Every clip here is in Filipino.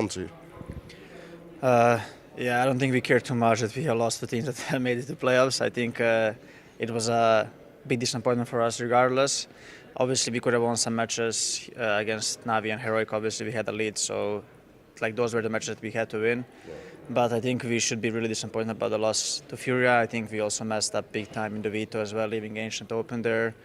to? Yeah, I don't think we care too much that we have lost the teams that have made it to playoffs. I think it was a big disappointment for us regardless. Obviously, we could have won some matches against Navi and Heroic. Obviously, we had a lead, so like those were the matches that we had to win. But I think we should be really disappointed about the loss to Furia. I think we also messed up big time in the veto as well, leaving Ancient open there.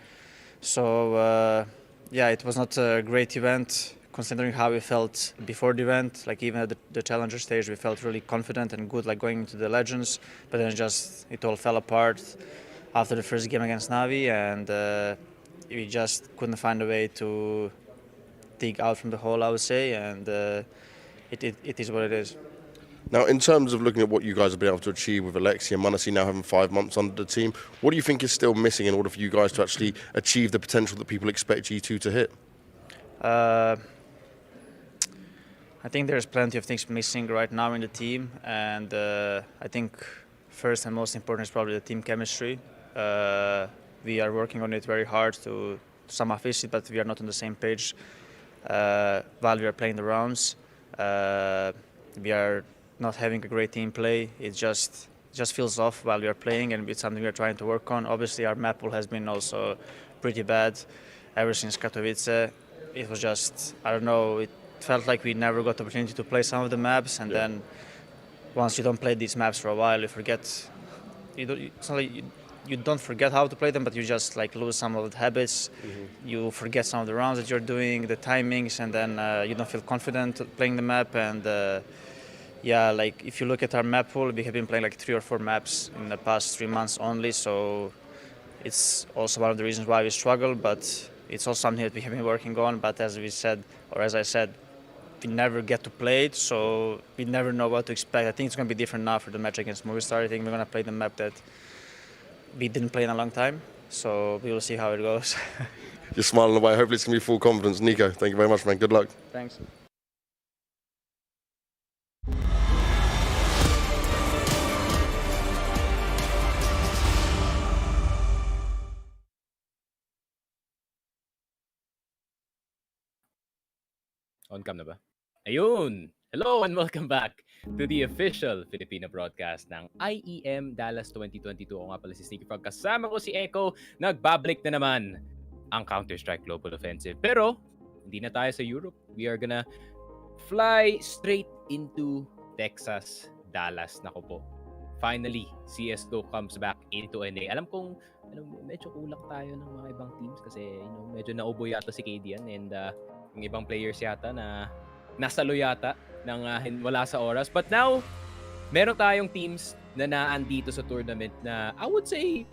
So yeah, it was not a great event considering how we felt before the event. Like even at the challenger stage, we felt really confident and good, like going into the legends. But then just it all fell apart after the first game against Navi, and we just couldn't find a way to dig out from the hole, I would say, and it is what it is. Now, in terms of looking at what you guys have been able to achieve with Alexi and Manasi now having 5 months under the team, what do you think is still missing in order for you guys to actually achieve the potential that people expect G2 to hit? I think there's plenty of things missing right now in the team, and I think first and most important is probably the team chemistry. We are working on it very hard to somehow fix it, but we are not on the same page while we are playing the rounds. We are not having a great team play. It just feels off while we are playing, and it's something we are trying to work on. Obviously, our map pool has been also pretty bad ever since Katowice. It was just, I don't know, it felt like we never got the opportunity to play some of the maps, and then once you don't play these maps for a while, you forget. It's not like you don't forget how to play them, but you just like lose some of the habits. You forget some of the rounds that you're doing, the timings, and then you don't feel confident playing the map. And yeah, like if you look at our map pool, we have been playing like 3 or 4 maps in the past 3 months only. So it's also one of the reasons why we struggle, but it's also something that we have been working on. But as we said, or as I said, we never get to play it, so we never know what to expect. I think it's going to be different now for the match against Movistar. I think we're going to play the map that we didn't play in a long time, so we will see how it goes. You're smiling away. Hopefully it's going to be full confidence. Nico, thank you very much, man. Good luck. Thanks. On cam na ba? Ayun! Hello and welcome back to the official Filipino broadcast ng IEM Dallas 2022. Ako nga pala si Sneaky Frog. Kasama ko si Echo. Nagbabalik na naman ang Counter-Strike Global Offensive. Pero, hindi na tayo sa Europe. We are gonna fly straight into Texas, Dallas. Nako po. Finally, CSGO comes back into NA. Alam kong medyo kulang tayo ng mga ibang teams kasi medyo naubo yata si KDN and yung ibang players yata na nasalo yata ng wala sa oras. But now, meron tayong teams na naandito sa tournament na I would say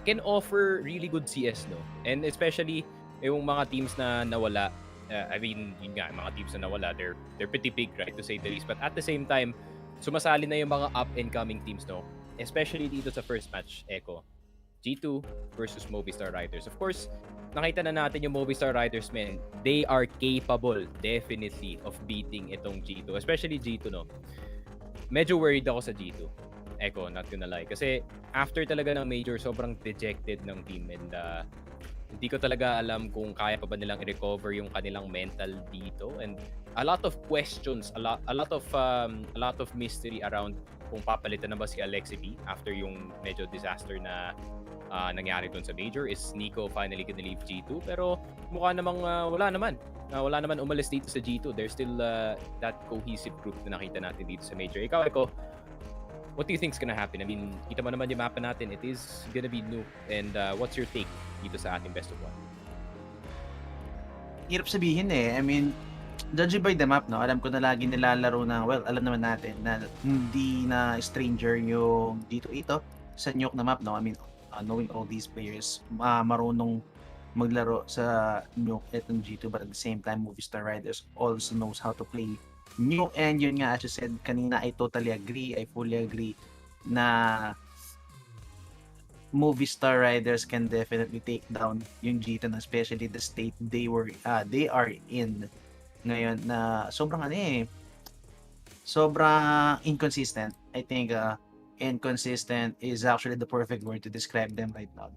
can offer really good CS, no? And especially yung mga teams na nawala. I mean, yun nga, mga teams na nawala, they're pretty big, right, to say the least. But at the same time, sumasali na yung mga up-and-coming teams, no? Especially dito sa first match, Echo. G2 versus Movistar Riders. Of course, nakita na natin yung Movistar Riders, man. They are capable, definitely, of beating itong G2. Especially G2, no? Medyo worried ako sa G2. Echo, not gonna lie. Kasi after talaga ng major, sobrang dejected ng team. And hindi ko talaga alam kung kaya pa ba nilang i-recover yung kanilang mental dito. And a lot of questions, a lot of mystery around kung papalitan na ba si Alexi B after yung medyo disaster na nangyari dun sa major. Is Nico finally gonna leave G2? Pero mukha namang wala naman umalis dito sa G2. There's still that cohesive group na nakita natin dito sa major. Ikaw, Eko, what do you think is gonna happen? I mean, kita mo naman yung mapa natin. It is gonna be new. And what's your take dito sa ating best of one? Hirap sabihin eh. I mean, judging by the map, no? Alam ko na lagi nilalaro na, well, alam naman natin na hindi na stranger yung dito ito sa Nuke na map, no? I mean, knowing all these players, marunong maglaro sa Nuke at G2, but at the same time, Movistar Riders also knows how to play Nuke. And yun nga, as you said kanina, I totally agree, I fully agree na Movistar Riders can definitely take down yung G2, especially the state they are in ngayon, na sobrang sobrang inconsistent. I think inconsistent is actually the perfect word to describe them right now.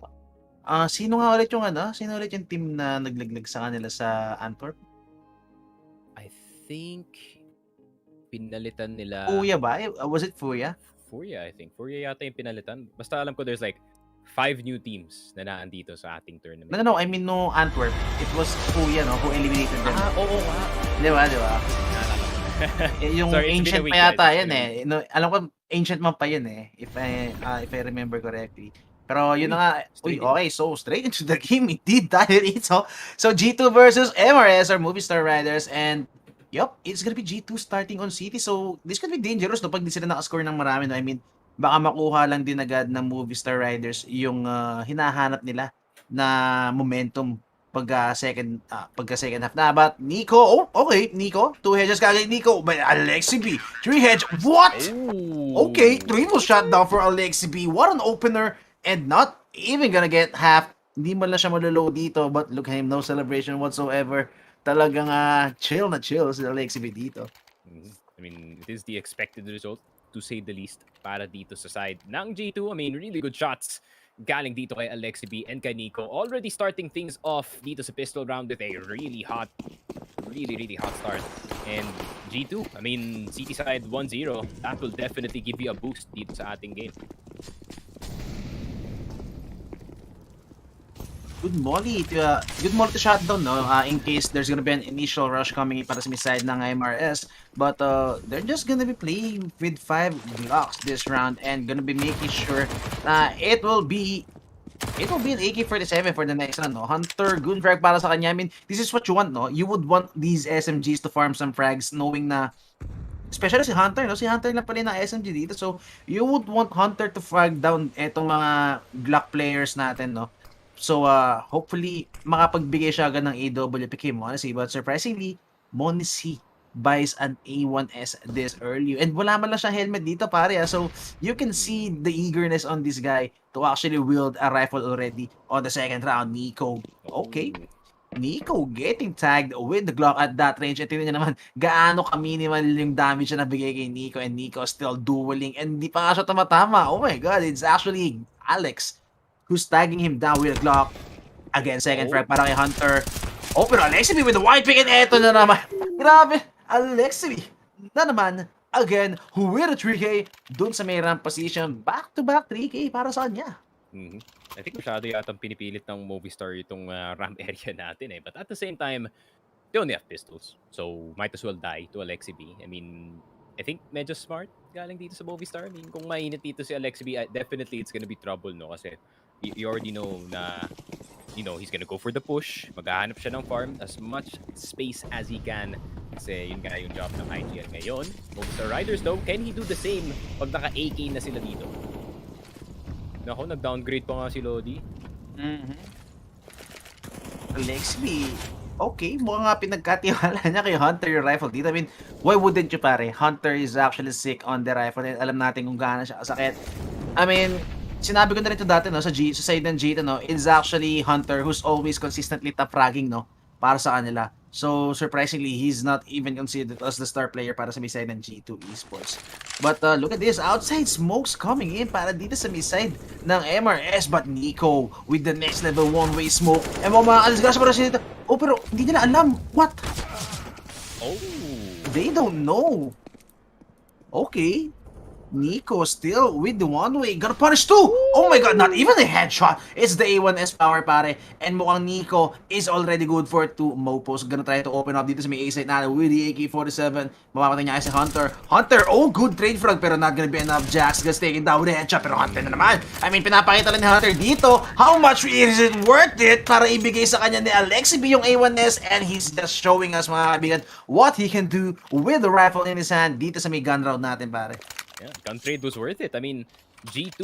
Sino ulit yung team na naglaglag sa kanila sa Antwerp? I think pinalitan nila Fuya ba? Was it Fuya? Furia, I think. Furia yata yung pinalitan. Basta alam ko there's like 5 new teams na naandito sa ating tournament. No, I mean no Antwerp. It was Fuya, no? Who eliminated them. Oo nga. Di ba? Naalala ko. Yung Sorry, it's been ancient a week, pa yata guys. yan eh. No, alam ko ancient man pa yun eh. If I remember correctly. Pero yun na nga. Uy, straight in. okay. So, straight into the game. Indeed, tayo rito. So, G2 versus MRS or Movistar Riders. And, yup, it's gonna be G2 starting on City. So, this could be dangerous no pag di sila nakascore ng marami. No? I mean, baka makuha lang din agad ng Movistar Riders yung hinahanap nila na momentum pagka second half na. But Nico, okay, Nico, 2 hedges kagad Nico, but Alexi B, 3 hedge, what? Ooh. Okay, triple shutdown for Alexi B, what an opener, and not even gonna get half, hindi man lang siya malolow dito, but look at him, no celebration whatsoever, talagang chill na chill si Alexi B dito. I mean, it is the expected result, to say the least, para dito sa side ng G2. I mean, really good shots galing dito kay Alexi B and kay Nico. Already starting things off dito sa pistol round with a really hot start. And G2, I mean, City side 1-0, that will definitely give you a boost dito sa ating game. Good molly to shutdown, no? In case there's gonna be an initial rush coming para sa side ng MRS. But they're just gonna be playing with 5 blocks this round and gonna be making sure it will be an AK-47 for the next round, no? Hunter, good frag para sa kanya. I mean, this is what you want, no? You would want these SMGs to farm some frags knowing na especially si Hunter, no? Si Hunter lang pala ng SMG dito. So, you would want Hunter to frag down etong mga Glock players natin, no? So, hopefully, makapagbigay siya agad ng AWP kay Monacy. But surprisingly, Monacy buys an A1S this early. And wala man lang siya helmet dito, pare. So, you can see the eagerness on this guy to actually wield a rifle already on the second round. Nico, okay. Nico getting tagged with the Glock at that range. At tingnan niyo naman, gaano ka-minimal yung damage na nabigay kay Nico. And Nico still dueling. And di pa nga siya tamatama. Oh my God, it's actually Alex who's tagging him down with a Glock. Again, second frag para kay Hunter. Oh, pero Alexi B with the white pick and eto na naman. Grabe, Alexi B na naman. Again, with a 3K dun sa may ramp position. Back-to-back 3K para sa kanya. I think masyado yatang pinipilit ng Movistar itong ramp area natin eh. But at the same time, they only have pistols. So, might as well die to Alexi B. I mean, I think medyo smart galing dito sa Movistar. I mean, kung mainit dito si Alexi B, definitely it's gonna be trouble, no? Kasi you already know na, you know, he's gonna go for the push. Maghahanap siya ng farm as much space as he can. Kasi yun nga yung job ng IGL ngayon. Movistar Riders though, can he do the same pag naka-AK na sila dito? Nako, nag-downgrade pa nga si Lodi. Alexi B, okay, mukhang nga pinagkatiwala niya kay Hunter yung rifle dito. I mean, why wouldn't you, pare? Hunter is actually sick on the rifle. And alam natin kung gaano siya kasakit. I mean, sinabi ko na rin ito dati, no, sa side ng G, no, it's actually Hunter who's always consistently top fragging, no, para sa kanila. So, surprisingly, he's not even considered as the star player para sa side ng G2 Esports. But look at this, outside smokes coming in para dito sa side ng MRS. But Nico with the next level one-way smoke. And mga alisgasya para siya dito. Oh, pero hindi nila alam. What? Oh! They don't know. Okay. Nico still with the one-way. Gotta punish too! Oh my God, not even a headshot. It's the A1S power, pare. And mukhang Nico is already good for 2 Mopos. Gonna try to open up dito sa may A-side natin with the AK-47. Mapapatay niya si Hunter. Hunter, oh, good trade frag, pero not gonna be enough. Jax gonna taking down with a headshot, pero Hunter na naman. I mean, pinapakita lang ni Hunter dito how much is it worth it para ibigay sa kanya ni Alexi B yung A1S, and he's just showing us, mga kaibigan, what he can do with the rifle in his hand dito sa may gun round natin, pare. Yeah, gun trade was worth it. I mean, G2,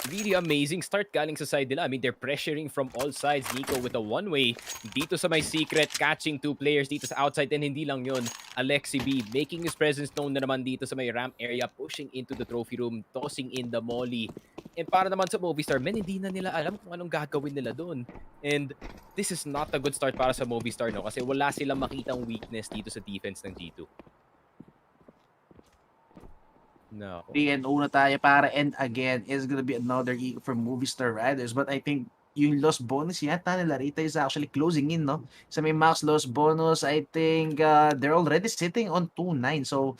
really amazing start galing sa side nila. I mean, they're pressuring from all sides. Nico with a one-way dito sa may secret, catching 2 players dito sa outside. And hindi lang yun, Alexi B making his presence known na naman dito sa may ramp area, pushing into the trophy room, tossing in the molly. And para naman sa Movistar, men, hindi na nila alam kung anong gagawin nila doon. And this is not a good start para sa Movistar, no? Kasi wala silang makitang weakness dito sa defense ng G2. No. 3-0 na tayo para, and again, it's gonna be another E for Movistar Riders. But I think yung loss bonus yata nila rito is actually closing in, no? Sa may max loss bonus, I think they're already sitting on 2-9. So,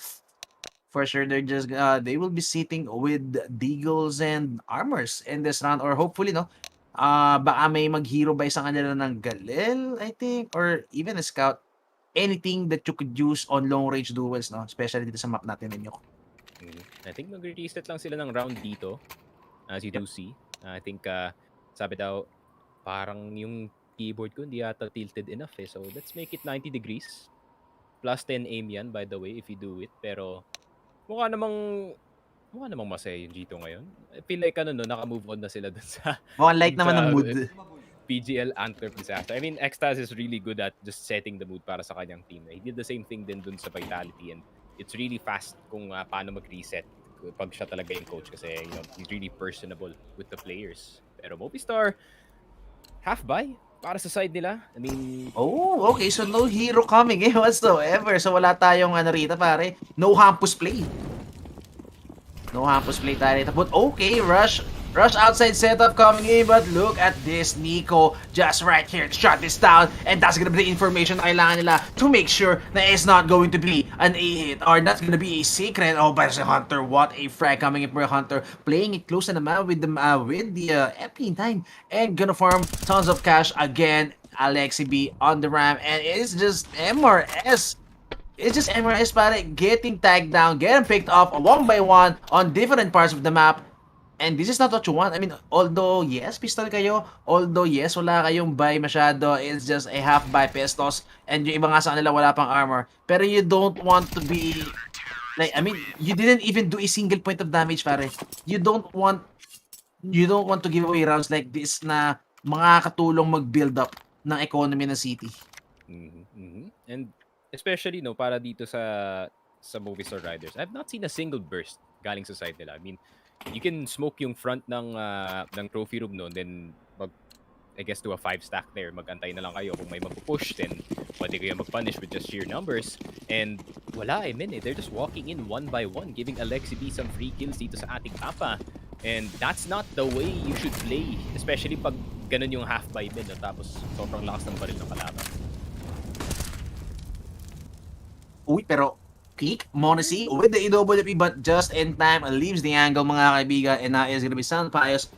for sure they will be sitting with Deagles and Armors in this round, or hopefully no, baka may mag-hero buy sa kanila ng Galil, I think, or even a Scout. Anything that you could use on long range duels, no? Especially dito sa map natin ninyo. I think mag-reset lang sila ng round dito, as you do see. I think, sabi daw, parang yung keyboard ko hindi yata tilted enough eh. So let's make it 90 degrees. Plus 10 aim yan, by the way, if you do it. Pero mukha namang masaya yung G2 ngayon. I feel like naka-move on na sila dun sa Mukhang light dun naman sa ng mood. PGL Antwerp disaster. I mean, Extaz is really good at just setting the mood para sa kanyang team. He did the same thing din dun sa Vitality, and it's really fast kung paano mag-reset pag siya talaga yung coach kasi he's really personable with the players. Pero Movistar, half buy para sa side nila. I mean, oh, okay. So no hero coming whatsoever. So wala tayong rito pare. No Hampus play. No Hampus play tayo rito. But okay, Rush outside setup coming in, but look at this, Nico just right here to shut this down, and that's gonna be the information na kailangan nila to make sure na it's not going to be an A-hit, or that's gonna be a secret. Oh, by the Hunter, what a frag coming in for Hunter, playing it close na naman with the MP9, and gonna farm tons of cash again. Alexi B on the ramp, and it's just MRS. It's just MRS para getting tagged down, getting picked off one by one on different parts of the map. And this is not what you want. I mean, although yes, pistol kayo, although yes, wala kayong buy masyado, it's just a half buy Pestos, and yung iba nga sa kanila wala pang armor. Pero you don't want to be, like, I mean, you didn't even do a single point of damage, pare. You don't want to give away rounds like this na makakatulong mag-build up ng economy ng city. And especially para dito sa Movistar Riders, I've not seen a single burst galing sa side nila. I mean, you can smoke yung front ng trophy room no, then I guess do a 5-stack there. Magantay na lang kayo kung may mapupush, then pwede kayo mag-punish with just sheer numbers. And wala they're just walking in one by one, giving Alexi B some free kills dito sa ating mapa. And that's not the way you should play, especially pag ganun yung half buy mid, no? Tapos sobrang lakas ng baril ng kalaban. Uy, pero peak, Monacy with the EWP, but just in time leaves the angle, mga kaibigan, and now is gonna be Sanpios,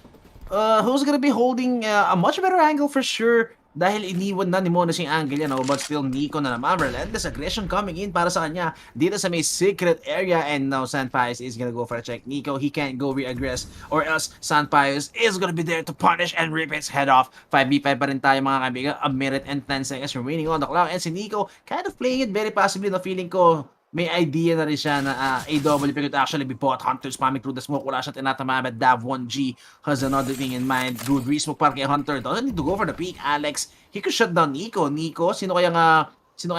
who's gonna be holding a much better angle for sure, dahil iniwan na ni Monacy yung angle yan, but still Nico na naman, relentless aggression coming in para sa kanya dito sa may secret area, and now Sanpios is gonna go for a check. Nico, he can't go re-aggress, or else Sanpios is gonna be there to punish and rip its head off. 5v5 pa rin tayo, mga kaibigan, a minute and 10 seconds remaining on the clock, and si Nico kind of playing it very passively, no, feeling ko may idea na rin siya na AWP could actually be bought. Hunter spamming through the smoke. Wala siyang tinatama, but Dav1G has another thing in mind. Good resmoke para kay Hunter. Doesn't need to go for the peak. Alex, he could shut down Nico. Sino kaya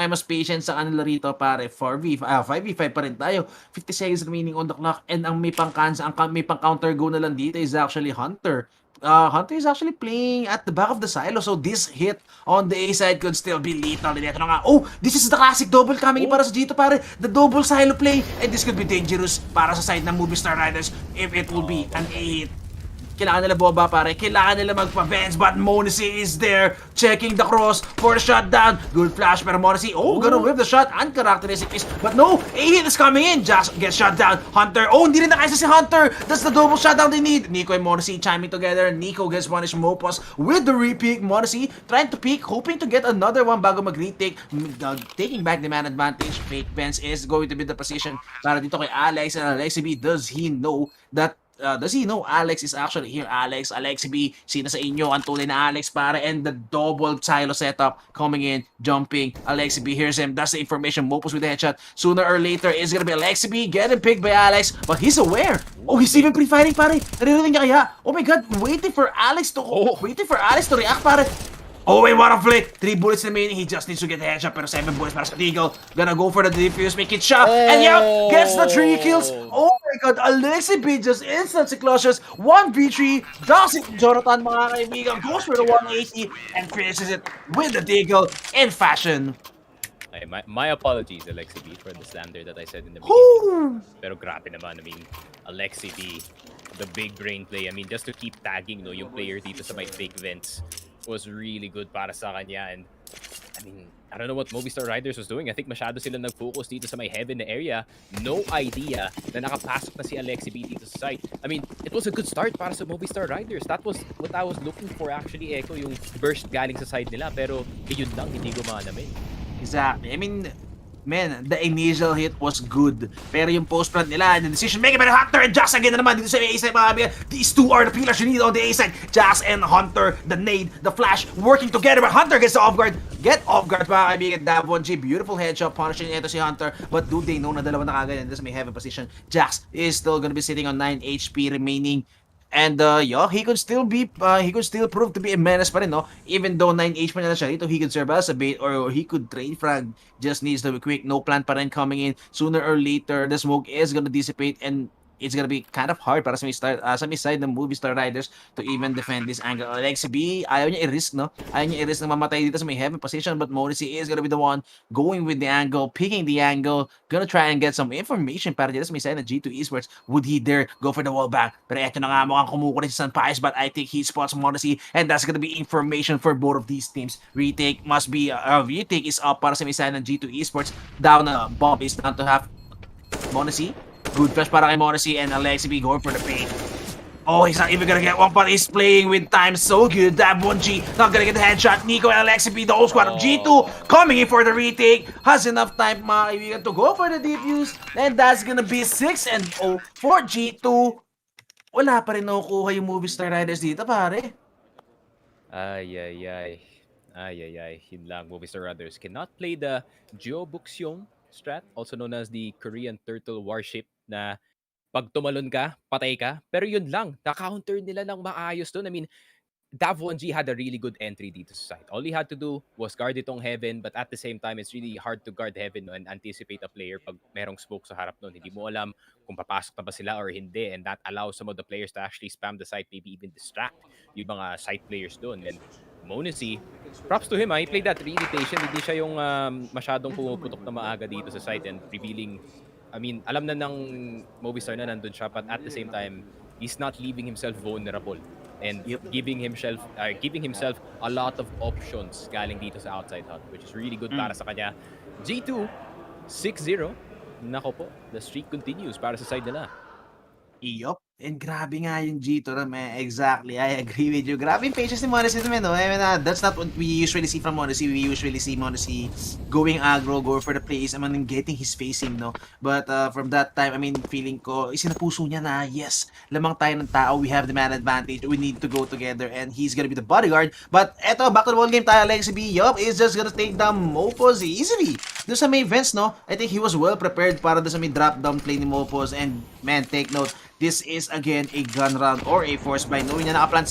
mas patient sa kanila rito, pare? 5v5 pa rin tayo. 50 seconds remaining on the clock, and ang may pang-counter go na lang dito is actually Hunter. Hunter is actually playing at the back of the silo, so this hit on the A side could still be lethal. Ito na nga. Oh, this is the classic double coming in para sa G2, pare. The double silo play, and this could be dangerous para sa side ng Movistar Riders if it will be an A hit. Kailangan nila boba, pare. Kailangan nila magpa-venge, but Monacy is there checking the cross for the shutdown. Good flash, pero Monacy, gonna whip the shot. Uncharacteristic is, but no, a hit is coming in. Just gets shut down. Hunter, hindi rin nakaisa si Hunter. That's the double shutdown they need. Nico and Monacy chiming together. Nico gets punished. Mopos with the re-peek. Monacy trying to peek, hoping to get another one bago mag-retake. Taking back the man advantage. Fake Vance is going to be the position para dito kay Alex, and Alexi B, does he know Alex is actually here? Alexi B, sino sa inyo ang tunay na Alex, para? And the double silo setup coming in, jumping. Alexi B hears him. That's the information. Mopos with the headshot. Sooner or later, it's gonna be Alexi B getting picked by Alex, but he's aware. Oh, he's even pre-firing, pare. Naririnig niya kaya? Oh my God, waiting for Alex to react, pare. Oh, wait, what a flick! 3 bullets remaining. He just needs to get the headshot, pero 7 bullets para sa Vertigo. Gonna go for the defuse, make it shot, and gets the 3 kills. Oh my God, Alexi B just instant closures. 1v3, doesn't Jonathan, mga kaibigan, goes for the 180 and finishes it with the Deagle in fashion. My apologies, Alexi B, for the slander that I said in the beginning. Pero grabe naman, I mean, Alexi B, the big brain play. I mean, just to keep tagging yung player dito sa may fake vents was really good para sa kanya, and I mean, I don't know what Movistar Riders was doing. I think masyado sila nag-focus dito sa may heaven na area. No idea na nakapasok na si Alexi B dito sa site. I mean, it was a good start para sa Movistar Riders. That was what I was looking for actually, Echo, yung burst galing sa side nila. Pero yun lang, hindi gumana, man. Exactly. I mean, man, the initial hit was good. Pero yung post-plant nila, the decision making by Hunter and Jax again na naman dito sa A side, mga kaibigan. These two are the pillars you need on the A side. Jax and Hunter, the nade, the flash, working together. But Hunter gets the off guard. Get off guard, mga kaibigan. Davon G, beautiful headshot, punishing ito si Hunter. But do they know na dalawa na kagad and this may have a position. Jax is still gonna be sitting on 9 HP remaining. And yeah, he could still prove to be a menace pa rin, no? Even though 9 HP na siya dito, he could serve as a bait or he could trade frag. Just needs to be quick. No plan pa rin coming in. Sooner or later, the smoke is gonna dissipate and it's gonna be kind of hard para sa may side ng Movistar Riders to even defend this angle. Alexi B, ayaw niya i-risk, no? Ayaw niya i-risk na mamatay dito sa may heaven position, but Morrissey is gonna be the one going with the angle, picking the angle, gonna try and get some information para dito sa may side ng G2 Esports. Would he dare go for the wall back? Pero eto na nga, mukhang kumukulit si Sunpies, but I think he spots Morrissey, and that's gonna be information for both of these teams. Retake is up para sa may side ng G2 Esports. Down na, bomb is down to half. Morrissey, good flash para kay Morrissey and Alexi B going for the paint. Oh, he's not even gonna get one, but he's playing with time so good. Davon G not gonna get the headshot. Nico and Alexi B, the whole squad of G2 coming in for the retake. Has enough time, mga kaibigan, to go for the defuse. And that's gonna be 6-0 for G2. Wala pa rin nakukuha yung Movistar Riders dito, pare. Ay. Yun lang, Movistar Riders cannot play the Geobuxion strat, also known as the Korean Turtle Warship, na pag tumalon ka, patay ka. Pero yun lang, na-counter nila ng maayos doon. I mean, Davon G had a really good entry dito sa site. All he had to do was guard itong heaven, but at the same time, it's really hard to guard heaven and anticipate a player pag merong smoke sa harap nun. Hindi mo alam kung papasok na ba sila or hindi, and that allows some of the players to actually spam the site, maybe even distract yung mga site players doon. And Monacy, props to him, he played that really patient. Hindi siya yung masyadong pumuputok na maaga dito sa site and revealing. I mean, alam na ng Movistar na nandun siya, but at the same time, he's not leaving himself vulnerable and giving himself a lot of options galing dito sa outside hut, which is really good para sa kanya. G2, 6-0. Nako po, the streak continues para sa side nila. Yup. And grabe nga yung G2 ram, exactly. I agree with you. Grabe yung patience ni Morrissey naman, no? I mean, that's not what we usually see from Morrissey. We usually see Morrissey going aggro, go for the plays, I mean, getting his facing, no? But from that time, I mean, feeling ko, isinapuso niya na, yes, lamang tayo ng tao, we have the man advantage, we need to go together, and he's gonna be the bodyguard. But eto, back to the ball game tayo, Alexi B, yup, is just gonna take down Mopos easily. Doon sa may events, no? I think he was well prepared para doon sa may drop-down play ni Mopos, and man, take note, this is again a gun round or a force blind. Knowing na nakaplant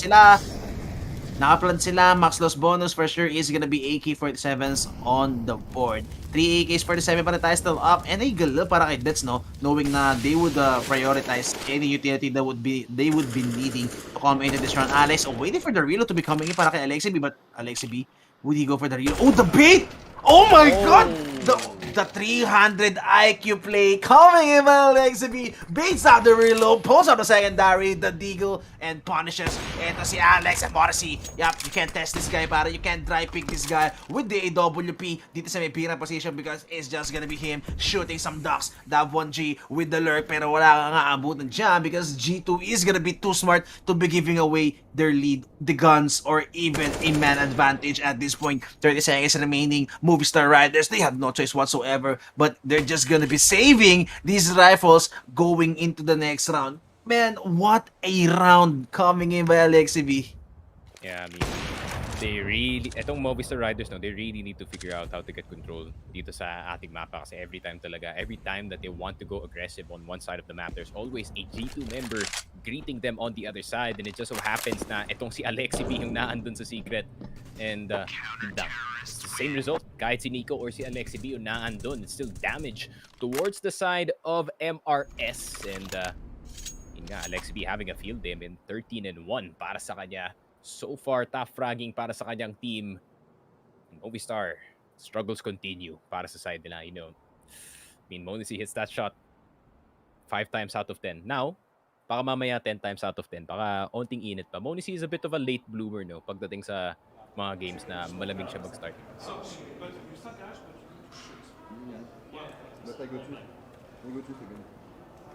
sila, max loss bonus for sure is gonna be AK-47s on the board. 3 AKs-47 pa na tayo still up, and a gala para kay Dets, no? Knowing na they would prioritize any utility that they would be needing to come into this round. Alex waiting for the reload to be coming in para kay Alexi B, but Alexi B, would he go for the reload? Oh, the bait! Oh my god! The 300 IQ play coming in by Alexi B. Baits out the reload, pulls out the secondary, the deagle, and punishes. Ito si Alex and Morrissey. Yup, you can't test this guy, para. You can't dry pick this guy with the AWP dito sa may pirang position because it's just gonna be him shooting some ducks. Davon G with the lurk, pero wala ka nga abutan dyan because G2 is gonna be too smart to be giving away their lead, the guns, or even a man advantage at this point. 30 seconds remaining. Movistar Riders, they have no choice whatsoever, but they're just gonna be saving these rifles going into the next round. Man, what a round coming in by Alexi B. Yeah, I mean, etong Movistar Riders, no, they really need to figure out how to get control dito sa ating mapa kasi every time that they want to go aggressive on one side of the map, there's always a G2 member greeting them on the other side, and it just so happens na etong si Alexi B yung naandun sa secret, and it's the same result kahit si Nico or si Alexi B yung naandun. It's still damage towards the side of MRS, and yun nga, Alexi B having a field day, I mean, 13-1 para sa kanya. So far, tough fragging para sa kanyang team. Movistar, struggles continue para sa side nila, you know. I mean, Monacy hits that shot 5 times out of 10. Now, baka mamaya 10 times out of 10. Baka onting init pa. Monacy is a bit of a late bloomer, no? Pagdating sa mga games na malamig siya mag-start.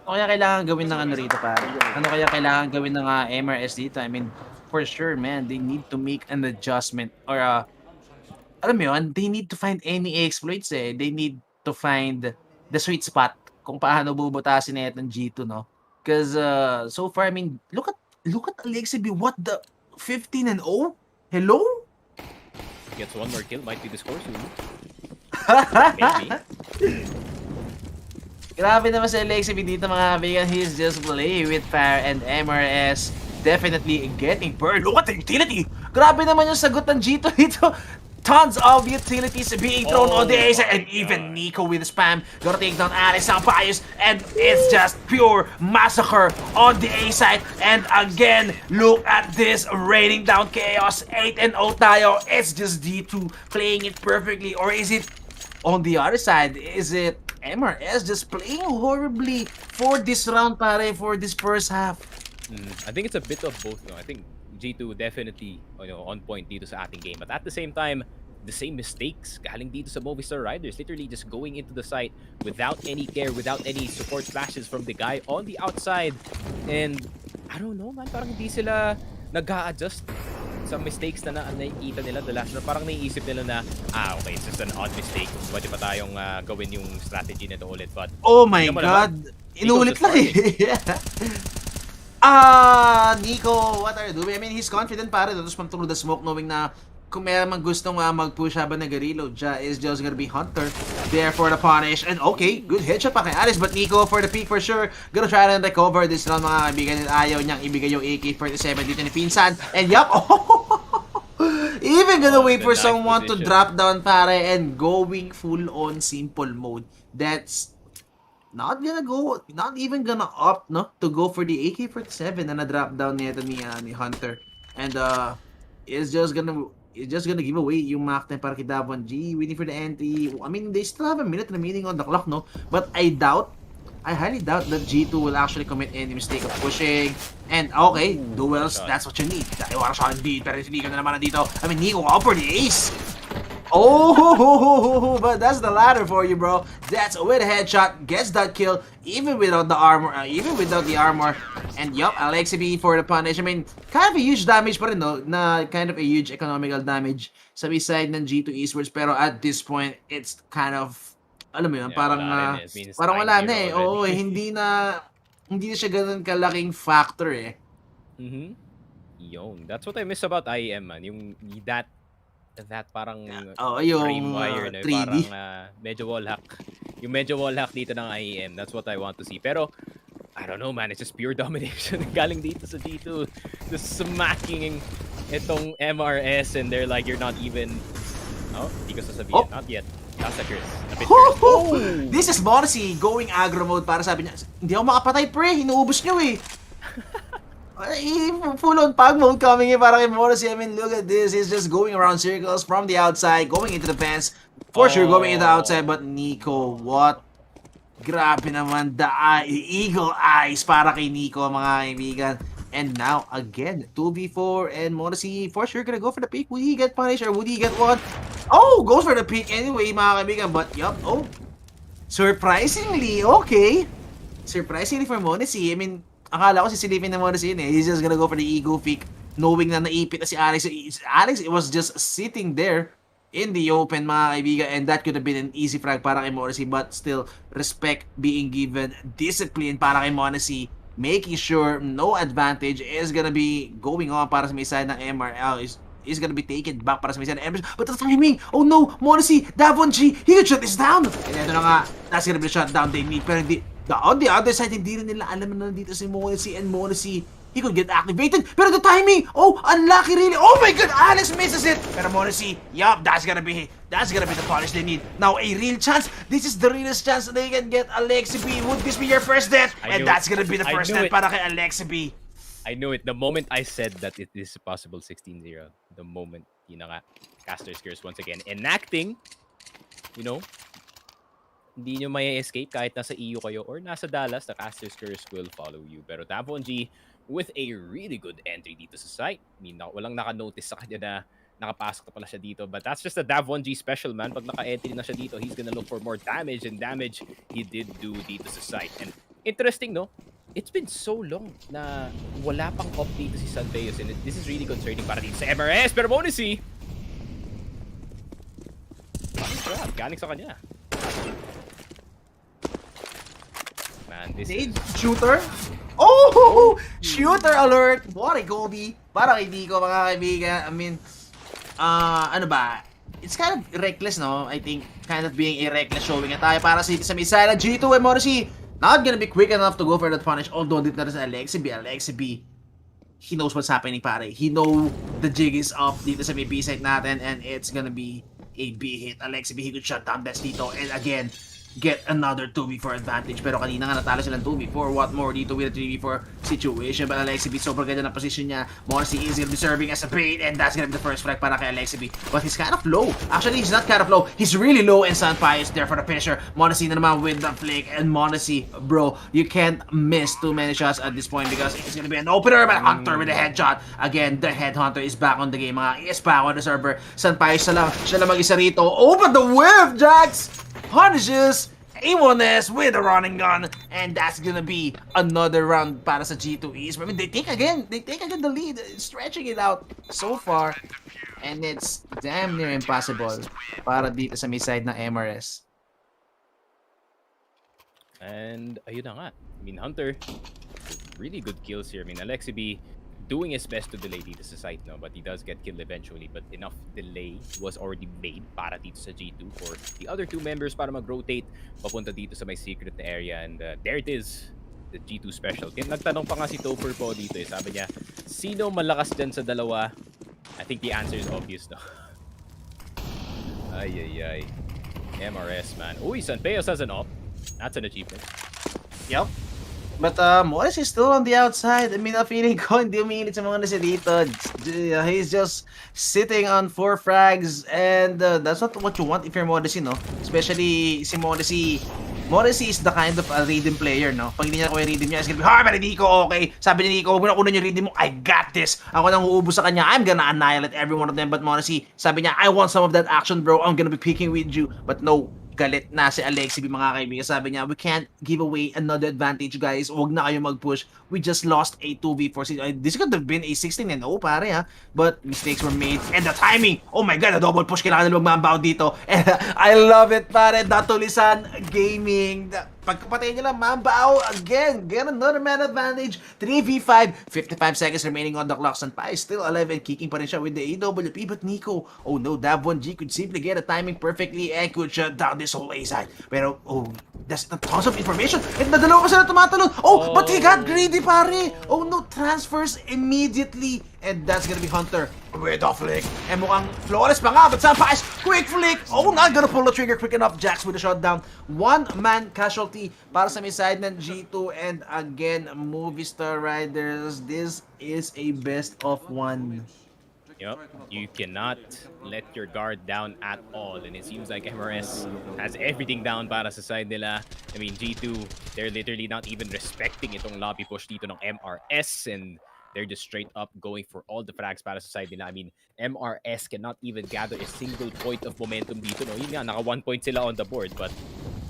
Ano kaya kailangan gawin ng ano rito, pare? Ano kaya kailangan gawin ng MRS dito? I mean, for sure, man, they need to make an adjustment or alam mo yun, they need to find any exploits eh. They need to find the sweet spot kung paano bubutasin na itong G2, no? Because so far, I mean, look at Alexi B. What the 15-0? Hello? Gets one more kill, might be the score soon. Maybe. Grabe naman si Alexi B dito mga kaibigan. He's just playing with fire and MRS definitely getting burned. Look at the utility! Grabe naman yung sagot ng G2 dito. Tons of utilities being thrown on the A side, and even Nico with spam gonna take down Alice ang Pius, and it's just pure massacre on the A side. And again, look at this raining down chaos. 8-0 tayo. It's just D2 playing it perfectly, or is it on the other side? Is it MRS just playing horribly for this round, pare, for this first half? I think it's a bit of both. No? I think G2 definitely on point dito sa ating game. But at the same time, the same mistakes galing dito sa Movistar Riders. Literally just going into the site without any care, without any support flashes from the guy on the outside. And I don't know, man. Parang hindi sila nag-a-adjust sa mistakes na nakikita nila the last round. Parang naiisip nila na, okay, it's just an odd mistake. Pwede pa tayong gawin yung strategy nito ulit. But oh my God! Inulit lang eh. Nico, what are you doing? I mean, he's confident pare. Tapos pang through the smoke knowing na kung may mang gustong mag-push habang nag-reload siya is just gonna be Hunter there for the punish. And okay, good headshot pa kay Alice. But Nico for the peak for sure. Gonna try to recover this round mga kaibigan. Ayaw niyang ibigay yung AK-47 dito ni Pinsan. And yup, even gonna wait for someone to drop down pare and going full on simple mode. That's not even gonna opt to go for the AK-47 na na-drop down nito ni Hunter. And is just gonna give away yung Mach 10 para kay Davon G, waiting for the entry. I mean, they still have a minute remaining on the clock, no? But I highly doubt that G2 will actually commit any mistake of pushing. And okay, duels, that's what you need. Dahil wala siya indeed, pero hindi ka na naman nandito. I mean, Nico out for the ace. Oh, but that's the ladder for you, bro. That's with a headshot, gets that kill, even without the armor, And yup, Alexi B for the punish. I mean, kind of a huge damage pa rin, no? Na kind of a huge economical damage sa side ng G2 Esports. Pero at this point, it's kind of, alam mo yun, parang wala na eh. Oo, hindi na siya ganun kalaking factor eh. Yon, that's what I miss about IEM, man. Yung that parang yung frame wire na 3D. Parang medyo wallhack. Yung medyo wallhack dito ng IEM. That's what I want to see. Pero I don't know, man. It's just pure domination galing dito sa G2. Just smacking itong MRS and they're like, you're not even... Oh, hindi ko sasabihin. Not yet. That's a curse. A bit curse. Oh! This is Morrissey going aggro mode para sabi niya, hindi ako makapatay pre, hinuubos niyo eh. Full on pag mode coming in para kay Morrissey. I mean, look at this. He's just going around circles from the outside, going into the fence. For sure, going into the outside. But Nico, what? Grabe naman. The eagle eyes para kay Nico, mga kaibigan. And now, again, 2v4. And Morrissey, for sure, gonna go for the peak. Would he get punished or would he get one? Oh, goes for the peak anyway, mga kaibigan. But, yup. Oh, surprisingly, okay. Surprisingly for Morrissey. I mean, akala ko sisilipin na Morrissey yun eh. He's just gonna go for the ego peak, knowing na naipit na si Alex. Alex was just sitting there in the open, mga kaibigan, and that could have been an easy frag para kay Morrissey, but still, respect being given, discipline para kay Morrissey, making sure no advantage is gonna be going on para sa may side ng MRL. Is gonna be taken back para sa may side ng MRL. But the timing! Oh no! Morrissey! Davon G! He could shut this down! And ito na nga, that's gonna be shut down. They need, pero hindi. On the other side, hindi rin nila alam na nandito si Morrissey, and Morrissey, he could get activated. Pero the timing, oh, unlucky really. Oh my God, Alex misses it. Pero Morrissey, yup, that's gonna be the punish they need. Now, a real chance. This is the realest chance that they can get Alexi B. Would this be your first death? And that's gonna be the first death para kay Alexi B. I knew it. The moment I said that it is a possible 16-0, the moment, Caster's Curse once again enacting, hindi nyo may escape kahit nasa EU kayo or nasa Dallas, the Caster's Curse will follow you. Pero Davon G with a really good entry dito sa site. I mean, walang naka-notice sa kanya na nakapasok na pala siya dito. But that's just a Dav1G special, man. Pag naka-entry na siya dito, he's gonna look for more damage, and damage he did do dito sa site. And interesting, no? It's been so long na wala pang update si Santeos, and this is really concerning para dito sa MRS. Pero Monacy, galing sa kanya. Man, this is... Shooter? Oh! Shooter alert! What a goldie! Para kay Dico, mga kaibigan. I mean, ano ba? It's kind of reckless, no? I think, kind of being a reckless showing na tayo para sa Missile. G2 and Morrissey, not gonna be quick enough to go for that punish. Although, dito na rin sa Alexi B, he knows what's happening, pare. He know the jig is up dito sa may B site natin, and it's gonna be a B hit. Alexi B, he could shut down Best dito. And again, get another 2v4 advantage. Pero kanina nga natalo silang 2v4. What more dito with a 3v4 situation. But Alexi B, sobrang ganda na position niya. Morrissey is gonna be serving as a bait, and that's gonna be the first frag para kay Alexi B. But he's kind of low. Actually, he's not kind of low. He's really low, and Sunfire is there for the finisher. Morrissey na naman with the flick. And Morrissey, bro, you can't miss too many shots at this point because it's gonna be an opener. But Hunter with a headshot. Again, the headhunter is back on the game. Mga is back on the server. Sunfire siya lang mag-isa rito. Open the whiff, Jax! Punishes A1S with a running gun, and that's gonna be another round para sa G2 East. I mean, they take again the lead, stretching it out so far, and it's damn near impossible para dito sa may side ng MRS. And ayun na nga. I mean, Hunter, really good kills here. I mean, Alexi B doing his best to delay dito sa site, no? But he does get killed eventually. But enough delay was already made para dito sa G2 for the other two members para mag-rotate papunta dito sa may secret na area. And there it is, the G2 special. Nagtanong pa nga si Topher po dito. Sabi niya, sino malakas dyan sa dalawa? I think the answer is obvious, no? Ay. MRS, man. Uy, Sanpeos has an op. That's an achievement. Yup. But Morris is still on the outside. I mean, feeling ko hindi umiinit sa mga nasa dito. He's just sitting on 4 frags, and that's not what you want if you're Morrissey, no? Especially si Morrissey. Morrissey is the kind of a rhythm player, no? Pag hindi niya ko yung rhythm niya, it's gonna be, ha, pero Nico, okay. Sabi ni Nico, huwag mo na kunin yung rhythm mo. I got this. Ako nang uubos sa kanya. I'm gonna annihilate every one of them. But Morrissey, sabi niya, I want some of that action, bro. I'm gonna be picking with you. But no, galit na si Alexi B, mga kaibigan. Sabi niya, we can't give away another advantage, guys. Huwag na kayo mag-push. We just lost a 2v4. This could have been a 16-0, pare, ha? But mistakes were made. And the timing! Oh my god, a double push. Kailangan na magmambaw dito. And I love it, pare. Datulisan Gaming. Pagkapatay nila, Mambao again. Get another man advantage. 3v5. 55 seconds remaining on the clock. Sanpai is still alive and kicking pa rin siya with the AWP. But Nico, oh no, Dav1G could simply get a timing perfectly and could shut down this whole A side. Pero, oh, that's a tons of information. And nadalawa ka sila tumatalon. Oh, but he got greedy, pare. Oh no, transfers immediately. And that's gonna be Hunter with a flick. And mukhang flawless pa nga, but Sanpai is quick flick. Oh, not gonna pull the trigger quick enough. Jax with a shutdown. One-man casualty para sa may side ng G2. And again, Movistar Riders, this is a best of 1. Yep, you cannot let your guard down at all, and it seems like MRS has everything down para sa side nila. I mean, G2, they're literally not even respecting itong lobby push dito ng MRS, and they're just straight up going for all the frags para sa side nila. I mean, MRS cannot even gather a single point of momentum dito, no? Yun nga, naka 1 point sila on the board, but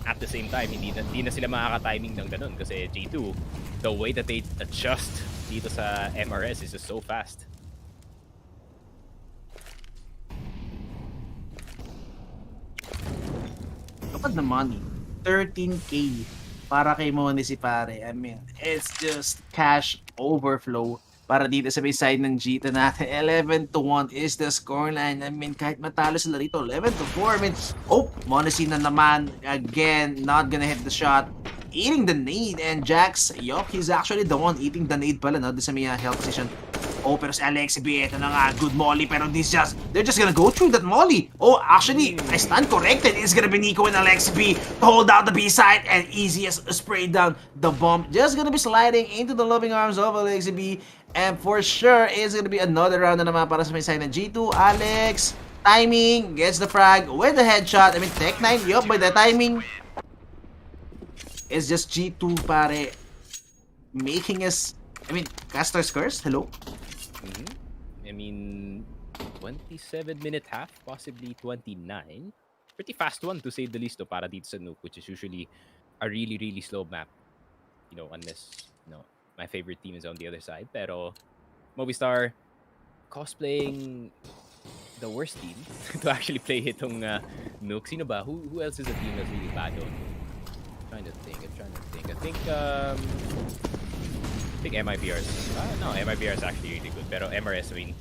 at the same time, hindi na sila makaka-timing ng ganun kasi G2, the way that they adjust dito sa MRS is just so fast. Look at the money. 13K para kay Monacy, pare. I mean, it's just cash overflow para dito sa may side ng G2 natin. 11-1 is the scoreline. I mean, kahit matalo sila rito, 11-4. I mean, oh, Monacy na naman. Again, not gonna hit the shot. Eating the nade. And Jax, yup, he's actually the one eating the nade pala, no? Doon sa may health position. Oh, pero si Alexi B, ito na nga, good molly, pero they're just gonna go through that molly. Oh, actually, I stand corrected. It's gonna be Nico and Alexi B to hold out the B side, and easiest spray down the bomb. Just gonna be sliding into the loving arms of Alexi B, and for sure, it's gonna be another round na naman para sa may side ng G2. Alex, timing, gets the frag with the headshot. I mean, Tech9, yup, by the timing. It's just G2, pare, making us, I mean, Caster's Curse, hello? I mean, 27-minute half, possibly 29. Pretty fast one to say the least, para dito sa Nuke, which is usually a really, really slow map. Unless, my favorite team is on the other side. Pero Movistar cosplaying the worst team to actually play itong Nuke. Sino ba? Who else is a team that's really bad on Nuke? I'm trying to think. I think MIBR is... no, MIBR is actually really good. Pero MRS, I mean,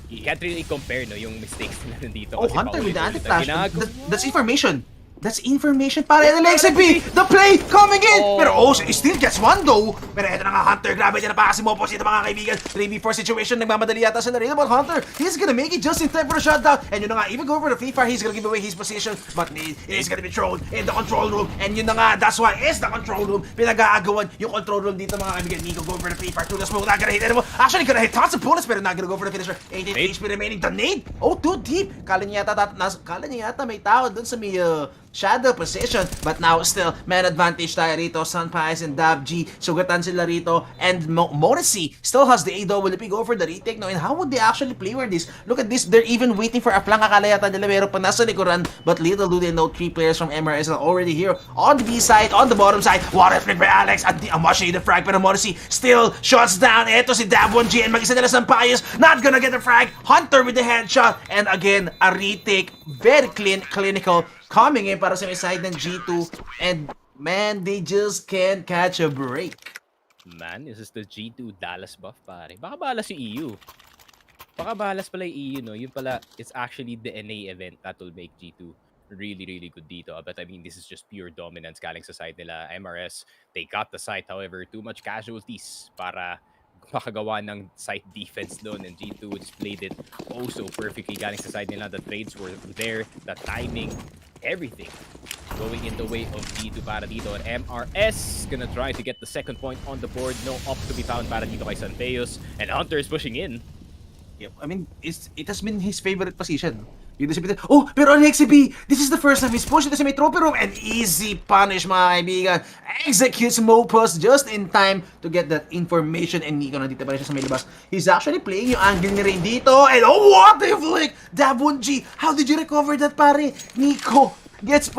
you can't really compare yung mistakes nila nandito. Oh, Kasi Hunter with the paulit-ulit ang anti-flash. ginagawa. That's information. That's information para yung LXB. The play coming in. Pero he still gets one though. Pero eto na nga Hunter. Grabe din napakasi mo po dito mga kaibigan. 3v4 situation. Nagmamadali yata sila rin. But Hunter, he's gonna make it just in time for the shutdown. And yun na nga, even go for the free fire, he's gonna give away his position. But Nate is gonna be thrown in the control room. And yun na nga, that's why it's the control room. Pinag-aagawan yung control room dito mga kaibigan. Nico go for the free fire through the smoke. Not gonna hit anyone. Actually, gonna hit tons of bullets. Pero not gonna go for the finisher. 88 HP remaining. The Nate. Oh, too deep. Kala niya yata may tao dun sa may shadow position, but now still man advantage tayo rito. Sunpies and Dabg sugatan sila rito, and Morrissey still has the AWP. Go for the retake now, and how would they actually play with this? Look at this, they're even waiting for a flank. Akala yata nila meron pa nasa likuran, but little do they know 3 players from MRS are already here on the B side, on the bottom side. What a flick by Alex at the Amashi, the frag, pero Morrissey still shots down. Eto si Dab1G and mag-isa nila Sunpies, not gonna get the frag. Hunter with the headshot, and again a retake, very clinical coming in para sa may side ng G2, and man, they just can't catch a break. Man, this is the G2 Dallas buff, pare. Baka balas yung EU. Baka balas pala yung EU, no? Yun pala, it's actually the NA event that will make G2 really, really good dito. But I mean, this is just pure dominance galing sa side nila. MRS, they got the site, however, too much casualties para makagawa ng site defense doon, and G2 just played it oh so perfectly galing sa side nila. The trades were there, the timing, everything going in the way of G2 para dito. And MRS gonna try to get the second point on the board. No up to be found para dito kay Sanfeus, and Hunter is pushing in. Yep, I mean, it has been his favorite position. Oh, pero on XCB, this is the first time he's pushed into the trophy room, and easy punish mga kaibigan. Executes Mopus just in time to get that information, and Nico nandito pa rin siya sa may labas. He's actually playing yung angle ni Rain dito, and oh, what the flick! Dab1G, how did you recover that, pare? Nico gets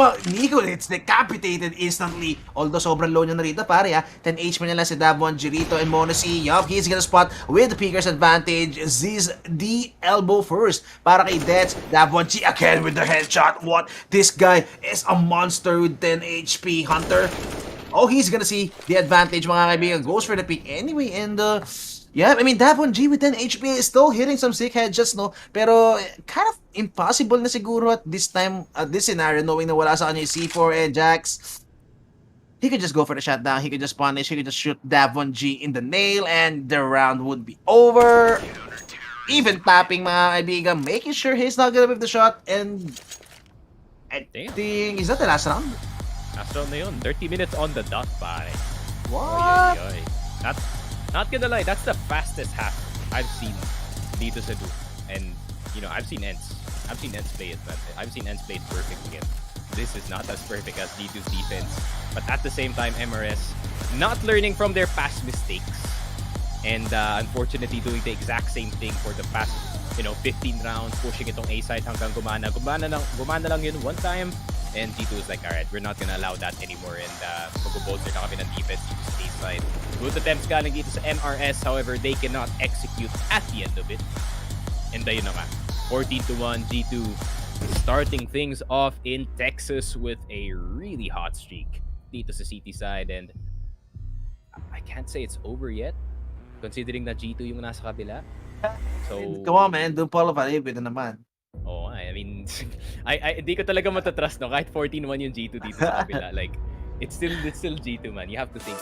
decapitated instantly. Although sobrang low niya na rito, pare, 10 HP na lang si Dab1G rito, and Monacy, yup, he's gonna spot with the Pickers advantage. Ziz the elbow first para kay Dets. Dab1G again with the headshot. What? This guy is a monster with 10 HP. Hunter, oh, he's gonna see the advantage mga kaibigan. Goes for the pick anyway, and yeah, I mean, Dab1G with 10 HP is still hitting some sick headshots, no? Pero kind of impossible na siguro at this time, at this scenario, knowing na wala sa kanya yung C4 and Jax. He could just go for the shutdown, he could just punish, he could just shoot Dab1G in the nail, and the round would be over. Even tapping mga kaibigan, making sure he's not gonna whip the shot, and I think, is that the last round? Last round na yun. 30 minutes on the dot, pare. What? Oy, oy, oy. Not gonna lie, that's the fastest half I've seen dito sa 2. And, I've seen ENCE. I've seen ENCE play it, man. I've seen ENCE play it perfect again. This is not as perfect as D2's defense. But at the same time, MRS not learning from their past mistakes. And unfortunately, doing the exact same thing for the past, 15 rounds, pushing itong A side hanggang gumana. Gumana lang yun one time. And G2 is like, alright, we're not gonna allow that anymore. And mag-bolster na kami ng defense dito sa A side. Good attempts galing dito sa MRS. However, they cannot execute at the end of it. And ayun na nga. 14-1, G2 starting things off in Texas with a really hot streak dito sa City side. And I can't say it's over yet, considering na G2 yung nasa kabila. So, come on, man, don't follow Palibid na naman. Oh, I mean, I di ko talaga matatrust, no? Kahit 14-1 yung G2 dito sa kabila. Like, it's still G2, man. You have to think.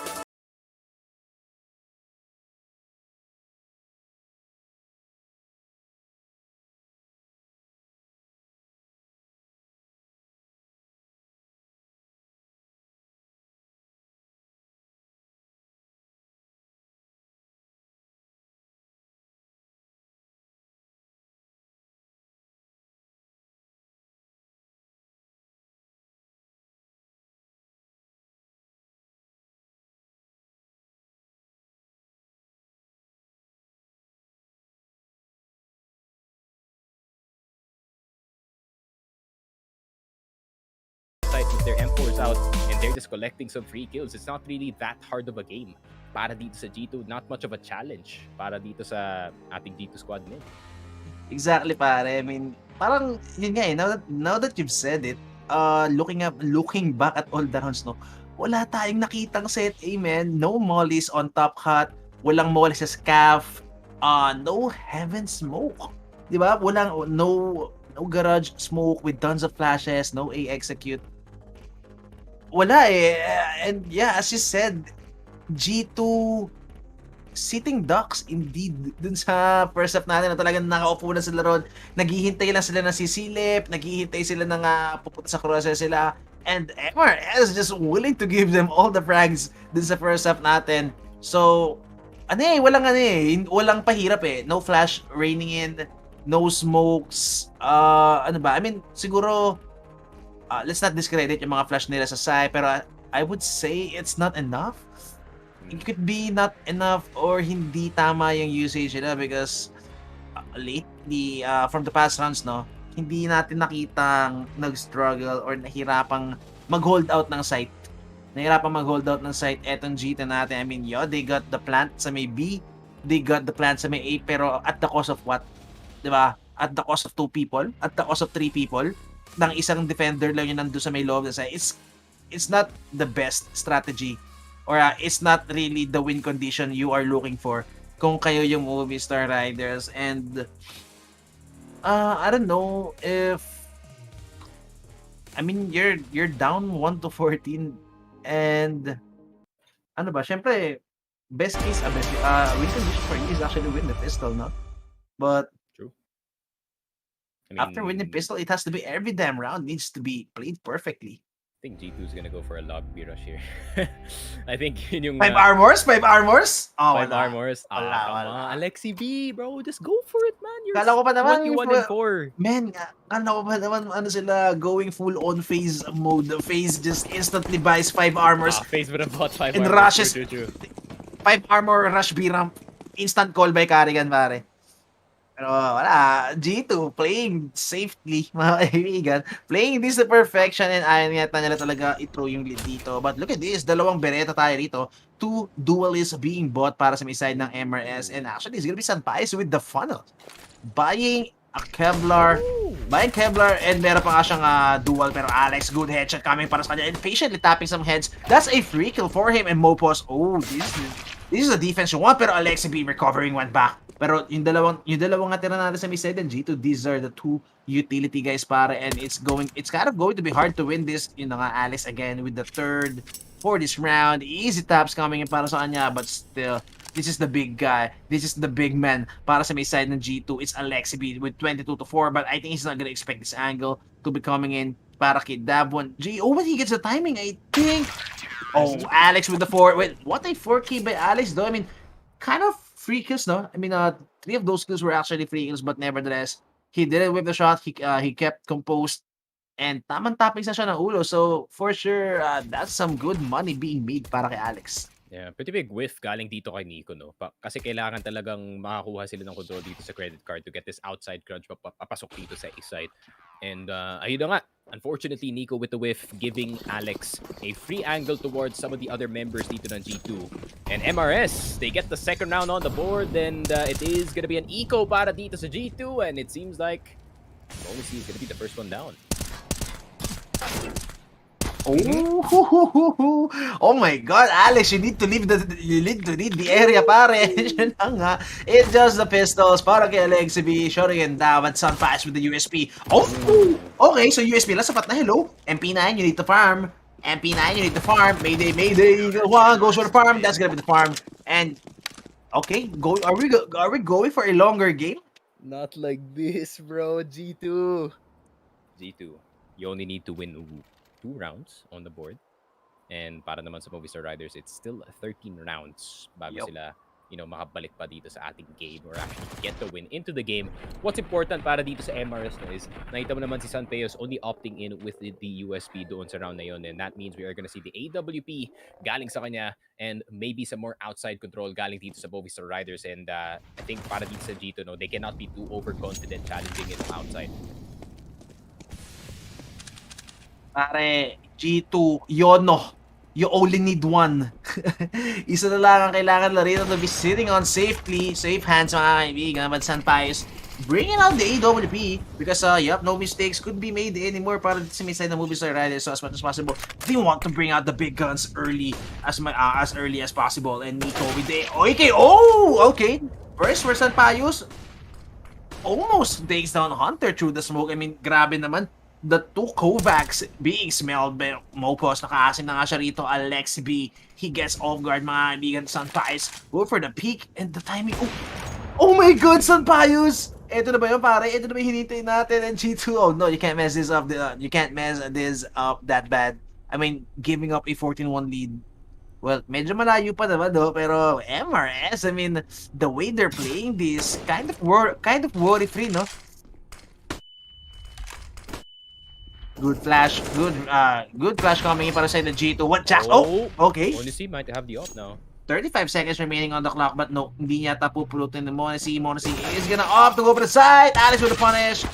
right, with their M4s out, and they're just collecting some free kills. It's not really that hard of a game para dito sa G2. Not much of a challenge para dito sa ating G2 squad mid. Exactly, pare. I mean, parang yun nga eh, now that you've said it, looking back at all the rounds, no, wala tayong nakitang set A, man. No mollies on top hut, walang mollies sa scaff, no heaven smoke. Di ba? No garage smoke with tons of flashes, no A execute. Wala eh. And yeah, as you said, G2 sitting ducks indeed dun sa first half natin na talagang nakaupo na sila ron. Naghihintay lang sila ng sisilip, naghihintay sila ng pupunta sa crosshair sila. And MRS just willing to give them all the frags dun sa first half natin. So, walang pahirap eh. No flash raining in, no smokes. Ano ba? I mean, siguro, let's not discredit yung mga flash nila sa side, pero I would say it's not enough. It could be not enough or hindi tama yung usage nila because lately, from the past rounds, no, hindi natin nakitang nag-struggle or nahirapang mag-hold out ng site. Nahirapang mag-hold out ng site etong G2 natin. I mean, they got the plant sa may B, they got the plant sa may A, pero at the cost of what? Diba? At the cost of 2 people, at the cost of 3 people, ng isang defender lang yung nandun sa may loob na side. It's not the best strategy. Or it's not really the win condition you are looking for kung kayo yung Movistar Riders. And I don't know if, I mean, you're down 1-14 and ano ba, syempre best case win condition for you is actually win the pistol, no? But True. I mean, after winning pistol, it has to be every damn round needs to be played perfectly. I think G2 is gonna go for a lobby rush here. I think yun yung... 5 armors? 5 armors? Oh, 5 wala. armors? Wala. Alexi B, bro, just go for it, man. You're Kala ko pa naman 21-4. Man, kala ko pa naman sila going full on phase mode. Phase just instantly buys 5 armors. Phase would have bought 5 and armors. rushes. True. 5 armor rush B ramp. Instant call by Carrigan, pare. Pero wala, G2 playing safely, mga kaibigan. Playing this to perfection and ayaw yata nila talaga i-throw yung lead dito. But look at this, dalawang Beretta tayo rito. 2 duelists being bought para sa may side ng MRS. And actually, it's gonna be Sanpais with the funnel. Buying a Kevlar. Buying Kevlar and meron pa nga siyang dual. Pero Alex, good headshot coming para sa kanya. And patiently tapping some heads. That's a free kill for him. And Mopos, this is a defense you want. Pero Alex be recovering one back. Pero yung dalawang natira natin sa mid-side and G2, these are the 2 utility guys para, and it's kind of going to be hard to win this. Yun na nga, Alex again with the third for this round. Easy taps coming in para sa kanya, but still, this is the big guy. This is the big man para sa may side ng G2. It's Alexi B with 22-4, but I think he's not gonna expect this angle to be coming in para kay Dabon. When he gets the timing, I think. Oh, Alex with the 4. Wait, what a 4K by Alex though. I mean, kind of free kills, no? I mean, 3 of those kills were actually free kills, but nevertheless, he didn't whip the shot. He kept composed, and tamang tapping sa siya ng ulo. So, for sure, that's some good money being made para kay Alex. Yeah, pretty big whiff galing dito kay Nico, no? Kasi kailangan talagang makakuha sila ng control dito sa credit card to get this outside crunch papasok dito sa A-side. And ayun na nga, unfortunately, Nico with the whiff, giving Alex a free angle towards some of the other members dito ng G2. And MRS, they get the second round on the board, and it is gonna be an eco para dito sa G2, and it seems like Movistar is gonna be the first one down. Oh my God, Alex, you need to leave the area, pare. Yun na nga. It's just the pistols para kay Alexi B. Shuriken down at Sunpass with the USP. Okay, so USP lang sapat na. Hello, MP9, you need to farm. MP9, you need to farm. Mayday. One goes for the farm. That's gonna be the farm. And okay, are we going for a longer game? Not like this, bro. G2, you only need to win 2 rounds on the board. And para naman sa Movistar Riders, it's still 13 rounds bago sila, makabalik pa dito sa ating game or actually get the win into the game. What's important para dito sa MRS na is, nakita mo naman si Sanpeos only opting in with the USP doon sa round na yun. And that means we are gonna see the AWP galing sa kanya and maybe some more outside control galing dito sa Movistar Riders. And I think para dito sa G2, they cannot be too overconfident challenging it from outside. Pare, G2, Yono. You only need one. Isa na lang ang kailangan Larino to be sitting on safely, safe hands mga kaibigan. But Sanpais bringing out the AWP because yep, no mistakes could be made anymore para sa side ng Movistar Riders. So as much as possible, they want to bring out the big guns as early as possible. And Nico with the okay, okay. First for Sanpais, almost takes down Hunter through the smoke. I mean, grabe naman. The two Kovacs being smelled by Mopos. Nakaasim na nga siya rito. Alex B. He gets off guard mga kaibigan. Sanpais go for the peak and the timing. Oh my god, Sanpais! Ito na ba yun, pare? Ito na ba yung hinintay natin? And G2, oh no, you can't mess this up. You can't mess this up that bad. I mean, giving up a 14-1 lead. Well, medyo malayo pa naman, no? Pero MRS, I mean, the way they're playing this, kind of worry-free, no? Good flash coming in para sa the G2. What Jax? Oh, okay. Monacy might have the op now. 35 seconds remaining on the clock, but no, hindi yata pupulutin ng Monacy. Monacy is gonna opt to go for the side. Alex with the punish.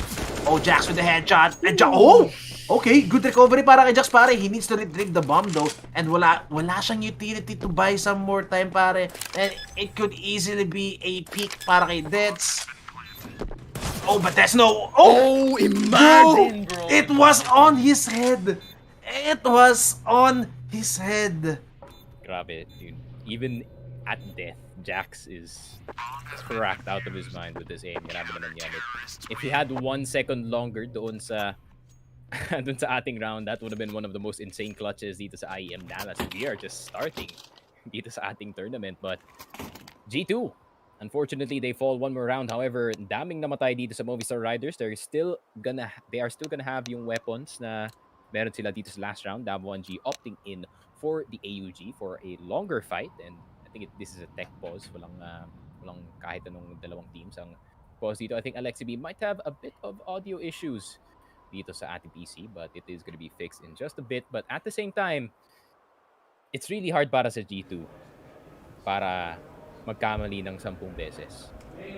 Oh, Jax with the headshot. And Jax, oh! Okay, good recovery para kay Jax, pare. He needs to retrieve the bomb though. And wala siyang utility to buy some more time, pare. And it could easily be a peak para kay Dets. Oh, but there's no... Oh, imagine, bro! It was on his head! It was on his head! Grabe, dude. Even at death, Jax is cracked out of his mind with this aim. Grabe naman yan. If he had 1 second longer doon sa ating round, that would have been one of the most insane clutches dito sa IEM Dallas. We are just starting dito sa ating tournament, but G2, unfortunately, they fall one more round. However, daming namatay dito sa Movistar Riders. They are still gonna have yung weapons na meron sila dito sa last round. Dav1G opting in for the AUG for a longer fight. And I think this is a tech pause. Walang kahit anong dalawang teams ang pause dito. I think Alexi B might have a bit of audio issues dito sa ating PC, but it is gonna be fixed in just a bit. But at the same time, it's really hard para sa G2 para magkamali ng 10 beses.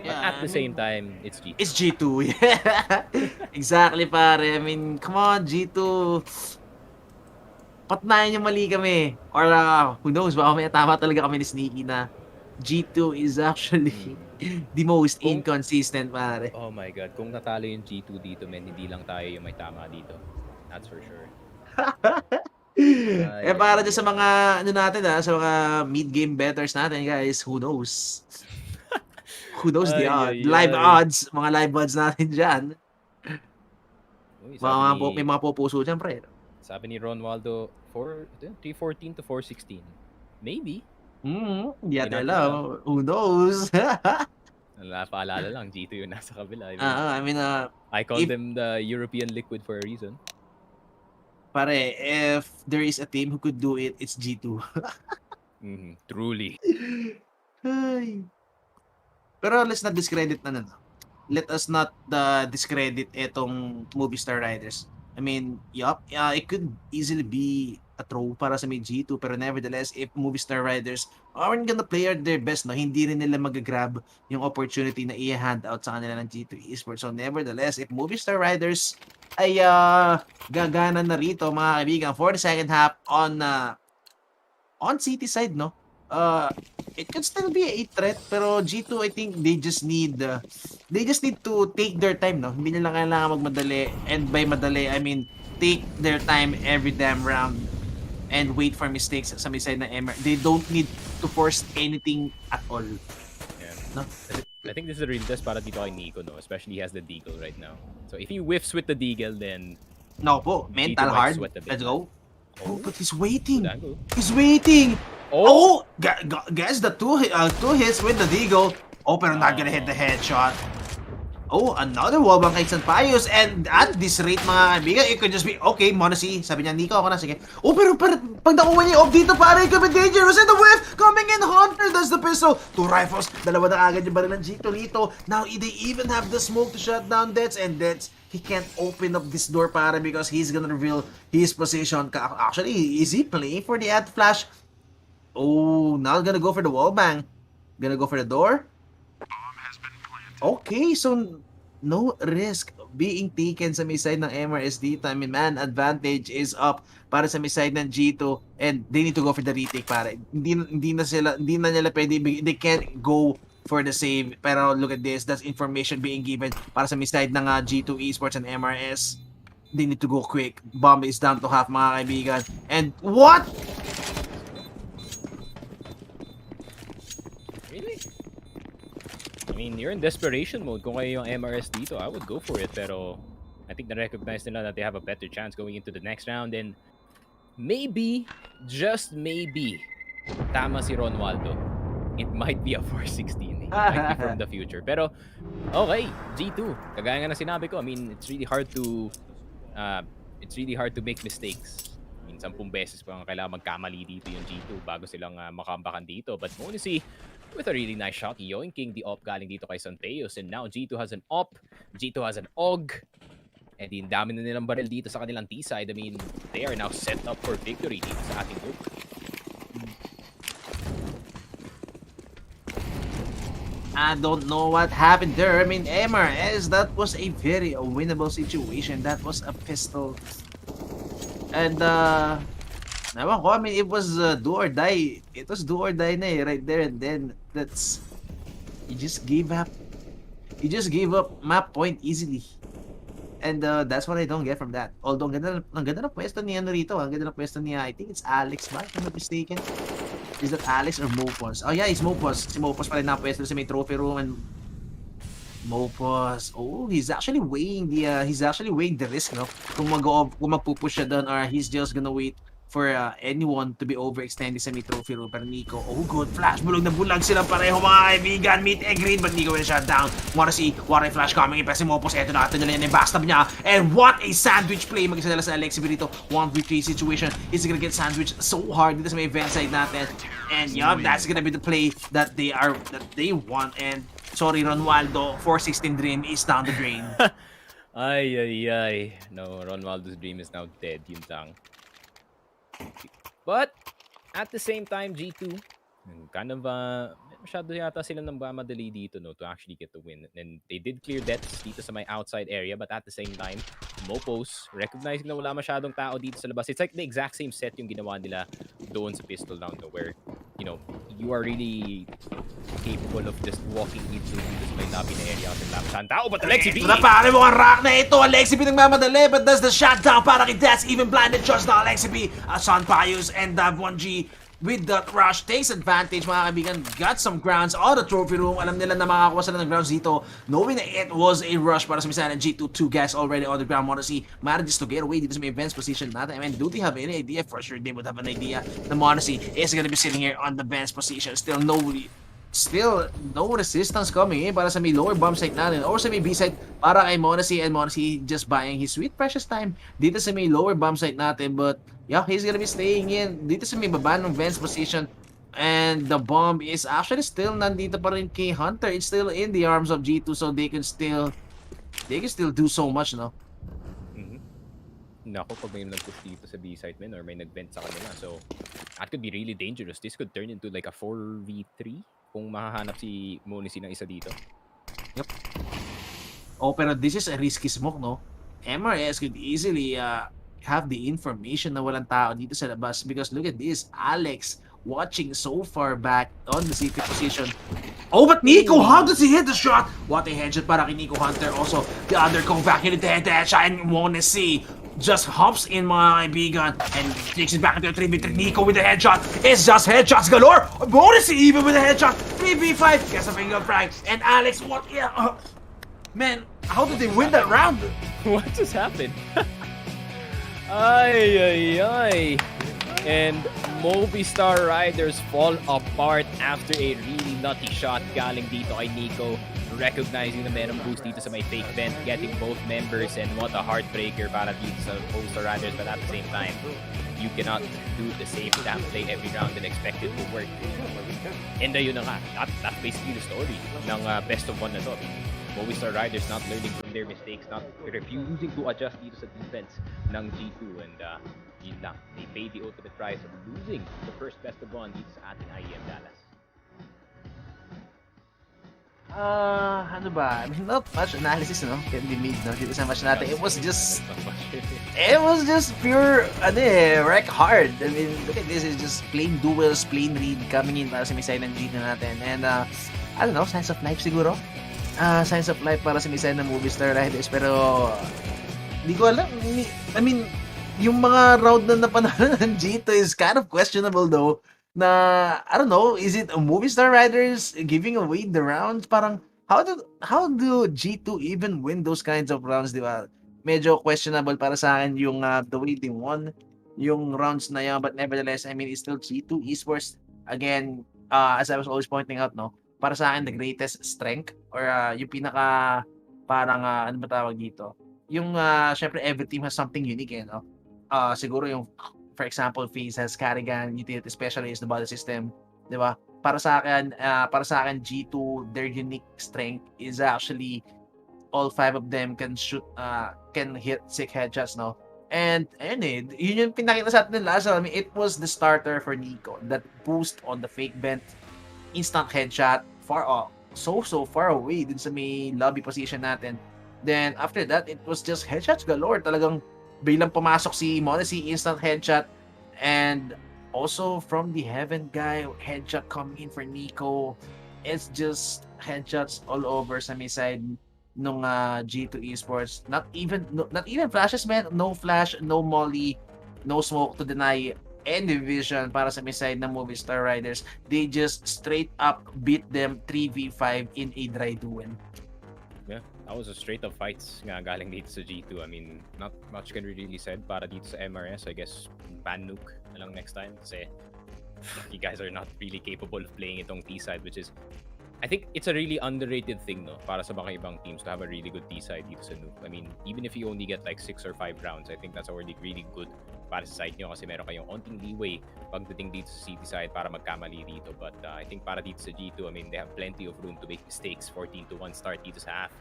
But at the same time, it's G2. It's G2, yeah. Exactly, pare. I mean, come on, G2. Patnayan yung mali kami. Or who knows, baka may tama talaga kami ni Sneaky na G2 is actually the most inconsistent, pare. Oh my God. Kung natalo yung G2 dito, men, hindi lang tayo yung may tama dito. That's for sure. Para dyan sa mga sa mga mid-game betters natin, guys, who knows? Who knows the live odds, mga live odds natin dyan. May mga pupuso dyan, pre. Sabi ni Ron Waldo, 314 to 416. Maybe. Hindi natin alam. Who knows? Paalala lang, G2 yung nasa kabila. I call them the European liquid for a reason. Pare, if there is a team who could do it, it's G2. Truly. Ay. Pero let's not discredit Let us not discredit itong Movistar Riders. I mean, it could easily be a throw para sa may G2, pero nevertheless, if Movistar Riders aren't gonna play their best, hindi rin nila mag-grab yung opportunity na i-hand out sa kanila ng G2 Esports. So nevertheless, if Movistar Riders ay gagana na rito, mga kaibigan, for the second half on City side, it could still be a threat, pero G2, I think they just need to take their time, Hindi nila kailangan magmadali, and by madali, I mean take their time every damn round and wait for mistakes sa may side ng MR. They don't need to force anything at all. Yeah. I think this is a real test para dito kay Nico, especially he has the Deagle right now. So if he whiffs with the Deagle, then mental hard. Let's go. Oh, but he's waiting. He's waiting. Guess the two hits with the Deagle. Oh, pero not gonna hit the headshot. Oh, another wallbang kay Sanpais, and at this rate, mga kaibigan, it could just be, okay, Monacy, sabi niya, Nico, ako na, sige. Oh, pero pag nakuha niya off dito, pare, it could be dangerous, and the whiff, coming in, Hunter does the pistol, 2 rifles, dalawa na agad yung baril ng G2 dito. Now, they even have the smoke to shut down Dets, and Dets, he can't open up this door, pare, because he's gonna reveal his position. Actually, is he playing for the ad flash? Oh, now gonna go for the wallbang. Gonna go for the door. Okay, so no risk being taken sa may side ng MRS dito. I mean, man, advantage is up para sa may side ng G2 and they need to go for the retake para. Hindi na nila pwede, they can't go for the save. Pero look at this, that's information being given para sa may side ng G2 Esports and MRS. They need to go quick. Bomb is down to half, mga kaibigan. And what? Really? I mean, you're in desperation mode. Kung kayo yung MRS dito, I would go for it. Pero I think na-recognize nila that they have a better chance going into the next round. And maybe, just maybe, tama si Ronaldo. It might be a 416. It might be from the future. Pero, okay, G2. Kagaya nga na sinabi ko, I mean, it's really hard to make mistakes. I mean, 10 beses pa ang kailangan magkamali dito yung G2 bago silang makambakan dito. But Monisy, with a really nice shot, yoinking the op galing dito kay Santeos. And now G2 has an op, G2 has an AUG. And yung dami na nilang baril dito sa kanilang T-side. I mean, they are now set up for victory dito sa ating group. I don't know what happened there. I mean, MRS, that was a very winnable situation. That was a pistol. And, naman ko, I mean, it was do or die. It was do or die na right there and then. That's, you just gave up. You just gave up map point easily. And that's what I don't get from that. Although, ang ganda na pwesto ni ano rito. Ang ganda na pwesto ni, I think it's Alex ba? If I'm not mistaken. Is that Alex or Mopos? Oh yeah, it's Mopos. Si Mopos pa rin nakapwesto sa may trophy room and Mopos. Oh, he's actually weighing the risk, no? Kung magpupush siya doon or he's just gonna wait for anyone to be overextended sa may trophy room. Pero Nico, oh good flash. Bulag na bulag silang pareho mga kaibigan. Meet and greet, but Nico will shut down. Wanna see, what a flash coming in pa si Mopos. Eto na, nila yan yung backstab niya. And what a sandwich play. Mag-isa nila sa Alexi dito. 1v3 situation. He's gonna get sandwiched so hard dito sa may event side natin. And yup, that's gonna be the play that they want. And sorry, Ronaldo, 416 dream is down the drain. Ay. No, Ronaldo's dream is now dead. Yun lang. But, at the same time, G2, kind of, masyado yata sila nang madali dito, no, to actually get the win. And they did clear deaths dito sa my outside area, but at the same time, Mopos, recognizing na wala masyadong tao dito sa labas. It's like the exact same set yung ginawa nila doon sa pistol round, no, where, you know, you are really capable of just walking into sa may lobby na area kasi wala masyadong tao. But Alexi B! Napare mo ang rack na ito. Alexi B nagmamadali, but does the shutdown para kay Death. Even blinded shots na Alexi B. Son Pius and Dav1G with that rush takes advantage, mga kaibigan. Got some grounds on the trophy room. Alam nila na makakakuha sila ng grounds dito, knowing that it was a rush para sa Misana G2. 2 guys already on the ground. Monacy manages to get away dito sa may events position natin. I mean, do they have any idea? For sure they would have an idea. The Monacy is gonna be sitting here on the bench position. Still no resistance coming in para sa may lower bomb site natin or sa may B site para kay Monacy, and Monacy just buying his sweet precious time dito sa may lower bomb site natin. But yeah, he's gonna be staying in dito sa may baba ng Vance position, and the bomb is actually still nandito pa rin kay Hunter. It's still in the arms of G2, so they can still do so much, no? Nako, pag may nag-push dito sa B-site men or may nag-vent sa kanila, so that could be really dangerous. This could turn into like a 4v3 kung mahahanap si Monisy ng isa dito. Yep. Oh, pero this is a risky smoke, no? MRS could easily have the information na walang tao dito sa labas, because look at this, Alex watching so far back on the secret position. Oh, but Nico, how does he hit the shot? What a headshot para kay Nico Hunter. Also, the other back in the headshot, and Monisy just hops in, mga kaibigan, and takes it back into a 3v3. Nico with the headshot. It's just headshots galore. Monisy even with the headshot. 3v5. Gets a finger frag. And Alex, what? Yeah, man, how did they win that round? What just happened? Ay. And Movistar Riders fall apart after a really nutty shot galing dito kay Nico. Recognizing na merong boost dito sa may fake vent, getting both members, and what a heartbreaker para dito sa Movistar Riders. But at the same time, you cannot do the same damn play every round and expect it to work. And yun na nga, that's basically the story ng best of one na to. Movistar Riders not learning from their mistakes, not refusing to adjust dito sa defense ng G2, and yun lang, they pay the ultimate price of losing the first best of one dito sa ating IEM Dallas. Ano ba? I mean, not much analysis, no? Can be made, no? Dito sa match natin. It was just pure, wreck hard. I mean, look at this. It's just plain duels, plain read coming in para sa may side ng lead na natin. And, I don't know, signs of life siguro. Signs of life para sa may side ng Movistar Riders. Pero, di ko alam. I mean, yung mga round na napanalo ng G2 is kind of questionable though. Na, I don't know, is it a Movistar Riders giving away the rounds? Parang, how do G2 even win those kinds of rounds, di ba? Medyo questionable para sa akin yung the way they won yung rounds na yun. But nevertheless, I mean, it's still G2 esports. Again, as I was always pointing out, no, para sa akin, the greatest strength or yung pinaka, parang, ano ba tawag dito? Yung, syempre, every team has something unique, no? Siguro yung for example, FaZe has Carrigan, utility specialist, the body system, di ba? Para sa akin, G2, their unique strength is actually all 5 of them can shoot, can hit sick headshots, no? And, ayun yun yung pinakita sa atin last. I mean, it was the starter for Nico, that boost on the fake vent, instant headshot, so far away dun sa may lobby position natin. Then, after that, it was just headshots galore. Talagang, bilang pumasok si Monacy, instant headshot. And also from the Heaven guy, headshot coming in for Nico. It's just headshots all over sa may side nung G2 Esports. Not even flashes, man. No flash, no molly, no smoke to deny any vision para sa may side ng Movistar Riders. They just straight up beat them 3v5 in a dry duel. Yeah, that was a straight up fights nga galing dito sa G2. I mean, not much can be really said para dito sa MRS. I guess ban nuke na lang next time kasi you guys are not really capable of playing itong T-side, which is, I think it's a really underrated thing, no, para sa mga ibang teams to have a really good T-side dito sa nuke. I mean, even if you only get like 6 or 5 rounds, I think that's already really good para sa side nyo kasi meron kayong onting leeway pagdating dito sa city side para magkamali dito. But I think para dito sa G2, I mean, they have plenty of room to make mistakes. 14-1 start dito sa half.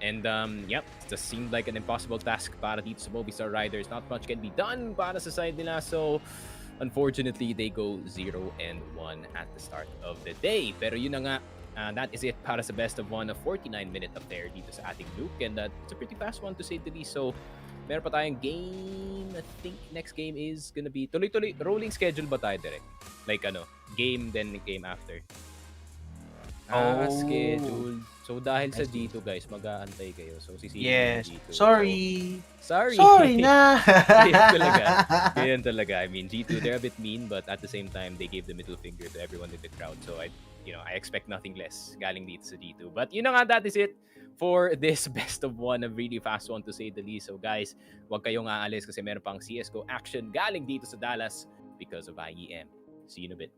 And yep, it just seemed like an impossible task para dito sa Movistar Riders. Not much can be done para sa side nila. So, unfortunately, they go 0-1 at the start of the day. Pero yun na nga, that is it para sa best of 1 of 49-minute affair dito sa ating Nuke. And it's a pretty fast one to say the least. So, meron pa tayong game. I think next game is gonna be tuloy-tuloy. Rolling schedule ba tayo direct? Like game then game after. Schedule. So dahil sa G2 guys, mag-aantay kayo. So sisingin Yes. G2. Sorry. So, sorry. Sorry na. Ganyan talaga. I mean, G2, they're a bit mean, but at the same time, they gave the middle finger to everyone in the crowd. So I expect nothing less galing dito sa G2. But yun na nga, that is it for this best of 1, a really fast one to say the least. So guys, huwag kayong aalis kasi meron pang CSGO action galing dito sa Dallas because of IEM. See you in a bit.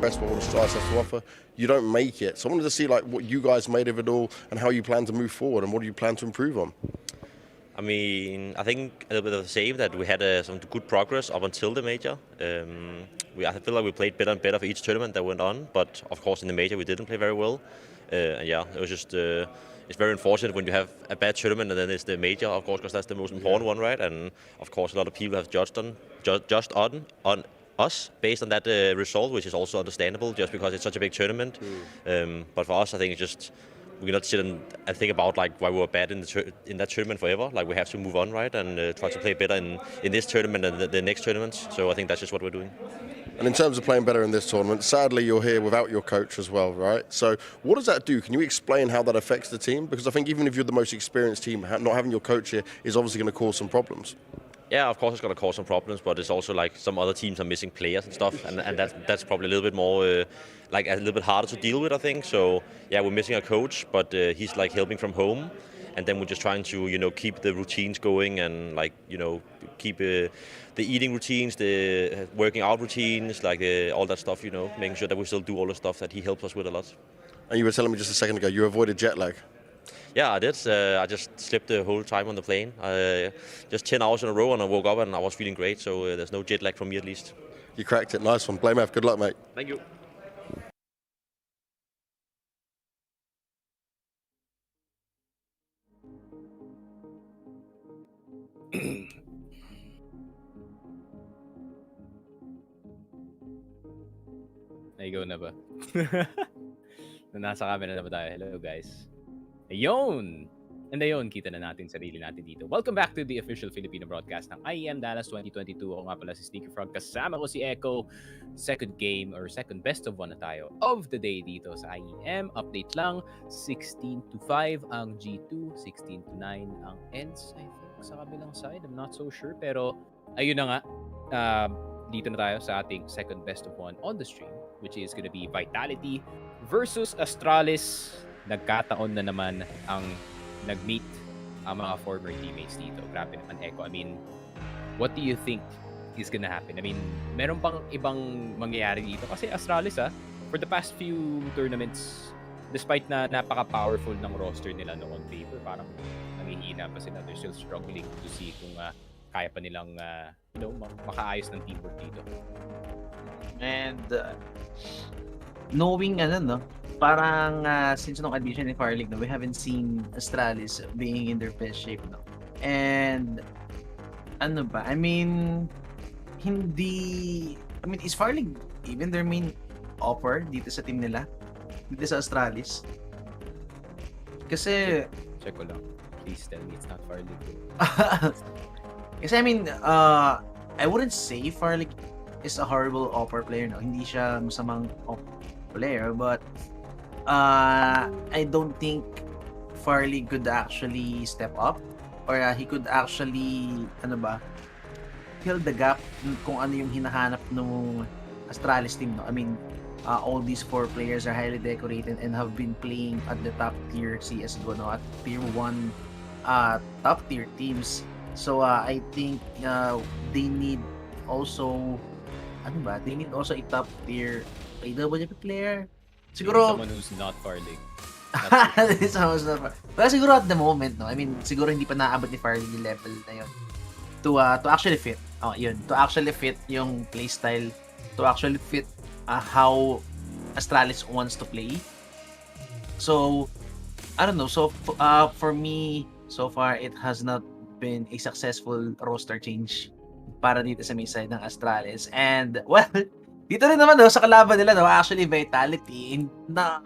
Best of what Astralis has to offer, you don't make it. So I wanted to see like what you guys made of it all and how you plan to move forward and what do you plan to improve on? I mean, I think a little bit of the same, that we had some good progress up until the major. I feel like we played better and better for each tournament that went on, but of course in the major we didn't play very well. Yeah, it was just it's very unfortunate when you have a bad tournament and then it's the major, of course, because that's the most important one, right? And of course a lot of people have judged on us based on that result, which is also understandable, just because it's such a big tournament. But for us, I think it's just we cannot sit and think about like why we were bad in that tournament forever. Like we have to move on, right, and try to play better in this tournament and the next tournaments. So I think that's just what we're doing. And in terms of playing better in this tournament, sadly you're here without your coach as well, right? So what does that do? Can you explain how that affects the team? Because I think even if you're the most experienced team, not having your coach here is obviously going to cause some problems. Yeah, of course it's going to cause some problems, but it's also like some other teams are missing players and stuff, and that's probably a little bit more like a little bit harder to deal with, I think. So yeah, we're missing a coach, but he's like helping from home, and then we're just trying to keep the routines going and like keep the eating routines, the working out routines, like all that stuff. Making sure that we still do all the stuff that he helps us with a lot. And you were telling me just a second ago you avoided jet lag. Yeah, I did. I just slept the whole time on the plane. Just 10 hours in a row, and I woke up and I was feeling great. So there's no jet lag for me at least. You cracked it. Nice one. Blame F. Good luck, mate. Thank you. Naigaw na ba? Nasa camera na ba tayo? Hello guys. Ayun! And ayun, kita na natin sarili natin dito. Welcome back to the official Filipino broadcast ng IEM Dallas 2022. Ako nga pala si Sneaky Frog. Kasama ko si Echo. Second game or second best of one na tayo of the day dito sa IEM. Update lang, 16-5 ang G2, 16-9 ang ENCE. I think sa kabilang side, I'm not so sure. Pero ayun na nga, dito na tayo sa ating second best of one on the stream, which is gonna be Vitality versus Astralis. Nagkataon na naman ang nag-meet ang mga former teammates dito. Grabe naman, Echo. I mean, what do you think is gonna happen? I mean, meron bang ibang mangyayari dito? Kasi Astralis, for the past few tournaments, despite na napaka-powerful ng roster nila no on paper, parang nangihina pa sila. They're still struggling to see kung kaya pa nilang makaayos ng teamwork dito. And knowing parang since nung admission in Fire League, we haven't seen Astralis being in their best shape, no? And I mean, is Fire League even their main offer dito sa team nila? Dito sa Astralis? Kasi check ko lang. Please tell me it's not Fire League. Kasi I wouldn't say Fire League is a horrible offer player, no? Hindi siya masamang player, but I don't think Farley could actually step up or he could actually fill the gap kung ano yung hinahanap ng Astralis team, no? I mean, all these four players are highly decorated and have been playing at the top tier CSGO, no? At tier 1 top tier teams. So I think they need also they need also a top tier AWP player. Siguro someone who's not Fire League. Pero siguro at the moment, no, I mean, siguro hindi pa naabot ni Fire League level na yun to actually fit. To actually fit yung playstyle, to actually fit how Astralis wants to play. So I don't know. So for me, so far it has not been a successful roster change para dito sa may side ng Astralis. And well, dito rin naman sa kalaban nila, actually Vitality na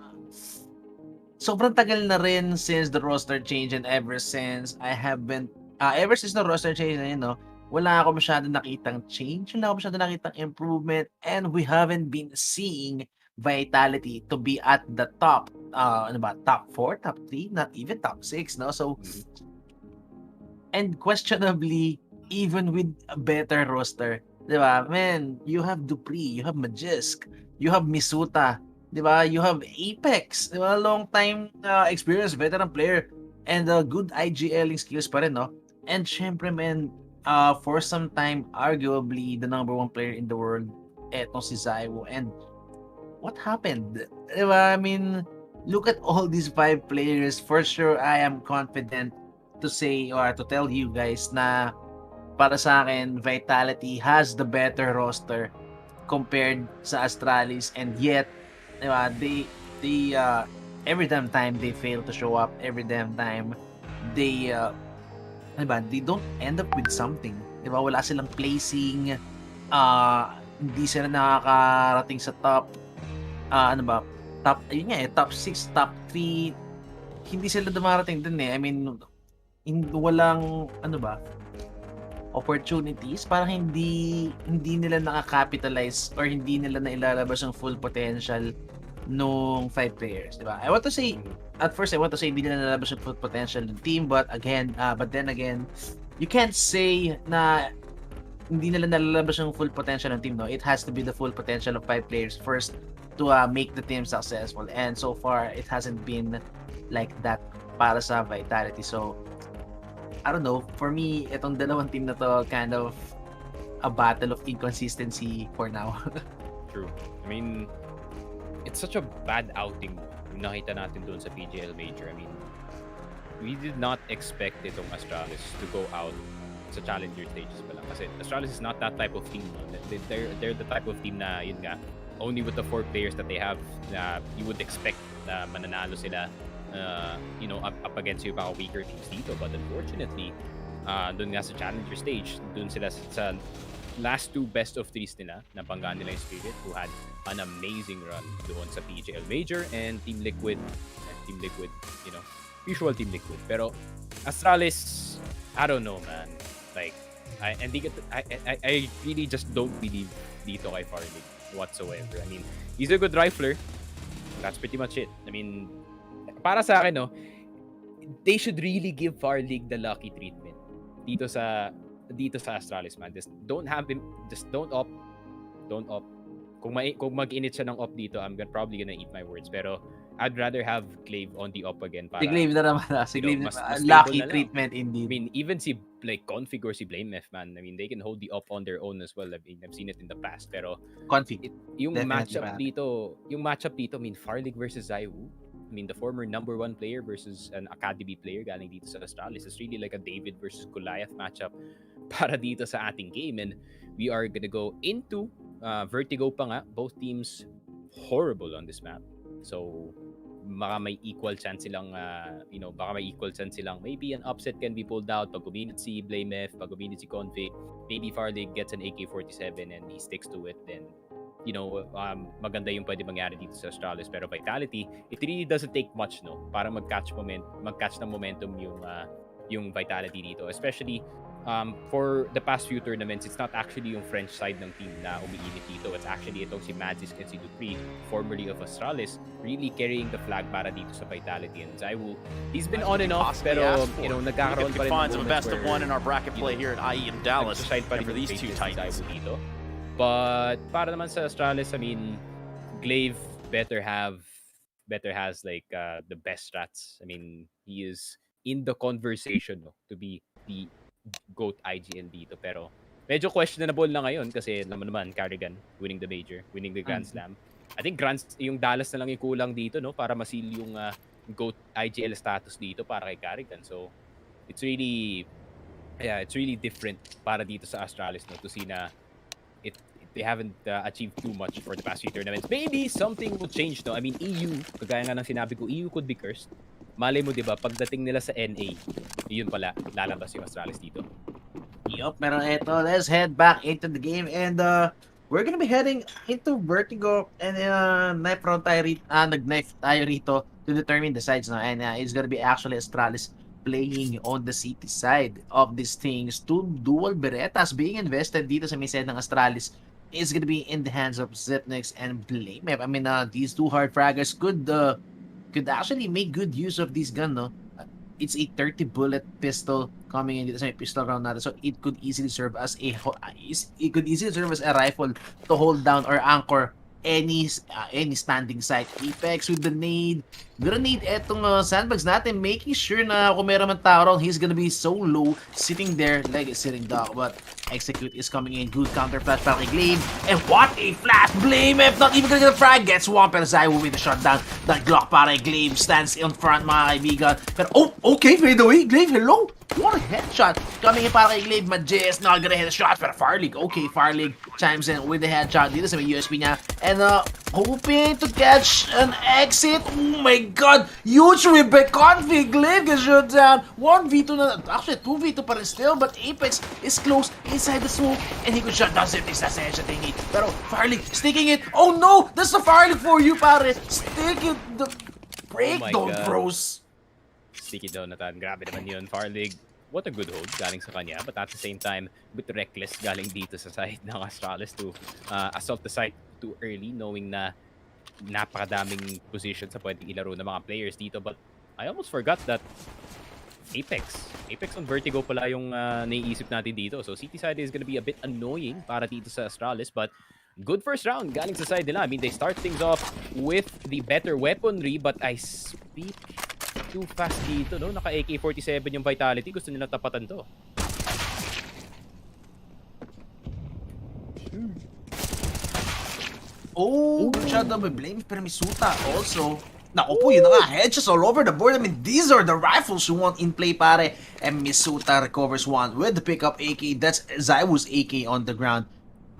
sobrang tagal na rin since the roster change, and ever since the roster change na yun, wala ako masyadong nakitang change, wala ako masyadong nakitang improvement, and we haven't been seeing Vitality to be at the top, top 4, top 3, not even top 6, no? So, and questionably, even with a better roster, diba? Man, you have Dupree, you have Magisk, you have Misuta, diba? You have Apex, diba? Long time experience, veteran player, and good IGLing skills pa rin, no? And syempre, man, for some time, arguably the number 1 player in the world, etong si Zaiwo. And what happened? Diba? I mean, look at all these 5 players. For sure, I am confident to say or to tell you guys na para sa akin, Vitality has the better roster compared sa Astralis, and yet, diba, they every damn time they fail to show up, every damn time they don't end up with something. Diba, wala silang placing, hindi sila nakakarating sa top top 6, top 3, hindi sila dumarating dun I mean, walang opportunities, parang hindi nila nakaka-capitalize or hindi nila nailalabas ang full potential nung 5 players, di ba? At first I want to say hindi nila nalabas ang full potential ng team, but then again, you can't say na hindi nila nalalabas ang full potential ng team, no? It has to be the full potential of 5 players first to make the team successful, and so far it hasn't been like that para sa Vitality. So, I don't know. For me, itong dalawang team na to kind of a battle of inconsistency for now. True. I mean, it's such a bad outing yung nakita natin doon sa PGL Major. I mean, we did not expect itong Astralis to go out sa challenger stages pa lang. Kasi Astralis is not that type of team. No? They're the type of team na, yun nga, only with the 4 players that they have, you would expect na mananalo sila up against yung mga weaker teams dito. But unfortunately, doon nga sa challenger stage, doon sila sa last 2 best of 3s nila, napanggaan nila yung Spirit, who had an amazing run doon sa PGL Major, and Team Liquid, usual Team Liquid. Pero Astralis, I don't know, man. Like, I really just don't believe dito kay Farlig whatsoever. I mean, he's a good rifler. That's pretty much it. I mean, para sa akin, no, they should really give Farlig the lucky treatment dito sa Astralis, man. Just don't have him, just don't opt. Kung mag-init siya ng opt dito, I'm probably gonna eat my words. Pero I'd rather have Glaive on the op again. Para, si Glaive na naman. Si Glaive mas lucky na treatment indeed. I mean, even si like Config or si Blamef, man. I mean, they can hold the op on their own as well. I mean, I've seen it in the past. Pero Config. Yung matchup dito, I mean, Farlig versus Zaiwu. I mean, the former number 1 player versus an academy player galing dito sa Astralis is really like a David versus Goliath matchup para dito sa ating game. And we are gonna go into Vertigo pa nga. Both teams horrible on this map. So, baka may equal chance silang, maybe an upset can be pulled out pag uminit si Blamef, pag uminit si Config, maybe Farlig gets an AK-47 and he sticks to it, then maganda yung pwede mangyari dito sa Astralis. Pero Vitality, it really doesn't take much, no, para mag-catch ng momentum yung Vitality dito, especially for the past few tournaments. It's not actually yung French side ng team na umiinit dito. It's actually itong si Magis and si Dupree, formerly of Astralis, really carrying the flag para dito sa Vitality. And Zaiwu, he's been on and off, pero nagkakaroon pa rin of best of one in our bracket play here at IEM Dallas for these two titans. Dito. But para naman sa Astralis, I mean, Glaive better has like the best stats. I mean, he is in the conversation, no, to be the GOAT IGL dito. Pero medyo questionable na ngayon kasi naman Carrigan winning the major, winning the Grand Slam. I think yung Dallas na lang yung kulang dito, no, para masil yung GOAT IGL status dito para kay Carrigan. So it's really different para dito sa Astralis, no, to see na they haven't achieved too much for the past few tournaments. Maybe something will change, no? I mean, EU, kagaya nga ng sinabi ko, EU could be cursed. Malay mo, di ba, pagdating nila sa NA, yun pala, lalabas yung Astralis dito. Yup, pero eto, let's head back into the game, and we're gonna be heading into Vertigo, and nag-knife tayo rito to determine the sides, no? And it's gonna be actually Astralis playing on the city side of these things. 2 dual Berettas being invested dito sa may side ng Astralis is gonna be in the hands of Zipnix and Blamef. I mean, these 2 hard fraggers could actually make good use of this gun, no? It's a 30 bullet pistol coming in dito sa pistol round natin, so it could easily serve as a rifle to hold down or anchor any standing site. Apex with the grenade etong sandbags natin, making sure na kung meron man tao ron, he's gonna be so low, sitting there like a sitting dog. But Execute is coming in, good counter flash para kay Glaive, and what a flash! Blamef not even gonna get a frag, gets one, pero Zaiwu with the shutdown. That Glock para kay Glaive stands in front, mga kaibigan. Pero okay, fade away, Glaive, hello! What a headshot coming in para kay Glaive. Majes not gonna hit a shot, pero Farlig, okay, Farlig chimes in with the headshot dito sa may USP niya, and hoping to catch an exit. Oh my god, huge reboot config. Glaive gets shut down. 1v2 na, actually 2v2 pa rin still, but Apex is close inside the smoke, and he could shut down Zipnix. That's the headshot thingy, pero Farlig sticking it. Oh no, that's the Farlig for you, pare. Stick it, the breakdown, bros. Sticky down na tan. Grabe naman yun. Farlig, what a good hold galing sa kanya. But at the same time, a bit reckless galing dito sa side ng Astralis to assault the site too early, knowing na napakadaming positions sa pwedeng ilaro ng mga players dito. But I almost forgot that Apex on Vertigo pala yung naiisip natin dito. So city side is gonna be a bit annoying para dito sa Astralis, but good first round galing sa side nila. I mean, they start things off with the better weaponry, but I speak too fast dito, no? Naka AK-47 yung Vitality. Gusto nila tapatan to. Oh, good shot by Blame Permisuta also. Naku po, yun na nga, headshots all over the board. I mean, these are the rifles you want in play, pare. And Misuta recovers one with the pickup AK. That's Zywoo's AK on the ground.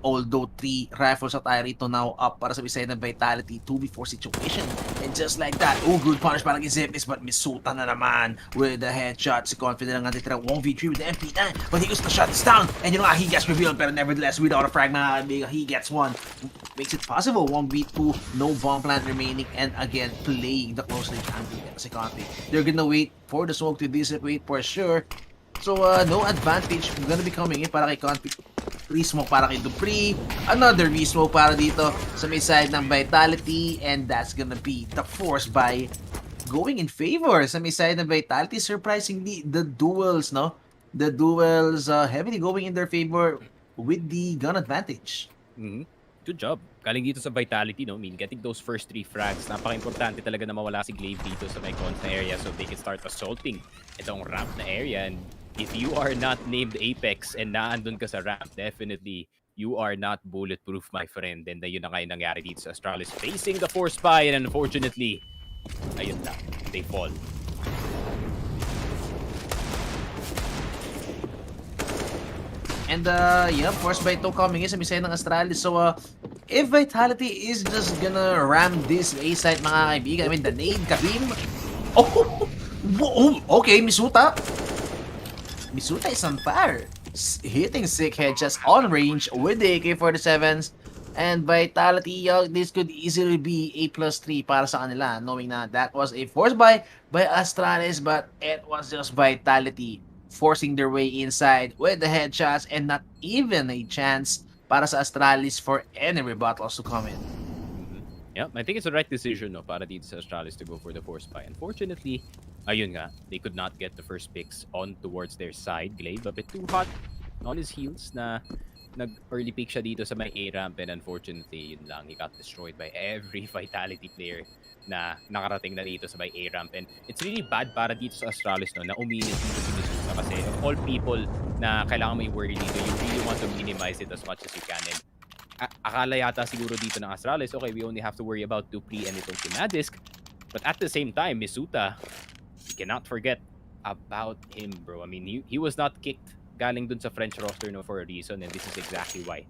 Although 3 rifles at tayo rito now up para sa side ng Vitality 2v4 situation. And just like that, oh, good punish parang Zipis, but Misuta na naman with the headshot. Si Confident ang natitira 1v3 with the MP9, but he goes to shut this down. And you know, he gets revealed, pero nevertheless, without a frag, he gets one. Makes it possible, 1v2, no bomb plant remaining, and again, playing the close range angle si Confident. They're gonna wait for the smoke to dissipate for sure. So, no advantage gonna be coming in para kay Confident. Re-smoke para kay Dupree. Another re-smoke para dito sa may side ng Vitality. And that's gonna be the force by going in favor sa may side ng Vitality. Surprisingly, the duels, no? The duels heavily going in their favor with the gun advantage. Good job. Galing dito sa Vitality, no? I mean, getting those first 3 frags. Napaka-importante talaga na mawala si Glaive dito sa may cons na area so they can start assaulting itong ramp na area. And if you are not named Apex and naandun ka sa ramp, definitely you are not bulletproof, my friend. And yun na nga yung nangyari dito sa Astralis facing the force spy, and unfortunately, ayun lang, they fall. And yeah, force by 2 coming in sa misay ng Astralis. So if Vitality is just gonna ram this A site, mga kaibigan, I mean, the nade, Kabim. Oh, okay, Misuta. Misuta is on fire. Hitting sick headshots on range with the AK-47s. And Vitality, this could easily be a +3 para sa kanila, knowing na that was a force by Astralis, but it was just Vitality forcing their way inside with the headshots and not even a chance para sa Astralis for any rebuttals to come in. Yeah, I think it's the right decision, no, para dito sa Astralis to go for the force spy. Unfortunately, ayun nga, they could not get the first picks on towards their side. Glaive a bit too hot on his heels na nag-early pick siya dito sa may A-ramp, and unfortunately, yun lang, he got destroyed by every Vitality player na nakarating na dito sa may A-ramp. And it's really bad para dito sa Astralis, no, na uminit dito si Misuta kasi of all people na kailangan mo i-worry dito, you really want to minimize it as much as you can. And akala yata siguro dito ng Astralis, okay, we only have to worry about Dupree and itong Kinadisk. But at the same time, Misuta, you cannot forget about him, bro. I mean, he was not kicked galing dun sa French roster, no, for a reason, and this is exactly why.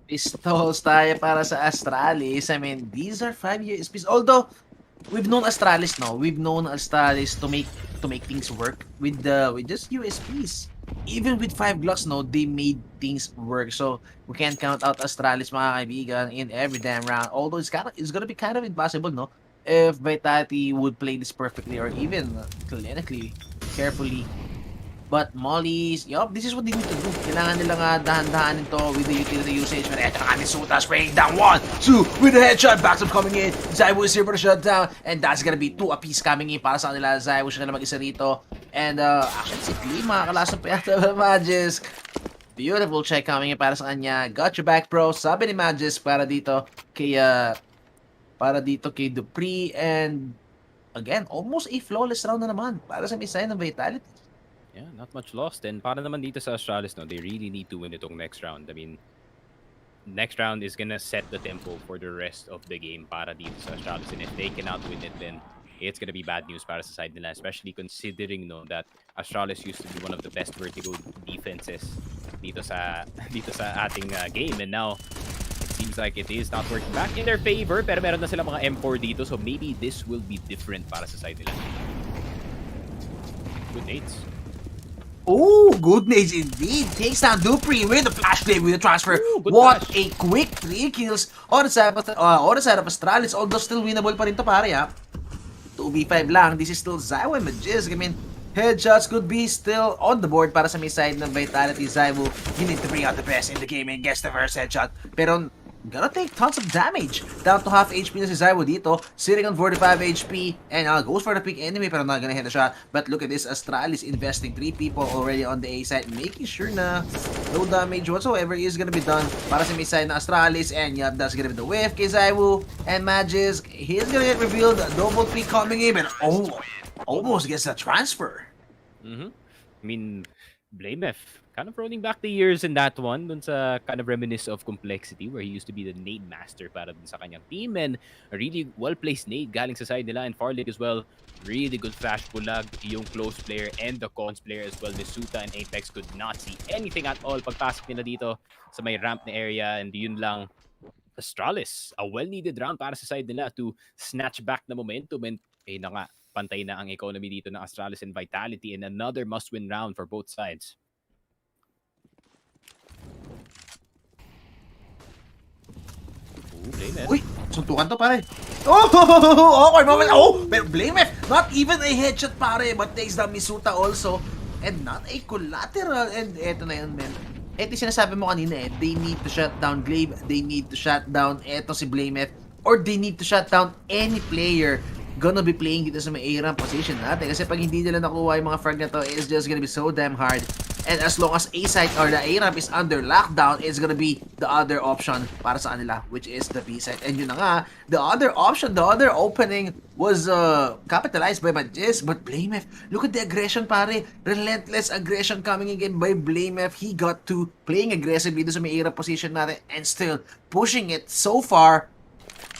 Pistols tayo para sa Astralis. I mean, these are 5 USPs. Although, we've known Astralis, no? We've known Astralis to make things work with just USPs. Even with 5 Glocks, no, they made things work. So, we can't count out Astralis, mga kaibigan, in every damn round. Although, it's gonna be kind of impossible, no? If Vitality would play this perfectly or even clinically, carefully. But Molly's, yup, this is what they need to do. Kailangan nila nga dahan-dahanin to with the utility usage. But eto nga, Misuta spraying down 1, 2 with the headshot. Backs up coming in. Zywoo is here for the shutdown. And that's gonna be 2 apiece coming in para sa kanila. Zywoo siya na mag-isa rito. And actually, si Glee, makakalasan pa yata ng Magisk. Beautiful check coming in para sa kanya. Got your back, bro. Sabi ni Magisk para dito kay Dupree. And again, almost a flawless round na naman para sa misay ng Vitality. Yeah, not much lost. And para naman dito sa Astralis, no, they really need to win itong next round. I mean, next round is gonna set the tempo for the rest of the game para dito sa Astralis. And if they cannot win it, then it's gonna be bad news para sa side nila, especially considering, no, that Astralis used to be one of the best Vertigo defenses dito sa ating game. And now, it seems like it is not working back in their favor. Pero meron na sila mga M4 dito, so maybe this will be different para sa side nila. Good nades. Oh, good nades indeed. Takes down Dupree with the flash play with the transfer. What flash. A quick 3 kills on the side of Astralis. Although still winnable pa rin to, pare, ha? 2v5 lang. This is still Zywoo and Magisk. I mean, headshots could be still on the board para sa may side ng Vitality. Zywoo, you need to bring out the best in the game and gets the first headshot. Pero gonna take tons of damage. Down to half HP na si Zywo dito, sitting on 45 HP, and goes for the pick anyway, pero not gonna hit the shot. But look at this, Astralis investing 3 people already on the A side, making sure na no damage whatsoever is gonna be done para sa may side na Astralis, and yeah, that's gonna be the whiff kay Zywo, and Magis, he's gonna get revealed, double pick coming in, and almost gets a transfer. I mean, Blamef kind of rolling back the years in that one, dun sa kind of reminisce of complexity where he used to be the nade master para dun sa kanyang team, and a really well-placed nade galing sa side nila, and Farlig as well. Really good flash bulag, yung close player and the cons player as well. Nisuta and Apex could not see anything at all pagpasok nila dito sa may ramp na area, and yun lang. Astralis, a well-needed round para sa side nila to snatch back the momentum, and na nga, pantay na ang economy dito ng Astralis and Vitality, and another must-win round for both sides. Blamef. Uy, suntukan to pare. Oh, awkward moment. Oh, pero Blamef, not even a headshot pare, but takes the Misuta also. And not a collateral. And eto na yun, man. Eto yung sinasabi mo kanina eh. They need to shut down Glaive. They need to shut down eto si Blamef. Or they need to shut down any player gonna be playing dito sa may A-ramp position natin. Kasi pag hindi nila nakuha yung mga frag na to, it's just gonna be so damn hard. And as long as A-side or the A-ramp is under lockdown, it's gonna be the other option para sa kanila, which is the B-side. And yun na nga, the other option, the other opening was capitalized by Magis, but Blamef, look at the aggression pare. Relentless aggression coming again by Blamef. He got to playing aggressively dito sa may A-ramp position natin and still pushing it so far.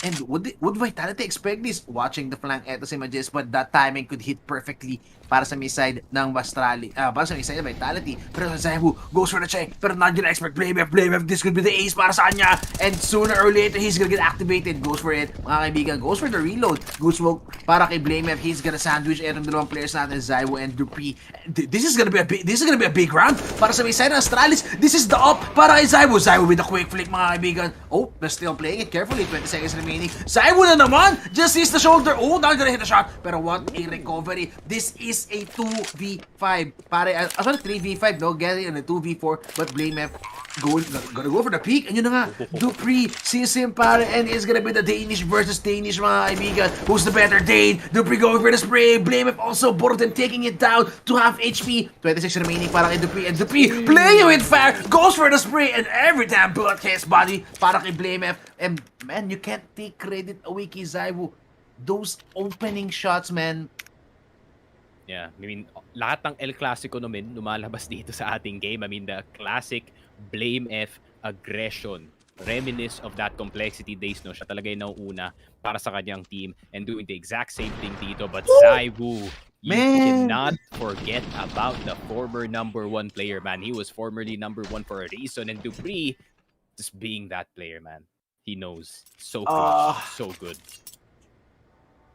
And would Vitality expect this? Watching the flank eto si Magis, but that timing could hit perfectly para sa may side ng Astralis, para sa may side ng Vitality. Pero Zywo goes for the check, pero not gonna expect Blamef, this could be the ace para sa kanya. And sooner or later, he's gonna get activated. Goes for it, mga kaibigan. Goes for the reload. Good smoke para kay Blamef. He's gonna sandwich etong dalawang players natin, Zywo and Dupree. This is gonna be a big round para sa may side ng Astralis. This is the up para kay Zywo. Zywo with a quick flick, mga kaibigan. Oh, they're still playing it carefully. 20 seconds remaining. Zywo na naman! Just sees the shoulder. Oh, not gonna hit the shot. Pero what a recovery. This is a 2v5. Pare, sorry, 3v5, no? Getting in a 2v4. But Blamef gonna go for the peak. And yun na nga, Dupree sees him, pare, and it's gonna be the Danish versus Danish, mga kaibigan. Who's the better Dane? Dupree going for the spray. Blamef also Borden taking it down to half HP. 26 remaining para kay Dupree. And Dupree playing with fire. Goes for the spray. And every time bullet hits body para kay Blamef. And man, you can't take credit away kay Zywo. Those opening shots, man. Yeah, I mean, lahat ng El Clasico naman lumalabas dito sa ating game. I mean, the classic Blamef aggression. Reminisce of that complexity days, no? Siya talaga yung nauuna para sa kanyang team and doing the exact same thing dito. But Zywo, you cannot forget about the former #1 player, man. He was formerly #1 for a reason. And Dupree, just being that player, man. He knows. So clutch, so good.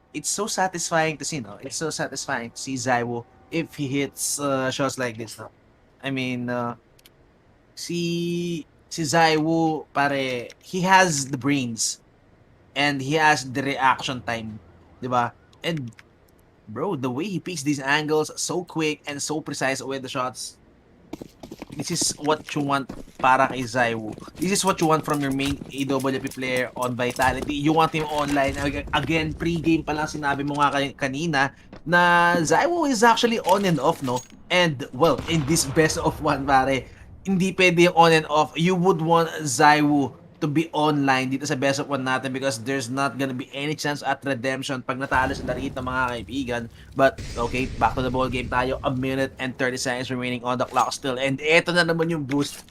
It's so satisfying to see, no? It's so satisfying to see Zywo if he hits shots like this, no? I mean, si Zywo, pare, he has the brains and he has the reaction time, diba? And bro, the way he picks these angles so quick and so precise with the shots, this is what you want para kay Zywo. This is what you want from your main AWP player on Vitality. You want him online. Again, pre-game pa lang sinabi mo nga kanina na Zywo is actually on and off, no? And, well, in this best of one, pare, hindi pwede yung on and off. You would want Zywo to be online dito sa best of one natin because there's not gonna be any chance at redemption pag natalo sila rito, mga kaibigan. But okay, back to the ball game tayo. 1 minute and 30 seconds remaining on the clock still, and eto na naman yung boost.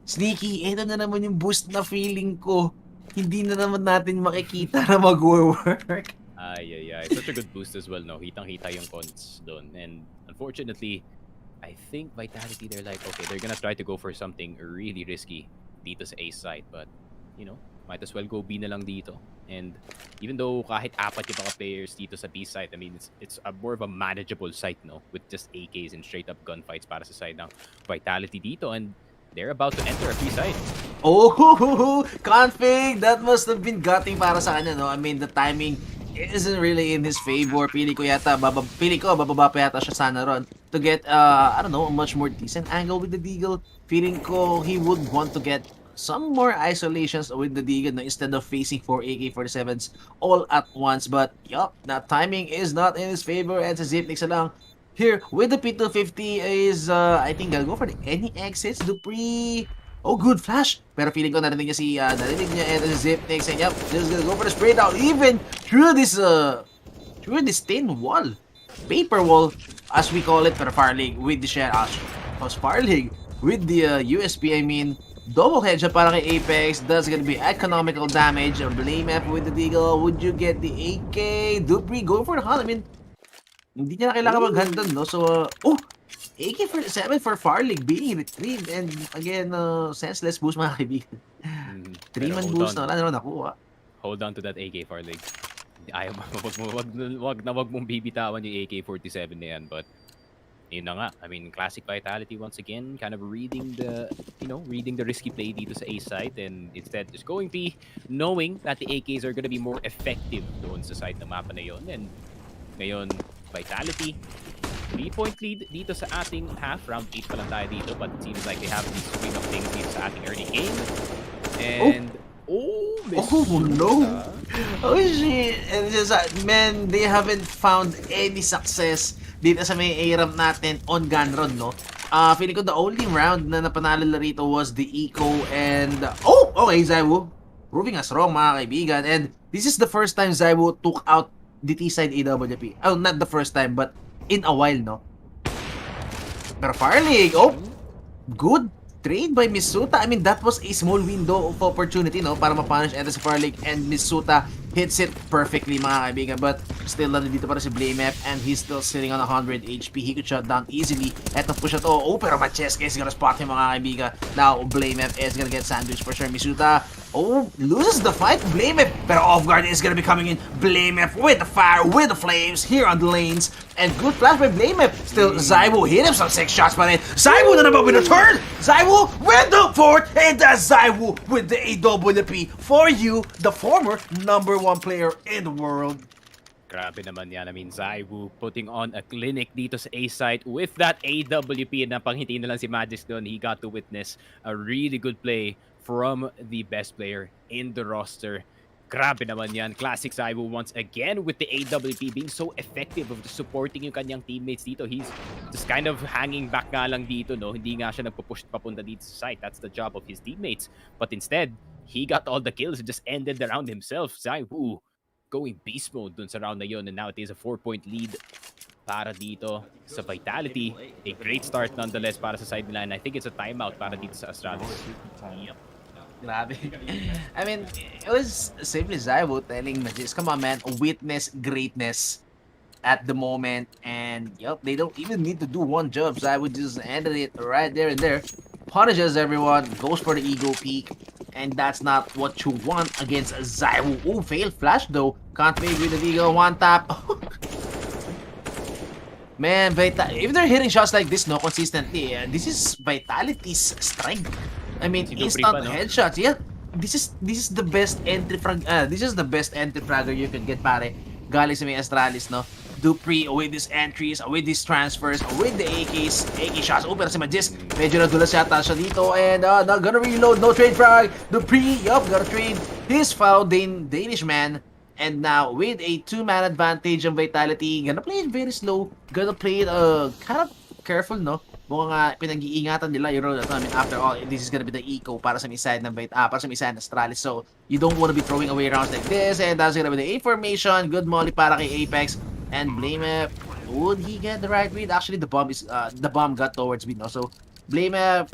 Sneaky, eto na naman yung boost na feeling ko hindi na naman natin makikita na mag-work. Ay. Such a good boost as well, no? Hitang-hita yung cons doon. And unfortunately, I think Vitality, they're like, okay, they're gonna try to go for something really risky dito sa A side, but you know, might as well go B na lang dito. And even though kahit 4 yung mga players dito sa B side, I mean, it's a more of a manageable site, no, with just AKs and straight up gunfights para sa side ng Vitality dito, and they're about to enter a B side. Oh, config, that must have been gutting para sa kanya, no? I mean, the timing isn't really in his favor. Pili ko bababa pa yata siya sana ron to get I don't know, a much more decent angle with the deagle. Feeling ko he would want to get some more isolations with the Deegan instead of facing 4 AK-47s all at once. But yup, that timing is not in his favor. And sa Zipnix na lang here with the P250 is, I think, I'll go for the any exits. Dupree. Oh, good flash. Pero feeling ko narinig niya narinig niya and the Zipnix. And yup, just gonna go for the spray down even through this thin wall. Paper wall, as we call it, pero Farlig with the share ash. Farlig with the USP, I mean, double headshot para kay Apex. That's gonna be economical damage. Blame F with the Deagle. Would you get the AK? Dupree going for the hunt. I mean, hindi niya na kailangan mag-handle, no? So, AK-47 for Farlig being retrieved. And again, senseless boost mga kaibigan. 3-man boost na wala naman nakuha. Hold on to that AK, Farlig. Ayaw wag mong bibitawan yung AK-47 na yan, but yun na nga. I mean, classic vitality once again, kind of reading the risky play dito sa A side, and instead just going B, knowing that the AKs are gonna be more effective doon sa side ng mapa na yun. And ngayon, vitality, 3-point lead dito sa ating half. Round 8 pa lang tayo dito, but it seems like they have this swing of things dito sa ating early game. And no! Oh shit! And just, man, they haven't found any success dito sa may A-ramp natin on gun run, no? Feeling ko the only round na napanalo na rito was the Eco and... okay, Zywo. Proving us wrong, mga kaibigan. And this is the first time Zywo took out the T-side AWP. Oh, not the first time, but in a while, no? Pero Farlig, good trade by Misuta. I mean, that was a small window of opportunity, no? Para ma-punish Enter si Farlig, and Misuta hits it perfectly, mga kaibigan. But still, nandito pa rin si Blamef, and he's still sitting on 100 HP. He could shut down easily. Eto push na to. Pero Macheska is gonna spot him, mga kaibigan. Now, Blamef is gonna get sandwiched for sure. Misuta, loses the fight. Blamef, pero off guard is gonna be coming in. Blamef with the fire, with the flames here on the lanes. And good flash by Blamef. Still, Zywo hit him some 6 shots pa rin. Zywo na naman with the third. Zywo with the fourth. And that's Zywo with the AWP for you, the former #1 player in the world. Grabe naman yan. I mean, Zywo putting on a clinic dito sa A site with that AWP, na panghinti na lang si Magis doon. He got to witness a really good play from the best player in the roster. Grabe naman yan. Classic Zywo once again with the AWP being so effective of supporting yung kanyang teammates dito. He's just kind of hanging back nga lang dito, no? Hindi nga siya nagpupush papunta dito sa site. That's the job of his teammates. But instead, he got all the kills and just ended the round himself. Zywo going beast mode dun sa round na yun, and now it is a 4-point lead para dito sa Vitality. A great start nonetheless para sa side nila, and I think it's a timeout para dito sa Astralis. Yep. Grabe. I mean, it was simply Zywo telling Magis, come on man, witness greatness at the moment. And yep, they don't even need to do one job. Zywo just ended it right there and there. Punishes everyone, goes for the ego peak. And that's not what you want against Zywo. Failed flash though. Can't make with the Eagle, one tap. Man, if they're hitting shots like this, no, consistently, this is Vitality's strength. I mean, instant headshots. Yeah, this is the best entry frag. This is the best entry fragger you can get, pare. Galing sa may Astralis, no. Dupree with these entries, with these transfers, with the AK shots. Pero si Magis, medyo nadulas yata siya dito, and not gonna reload, no trade frag. Dupree, gotta trade his foul, Danish man. And now with a 2-man advantage on Vitality, gonna play it very slow, gonna play it kind of careful, no. Mukhang pinag-iingatan nila yung road. I mean, after all, this is gonna be the eco para sa side ng para sa side ng Astralis. So, you don't want to be throwing away rounds like this. And that's gonna be the A-formation. Good molly para kay Apex. And Blamef, would he get the right read? Actually, the bomb got towards me, no? So, Blamef,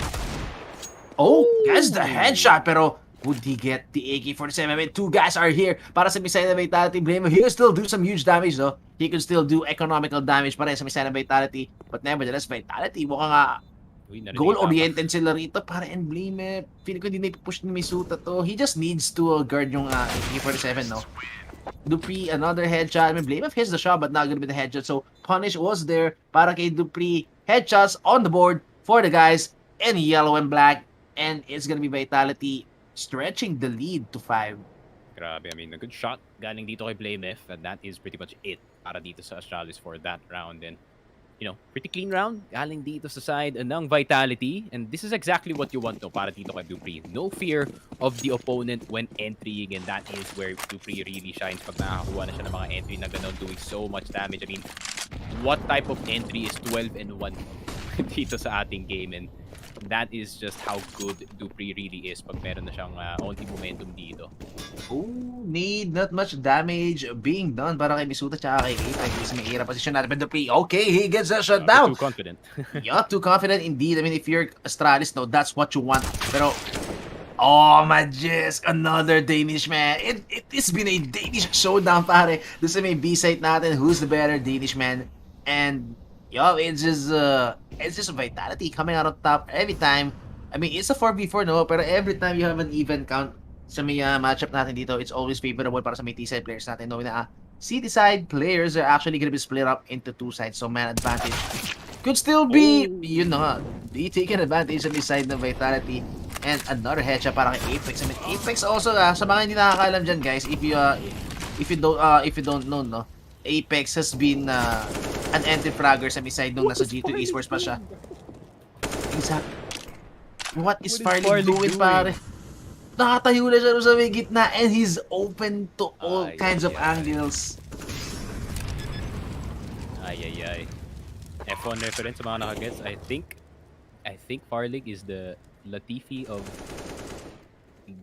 gets the headshot, pero would he get the AK-47? I mean, 2 guys are here para sa side ng Vitality. Blamef, he can still do some huge damage, no? He can still do economical damage para sa side ng Vitality. But nevertheless, Vitality, mukhang goal-oriented sila rito para and Blamef. Feeling ko hindi na ipupush ni Misuta to. He just needs to guard yung AK-47, no? Dupree, another headshot. I mean, Blamef hits the shot, but not gonna be the headshot. So, punish was there para kay Dupree. Headshots on the board for the guys in yellow and black. And it's gonna be Vitality stretching the lead to 5. Grabe, I mean, a good shot galing dito kay Blamef, and that is pretty much it para dito sa Astralis for that round. And pretty clean round. Galing dito sa side ng Vitality. And this is exactly what you want, no, para dito kay Dupree. No fear of the opponent when entering. And that is where Dupree really shines pag nakakuha na siya ng mga entry na ganun, doing so much damage. I mean, what type of entry is 12-1 dito sa ating game? And that is just how good Dupree really is pag meron na siyang only momentum dito. Ooh, need not much damage being done para kay Misuta tsaka kay Apex. Kasi may hirap position natin. But Dupree, okay, he gets that shut down. Too confident. Yeah, too confident indeed. I mean, if you're Astralis, no, that's what you want. Pero, oh, Majisk, another Danish man. It's been a Danish showdown, pare. This is may B-site natin. Who's the better Danish man? And, yo, it's just Vitality coming out on top every time. I mean, it's a 4v4, no? Pero every time you have an even count sa may matchup natin dito, it's always favorable para sa may T-side players natin. Knowing na CT side players are actually gonna be split up into two sides. So, man advantage could still be, be taken advantage on this side ng Vitality. And another headshot para kay Apex. I mean, Apex also, sa mga hindi nakakaalam dyan, guys, if you don't know, no? Apex has been an anti-fragger sa may side nung nasa G2 Esports pa siya. Exactly. What is Farley doing, pare? Nakatayo na siya sa may gitna and he's open to all kinds of angles. Ay. F1 reference sa mga nakagets. I think Farlig is the Latifi of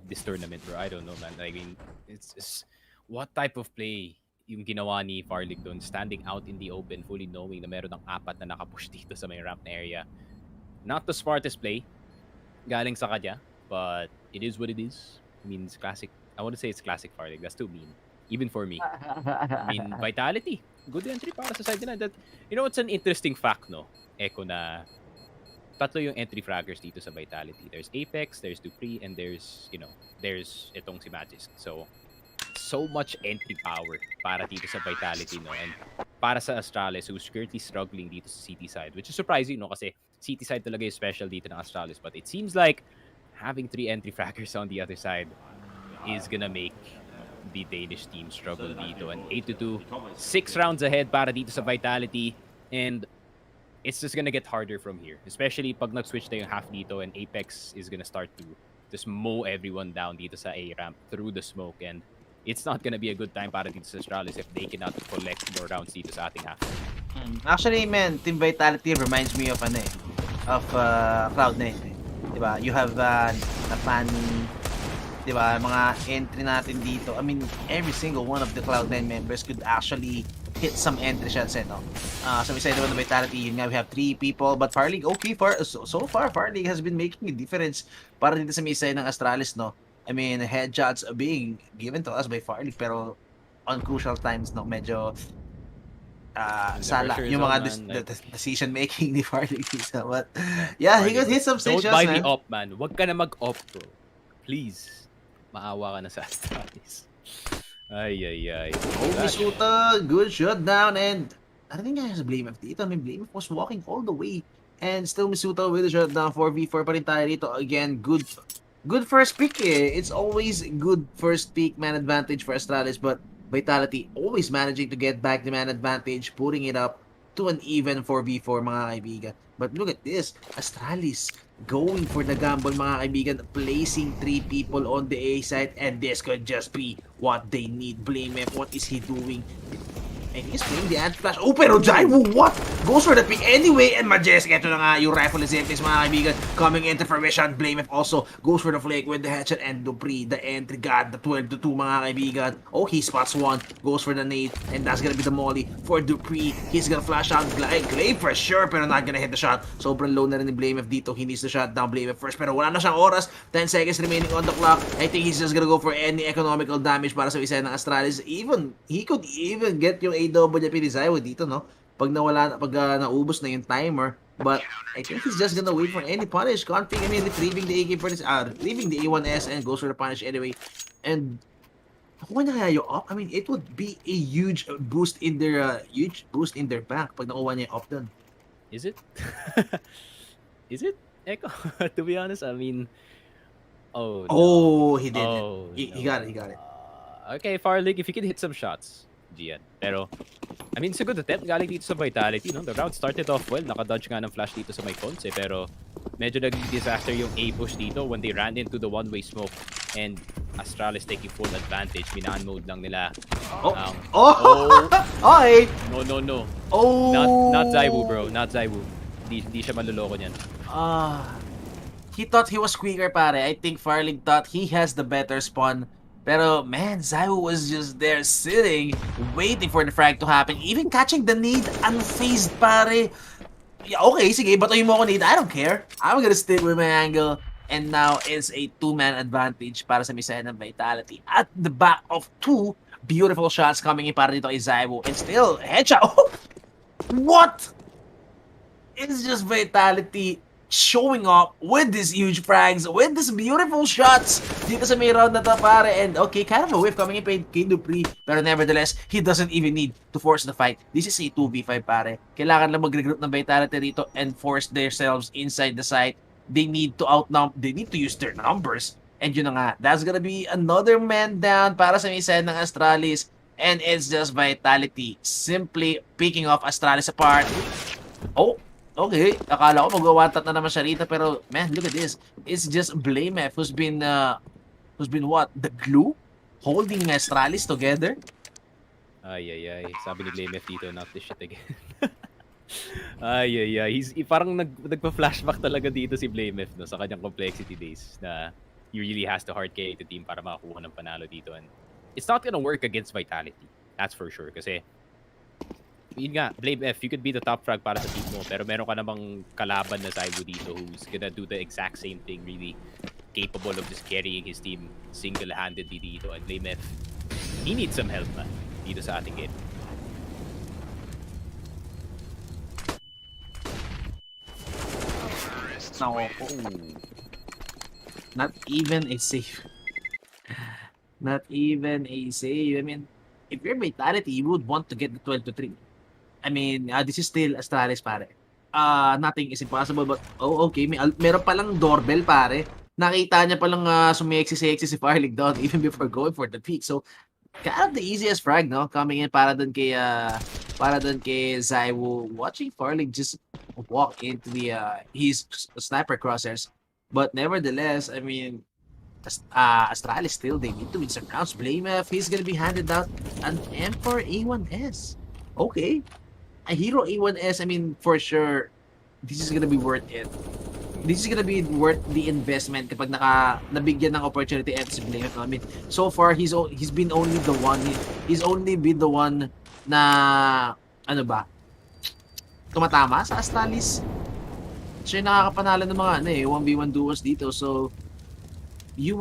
this tournament, bro. I don't know, man. I mean, it's what type of play yung ginawa ni Farlig doon, standing out in the open, fully knowing na meron ng 4 na nakapush dito sa may ramp na area. Not the smartest play galing sa kanya, but it is what it is. I mean, it's classic. I want to say it's classic Farlig. That's too mean. Even for me. I mean, Vitality. Good entry para sa side nila. That, it's an interesting fact, no? Echo na tatlo yung entry fraggers dito sa Vitality. There's Apex, there's Dupree, and there's itong si Magisk. So much entry power para dito sa Vitality, no? And para sa Astralis, who's currently struggling dito sa CT side, which is surprising, no? Kasi CT side talaga yung special dito ng Astralis. But it seems like having 3 entry fraggers on the other side is gonna make the Danish team struggle dito. And 8-2, 6 rounds ahead para dito sa Vitality. And it's just gonna get harder from here. Especially pag nag-switch na yung half dito and Apex is gonna start to just mow everyone down dito sa A-ramp through the smoke. And it's not gonna be a good time para dito sa Astralis if they cannot collect more rounds dito sa ating half. Actually, man, Team Vitality reminds me of Cloud9. Diba? You have Napani, diba? Mga entry natin dito. I mean, every single one of the Cloud9 members could actually hit some entry shots, no? So we said about the Vitality, yun nga, we have 3 people, but Farlig, okay, so far, Farlig has been making a difference para dito sa may side ng Astralis, no? I mean, headshots are being given to us by Farlig, pero on crucial times, no, medyo sala yung mga decision making ni Farlig. But yeah, Farlig, he could hit some stage shots, man. Don't buy the op, man. Wag ka na mag-op, bro. Please. Maawa ka na sa Astralis. Ay. Oh, Misuta, good shot down, and I think I has Blamef dito. I mean, Blamef was walking all the way, and still Misuta with a shot down. 4v4 pa rin tayo dito. Again, good first pick, eh. It's always good first pick man advantage for Astralis, but Vitality always managing to get back the man advantage, putting it up to an even 4v4, mga kaibigan. But look at this, Astralis going for the gamble, mga kaibigan, placing 3 people on the A side, and this could just be what they need. Blamef, what is he doing? And he's playing the anti-flash. Oh, pero Jaiwu, what? Goes for the pick anyway, and Majestic, ito na nga, yung rifle is empty, mga kaibigan, coming into fruition. Blamef also goes for the flick with the headshot, and Dupree, the entry god, the 12-2, mga kaibigan. Oh, he spots one, goes for the nade, and that's gonna be the molly for Dupree. He's gonna flash out Glaive for sure, pero not gonna hit the shot. Sobrang low na rin ni Blamef dito. He needs to shut down Blamef first, pero wala na siyang oras. 10 seconds remaining on the clock. I think he's just gonna go for any economical damage para sa isa ng Astralis. He could even get yung AWP ni Zaiwo dito, no? Pag naubos na yung timer. But I think he's just gonna wait for any punish. Config, I mean, retrieving the retrieving the A1S and goes for the punish anyway. And kung na kaya yung op, I mean, it would be a huge boost in their bank pag nakuha niya yung op dun. Is it? Is it? Echo, to be honest, I mean, oh, he did it. He got it. Okay, Farlig, if you can hit some shots, Gian. Pero, I mean, it's a good attempt galing dito sa Vitality, no? The round started off well. Naka-dodge nga ng flash dito sa may Conce, pero medyo naging disaster yung A-push dito when they ran into the one-way smoke. And Astralis taking full advantage. Minahan-mode lang nila. Okay. No. Oh. Not Zaiwu, bro. Not Zaiwu. Di siya maluloko niyan. He thought he was quicker, pare. I think Farlig thought he has the better spawn. Pero, man, Zaiwu was just there sitting, waiting for the frag to happen. Even catching the nade unfazed, pare. Yeah, okay, sige, batoyin mo ako nade. I don't care. I'm gonna stick with my angle. And now it's a two-man advantage para sa Misaya ng Vitality. At the back of two beautiful shots coming in para dito kay Zaiwu. And still, headshot. Oh! What? It's just Vitality showing up with these huge frags, with these beautiful shots dito sa may round na to, pare. And okay, kind of a whiff coming in kay Dupree, pero nevertheless, he doesn't even need to force the fight. This is a 2v5, pare. Kailangan lang mag-regroup ng Vitality rito and force themselves inside the site. They need to they need to use their numbers. And yun na nga, that's gonna be another man down para sa may side ng Astralis. And it's just Vitality simply picking off Astralis apart. Oh, okay, akala ko mag-one-tap na naman siya rito, pero man, look at this. It's just Blamef who's been what? The glue? Holding Astralis together? Ay. Sabi ni Blamef dito, not this shit again. Ay. Parang nagpa-flashback talaga dito si Blamef, no, sa kanyang complexity days na he really has to hard carry the team para makakuha ng panalo dito. And it's not gonna work against Vitality. That's for sure. Kasi yun nga, Blamef, you could be the top frag para sa team mo, pero meron ka namang kalaban na Zaiwu dito who's gonna do the exact same thing, really capable of just carrying his team single-handedly dito. And Blamef, he needs some help, man, dito sa ating game. No. Not even a save. Not even a save. I mean, if you're Vitality, you would want to get the 12-3. I mean, this is still Astralis, pare. Nothing is impossible, but okay, meron palang doorbell, pare. Nakita niya palang sumeksi-seksi si Farlig down even before going for the peak. So, kind of the easiest frag, no? Coming in para dun kay Zaiwu. Watching Farlig just walk into his sniper crosshairs. But nevertheless, I mean, Astralis still, they need to win some rounds. Blamef, he's gonna be handed out an M4 A1S. Okay. A hero A1S, I mean, for sure, this is gonna be worth it. This is gonna be worth the investment kapag nabigyan ng opportunity si Blamef. I mean, so far, he's been only the one, he's only been the one na, tumatama sa Astralis. Siya yung nakakapanalo ng mga 1v1 duos dito. So, he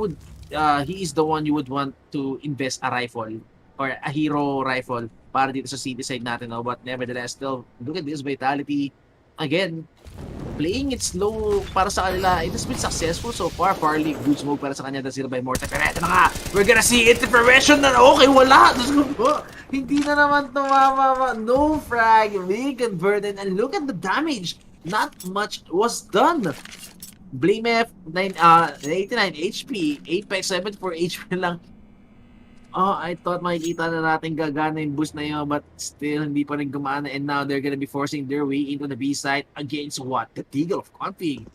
is the one you would want to invest a rifle or a hero rifle para dito sa city side natin. No? But nevertheless, still, look at this Vitality. Again, playing it slow para sa kanila. It has been successful so far. Farlig, good smoke para sa kanya. That's by Morta. Pero eto na nga, we're gonna see it in fruition na. Okay, wala. Hindi na naman tumama. No frag. We converted. And look at the damage. Not much was done. Blamef, 89 HP, Apex 74 HP lang. I thought makikita na natin gagana yung boost na yun, but still hindi pa rin gumana. And now they're gonna be forcing their way into the B side against what? The Deagle of Config.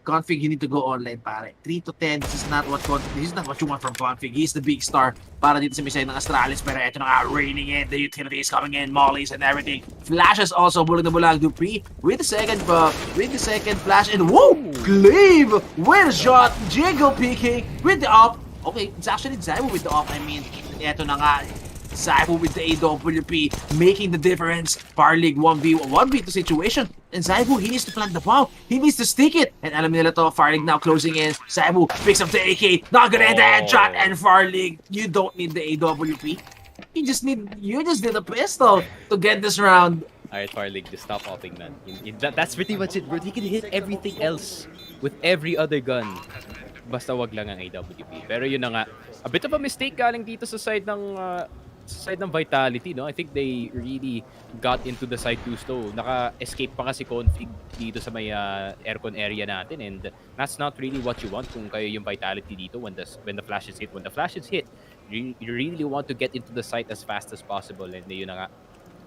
Config, you need to go online, pare. 3-10, this is not what you want from Config. He's the big star para dito sa misay ng Astralis. Pero ito na nga, raining in, the utilities coming in, mollies and everything. Flashes also, bulag na bulag, Dupree with the second flash, and whoa! Glaive with a shot, Jiggle peeking with the up. Okay, it's actually Zaiwu with the up. I mean, ito na nga, Zaiwu with the AWP, making the difference. Farlig 1v2 situation. And Zaiwu, he needs to plant the bomb. He needs to stick it. And alam nila to, Farlig now closing in. Zaiwu picks up the AK. Not gonna hit the headshot. And Farlig, you don't need the AWP. You just need a pistol to get this round. Alright, Farlig, just stop hopping, man. That's pretty much it, bro. You can hit everything else with every other gun. Basta wag lang ang AWP. Pero yun na nga, a bit of a mistake galing dito sa side ng Vitality, no? I think they really got into the side too slow. Naka-escape pa kasi Config dito sa may aircon area natin, and that's not really what you want kung kayo yung Vitality dito when the flashes hit. When the flashes hit, You really want to get into the site as fast as possible, and yun na nga,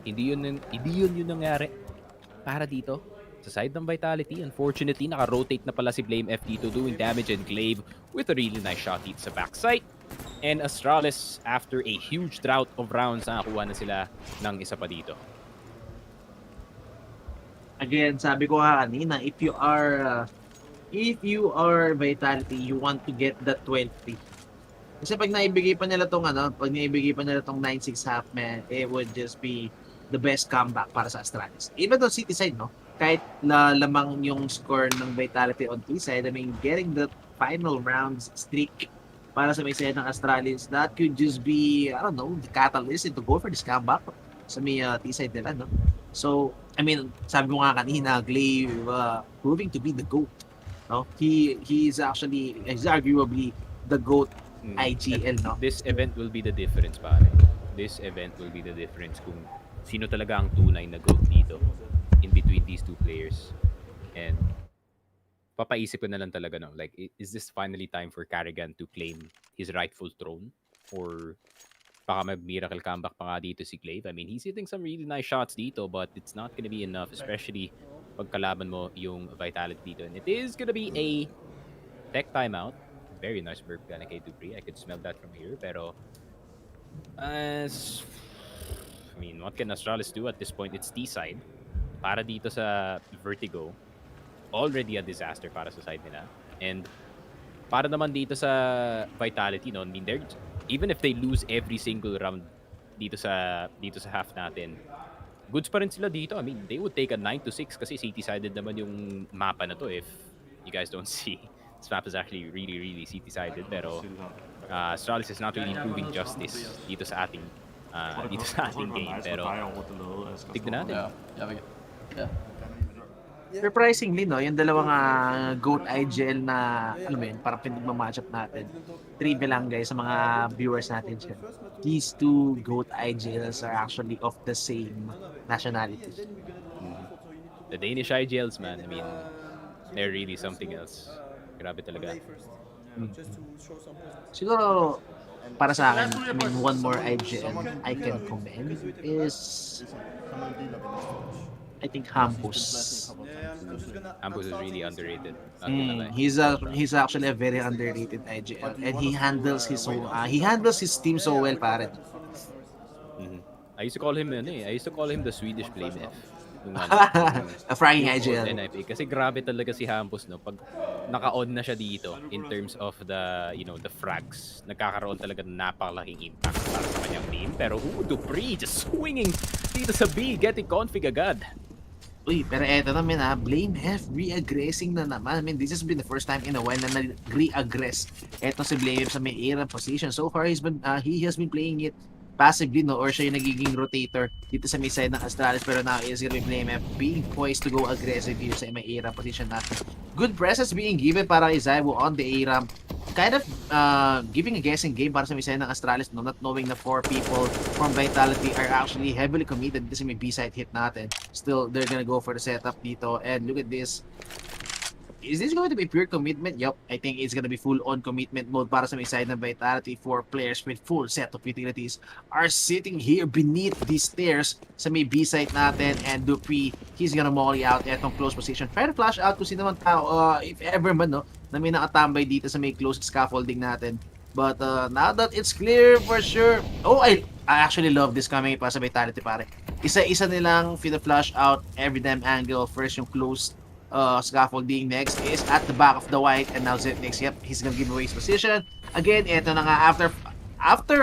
hindi yun yung nangyari para dito sa side ng Vitality. Unfortunately, naka-rotate na pala si Blame F dito doing damage, and Glaive with a really nice shot dito sa backside. And Astralis, after a huge drought of rounds, nakakuha na sila ng isa pa dito. Again, sabi ko nga kanina, if you are Vitality, you want to get the 20. Kasi pag naibigay pa nila tong 9-6 half, man, it would just be the best comeback para sa Astralis. Even though City side, no? Kahit lamang yung score ng Vitality on T side, I mean, getting the final rounds streak para sa may side ng Astralis, that could just be, I don't know, the catalyst to go for this comeback sa may T side nila, no? So, I mean, sabi mo nga kanina, Glaive proving to be the GOAT. No? He's arguably the GOAT IGL, no? This event will be the difference, pare. This event will be the difference kung sino talaga ang tunay na GOAT dito in between these two players. And papaisip ko na lang talaga, no? Like, is this finally time for Carrigan to claim his rightful throne? Or baka may miracle comeback pa nga dito si Glaive? I mean, he's hitting some really nice shots dito, but it's not gonna be enough, especially pag kalaban mo yung Vitality dito. And it is gonna be a tech timeout. Very nice burp gana kay Dupree. I could smell that from here, pero I mean, what can Astralis do at this point? It's T-side. Para dito sa Vertigo, already a disaster para sa side nila. And para naman dito sa Vitality, no, I mean, even if they lose every single round dito sa half natin, goods pa rin sila dito. I mean, they would take a 9-6 kasi city-sided naman yung mapa na to if you guys don't see. This map is actually really, really city-sided, pero Astralis is not really proving justice dito sa ating game. Pero tignan natin. Yeah. Surprisingly, no, yung dalawang GOAT IGL na, alam mo yun, parang pinagmamatchup natin. Trivia lang, guys, sa mga viewers natin dyan. These two GOAT IGLs are actually of the same nationality. The Danish IGLs, man, I mean, they're really something else. Grabe talaga. Siguro, para sa akin, I mean, one more IGL I can commend is, I think Hampus. Hampus is really underrated. He's actually a very underrated IGL, and he handles his team so well, pare. I used to call him the Swedish Blame F. A frying IGL. NIP. Kasi grabe talaga si Hampus, no. Pag naka-on na siya dito in terms of the frags, nagkakaroon talaga ng napakalaking impact para sa kanyang team. Pero Dupree just swinging dito sa B, getting config agad. Uy, pero eto naman Blame F re-aggressing na naman. I mean, this has been the first time in a while na re-aggress eto si Blame F sa may era position. So far, he has been playing it passively, no, or siya yung nagiging rotator dito sa may side ng Astralis, pero now is gonna be Blame F being poised to go aggressive here sa may era position natin. Good presses being given para kay Zywo on the A-ramp. Kind of giving a guessing game para sa may side ng Astralis, no, not knowing na 4 people from Vitality are actually heavily committed dito sa may B-side hit natin. Still, they're gonna go for the setup dito, and look at this. Is this going to be pure commitment? Yup, I think it's gonna be full-on commitment mode para sa may side ng Vitality. 4 players with full set of utilities are sitting here beneath these stairs sa may B-side natin, and Dupree, he's gonna molly out etong close position. Try to flash out kung sino man tao, if ever man, no, na may nakatambay dito sa may close scaffolding natin. But now that it's clear for sure, I actually love this coming pa sa Vitality, pare. Isa-isa nilang flash out every damn angle. First yung close scaffolding, next is at the back of the white, and now Zetnix, yep, he's gonna give away his position. Again, eto na nga, after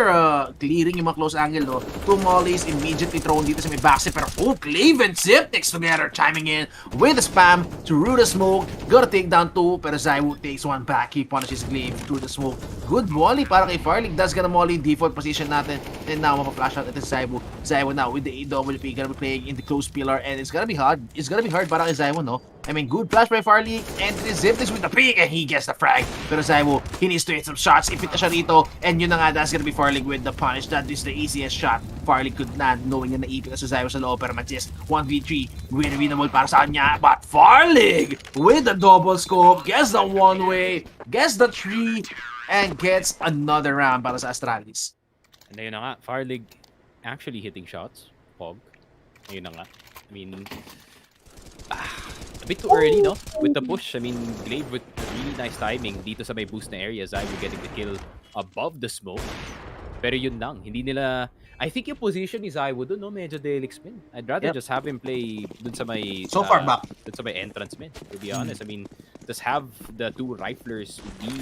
clearing yung mga close angle, no, 2 mollies immediately thrown dito sa may backstep, pero Glaive and Zetnix together chiming in with the spam to root the smoke. Gotta take down 2, pero Zywo takes 1 back. He punishes Glaive through the smoke. Good molly para kay Farley. That's gonna molly default position natin, and now mapa-flash out ito si Zywo. Zywo now with the AWP, gonna be playing in the close pillar, and it's gonna be hard para kay Zywo, no. I mean, good flash by Farley, and Zetnix with the pick, and he gets the frag. Pero Zywo, he needs to hit some shots. Ipit na siya rito, and yun na nga, that's gonna be Farley with the punish. That is the easiest shot Farley could land, knowing na naipit na sa Zywo sa loob, pero Magis, 1v3, winnable para sa kanya. But Farley, with the double scope, gets the one way, gets the 3, and gets another round para sa Astralis. And ayun na nga, Farlig actually hitting shots. Pog. Ayun na nga. I mean, a bit too early, no? With the push. I mean, Glaive with really nice timing dito sa may boost na area. Zywo getting the kill above the smoke. Pero yun lang. Hindi nila... I think yung position ni Zywo dun, no? Medyo Delix min. I'd rather just have him play dun sa may... So far back. Dun sa may entrance min, to be honest. I mean, just have the two riflers be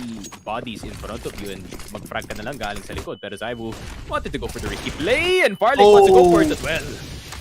bodies in front of you and mag-frag ka na lang galing sa likod. Pero Zywo wanted to go for the risky play and Farlig wants to go for it as well.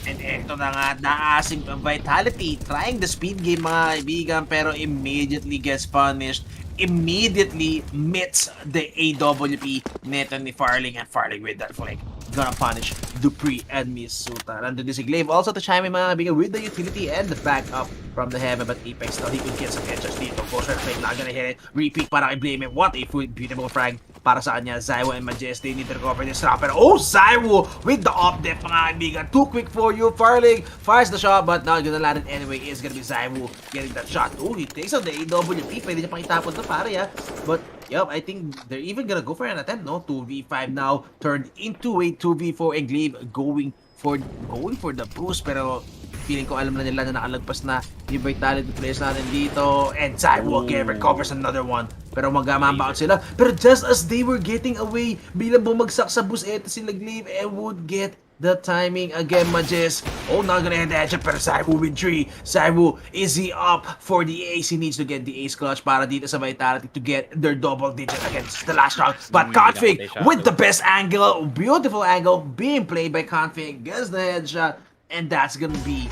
And eto na nga, naasim ang Vitality, trying the speed game mga kaibigan, pero immediately gets punished. Immediately meets the AWP neto ni Farling, and Farling with that flank gonna punish Dupree and Misuta. Nandun din si Glaive also to chime in mga kaibigan with the utility and the backup from the heaven, but Apex now he could get some headshots dito. Goes for the flank, not gonna hit it. Repeat para kay Blame him. What a beautiful frag para sa kanya. Zywo and Majesty need to recover this round. Pero Zywo with the up-def mga kaibigan. Too quick for you. Farling fires the shot but not gonna land it anyway. It's gonna be Zywo getting that shot. He takes out the AWP. Pwede niya pang itapon na pare but yep, I think they're even gonna go for an attempt, no? 2v5 now turned into a 2v4 and Glaive going for the boost, pero feeling ko alam na nila na nakalagpas na yung Vitality players natin dito, and Zywo again recovers another one. Pero mag-mamba out sila. Pero just as they were getting away, bilang bumagsak sa boost, eto sila Glaive and would get the timing again. Majes, not gonna hit the headshot, pero Zywo with 3. Zywo, is he up for the ace? He needs to get the ace clutch para dito sa Vitality to get their double digit against the last round. But Config with the best angle, beautiful angle being played by Config, gets the headshot, and that's gonna be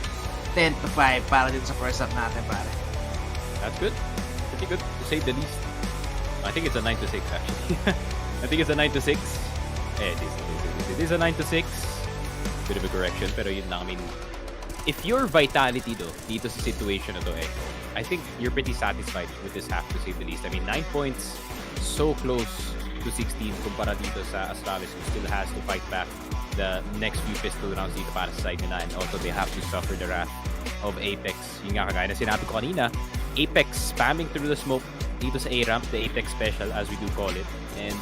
10-5 para dito sa first half natin, pare. That's good. Pretty good, to say the least. I think it's a 9-6 actually. I think it's a 9-6. It is a 9-6. Bit of a correction, pero yun lang. I mean, if your Vitality though, dito sa situation na to, I think you're pretty satisfied with this half, to say the least. I mean, 9 points, so close to 16 kumpara dito sa Astralis, who still has to fight back the next few pistol rounds dito para sa side nila, and also they have to suffer the wrath of Apex. Yung nga kagaya na sinabi ko kanina, Apex spamming through the smoke dito sa A-ramp, the Apex special as we do call it, and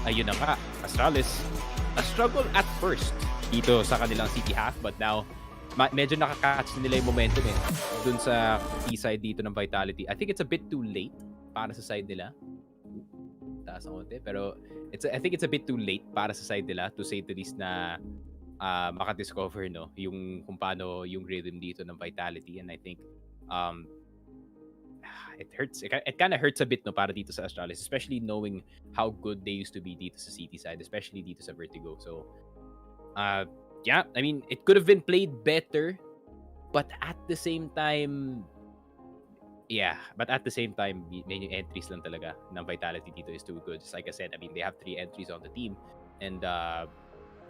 ayun na nga, Astralis, a struggle at first dito sa kanilang city half, but now medyo nakakatch nila yung momentum dun sa T-side dito ng Vitality. I think it's a bit too late para sa side nila. Taas ang konti, pero I think it's a bit too late para sa side nila, to say the least, na makadiscover yung kung paano yung rhythm dito ng Vitality, and I think it hurts. It kind of hurts a bit para dito sa Astralis, especially knowing how good they used to be dito sa city side, especially dito sa Vertigo. So yeah, I mean, it could have been played better, but at the same time, yung entries lang talaga ng Vitality dito is too good. Just like I said, I mean, they have 3 entries on the team, and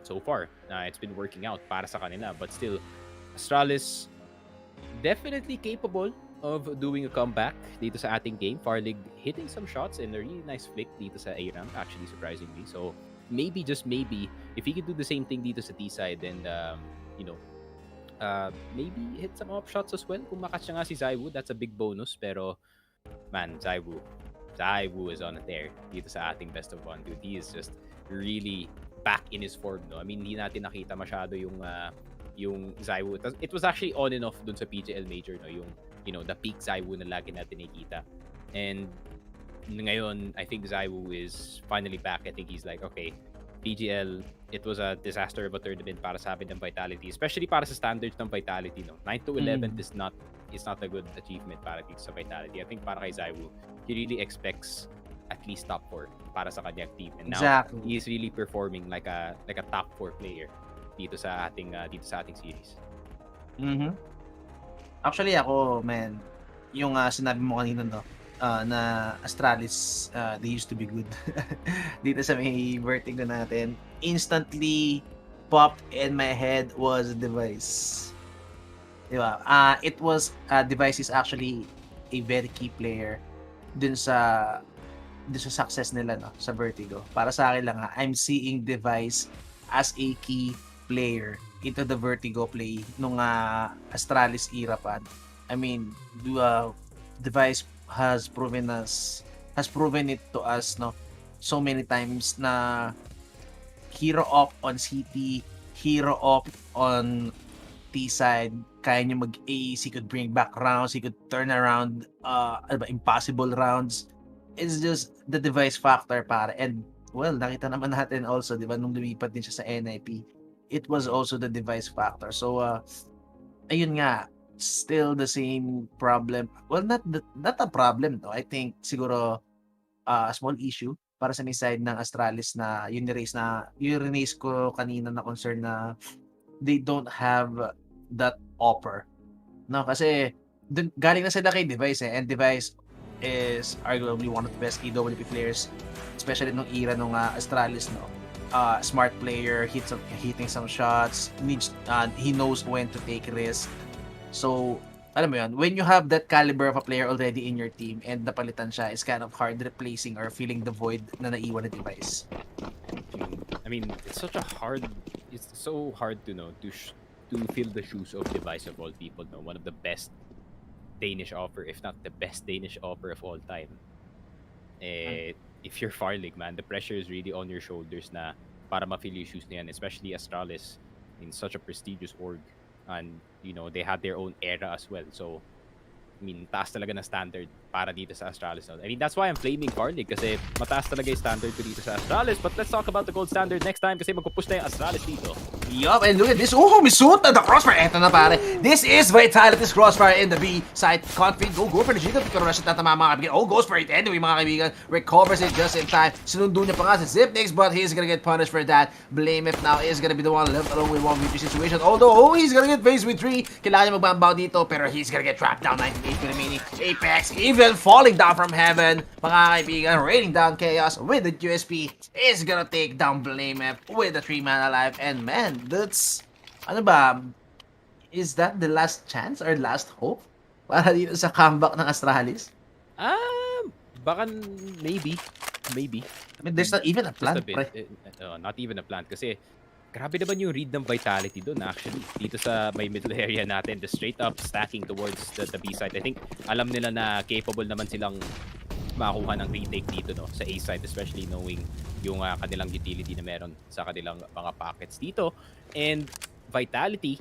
so far, it's been working out para sa kanila. But still, Astralis definitely capable of doing a comeback dito sa ating game. Farlig hitting some shots and a really nice flick dito sa A-ramp, actually, surprisingly. So maybe, just maybe, if he could do the same thing dito sa T-side, and maybe hit some off shots as well. Kung makatch nga si Zywo, that's a big bonus. Pero man, Zywo is on a tear dito sa ating best of 1, dude. He is just really back in his form, no? I mean, hindi natin nakita masyado yung Zywo. It was actually on and off dun sa PGL Major, no? Yung the peak Zywo na lagi natin nakita. And ngayon, I think Zywo is finally back. I think he's like, okay, PGL, it was a disaster of a tournament para sa amin ng Vitality, especially para sa standards ng Vitality, no? 9-11 is not a good achievement para dito sa Vitality. I think para kay Zywo, he really expects at least top 4 para sa kanyang team, and now he is really performing like a top 4 player dito sa ating series. Actually ako, man, yung sinabi mo kanina, no, na Astralis, they used to be good. Dito sa may Vertigo natin, instantly popped in my head was Device. Diba? It was Device is actually a very key player dun sa success nila, no, sa Vertigo. Para sa akin lang, I'm seeing Device as a key player into the Vertigo play nung Astralis era pa. I mean, Device has proven it to us, no, so many times na hero up on CT, hero up on T side, kaya niya mag-ace, he could bring back rounds, he could turn around impossible rounds. It's just the device factor pare. And well, nakita naman natin also, di ba, nung lumipat din siya sa NIP, it was also the device factor. So ayun nga, still the same problem. Well, not a problem though. I think siguro a small issue para sa may side ng Astralis na yun raise ko kanina na concern na they don't have that offer. No, kasi galing na sila kay Device and Device is arguably one of the best AWP players, especially nung era nung Astralis, no. Smart player, hitting some shots, he knows when to take risks. So, alam mo yun, when you have that caliber of a player already in your team and napalitan siya, it's kind of hard replacing or filling the void na naiwan na Device. I mean, it's so hard to know to fill the shoes of Device of all people. No, one of the best Danish offer, if not the best Danish offer of all time. If you're Farlig, man, the pressure is really on your shoulders na para ma-fill yung shoes na yan, especially Astralis in such a prestigious org. And, you know, they had their own era as well. So, I mean, taas talaga na standard para dito sa Astralis. I mean, that's why I'm flaming Farlig kasi mataas talaga yung standard ko dito sa Astralis. But let's talk about the gold standard next time kasi magpupush na yung Astralis dito. Yup, and look at this. Oh, Misut and the crossfire. Eto na pare. This is Vitality's crossfire in the B side. Config, go for the Gita. Pero na siya tatama mga kaibigan. Oh, goes for it anyway mga kaibigan. Recovers it just in time. Sinundo niya pa nga si Zipnix, but he's gonna get punished for that. Blame if now is gonna be the one left alone with 1v3 situation. Although, he's gonna get faced with 3. Kailangan niya magbambaw dito, pero he's gonna get trapped down 98 remaining. Apex even falling down from heaven. Mga kaibigan, raining down chaos with the USP is gonna take down Blame F with the 3-man alive. And man, that's, ano ba, is that the last chance or last hope para dito sa comeback ng Astralis? Baka maybe. I mean, there's not even a plan, pre. Not even a plan kasi grabe naman yung read ng Vitality doon actually. Dito sa may middle area natin, the straight up stacking towards the B side. I think alam nila na capable naman silang makakuha ng retake dito, no, sa A side, especially knowing yung kanilang utility na meron sa kanilang mga pockets dito. And Vitality,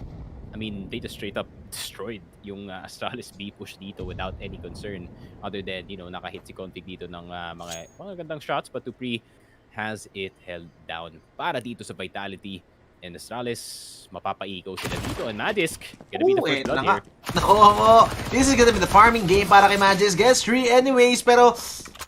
I mean, they just straight up destroyed yung Astralis B push dito without any concern other than, you know, nakahit si Config dito ng mga gandang shots, but Tupri has it held down para dito sa Vitality. And Astralis, mapapaikaw sila dito. And Magisk, gonna be the first blood here. Nako, this is gonna be the farming game para kay Magisk. Gets 3 anyways, pero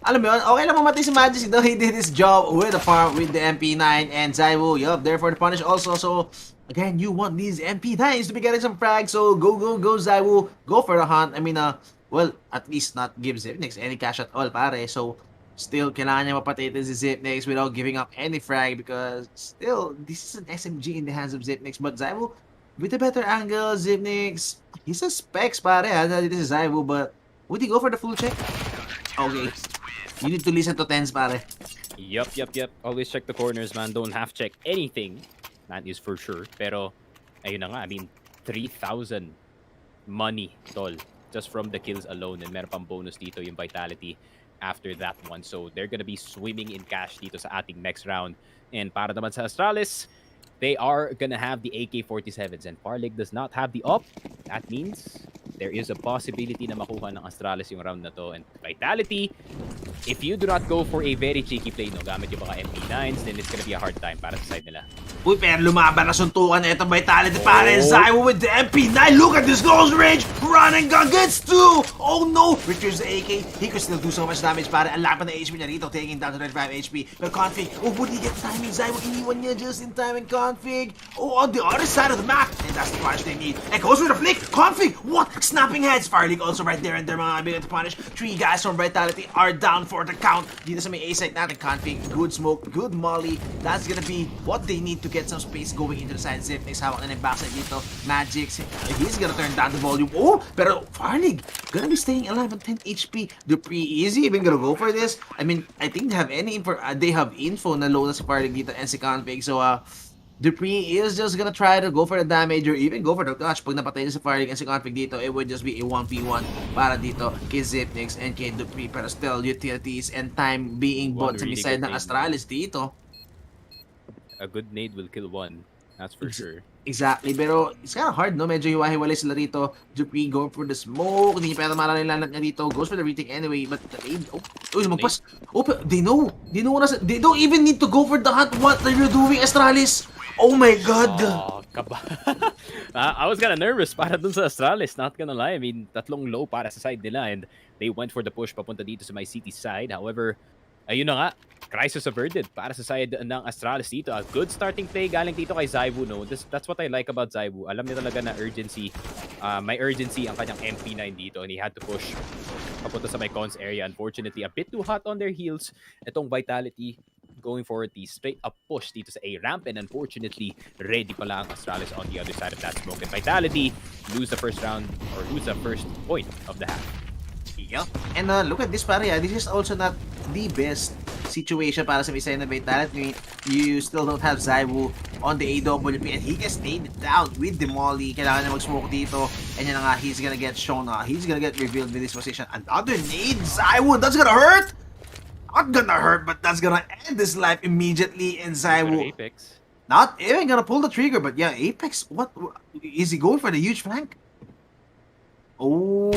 alam mo yun, okay lang mamatay si Magisk. You know, he did his job with the farm, with the MP9 and Zaiwu. Yup, therefore the punish also. So, again, you want these MP9s to be getting some frags. So, go Zaiwu. Go for the hunt. I mean, well, at least not give Zipnix any cash at all, pare. So, still, kailangan niya mapatay si Zipnix without giving up any frag because still, this is an SMG in the hands of Zipnix. But Zaiwu, with a better angle, Zipnix, he's a specs, pare. This is Zaiwu, but would he go for the full check? Okay. You need to listen to tens, pare. Yup. Always check the corners, man. Don't half check anything. That is for sure. Pero, ayun na nga. I mean, 3,000 money, tol. Just from the kills alone. And meron pang bonus dito yung Vitality after that one. So they're gonna be swimming in cash dito sa ating next round. And para naman sa Astralis, they are gonna have the AK-47s and Farlig does not have the op. That means there is a possibility na makuha ng Astralis yung round na to. And Vitality, if you do not go for a very cheeky play, no, gamit yung mga MP9s, then it's gonna be a hard time para sa side nila. Uy, pero lumaban na suntukan na itong Vitality, pare. Zaiwu with the MP9. Look at this close range. Run and gun gets 2. Oh no. Retrives the AK. He could still do so much damage, pare. Ang laban na HP niya rito, taking down to 35 HP. But Config, oh, would he get timing? Zaiwu iniwan niya just in time and Config. Oh, on the other side of the map. And that's the punch they need. And goes with the flick. Config, what? Snapping heads. Farlig also right there and there, mga ability to punish. 3 guys from Vitality are down for the count. Dito sa may A-side natin, Config. Good smoke, good molly. That's gonna be what they need to get some space going into the side. Zipnix hawak na ng backside dito. Magic, he's gonna turn down the volume. Oh, pero Farlig gonna be staying alive on 10 HP. Dupree, is he even gonna go for this? I mean, I think they have info na low na sa Farlig dito and si Config. So, Dupree is just gonna try to go for the damage or even go for the clutch. Pag napatay niya sa Firing and si Config dito, it would just be a 1v1 para dito kay Zipnix and kay Dupree. Pero still, utilities and time being bought sa really side good ng nade. Astralis dito. A good nade will kill one. That's for sure. Exactly, pero it's kind of hard, no? Medyo hiwa-hiwalay sila rito. Dupree going for the smoke. Hindi niya pera malalalat niya dito. Goes for the retake anyway, but the nade, lumagpas. But they know. They know they don't even need to go for the hunt. What are you doing, Astralis? Oh my God! Oh, kaba. I was kinda nervous para dun sa Astralis, not gonna lie. I mean, tatlong low para sa side nila and they went for the push papunta dito sa my city side. However, ayun na nga, crisis averted para sa side ng Astralis dito. A good starting play galing dito kay Zaibu, no? That's what I like about Zaibu. Alam niya talaga na urgency. May urgency ang kanyang MP9 dito and he had to push papunta sa my cons area. Unfortunately, a bit too hot on their heels. Itong Vitality going for the straight up push dito sa A ramp and unfortunately ready pala ang Astralis on the other side of that smoke and Vitality lose the first round or lose the first point of the half. Yep. And look at this pare, this is also not the best situation para sa Misay na Vitality. You still don't have Zaibu on the AWP and he gets stayed down with the molly. Kailangan na mag-smoke dito and yun na nga, he's gonna get shown, he's gonna get revealed with this position. Another nade, Zaibu, that's gonna hurt! Not gonna hurt, but that's gonna end his life immediately in Zaibu. Apex. Not even gonna pull the trigger, but yeah, Apex, what is he going for the huge flank? Oh,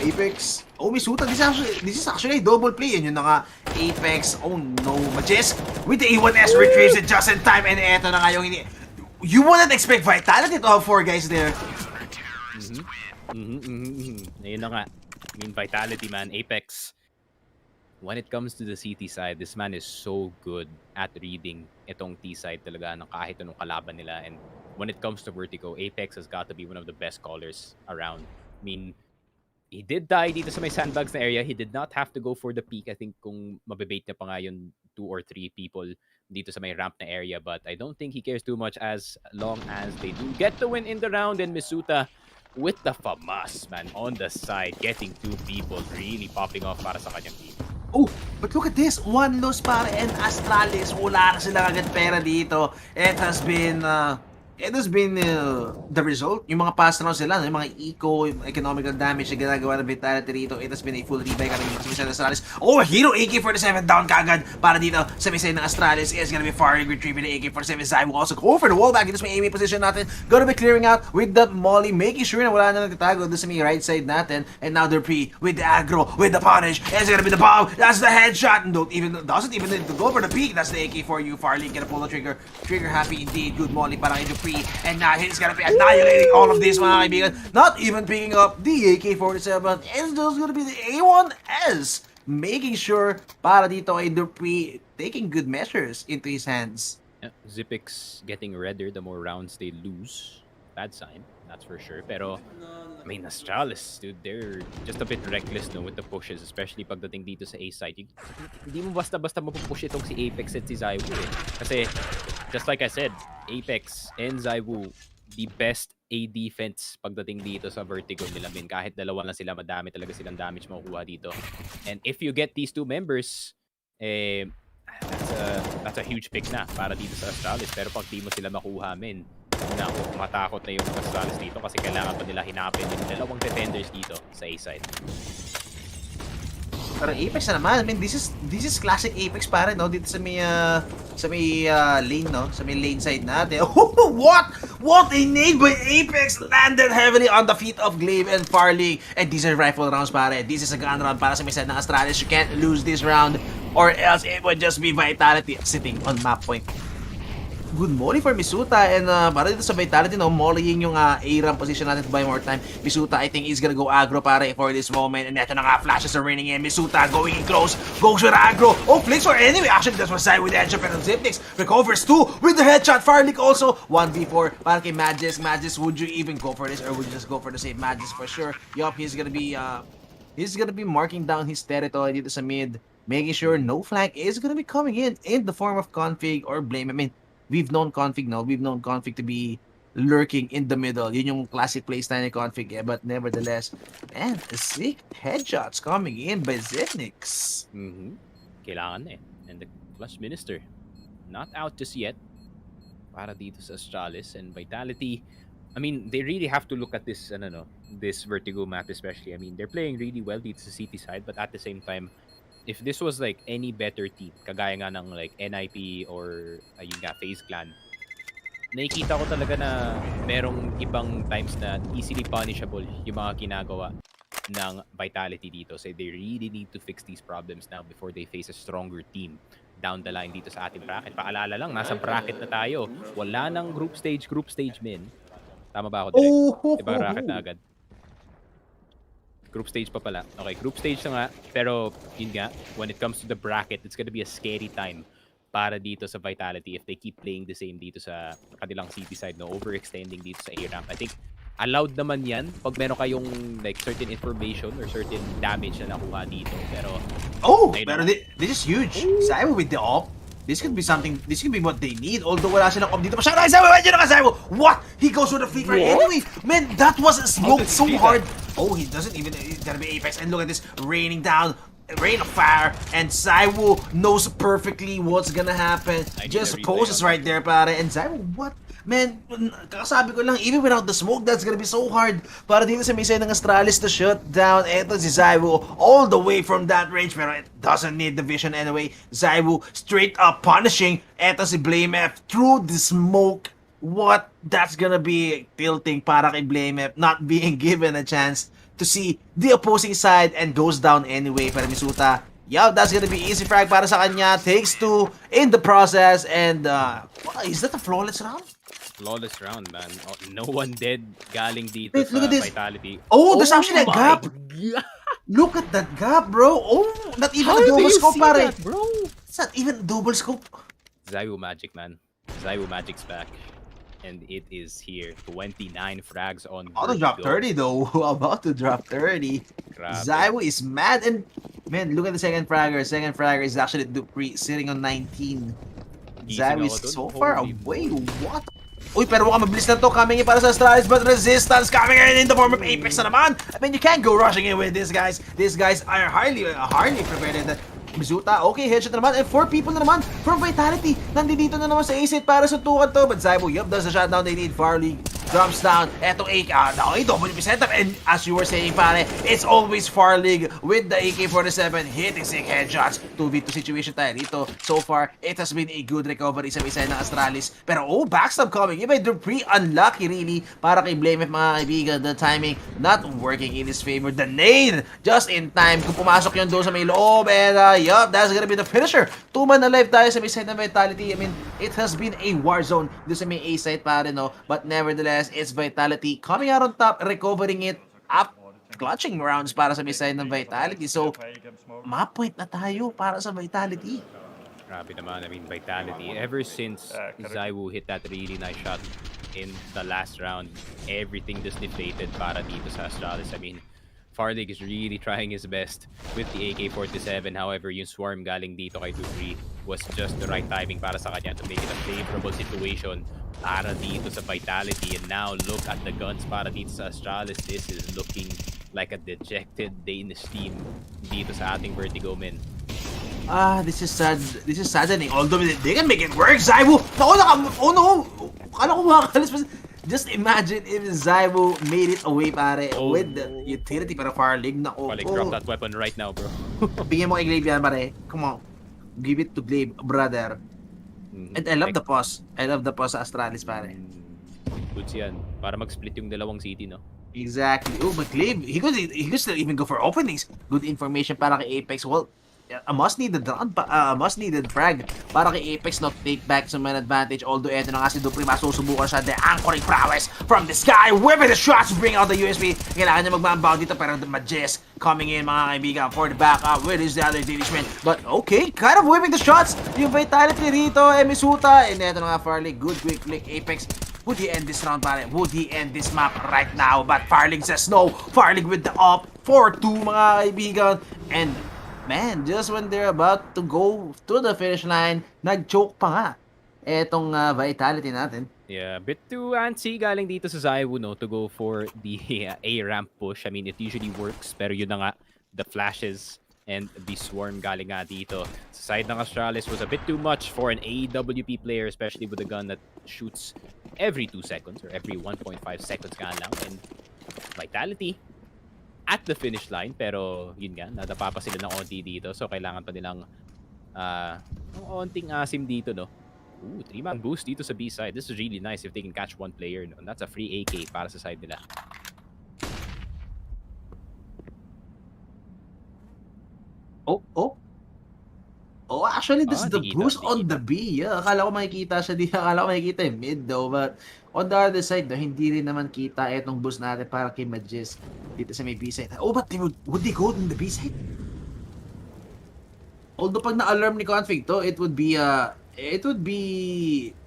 Apex. Oh, Misuta, this is actually a double play. And yun na nga, Apex. Oh no, Majes with the A1S retrieves it just in time. And eto na nga yung you wouldn't expect Vitality to have 4 guys there. Ayun na nga. I mean, Vitality, man. Apex. When it comes to the CT side, this man is so good at reading itong T side talaga ng kahit anong kalaban nila. And when it comes to Vertigo, Apex has got to be one of the best callers around. I mean, he did die dito sa may sandbags na area. He did not have to go for the peak. I think kung mabibait niya pa nga yun 2 or 3 people dito sa may ramp na area. But I don't think he cares too much as long as they do get the win in the round. And Misuta with the FAMAS, man, on the side, getting 2 people really popping off para sa kanyang team. Oh, but look at this. 1 loss para and Astralis. Wala na sila agad pera dito. It has been the result. Yung mga pass rounds sila, yung mga eco, yung economical damage na ginagawa ng Vitality rito, it has been a full rebuy kami dito sa Misay ng Astralis. Oh, Hero AK-47 down kagad para dito sa Misay ng Astralis. It's gonna be firing, retrieving the AK-47. Zaibu also go for the wallback. Dito sa may aiming position natin. Gonna be clearing out with that molly, making sure na wala na nagtatago doon sa may right side natin. And now they're pre with the aggro, with the punish. It's gonna be the bomb. That's the headshot. And doesn't even need to go for the peak. That's the AK for you. Farley gonna pull the trigger. Trigger happy indeed. Good molly para kay Dupree. And now he's gonna be annihilating all of this, mga kaibigan. Not even picking up the AK-47. It's just gonna be the A1S. Making sure para dito kay Dupree taking good measures into his hands. Yeah, Zipix getting redder the more rounds they lose. Bad sign, that's for sure. Pero, I mean, Astralis, dude, they're just a bit reckless, no, with the pushes, especially pagdating dito sa A side. Hindi mo basta-basta mapupush itong si Apex at si Zaibu, eh. Kasi, just like I said, Apex and Zaibu, the best A defense pagdating dito sa Vertigo nila. I mean, kahit dalawa lang sila, madami talaga silang damage makukuha dito. And if you get these 2 members, that's a huge pick na para dito sa Astralis. Pero pag di mo sila makuha, men, matakot na yung Astralis dito kasi kailangan pa nila hinapin yung dalawang defenders dito sa A side. Pero Apex na naman. I mean, this is classic Apex pare, no? Dito sa may lane, no? Sa may lane side natin. Oh, what a nade by Apex! Landed heavily on the feet of Glaive and Farley. And these are rifle rounds pare. This is a gun round para sa may side ng Astralis. You can't lose this round or else it would just be Vitality sitting on map point. Good molly for Misuta and para dito sa Vitality, no, mollying yung A-ramp position natin to buy more time. Misuta, I think, is gonna go aggro pare for this moment. And eto na nga, flashes are raining in. Misuta going in close, goes with aggro. Oh, flicks for enemy. Actually, that's what side with the headshot. Pero Zipnix recovers 2 with the headshot. Farlick also 1v4 para kay Magis. Magis, would you even go for this or would you just go for the save? Magis for sure. Yup, he's gonna be marking down his territory dito sa mid, making sure no flank is gonna be coming in the form of Config or Blame. I mean, we've known Config now. We've known Config to be lurking in the middle. Yun yung classic playstyle ni Config, but nevertheless, man, sick headshots coming in by Zipnix. Kailangan eh. And the Clutch Minister, not out just yet. para dito sa Astralis and Vitality. I mean, they really have to look at this, this Vertigo map especially. I mean, they're playing really well dito sa city side, but at the same time, if this was like any better team, kagaya nga ng like NIP or ayun nga, FaZe Clan, nakikita ko talaga na merong ibang times na easily punishable yung mga ginagawa ng Vitality dito. So they really need to fix these problems now before they face a stronger team down the line dito sa ating bracket. Paalala lang, nasa bracket na tayo. Wala nang group stage min. Tama ba ako, Direk? Ibang bracket na agad. Group stage pa pala. Okay, group stage na nga. Pero, yun nga, when it comes to the bracket, it's gonna be a scary time para dito sa Vitality if they keep playing the same dito sa kanilang city side, no? Overextending dito sa A-Ramp. I think allowed naman yan pag meron kayong like certain information or certain damage na nakuha dito. Pero, pero this is huge. Zywoo with the op. This could be something, this could be what they need. Although wala silang op dito. Masyado Zywoo, medyo na Zywoo. What? He goes with the fleet right anyway. Man, that was smoked so hard. Oh, he doesn't even, it's gonna be Apex. And look at this, raining down. Rain of fire, and Zywoo knows perfectly what's gonna happen. Just poses right there, pare. And Zywoo, what? Man, kakasabi ko lang, even without the smoke, that's gonna be so hard para dito sa may side ng Astralis to shut down. Eto si Zywoo all the way from that range, pero it doesn't need the vision anyway. Zywoo straight up punishing. Eto si BlameF through the smoke. What? That's gonna be tilting para kay BlameF, not being given a chance to see the opposing side and goes down anyway. Pero Misuta, that's gonna be easy frag para sa kanya. Takes 2 in the process, and is that a flawless round? Flawless round, man. Oh, no one dead galing dito Wait, sa look at this. Vitality. Oh, there's actually a gap. God. Look at that gap, bro. Oh, not even a double scope, pare. That, bro? It's not even a double scope. Zywoo Magic, man. Zywoo Magic's back. And it is here. 29 frags on About to drop 30 though. About to drop 30. Grabe. Zywoo is mad, and man, look at the second fragger. Second fragger is actually Dupree sitting on 19. Zywoo is so far away. What? Uy, pero mukhang mabilis na to. Coming in para sa Astralis, but resistance coming in the form of Apex na naman. I mean, you can't go rushing in with these guys. These guys are highly prepared. Misuta, okay, headshot na naman, and 4 people na naman from Vitality. Nandito na naman sa A-Sit para sa tukan to, but Zywoo, does the shutdown they need. Farley jumps down. Eto double setup, and as you were saying, pare, it's always Farley with the AK-47 hitting sick headshots. 2v2 situation tayo dito. So far, it has been a good recovery sa side ng Astralis. Pero backstab coming. Iba Dupree, unlucky really para kay BlameF, mga kaibigan. The timing not working in his favor. The nade just in time kung pumasok yun doon sa may loob, and that's gonna be the finisher. 2-man alive tayo sa may side ng Vitality. I mean, it has been a war zone doon sa may A side, pare, no? But nevertheless, it's Vitality coming out on top, recovering it up, clutching rounds para sa may side ng Vitality. So, ma-point na tayo para sa Vitality. Grabe naman. I mean, Vitality, ever since Zywoo hit that really nice shot in the last round, everything just deflated para dito sa Astralis. I mean, Farley is really trying his best with the AK-47. However, yung swarm galing dito kay Dupree was just the right timing para sa kanya to make it a favorable situation para dito sa Vitality. And now, look at the guns para dito sa Astralis. This is looking like a dejected Danish team dito sa ating Vertigo, men. This is sad. This is saddening. Although they can make it work, Zywoo! Oh no! Kala ko makakalis pa. Just imagine if Zywoo made it away, pare, with the utility para Farlig. Farlig, drop that weapon right now, bro. Bigyan mo kay Glaive yan, pare. Come on. Give it to Glaive, brother. And I love the pause. I love the pause sa Astralis, pare. Goods yan. Para mag-split yung dalawang city, no? Exactly. Oh, but Glaive, he could still even go for openings. Good information para kay Apex. Well, a must-needed round, must-needed frag para kay Apex not take back some man advantage. Although eto na nga si Dupree, masusubukan siya the anchoring prowess from the sky, whipping the shots, bring out the USP. Kailangan niya magbabaw dito, pero the Majes coming in, mga kaibigan, for the backup with his other Danishman. But okay, kind of whipping the shots yung Vitality rito, Misuta, and eto na nga Farley, good quick flick. Apex, would he end this round, pare? Would he end this map right now? But Farlig says no. Farlig with the up 4-2, mga kaibigan. And man, just when they're about to go to the finish line, nag-choke pa nga etong Vitality natin. Yeah, bit too antsy galing dito sa Zywoo, no, to go for the A-ramp push. I mean, it usually works, pero yun na nga, the flashes And the swarm galing nga dito sa side ng Astralis was a bit too much for an AWP player, especially with a gun that shoots every 2 seconds or every 1.5 seconds nga lang. And Vitality at the finish line, pero yun nga, nadapa pa sila ng onti dito. So kailangan pa nilang ng onting asim dito, no? Ooh, 3-man boost dito sa B side. This is really nice if they can catch one player, no? And that's a free AK para sa side nila. Oh, actually, this is the nakikita, boost on nakikita. the B. Yeah, akala ko makikita siya dito. Akala ko makikita yung mid though. But on the other side, no, hindi rin naman kita itong boost natin para kay Majis dito sa may B side. Oh, but would they go in the B side? Although pag na-alarm ni Config to, it would be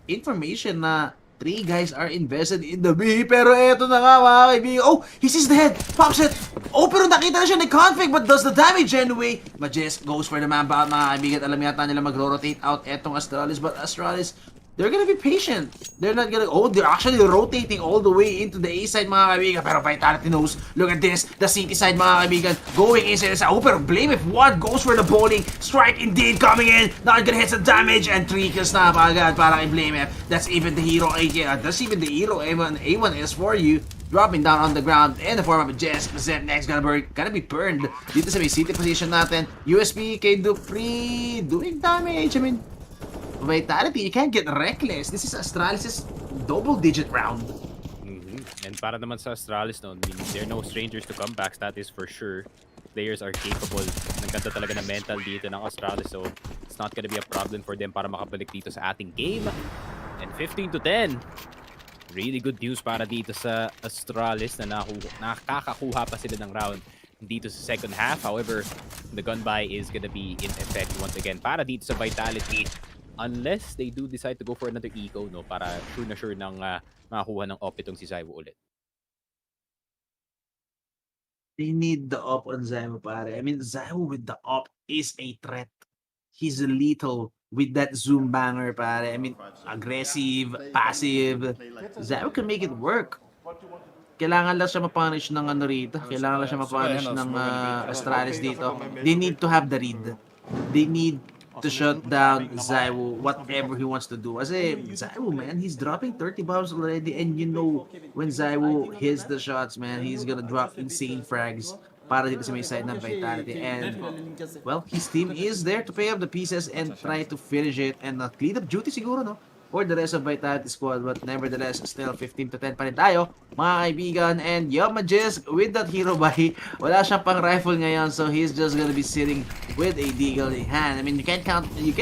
information na 3 guys are invested in the B. Pero eto na nga mga kaibigan. Oh, he sees the head. Pops it. Oh, pero nakita na siya ni Config but does the damage anyway. Majest goes for the man bout mga kaibigan. Alam yata nila mag-rotate out etong Astralis. But Astralis, they're gonna be patient. They're not gonna... Oh, they're actually rotating all the way into the A side mga kaibigan. Pero Vitality knows. Look at this. The CT side mga kaibigan. Going inside. Oh, pero Blame if one goes for the bowling. Strike indeed coming in. Not gonna hit some damage. And 3 kills na agad para kay Blame if. That's even the hero. That's even the hero. A1 is for you. Dropping down on the ground in the form of a Jess. Zep next gonna be burned. Dito sa may city position natin. USB kay Dupree. Doing damage. I mean... Vitality, you can't get reckless. This is Astralis' double-digit round. And para naman sa Astralis, no, I mean, they're no strangers to comebacks, that is for sure. Players are capable. Naganda talaga na mental dito ng Astralis, so it's not gonna be a problem for them para makabalik dito sa ating game. And 15-10. Really good news para dito sa Astralis na nakakakuha pa sila ng round dito sa second half. However, the gun buy is gonna be in effect once again para dito sa Vitality. Unless they do decide to go for another eco, no, para sure nang makakuha ng op itong si Zywo ulit. They need the op on Zywo, pare. I mean, Zywo with the op is a threat. He's lethal with that zoom banger, pare. I mean, aggressive, passive. Zywo can make it work. Kailangan lang siya mapunish ng ano rito. Kailangan lang siya mapunish ng Astralis dito. They need to have the read. They need to shut down Zywo, whatever he wants to do. Kasi Zywo, man, he's dropping 30 bombs already, and you know when Zywo hits the shots, man, he's gonna drop insane frags para dito sa may side ng Vitality. And, well, his team is there to pay up the pieces and try to finish it and clean up duty siguro, no? For the rest of Vitality squad, but nevertheless, still 15-10 pa rin tayo, mga kaibigan. And Majis with that hero buy, wala siyang pang rifle ngayon, so he's just gonna be sitting with a deagle in hand. I mean, you can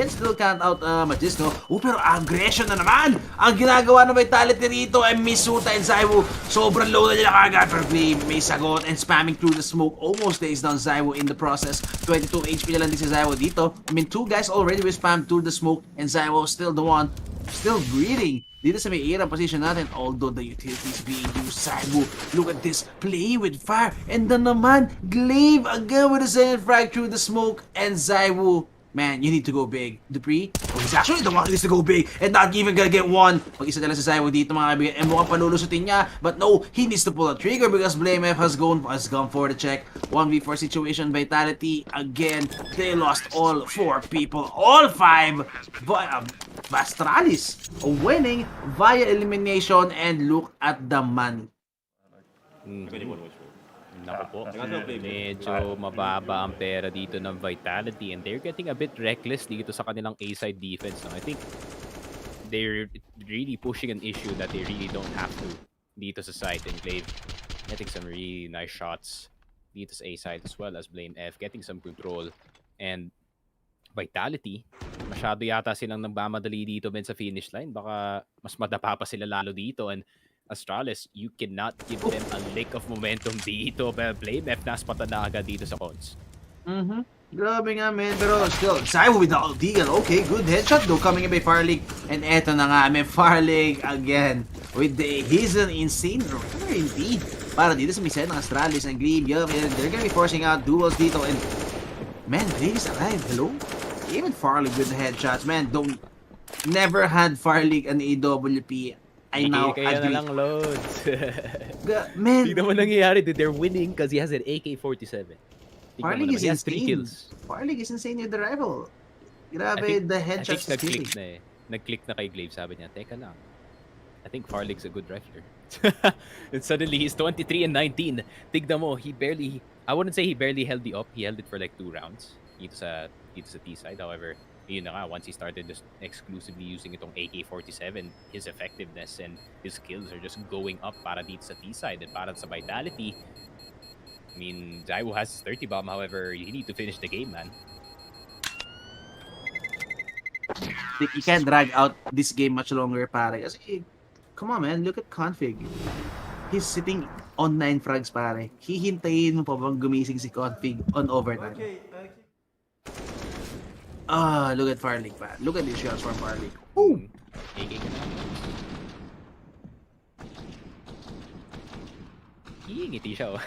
still count out Majis, no? Oh, pero aggression na naman ang ginagawa ng Vitality rito, ay Misuta and Zywo, sobrang low na nila kagad, pero may sagot and spamming through the smoke, almost takes down Zywo in the process. 22 HP na lang din si Zywo dito. I mean, 2 guys already were spammed through the smoke, and Zywo still the one still breathing dito sa may era position natin, although the utilities being used. Zywo, look at this, play with fire, and then naman Glaive again with a second frag through the smoke, and Zywo, man, you need to go big. Dupree, oh, he's actually the one who needs to go big and not even gonna get one. Mag-isa na lang si Zywo dito mga kaibigan, and mukhang palulusutin niya, but no, he needs to pull a trigger because Blame F has gone for the check. 1v4 situation. Vitality again, they lost all 4 people, all 5. Astralis winning via elimination, and look at the money. Naku po, medyo mababa ang pera dito ng Vitality, and they're getting a bit reckless dito sa kanilang A-side defense. No? I think they're really pushing an issue that they really don't have to dito sa side, and Glaive getting some really nice shots dito sa A-side, as well as Blame F getting some control. And Vitality, masyado yata silang nagmamadali dito men sa finish line. Baka mas madapa pa sila lalo dito. And Astralis, you cannot give them a lick of momentum dito. Pero Blame F naspatan na agad dito sa cons. Grabe nga, man. Pero still, Zywo with the deagle. Okay, good headshot though coming in by Farlig. And eto na nga, man, Farlig again with he's an insane runner indeed. Para dito sa misa ng Astralis and Glaive. Yeah, they're gonna be forcing out duels dito. And man, Glaive is alive. Hello? Even Farlig with the headshots, man. Never had Farlig an AWP. I now kaya agree. na lang loads. Man, Hindi naman nangyayari, dude. They're winning because he has an AK-47. Tignan mo Farlig naman, is he has 3 insane. kills. Farlig is insane with the rifle. Grabe, think- the I think headshots is nag-click killing. na eh. Nag-click na kay Glaive, sabi niya, teka lang. I think Farlig's a good rifler. And suddenly, he's 23 and 19. Tignan mo, I wouldn't say he barely held the up. He held it for like 2 rounds dito sa T side. However, yun na nga, once he started just exclusively using itong AK-47, his effectiveness and his skills are just going up para dito sa T side. And para sa Vitality, I mean, Zaiwu has his 30 bomb. However, you need to finish the game, man. You can't drag out this game much longer, pare. Kasi, come on, man. Look at Config. He's sitting on 9 frags, pare. Hihintayin mo pa bang gumising si Config on overtime? Look at Farlig, pare. Look at these shots from Farlig. Ooh! AK ka na. Ngiti siya, oh.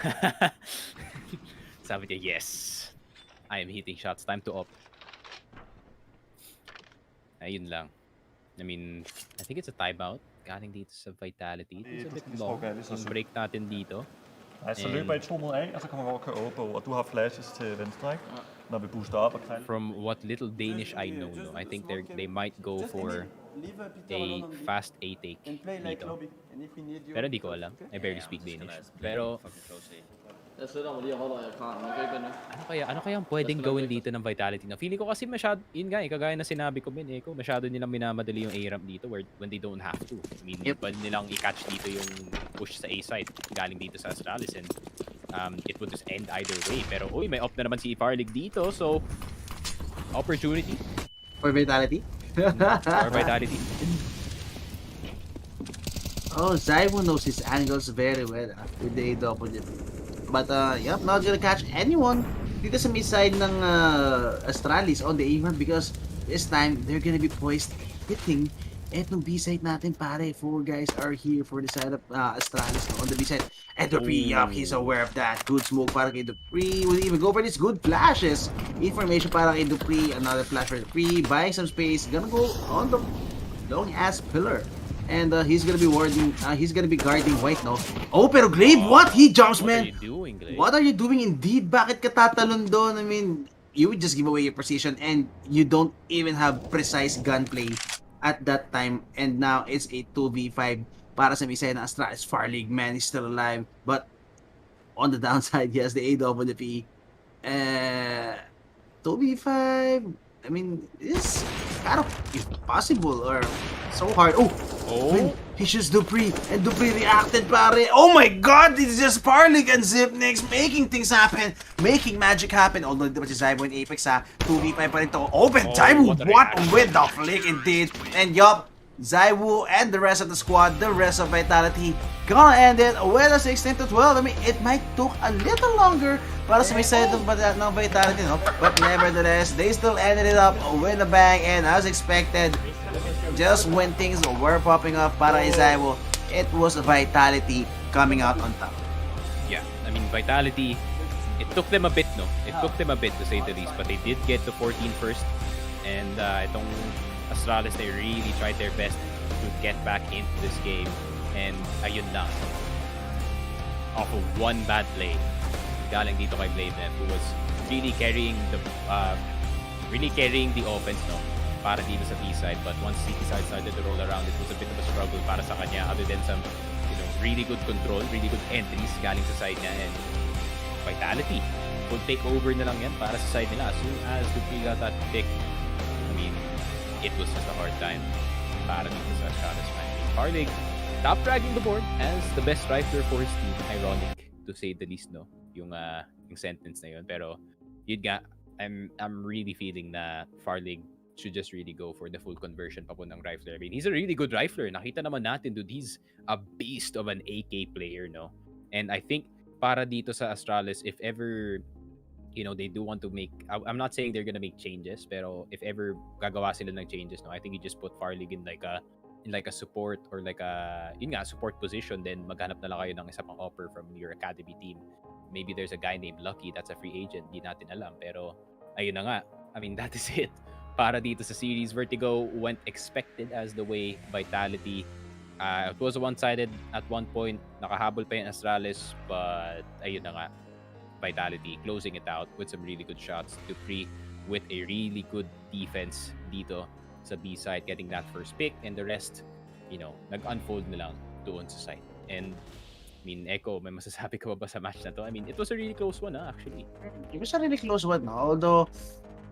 Sabi niya, yes. I am hitting shots. Time to op. Ayun lang. I mean, I think it's a timeout. Galing dito sa Vitality. It's a bit long. Yung break natin dito. Nej, så løber I 2 mod A, og så kommer man over og kører på, og du har flashes til venstre, ikke? Når vi booster op og knalder. From what little Danish I know, no, I think they might go for a fast A take dito. Pero hindi ko alam. I barely speak Danish. Pero ano kaya ang pwedeng gawin dito ng Vitality na? Feeling ko kasi masyado, yun nga, kagaya na sinabi ko min, masyado nilang minamadali yung A-ramp dito when they don't have to. I mean, pwede nilang i-catch dito yung push sa A side galing dito sa Astralis and it would just end either way. Pero may op na naman si Farlig dito, so opportunity For Vitality? for Vitality. Zaiwu knows his angles very well with the AW. But, not gonna catch anyone dito sa mid-side ng Astralis on the A-ramp because this time, they're gonna be poised hitting etong B-side natin, pare. 4 guys are here for the side of Astralis on the B-side. And Dupree, he's aware of that. Good smoke para kay Dupree. Will even go for this good flashes. Information para kay Dupree. Another flash for Dupree. Buying some space. Gonna go on the long-ass pillar. And he's gonna be guarding White, no? Pero Glaive, what? He jumps, man! What are you doing, Glaive? What are you doing indeed? Bakit ka tatalon doon? I mean, you would just give away your position and you don't even have precise gunplay at that time. And now, it's a 2v5 para sa misa ng Astralis. Farlig, man, is still alive. But, on the downside, he has the AWP. 2v5... I mean, it's kind of impossible or so hard. Man, he shoots Dupree, and Dupree reacted, pare. Oh my God, it's just Farlig and Zipnix making things happen, making magic happen. Although di ba si Zaiwu and Apex 2v5 pa rin to. Open time, what with the flick indeed. And yup, Zaiwu and the rest of the squad, the rest of Vitality, gonna end it with a 16-12. I mean, it might took a little longer para sa may side ng Vitality, no? But nevertheless, they still ended it up with a bang, and as expected, just when things were popping up para kay Zaiwu, it was Vitality coming out on top. Yeah, I mean, Vitality, it took them a bit, no? It took them a bit to say the least, but they did get to 14 first, and itong Astralis, they really tried their best to get back into this game, and ayun lang. Off of one bad play, galing dito kay Glaive, who was really carrying the offense, no, para dito sa T-side. But once CT side started to roll around, it was a bit of a struggle para sa kanya, other than some, really good control, really good entries galing sa side niya, and Vitality will take over na lang yan para sa side nila. As soon as Dupree got that pick, I mean, it was just a hard time para dito sa Astralis, man. Farlig top dragging the board as the best rifler for his team. Ironic, to say the least, no? Yung sentence na yun. Pero, yun nga, I'm really feeling na Farlig should just really go for the full conversion papuntang rifler. I mean, he's a really good rifler. Nakita naman natin, dude, he's a beast of an AK player, no? And I think, para dito sa Astralis, if ever, they do want to make, I'm not saying they're gonna make changes, pero if ever gagawa sila ng changes, no, I think you just put Farlig in like a support or like a, support position, then maghanap na lang kayo ng isa pang offer from your academy team. Maybe there's a guy named Lucky that's a free agent, di natin alam, pero ayun na nga. I mean, that is it. Para dito sa series, Vertigo went expected as the way Vitality. It was one-sided at one point. Nakahabol pa yung Astralis, but ayun na nga. Vitality closing it out with some really good shots. Dupree with a really good defense dito sa B side, getting that first pick, and the rest, nag-unfold na lang doon sa side. And I mean, Echo, may masasabi ka ba sa match na to? I mean, it was a really close one, actually. It was a really close one, no? Although,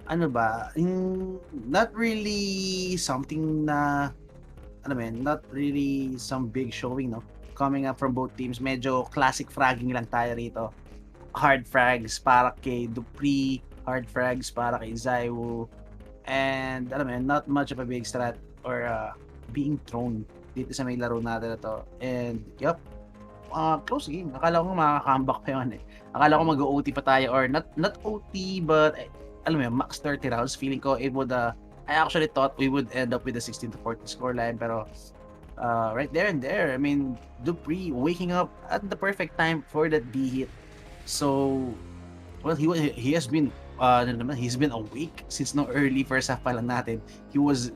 not really something na, not really some big showing, no? Coming up from both teams, medyo classic fragging lang tayo rito. Hard frags para kay Dupree, hard frags para kay Zaiwu, and not much of a big strat or being thrown dito sa may laro natin na to. And close game. Akala ko makaka-comeback pa yun eh. Akala ko mag-OT pa tayo, or not OT, but max 30 rounds. Feeling ko it would I actually thought we would end up with a 16-14 scoreline, pero right there and there, I mean, Dupree waking up at the perfect time for that B hit. So, well, he has been he's been awake since no early first half pa lang natin. He was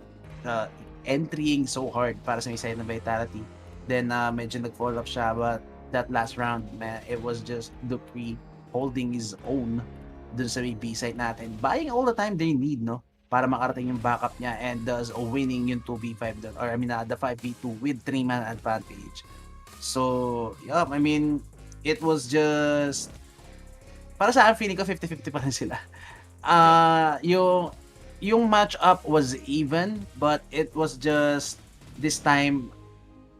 entering so hard para sa may side ng Vitality. Then medyo nag-fall off siya, but that last round, man, it was just Dupree holding his own dun sa may B side natin, buying all the time they need, no, para makarating yung backup niya, and thus winning yung 2v5 dun, or the 5v2 with 3-man advantage. So, I mean, it was just, para sa akin, feeling ko 50-50 pa rin sila. Yung match-up was even, but it was just this time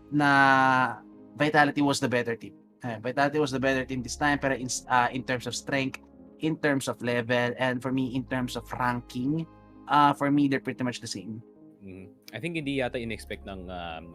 na Vitality was the better team. Vitality was the better team this time, pero in terms of strength, in terms of level, and for me, in terms of ranking, for me, they're pretty much the same. I think hindi yata in-expect ng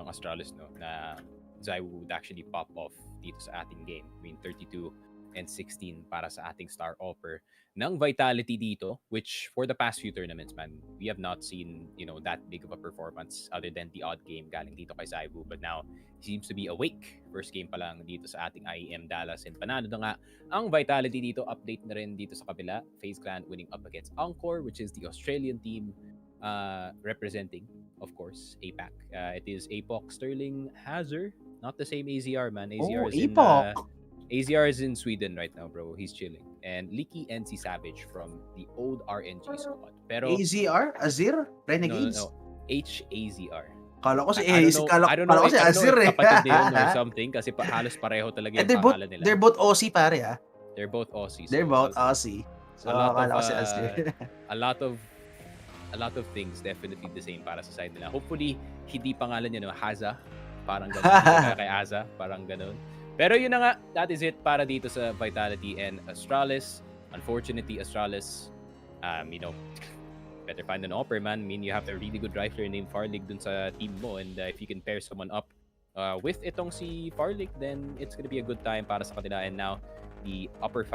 Astralis, no, na Zaiwu would actually pop off dito sa ating game. I mean, 32 and 16 para sa ating star offer ng Vitality dito, which for the past few tournaments, man, we have not seen, that big of a performance other than the odd game galing dito kay Zaiwu. But now, he seems to be awake. First game pa lang dito sa ating IEM Dallas, and panalo na nga ang Vitality dito. Update na rin dito sa kabila. FaZe Clan winning up against Encore, which is the Australian team representing, of course, APAC. It is APOC Sterling Hazard, not the same AZR, man. AZR is APOC. AZR is in Sweden right now, bro. He's chilling. And Leaky ENCE Savage from the old RNG squad. Pero AZR? Azir? Renegades? No. HAZR. Kala ko si I don't know si Azir eh. Kapatid nila or something, kasi halos pareho talaga yung pangalan nila. They're both Aussie, pare, ha? They're both Aussies. They're both Aussie. So, kala ko si Azir. a lot of things definitely the same para sa side nila. Hopefully, hindi pangalan niya, no? Haza. Parang ganun. Kay Aza. Parang ganun. Pero yun na nga, that is it para dito sa Vitality and Astralis. Unfortunately, Astralis, better find an offer, man. I mean, you have a really good rifler named Farlig dun sa team mo, and if you can pair someone up with itong si Farlig, then it's gonna be a good time para sa kanila. And now, the upper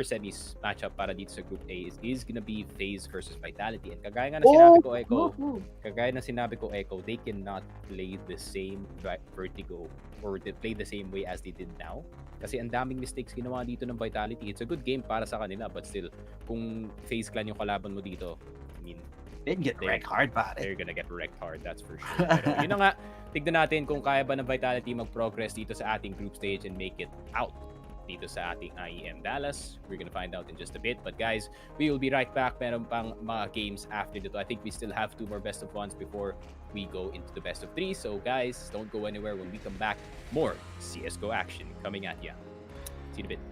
semis matchup para dito sa Group A is gonna be FaZe versus Vitality. And kagaya nga na sinabi ko, Echo, they cannot play the same Vertigo or they play the same way as they did now. Kasi ang daming mistakes ginawa dito ng Vitality. It's a good game para sa kanila, but still, kung FaZe Clan yung kalaban mo dito, I mean, they'd get wrecked hard, pare. They're gonna get wrecked hard, that's for sure. Pero yun na nga, tignan natin kung kaya ba ng Vitality mag-progress dito sa ating group stage and make it out dito sa ating IEM Dallas. We're gonna find out in just a bit. But guys, we will be right back. Meron pang mga games after dito. I think we still have 2 more best of 1s before we go into the best of 3. So guys, don't go anywhere. When we come back, more CSGO action coming at ya. See you in a bit.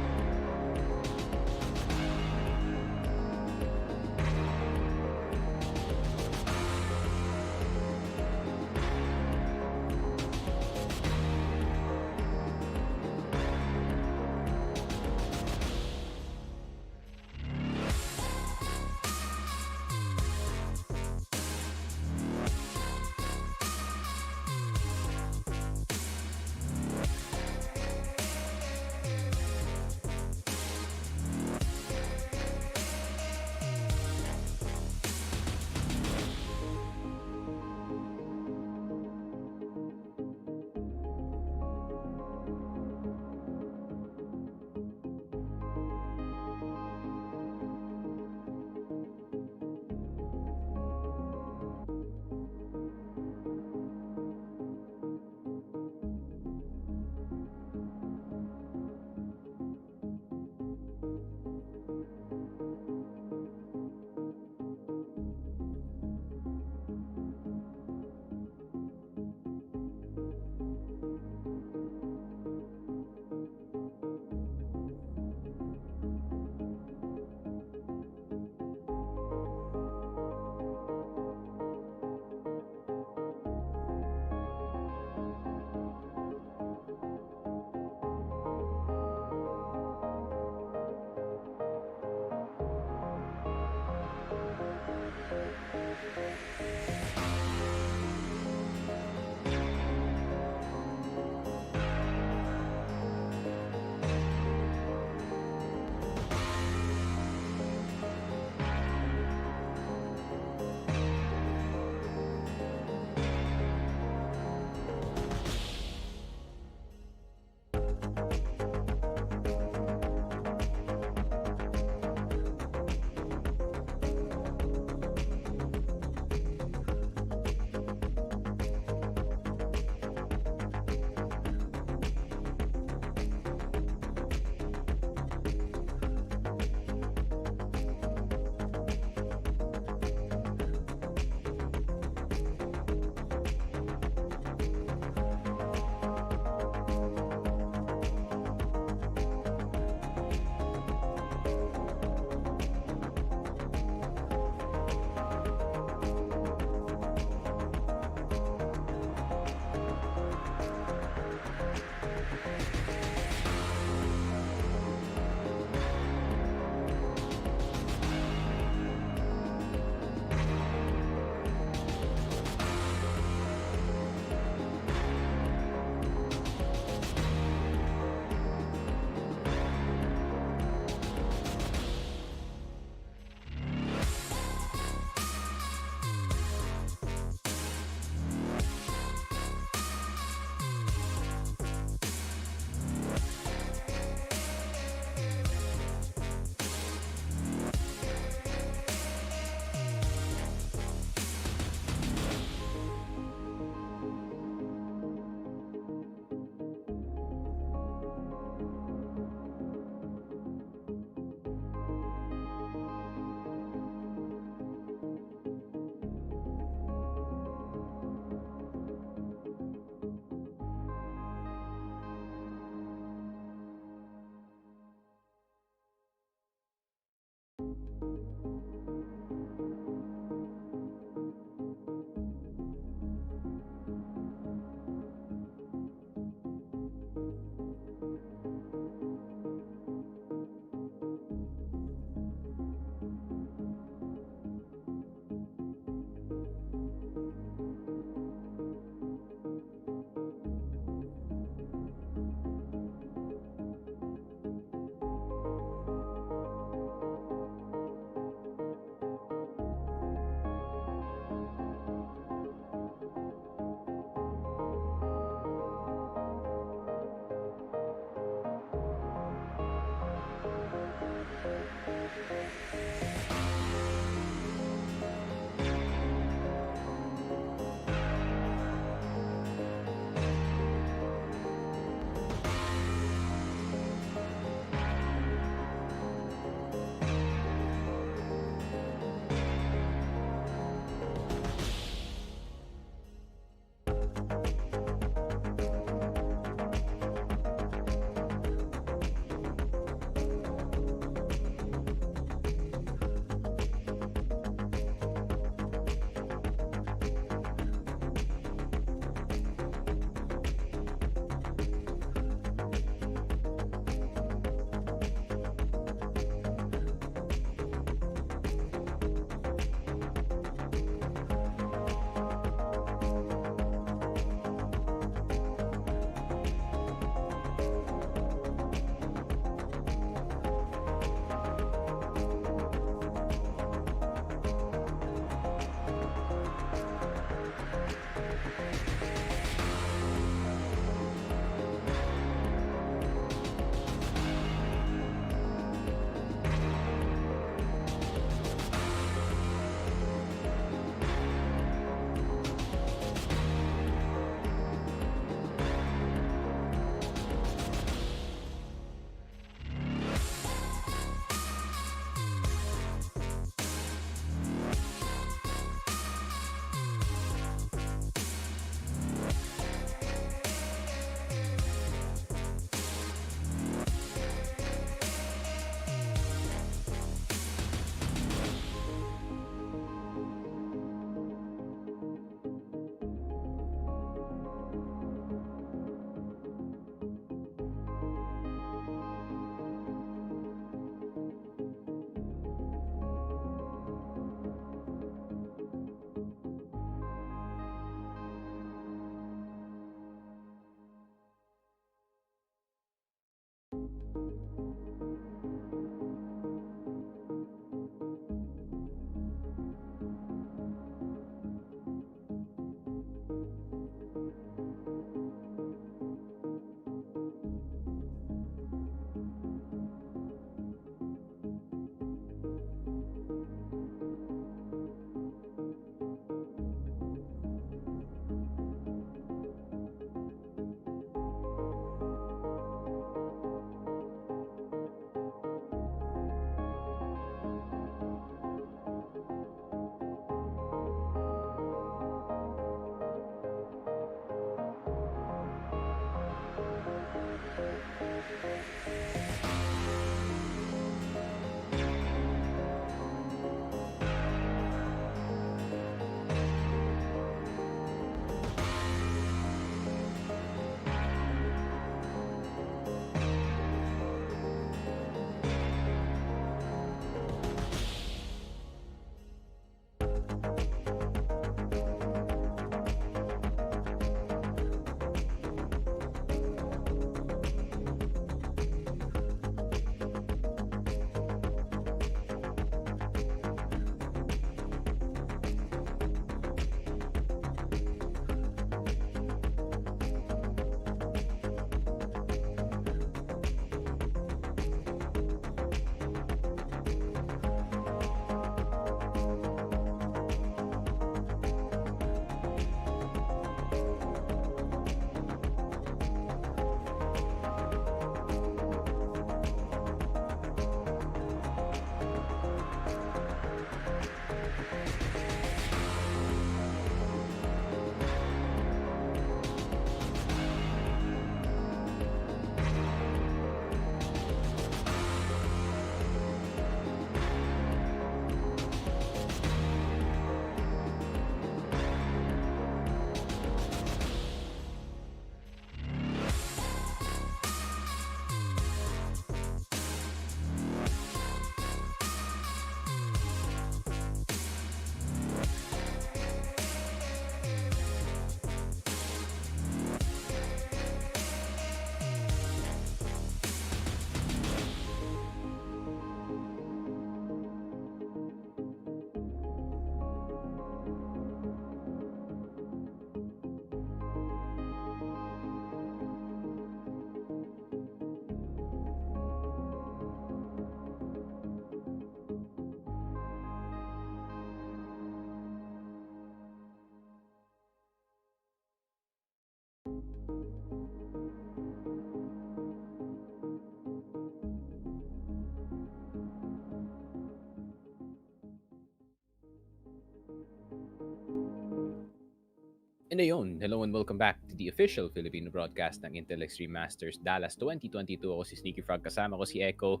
And ayun, hello and welcome back to the official Filipino broadcast ng Intel Extreme Masters Dallas 2022. Ako si Sneaky Frog, kasama ko si Echo.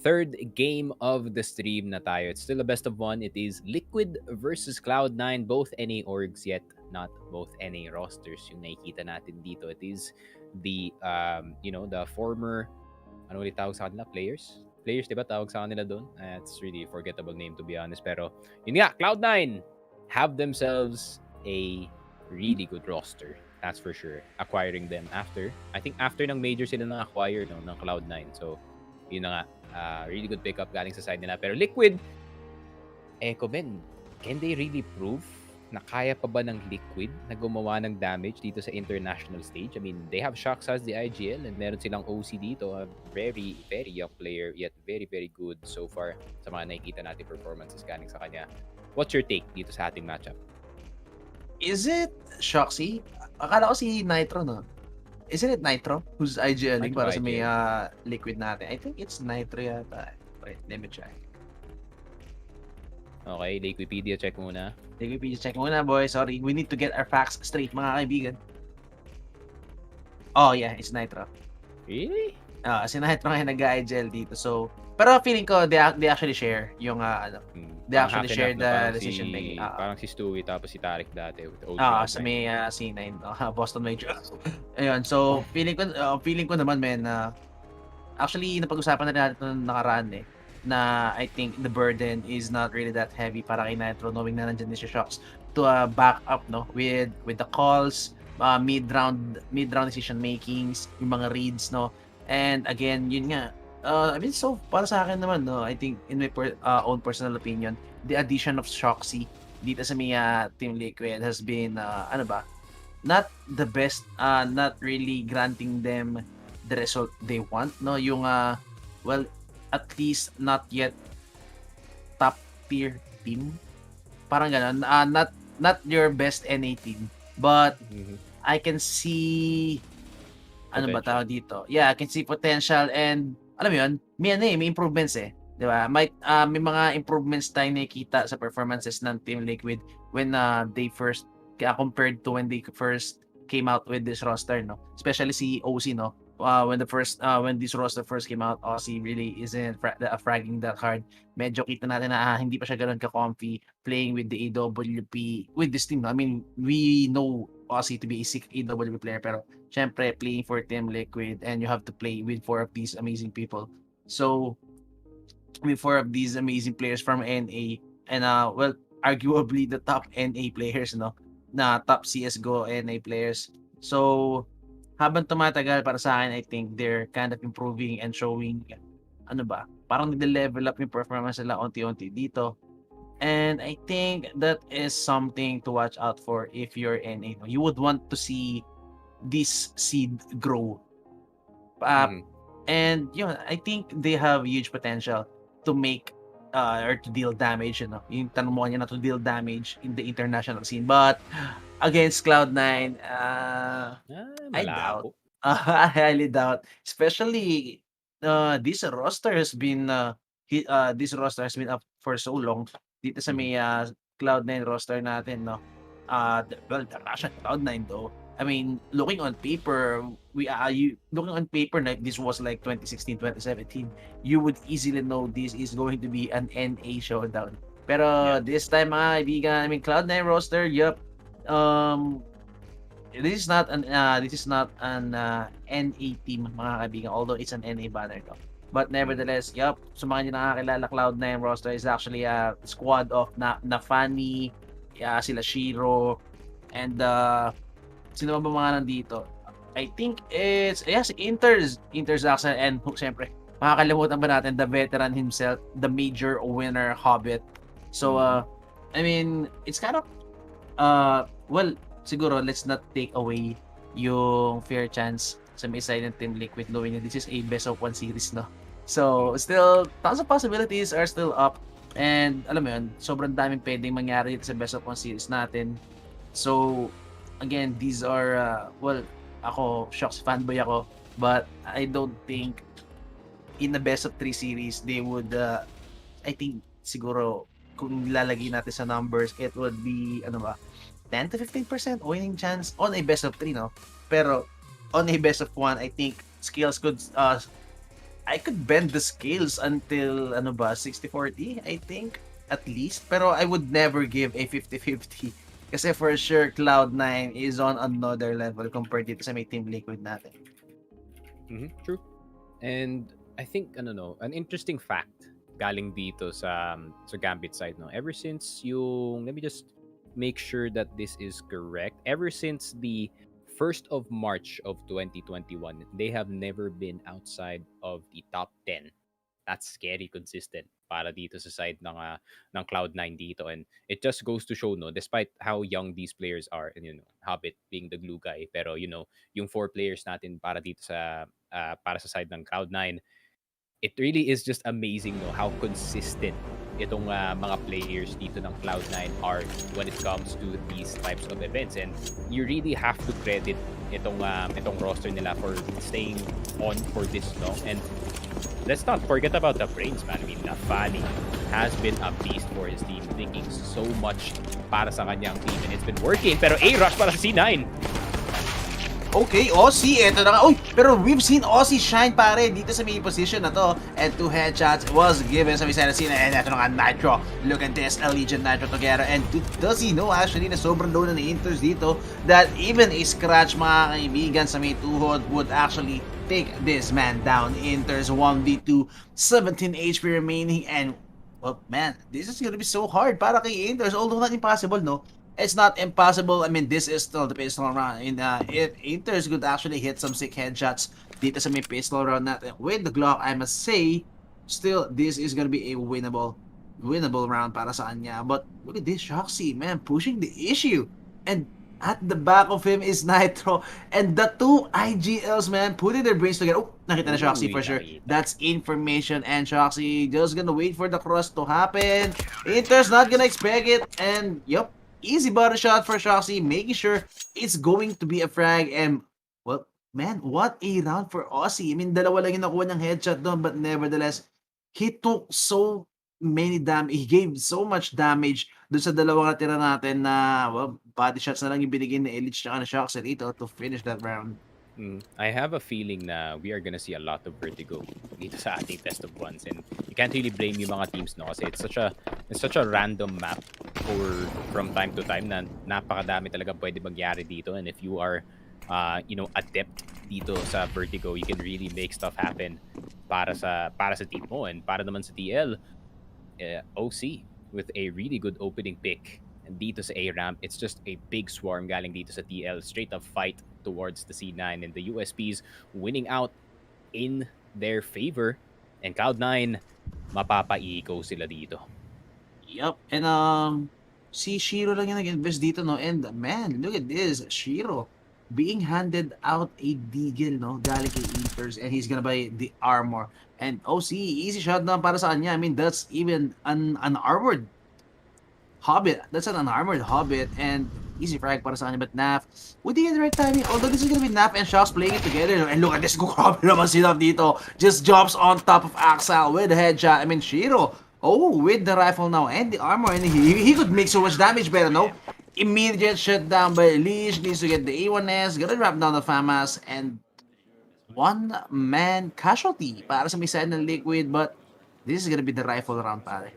Third game of the stream na tayo. It's still a best of one. It is Liquid versus Cloud9. Both NA orgs, yet not both NA rosters yung nakikita natin dito. It is the, the former, ano ulit tawag sa kanila? Players, di ba tawag sa kanila doon? It's really a forgettable name, to be honest. Pero yun nga, Cloud9 have themselves a really good roster. That's for sure. Acquiring them after. I think after ng major sila na-acquire ng Cloud9. So, yun na nga. Really good pickup galing sa side nila. Pero Liquid, Echo Ben, can they really prove na kaya pa ba ng Liquid na gumawa ng damage dito sa international stage? I mean, they have Shox as the IGL and meron silang OC dito. A very, very young player, yet very, very good so far sa mga nakikita natin performances galing sa kanya. What's your take dito sa ating matchup? Is it Shoxy? Akala ko si Nitro, no? Isn't it Nitro who's IGLing para sa may Liquid natin? I think it's Nitro yata. Wait, let me check. Okay, Liquipedia check muna. Liquipedia check muna, boy. Sorry, we need to get our facts straight, mga kaibigan. Oh, yeah, it's Nitro. Really? Si Nitro ngayon nag-IGL dito. So, pero feeling ko, they actually share yung, they actually share the decision making. Parang si Stewie tapos si Tarik dati. Sa may C9, Boston Major. Ayun, so feeling ko naman, men, actually, napag-usapan na natin ito nakaraan na I think the burden is not really that heavy para kay Nitro, knowing na nandiyan din si Shox to back up, no, with the calls, mid-round decision makings, yung mga reads, no. And again, yun nga, I mean, so para sa akin naman, no, I think in my own personal opinion, the addition of Shoxy dito sa may Team Liquid has been not the best, not really granting them the result they want, no, yung well, at least not yet top tier team, parang ganun, not your best NA team, but I can see tawag dito, I can see potential, and alam mo yun, may improvements di ba? May mga improvements tayong nakikita sa performances ng Team Liquid when they first, compared to when they first came out with this roster, no? Especially si OC, no? When this roster first came out, OC really isn't fragging that hard. Medyo kita natin na hindi pa siya ganoon ka-comfy playing with the AWP with this team, no? I mean, we know OC to be a sick AWP player, pero syempre playing for Team Liquid and you have to play with four of these amazing people. So, with four of these amazing players from NA and well, arguably the top NA players, no? Na top CSGO NA players. So, habang tumatagal, para sa akin, I think they're kind of improving and showing, parang nag-level up yung performance nila unti-unti dito. And I think that is something to watch out for if you're NA. You would want to see this seed grow. And I think they have huge potential to make or to deal damage, yung tanong mo niya na to deal damage in the international scene. But against Cloud9, I doubt. I highly doubt. Especially this roster has been up for so long dito sa may Cloud9 roster natin, no. Well, the Russian Cloud9 though. I mean, looking on paper, na if this was like 2016, 2017, you would easily know this is going to be an NA showdown. Pero this time, mga kaibigan, I mean, Cloud9 roster, this is not an NA team, mga kaibigan, although it's an NA banner, no? But nevertheless, sa mga hindi nakakilala, Cloud9 roster is actually a squad of Nafani, sila Shiro, and sino ba mga nandito? I think it's si Inter's Axel, and siyempre makakalimutan ba natin the veteran himself, the major winner Hobbit. So I mean, it's kind of well, siguro let's not take away yung fair chance sa may side ng Team Liquid, knowing that this is a best of one series, no? So still, tons of possibilities are still up, and alam mo yun, sobrang daming pwedeng mangyari sa best of one series natin. So again, these are well, ako Shox fanboy ako, but I don't think in the best of 3 series they would I think siguro kung lalagay natin sa numbers, it would be 10 to 15% winning chance on a best of 3, no? Pero on a best of 1, I think scales could I could bend the scales until 60-40, I think, at least. Pero I would never give a 50-50 kasi for sure Cloud9 is on another level compared dito sa may Team Liquid natin. True. And I think an interesting fact galing dito sa Gambit side, no. Ever since let me just make sure that this is correct. Ever since the 1st of March of 2021, they have never been outside of the top 10. That's scary consistent para dito sa side ng Cloud9 dito, and it just goes to show, no, despite how young these players are, and Hobbit being the glue guy, pero yung 4 players natin para dito sa para sa side ng Cloud9, it really is just amazing, no, how consistent itong mga players dito ng Cloud9 are when it comes to these types of events. And you really have to credit itong roster nila for staying on for this long. And let's not forget about the brains, man. I mean, Nafani has been a beast for his team, thinking so much para sa kanyang team, and it's been working. Pero A-Rush para sa C9. Okay, Aussie, eto na nga. Uy, pero we've seen Aussie shine pare dito sa may position na to. And 2 headshots was given sa Vicena Cena. And eto na nga, Nitro. Look at this, Allegiant Nitro together. And does he know actually na sobrang low na Inters dito that even a scratch, mga kaibigan, sa may tuhod would actually take this man down. Inters 1v2, 17 HP remaining. And, well, man, this is gonna be so hard para kay Inters. Although not impossible, no? It's not impossible. I mean, this is still the pistol round. And if Inters could actually hit some sick headshots dito sa may pistol round natin with the Glock, I must say, still, this is gonna be a winnable round para sa kanya. But look at this, Shoxy, man, pushing the issue. And at the back of him is Nitro. And the 2 IGLs, man, putting their brains together. Oh, nakita na Shoxy for sure. That's information. And Shoxy just gonna wait for the cross to happen. Inters not gonna expect it. And, yep. Easy body shot for Shoxy, making sure it's going to be a frag. And, well, man, what a round for Aussie. I mean, dalawa lang yung nakuha ng headshot doon, but nevertheless, he took so many damage. He gave so much damage doon sa dalawang natira natin na, well, body shots na lang yung binigay ni Elite tsaka na Shoxy dito to finish that round. I have a feeling na we are gonna see a lot of Vertigo dito sa ating best of ones, and you can't really blame yung mga teams, no, kasi it's such a random map from time to time na napakadami talaga pwede mangyari dito. And if you are adept dito sa Vertigo, you can really make stuff happen para sa team mo. And para naman sa TL, OC with a really good opening pick. And dito sa A-ramp, it's just a big swarm galing dito sa TL, straight up fight towards the C9, and the USPs winning out in their favor. And Cloud9, mapapa-eco sila dito. Yup, and si Shiro lang yung nag-invest dito, no? And man, look at this, Shiro being handed out a deagle, no? Galing kay Inters, and he's gonna buy the armor. And OC, easy shot na para sa kanya. I mean, that's even an armored Hobbit. That's an unarmored Hobbit, and easy frag para sa kanya. But Naf, would he get the right timing? Although this is gonna be Naf and Shox playing it together. And look at this, grabe naman sila dito. Just jumps on top of Axel with a headshot. I mean, Shiro, with the rifle now and the armor, and he could make so much damage, but no. Immediate shutdown by Leash, needs to get the A1S, gonna drop down the FAMAS, and one-man casualty para sa may side ng Liquid. But this is gonna be the rifle round, pare.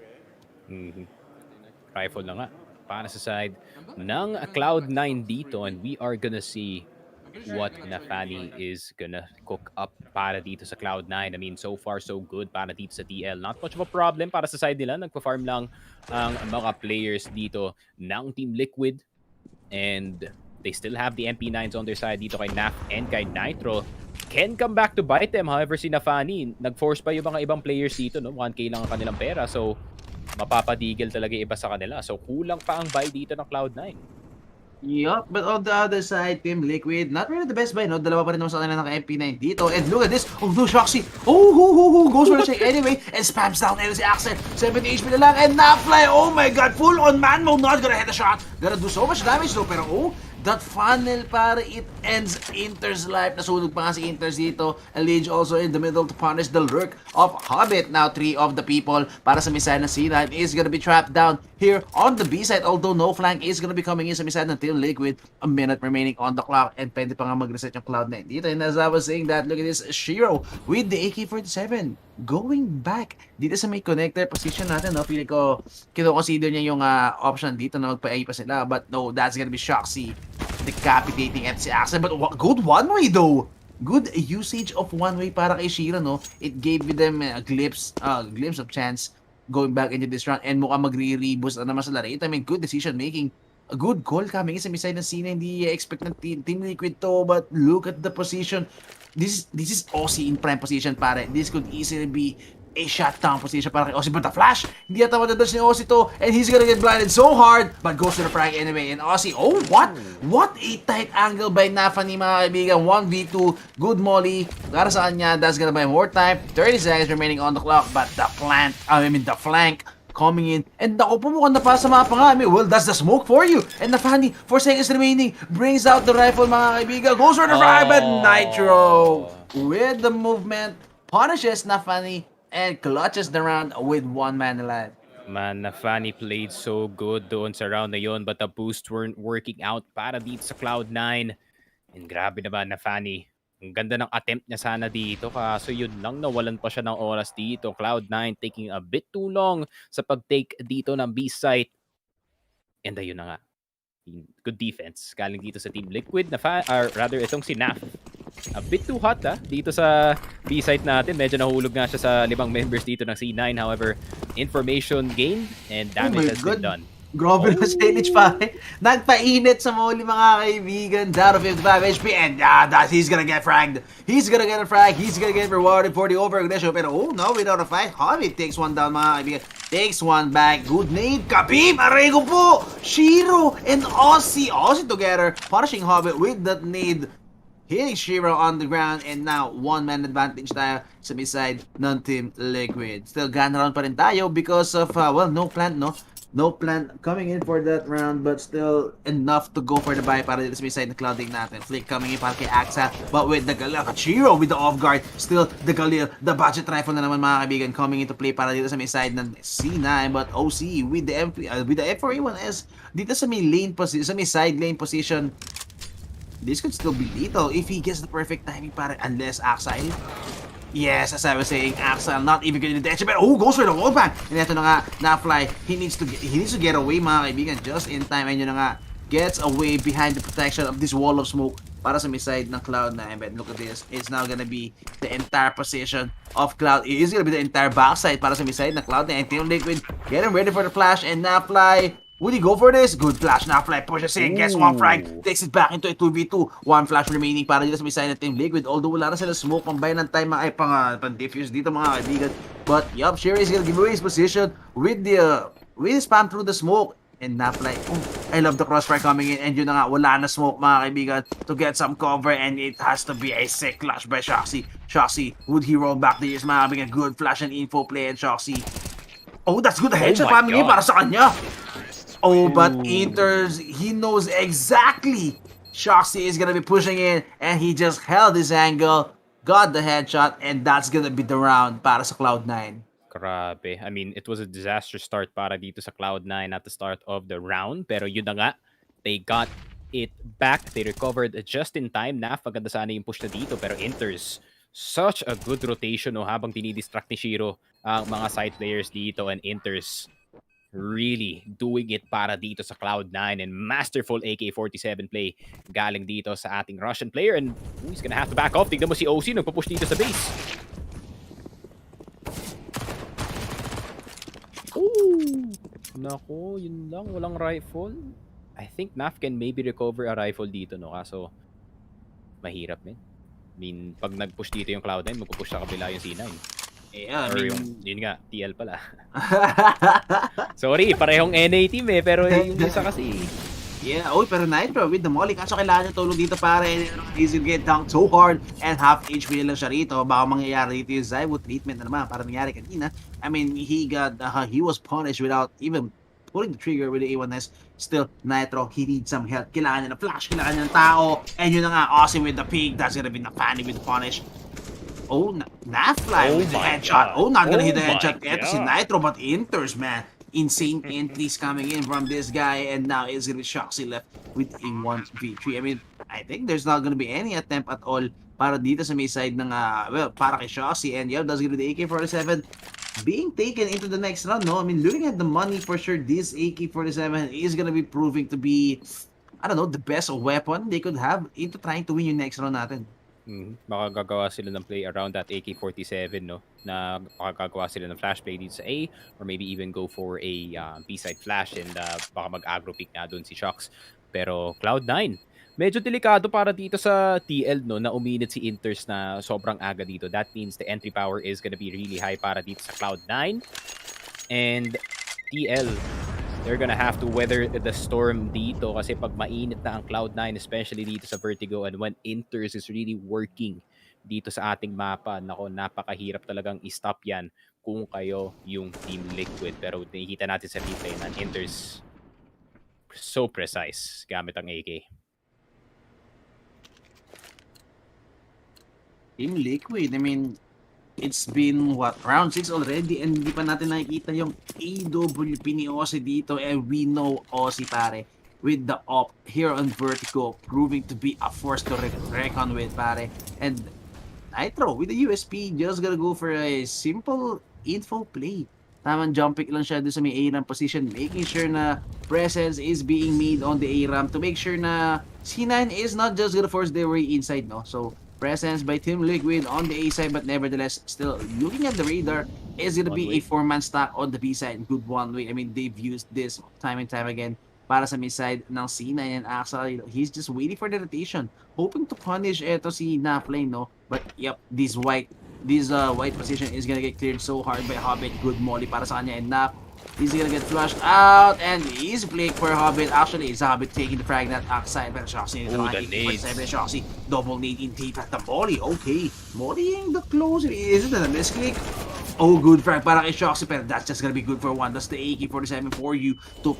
Rifle na nga para sa side ng Cloud9 dito, and we are gonna see what Nafani is gonna cook up para dito sa Cloud9. I mean, so far so good para dito sa TL. Not much of a problem para sa side nila. Nagpa-farm lang ang mga players dito ng Team Liquid, and they still have the MP9s on their side dito kay Naf and kay Nitro. Can come back to bite them. However, si Nafani, nag-force pa yung mga ibang players dito, no? 1K lang ang kanilang pera. So, mapapadigil talaga iba sa kanila. So, kulang pa ang buy dito ng Cloud9. Yup, but on the other side, Team Liquid, not really the best buy, no? Dalawa pa rin naman sa kanila ng MP9 dito. And look at this. Oh no, Shoxy. Goes for the shake anyway. And spams down si Axel. 70 HP na lang. And Nafly, oh my god, full on man mode. Not gonna hit a shot. Gonna do so much damage though. Pero that funnel, pare, it ends Inter's life. Nasunog pa nga si Inters dito. Elige also in the middle to punish the lurk of Hobbit. Now 3 of the people para sa mid-side ng C9 is gonna be trapped down here on the B side, although no flank is gonna be coming in sa mid-side ng Team Liquid. A minute remaining on the clock and pwede pa nga mag-reset yung Cloud9 dito. And as I was saying that, look at this Shiro with the AK-47 going back dito sa may connector position natin, no? Feeling ko kino-consider niya yung option dito na magpa-A pa sila, but no, that's gonna be Shoxy decapitating FC Accent. But good one-way though. Good usage of one-way para kay Shiro, no? It gave them a glimpse of chance going back into this round, and mukhang magre-reboost na naman sa laro. I mean, good decision making. A good call coming sa side ng Cena. Hindi expect ng Team Liquid to, but look at the position. This is Aussie in prime position, pare. This could easily be a shutdown position para kay Aussie, but the flash, hindi yata madadodge ni Aussie to, and he's gonna get blinded so hard, but goes to the frag anyway. And Aussie, oh, what a tight angle by Nafani, mga kaibigan. 1v2, good molly para sa kanya. That's gonna buy more time. 30 seconds remaining on the clock, but the flank coming in, and ako po mukhang napasama pa nga. I mean, well, that's the smoke for you. And Nafani, 4 seconds remaining, brings out the rifle, mga kaibigan, goes for the frag, but Nitro with the movement punishes Nafani and clutches the round with 1 man alive. Man, Nafani played so good doon sa round na yon, but the boosts weren't working out para dito sa Cloud9. And grabe naman, Nafani. Ang ganda ng attempt niya sana dito, kaso yun lang, nawalan pa siya ng oras dito. Cloud9 taking a bit too long sa pag-take dito ng B site. And ayun na nga. Good defense galing dito sa Team Liquid, or rather itong si Naf. A bit too hot dito sa B site natin. Medyo nahulog nga siya sa 5 members dito ng C9. However, information gained and damage has been done. Grabe na stage, pare. Nagpainit sa Molly, mga kaibigan. Down to 55 HP, and he's gonna get fragged. He's gonna get a frag. He's gonna get rewarded for the over-aggression. Pero oh no, without a fight, Hobbit takes one down, mga kaibigan. Takes one back. Good nade. Kabim! Arego po! Shiro and Aussie together, punishing Hobbit with that nade. Hitting Shiro on the ground, and now 1-man advantage tayo sa mid-side ng Team Liquid. Still gun round pa rin tayo because of, well, no plant, no? No plan coming in for that round, but still enough to go for the buy para dito sa side na Cloud8 natin. Flick coming in para kay Axa, but with the Galil, Kachiro with the off guard. Still the Galil, the budget rifle na naman, mga kaibigan, coming into play para dito sa side ng C9, but OC with the F4A1S dito sa side lane position. This could still be lethal if he gets the perfect timing para, unless Axa. Yes, as I was saying, Axel not even getting the attention, but goes for the wall bang. And ito na nga, na-fly. He needs to get away, mga kaibigan, just in time. And yun na nga, gets away behind the protection of this wall of smoke para sa side ng Cloud9. But look at this, it's now gonna be the entire position of Cloud. It is gonna be the entire backside para sa side ng Cloud9. And Team Liquid getting ready for the flash, and na-fly. Would he go for this? Good flash. Na-fly pushes in, gets one frag, takes it back into a 2v2. 1 flash remaining para dito sa side ng Team Liquid. Although wala na sila smoke, pang-buy ng time, pang-diffuse dito, mga kaibigan. But yup, Sherry is gonna give away his position with his spam through the smoke. And na-fly. I love the crossfire coming in, and yun na nga, wala na smoke, mga kaibigan, to get some cover, and it has to be a sick clutch by Shoxy. Shoxy, would he roll back the years, mga kaibigan? Good flash and info play, and Shoxy. Oh, that's good headshot family para sa kanya. Oh, but Inters, he knows exactly Shoxy is gonna be pushing in, and he just held his angle, got the headshot, and that's gonna be the round para sa Cloud9. Grabe. I mean, it was a disastrous start para dito sa Cloud9 at the start of the round. Pero yun na nga, they got it back. They recovered just in time. Maganda sana yung push na dito. Pero Inters, such a good rotation habang dinidistract ni Shiro ang mga side players dito. And Inters really doing it para dito sa Cloud9, and masterful AK-47 play galing dito sa ating Russian player, and he's gonna have to back off. Tignan mo si OC nagpupush dito sa base. Nako, yun lang, walang rifle. I think Naf can maybe recover a rifle dito, no? Kaso mahirap, man. I mean, pag nag-push dito yung Cloud9, magpupush sa kabila yung C9. Yeah, or yun nga, TL pala. Sorry, parehong NA team pero yung isa kasi. Yeah, pero Nitro with the molly. Kaso kailangan niya tulong dito para he's gonna get dunked so hard, and half HP lang siya rito. Baka mangyayari dito yung Zywo treatment na naman para nangyari kanina. I mean, he was punished without even pulling the trigger with the A1S. Still, Nitro, he needs some help. Kailangan niya ng flash, kailangan niya ng tao. And yun na nga, Aussie with the pig. That's gonna be Nafani with the punish. Oh, Nafly with the headshot. Oh, not gonna hit the headshot. Eto si Nitro, but Inters, man. Insane entries coming in from this guy. And now it's gonna be Shoxy left with a 1v3. I mean, I think there's not gonna be any attempt at all para dito sa may side ng, well, para kay Shoxy. And yeah, that's gonna be the AK-47 being taken into the next round, no? I mean, looking at the money for sure, this AK-47 is gonna be proving to be, I don't know, the best weapon they could have into trying to win yung next round natin. Baka gagawa sila ng play around that AK-47, no? Na baka gagawa sila ng flash play dito sa A, or maybe even go for a B-side flash and baka mag-aggro pick na doon si Shox. Pero Cloud9, medyo delikado para dito sa TL, no? Na uminit si Inters na sobrang aga dito. That means the entry power is gonna be really high para dito sa Cloud9. And TL, they're gonna have to weather the storm dito kasi pag mainit na ang Cloud9, especially dito sa Vertigo, and when Inters is really working dito sa ating mapa, nako, napakahirap talagang i-stop yan kung kayo yung Team Liquid. Pero nakikita natin sa replay na Inters so precise gamit ang AK. Team Liquid, I mean, it's been, what, round 6 already and hindi pa natin nakikita yung AWP ni Aussie dito, and we know Aussie, pare, with the op here on Vertigo, proving to be a force to reckon with, pare. And Nitro with the USP, just gonna go for a simple info play. Tamang jump pick lang siya doon sa may A-ramp position, making sure na presence is being made on the A-ramp to make sure na C9 is not just gonna force their way inside, no? So, presence by Team Liquid on the A side, but nevertheless, still looking at the radar, is gonna be a 4-man stack on the B side. Good one way. I mean, they've used this time and time again para sa mid side ng C9 and Astralis. He's just waiting for the rotation, hoping to punish eto si Naflame, no? But yep, this white position is gonna get cleared so hard by Hobbit. Good molly para sa kanya, and Naf, he's gonna get flushed out, and easy play for Hobbit. Actually, it's Hobbit taking the frag that outside, but Shoxy is like 47. Shoxy double nade in deep at the molly. Okay, mollying the close. Is it a misclick? Oh, good frag para kay Shoxy, pero that's just gonna be good for one. That's the AK-47 for you. 3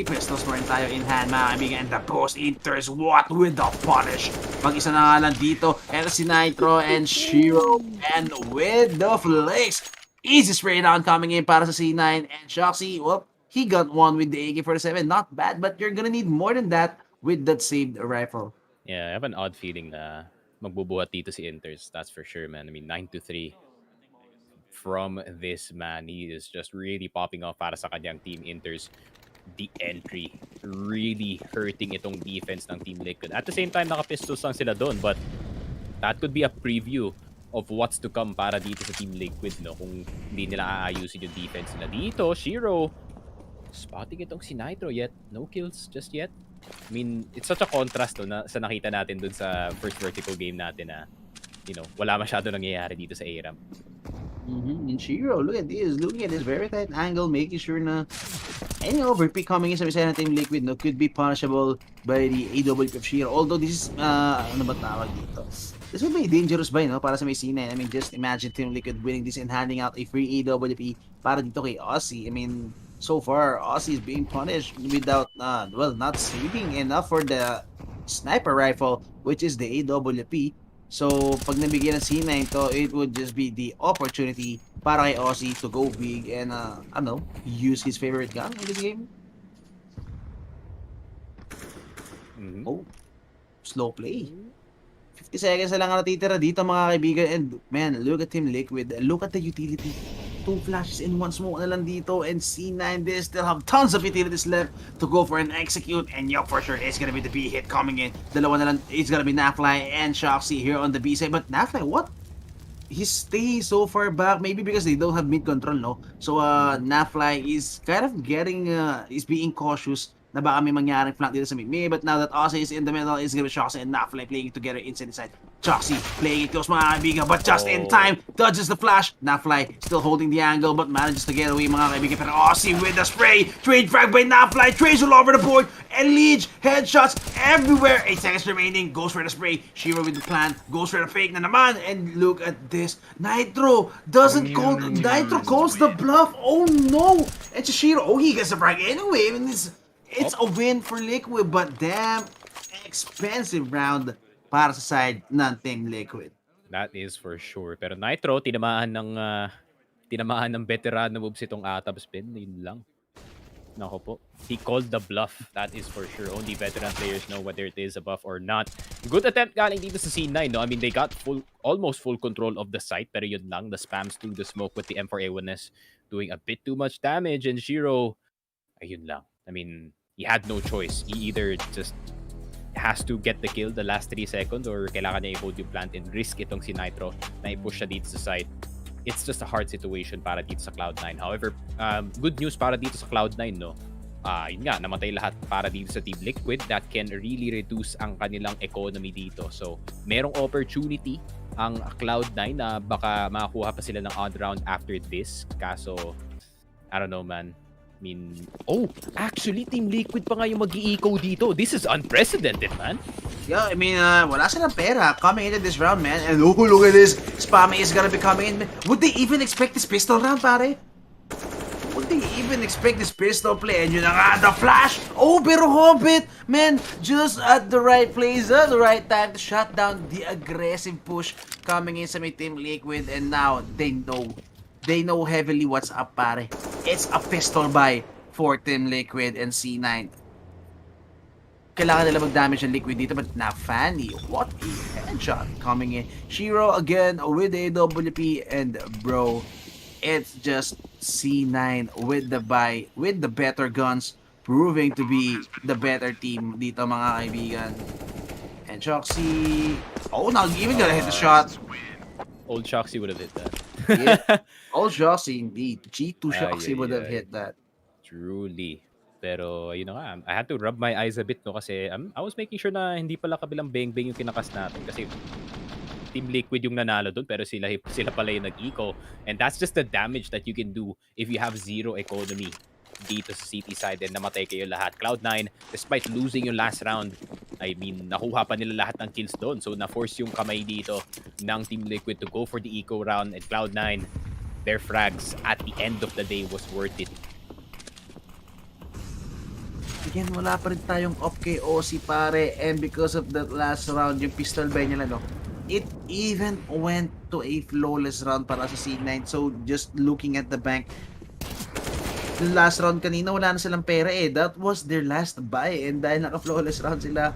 pistols pa rin tayo in hand, mga kaibigan. And the post Inters, what with the punish? Mag-isa na nga lang dito. And si Nitro and Shiro, and with the flicks. Easy spray down coming in para sa C9, and Shoxy, well, he got one with the AK-47. Not bad, but you're gonna need more than that with that saved rifle. Yeah, I have an odd feeling na magbubuhat dito si Inters. That's for sure, man. I mean, 9-3 from this man. He is just really popping off para sa kanyang team. Inters, the entry, really hurting itong defense ng Team Liquid. At the same time, naka-pistols lang sila doon, but that could be a preview of what's to come para dito sa Team Liquid, no? Kung hindi nila aayusin yung defense nila dito. Shiro, spotting itong si Nitro, yet no kills just yet. I mean, it's such a contrast, no, sa nakita natin dun sa first Vertical game natin na, you know, wala masyado nangyayari dito sa A-ramp. And Shiro, look at this, looking at this very tight angle, making sure na any overpick coming in sa side ng Team Liquid, no, could be punishable by the AWP of Shiro. Although this is, ano ba tawag dito? This would be dangerous by, no, para sa may C9. I mean, just imagine Team Liquid winning this and handing out a free AWP para dito kay Aussie. I mean, so far, Aussie is being punished without, well, not saving enough for the sniper rifle, which is the AWP. So, pag nabigyan ng C9 to, it would just be the opportunity para kay Aussie to go big and, I don't know, use his favorite gun in this game. Oh, slow play. 50 seconds na lang ang natitira dito, mga kaibigan. And, man, look at Team Liquid. Look at the utility. 2 flashes in 1 smoke na lang dito. And C9, they still have tons of utilities left to go for an execute. And yeah, for sure, it's gonna be the B hit coming in. Dalawa na lang, it's gonna be Nafly and Shoxy here on the B side. But Nafly, what? He stays so far back, maybe because they don't have mid control, no? So, Nafly is kind of getting, is being cautious na baka may mangyaring flank dito sa mid. But now that Ozzy is in the middle, it's gonna be Shoxy and Nafly playing it together inside the side. Shoxy playing it close, mga kaibigan, but just in time, dodges the flash. Nafly still holding the angle, but manages to get away, mga kaibigan. Pero Ozzy with the spray, trade frag by Nafly, trays all over the board, and Leech, headshots everywhere. 8 seconds remaining, goes for the spray. Shiro with the plan, goes for the fake na naman, and look at this. Nitro doesn't call, Nitro calls the bluff. Oh no! And Shiro, oh, he gets the frag anyway. I mean, it's a win for Liquid, but damn expensive round para sa side ng Team Liquid. That is for sure. Pero Nitro, tinamaan ng veteran na moves itong Atab spin. Yun lang. Nako po. He called the bluff. That is for sure. Only veteran players know whether it is a buff or not. Good attempt galing dito sa C9, no? I mean, they got almost full control of the site, pero yun lang. The spams through the smoke with the M4A1S doing a bit too much damage. And Shiro, ayun lang. I mean, he had no choice. He either just has to get the kill the last 3 seconds or kailangan niya i-hold yung plant and risk itong si Nitro na i-push siya dito sa side. It's just a hard situation para dito sa Cloud9. However, good news para dito sa Cloud9, no? Yun nga, namatay lahat para dito sa Team Liquid. That can really reduce ang kanilang economy dito. So, merong opportunity ang Cloud9 na baka makakuha pa sila ng odd round after this. Kaso, I don't know, man. I mean, actually, Team Liquid pa nga yung mag-i-eco dito. This is unprecedented, man. Yeah, I mean, wala silang pera coming into this round, man. And look at this. Spammy is gonna be coming in. Would they even expect this pistol round, pare? Would they even expect this pistol play? And yun na nga, the flash! Oh, pero Hobbit, man, just at the right place, at the right time to shut down the aggressive push coming in sa may Team Liquid. And now, they know heavily what's up, pare. It's a pistol buy for Team Liquid and C9. Kailangan nila mag-damage ang Liquid dito, but now Fanny, what a headshot coming in. Shiro again with AWP, and bro, it's just C9 with the buy, with the better guns, proving to be the better team dito, mga kaibigan. And Shoxy, not even gonna hit the shot. Old Shoxy would have hit that. Yeah. Old Shoxy indeed. G2 Shoxy would have hit that. Truly. Pero, yun na nga, I had to rub my eyes a bit, no? Kasi I was making sure na hindi pala kabilang beng-beng yung kinakas natin. Kasi Team Liquid yung nanalo doon, pero sila pala yung nag-eco. And that's just the damage that you can do if you have zero economy dito sa city side and namatay kayo lahat. Cloud9, despite losing yung last round, I mean, nakuha pa nila lahat ng kills doon. So, na-force yung kamay dito ng Team Liquid to go for the eco round. And Cloud9, their frags at the end of the day was worth it. Again, wala pa rin tayong off kay OC, pare. And because of that last round, yung pistol buy nila, no? It even went to a flawless round para sa C9. So, just looking at the bank, the last round kanina, wala na silang pera eh. That was their last buy. And dahil naka-flawless round sila,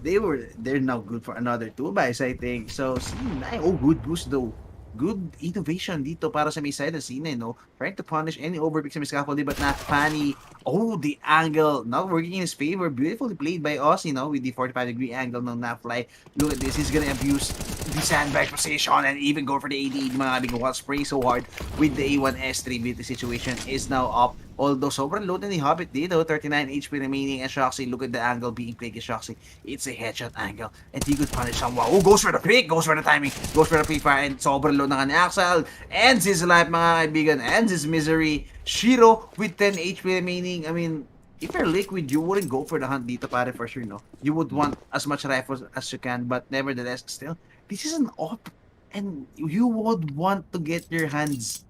they're now good for another 2 buys, I think. So, C9, good boost though. Good innovation dito para sa may side ng C9, no? Trying to punish any overpick sa may scaffolding, but not Fanny. The angle not working in his favor. Beautifully played by Aussie, no? With the 45-degree angle ng Nafly. Look at this. He's gonna abuse the sandbag position and even go for the AD. Mga kabig, while spray so hard with the A1S3 bit. The situation is now up. Although sobrang low na ni Hobbit dito, 39 HP remaining, and Shoxy, look at the angle being played by Shoxy. It's a headshot angle, and he could punish someone. Goes for the pick, goes for the timing, goes for the pre-fire, and sobrang low na nga ni Axel. Ends his life, mga kaibigan, ends his misery. Shiro with 10 HP remaining. I mean, if you're Liquid, you wouldn't go for the hunt dito, pare, for sure, no? You would want as much rifles as you can, but nevertheless, still, this is an op, and you would want to get your hands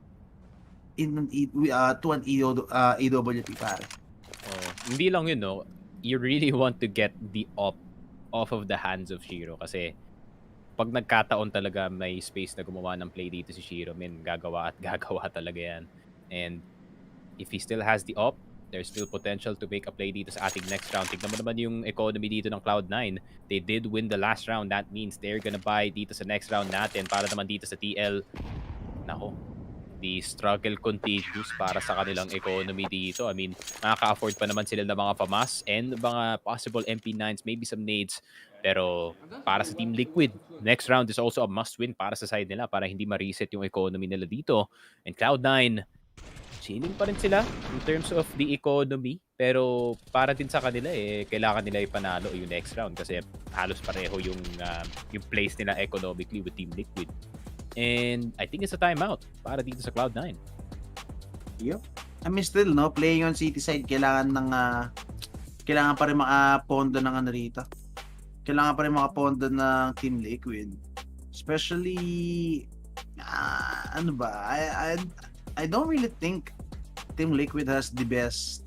to an AWP, pare. Hindi lang yun, no? You really want to get the op off of the hands of Shiro kasi pag nagkataon talaga may space na gumawa ng play dito si Shiro, gagawa talaga yan. And if he still has the op, there's still potential to make a play dito sa ating next round. Tignan mo naman yung economy dito ng Cloud9. They did win the last round. That means they're gonna buy dito sa next round natin para naman dito sa TL. Nako, the struggle continues para sa kanilang economy dito. I mean, nakaka-afford pa naman sila ng mga FAMAS and mga possible MP9s, maybe some nades. Pero para sa Team Liquid, next round is also a must-win para sa side nila para hindi ma-reset yung economy nila dito. And Cloud9, chilling pa rin sila in terms of the economy. Pero para din sa kanila kailangan nila ipanalo yung next round kasi halos pareho yung place nila economically with Team Liquid. And I think it's a timeout para dito sa Cloud9. Yep. I mean, still, no? Playing on city side, kailangan pa rin makapondo ng ano rito. Kailangan pa rin makapondo ng Team Liquid. Especially, ano ba? I don't really think Team Liquid has the best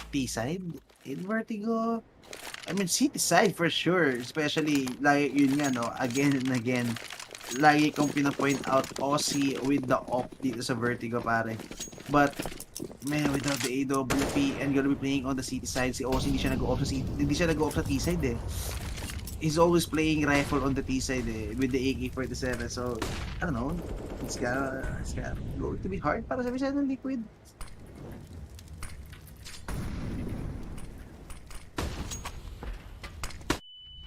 T-side in Vertigo. I mean, city side for sure. Especially, like, yun nga, no? Again and again, lagi kong pinapoint out Aussie with the op dito sa Vertigo, pare. But, man, without the AWP and gonna be playing on the city side, si Aussie hindi siya nag-off sa T-side eh. He's always playing rifle on the T-side eh, with the AK-47. So, I don't know. It's going to be hard para sa side ng Liquid.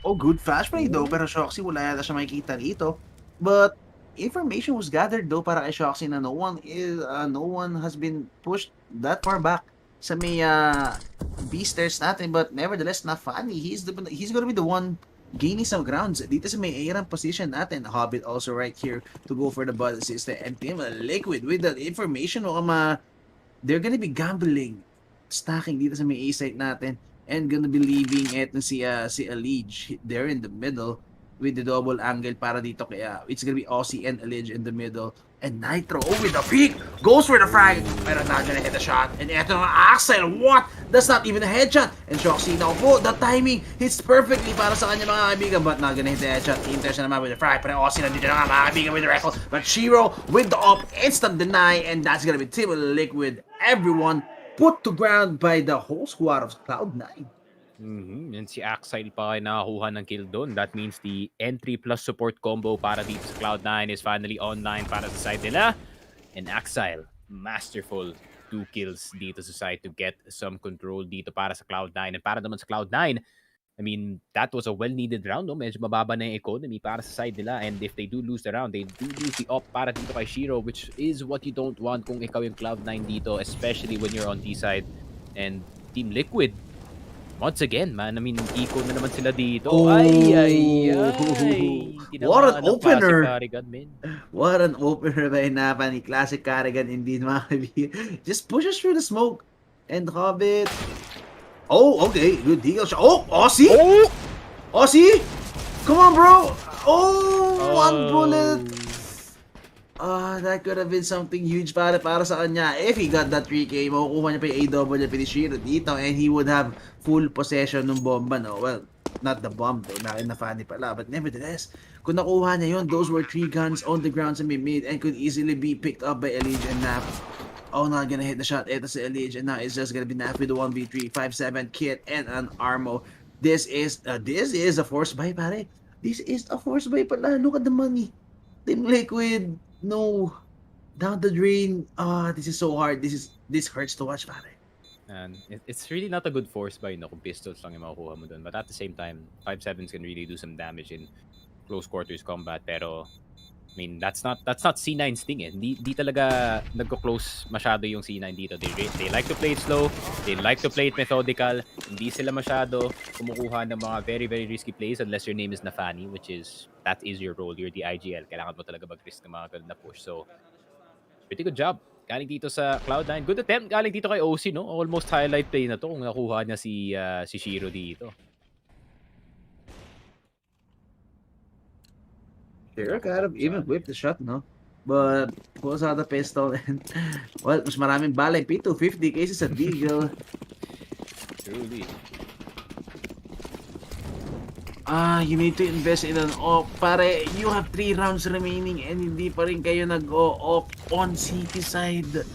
Oh, good flash play though, pero Shoxy wala yata siya makikita rito. But information was gathered though para kay Shoxy na no one has been pushed that far back sa may B stairs natin, but nevertheless not funny. He's gonna be the one gaining some grounds dito sa may A-ramp position natin. Hobbit also right here to go for the butt assist and Team Liquid with that information they're gonna be gambling, stacking dito sa may A site natin and gonna be leaving si Alige there in the middle with the double angle para dito kaya it's gonna be Aussie and Alige in the middle and Nitro with the peak goes for the frag pero not gonna hit the shot and eto na Axel, what? That's not even a headshot and Shoxy now po, the timing hits perfectly para sa kanya mga kaibigan but not gonna hit the headshot. Inter siya naman with the frag pero Aussie nandito na nga mga kaibigan with the rifle but Shiro with the up instant deny and that's gonna be Team Liquid, everyone put to ground by the whole squad of Cloud9. And si Axile pa kayo nakakuha ng kill doon. That means the entry plus support combo para dito sa Cloud9 is finally online para sa side nila. And Axile, masterful 2 kills dito sa side to get some control dito para sa Cloud9. And para naman sa Cloud9, I mean, that was a well-needed round. No? Medyo mababa na yung economy para sa side nila. And if they do lose the round, they do lose the op para dito kay Shiro, which is what you don't want kung ikaw yung Cloud9 dito, especially when you're on T-side. And Team Liquid, once again, man, I mean, eco na naman sila dito. Oh. Ay. What an opener! Carrigan, What an opener by Napa ni Classic Carrigan indeed, mga kaibigan. Just pushes through the smoke. And Hobbit. Oh, okay. Good deal. Oh, Aussie? Oh! Aussie? Come on, bro. Oh, one bullet. That could have been something huge para sa kanya. If he got that 3K, makukuha niya pa yung AWP ni Shiro dito and he would have full possession ng bomba, no? Well, not the bomb though, na funny pala. But nevertheless, kung nakuha niya yun, those were 3 guns on the ground sa mid and could easily be picked up by Elige and Nap. Oh, not gonna hit the shot. Ito si Elige and now it's just gonna be Nap with the 1v3, 5-7 kit and an armo. This is a force buy, pare. This is a force buy pala. Look at the money. Team Liquid, no. Down the drain. This is so hard. This hurts to watch, pare. And it's really not a good force buy, no, kung pistols lang yung makukuha mo dun. But at the same time, 5-7s can really do some damage in close quarters combat. Pero, I mean, that's not C9's thing eh. Di talaga nagko-close masyado yung C9 dito. They like to play it slow. They like to play it methodical. Hindi sila masyado kumukuha ng mga very, very risky plays unless your name is Nafani, which is, that is your role. You're the IGL. Kailangan mo talaga mag-risk ng mga ganun na push. So, pretty good job. Galing dito sa Cloud9. Good attempt. Galing dito kay OC, no? Almost highlight play na to kung nakuha niya si Shiro dito. Sure, kind of even whipped the shot, no? But pulls out the pistol and well, mas maraming bala yung P250 kaysa sa Deagle. Truly. You need to invest in an op. Pare, you have 3 rounds remaining and hindi pa rin kayo nag-o-op on city side.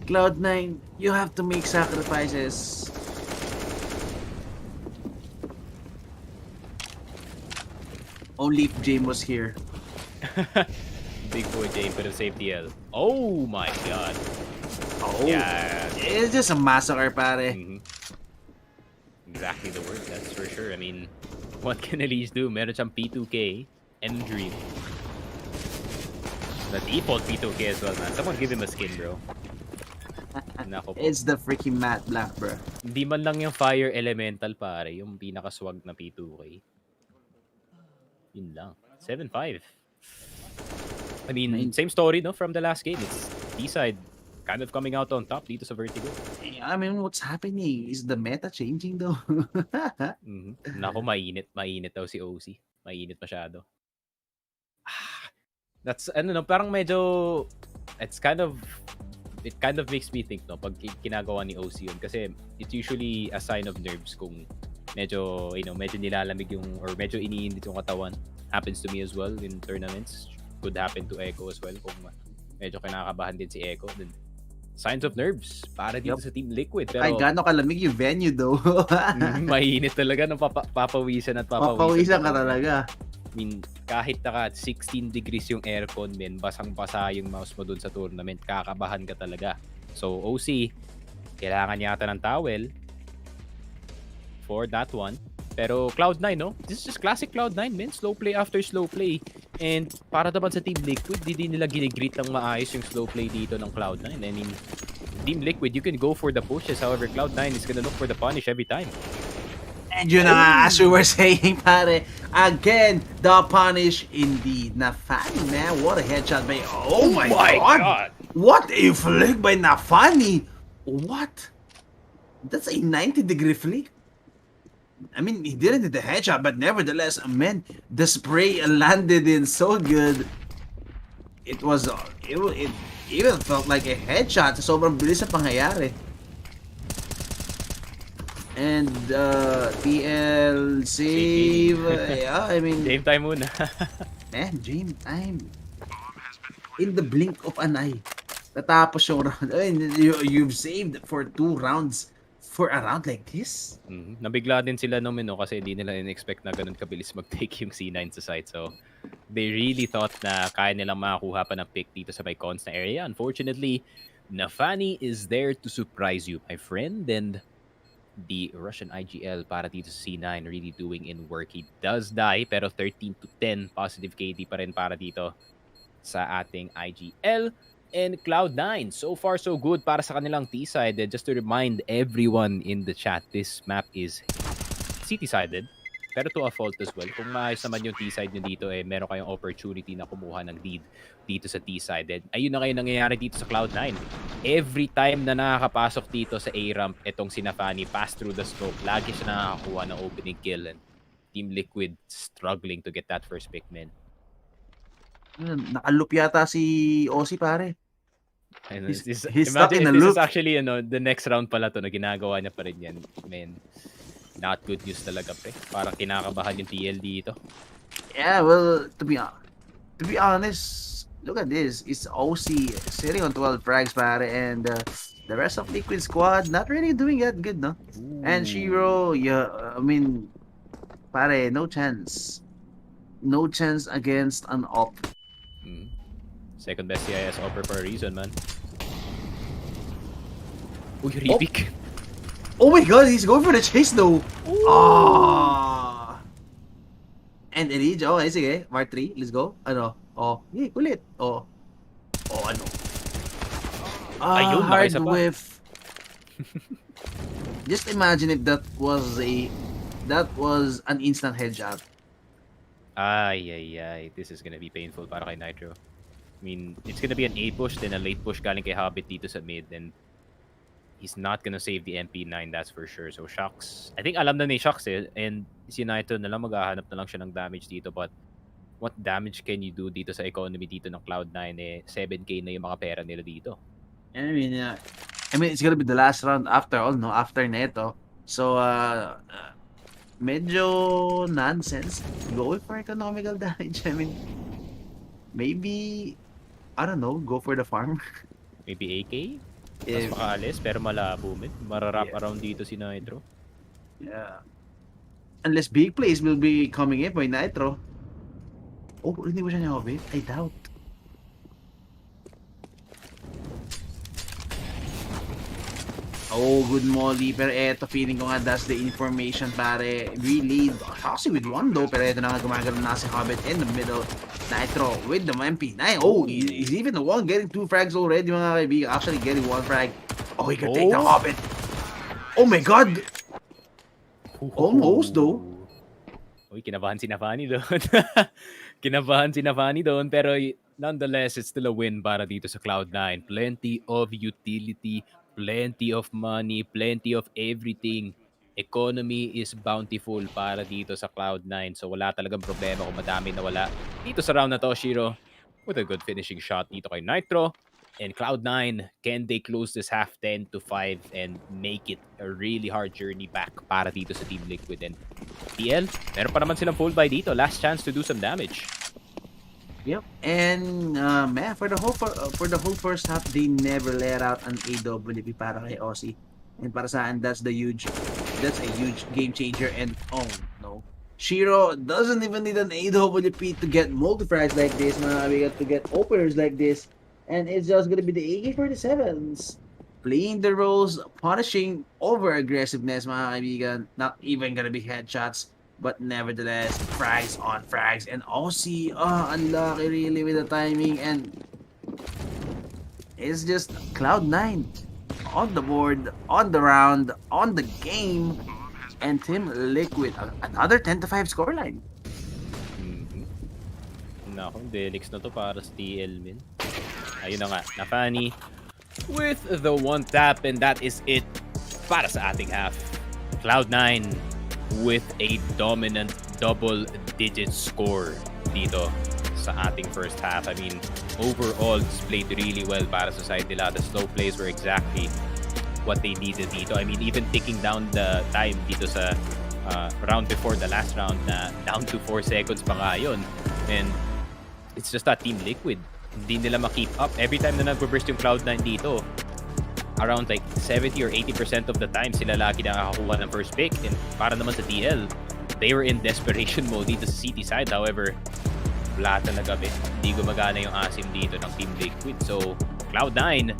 Cloud9, you have to make sacrifices. Only if James was here. Big boy James with a safety L. Oh my god. Oh, yeah. It's just a massacre, pare. Exactly the word, that's for sure. I mean, what can Elise do? Meron siyang P2K and Dream. The default P2K as well, man. Someone give him a skin, bro. Nako po. It's the freaking matte black, bro. Hindi man lang yung Fire Elemental, pare. Yung pinakaswag na P2K. Yun lang. 7-5. I mean, same story, no? From the last game. It's T-side kind of coming out on top dito sa Vertigo. I mean, what's happening? Is the meta changing though? Nako, mainit. Mainit daw si OC. Mainit masyado. That's, ano no, parang medyo, it kind of makes me think, no, pag kinagawa ni OC yun. Kasi it's usually a sign of nerves kung medyo, medyo nilalamig yung, or medyo iniinit yung katawan. Happens to me as well in tournaments. Could happen to Echo as well kung medyo kinakabahan din si Echo. Then, signs of nerves para dito sa Team Liquid. Pero, Ay, gano'ng kalamig yung venue though. mainit talaga no, papawisan at papawisan. Papawisan ka talaga. I mean, kahit naka 16 degrees yung aircon, men, basang-basa yung mouse mo dun sa tournament, kakabahan ka talaga. So, OC, kailangan yata ng towel for that one. Pero Cloud9, no? This is just classic Cloud9, men. Slow play after slow play. And para naman sa Team Liquid, di nila ginigreet lang maayos yung slow play dito ng Cloud9. I mean, Team Liquid, you can go for the pushes. However, Cloud9 is gonna look for the punish every time. And yun na nga, as we were saying, pare, again, the punish indeed. Nafani, man, what a headshot by... Oh my God! What a flick by Nafani! What? That's a 90-degree flick. I mean, he didn't hit the headshot, but nevertheless, man, the spray landed in so good. It even felt like a headshot. Sobrang bilis ang pangyayari. And TL save. Yeah, I mean, Game time muna. man, game time. In the blink of an eye. Natapos yung round. I mean, you've saved for 2 rounds for a round like this. Nabigla din sila no kasi hindi nila in-expect na ganun kabilis mag-take yung C9 sa site. So, they really thought na kaya nilang makakuha pa ng pick dito sa may cons na area. Unfortunately, Nafani is there to surprise you, my friend. And the Russian IGL para dito sa C9 really doing in work. He does die, pero 13-10 positive KD pa rin para dito sa ating IGL. And Cloud9, so far so good para sa kanilang T-side. Just to remind everyone in the chat, this map is CT-sided, pero to a fault as well. Kung maayos naman yung T-side nyo dito, meron kayong opportunity na kumuha ng lead dito sa T-sided. Ayun na kayo nangyayari dito sa Cloud9. Every time na nakakapasok dito sa A-ramp, itong si Nafani, pass through the smoke, lagi siya nakakakuha ng opening kill. And Team Liquid struggling to get that first pick, man. Nakalup yata si OC, pare. He's stuck in a this loop. is actually the next round pala to na ginagawa niya pa rin yan. Man, not good news talaga, pre. Parang kinakabahan yung TL dito. Yeah, well, to be honest, look at this. It's OC sitting on 12 frags, pare, and the rest of Liquid squad not really doing that good, no? Ooh. And Shiro, yeah, I mean, pare, no chance. No chance against an op. Second best CIS offer for a reason, man. Uy, Ribik. Oh my God, he's going for the chase though. And Elij, okay, sige. Mark 3, let's go. Ano? Oh, yeah, kulit. Oh, ano? Ayun, Hard nakisa pa. whiff. Just imagine if that was an instant headshot. Ay. This is gonna be painful para kay Nitro. I mean, it's gonna be an A push, then a late push galing kay Hobbit dito sa mid, and he's not gonna save the MP9, that's for sure. So, Shocks, I think alam na ni Shocks and si Nitro na lang maghahanap na lang siya ng damage dito, but what damage can you do dito sa economy dito ng Cloud9? 7k na yung mga pera nila dito. I mean, it's gonna be the last round after all, no? After neto. So, medyo nonsense going for economical damage. I mean, maybe, I don't know, go for the farm. Maybe AK? Mas makaalis, pero malabo, man. Mararap around dito si Nitro. Yeah. Unless big plays will be coming in by Nitro. Oh, hindi ba siya niya Hobbit? I doubt. Oh, good molly. Pero eto, feeling ko nga that's the information, pare. Really, Hoxie with one though. Pero eto na nga gumagano na si Hobbit in the middle. Nitro with the MP9. Oh, he's even the one getting 2 frags already, mga kaibigan. Actually getting 1 frag. Oh, he can take the Hobbit. Oh my God! Almost though. Uy, kinabahan si Navani doon. Kinabahan si Navani doon, pero nonetheless, it's still a win para dito sa Cloud9. Plenty of utility, plenty of money, plenty of everything. Economy is bountiful para dito sa Cloud9. So wala talagang problema kung madami na wala. Dito sa round na to, Shiro, with a good finishing shot dito kay Nitro. And Cloud9, can they close this half 10-5 and make it a really hard journey back para dito sa Team Liquid? And TL, meron pa naman silang full buy dito. Last chance to do some damage. Yep. And man, for the whole first half, they never let out an AWP para kay Aussie. And para sa akin, that's a huge game changer. And oh no, Shiro doesn't even need an AWP to get multi-frags like this, mga kaibigan, to get openers like this. And it's just gonna be the AK-47s playing the roles, punishing over-aggressiveness, mga kaibigan. Not even gonna be headshots, but nevertheless, frags on frags. And Aussie, unlucky really with the timing. And it's just Cloud9 on the board, on the round, on the game. And Team Liquid, another 10-5 scoreline. Nako, Delix na to para sa TL, min. Ayun na nga, Nafani with the 1 tap, and that is it para sa ating half. Cloud9 with a dominant double-digit score dito sa ating first half. I mean, overall, displayed really well para sa side nila. The slow plays were exactly what they needed dito. I mean, even ticking down the time dito sa round before the last round na down to 4 seconds pa nga yun. And it's just that Team Liquid, hindi nila ma-keep up. Every time na nag-burst yung Cloud9 dito, around like 70 or 80% of the time, sila lagi nakakakuha ng first pick. And para naman sa TL, they were in desperation mode dito sa City side. However, wala talaga hindi gumagana yung asim dito ng Team Liquid. So, Cloud9,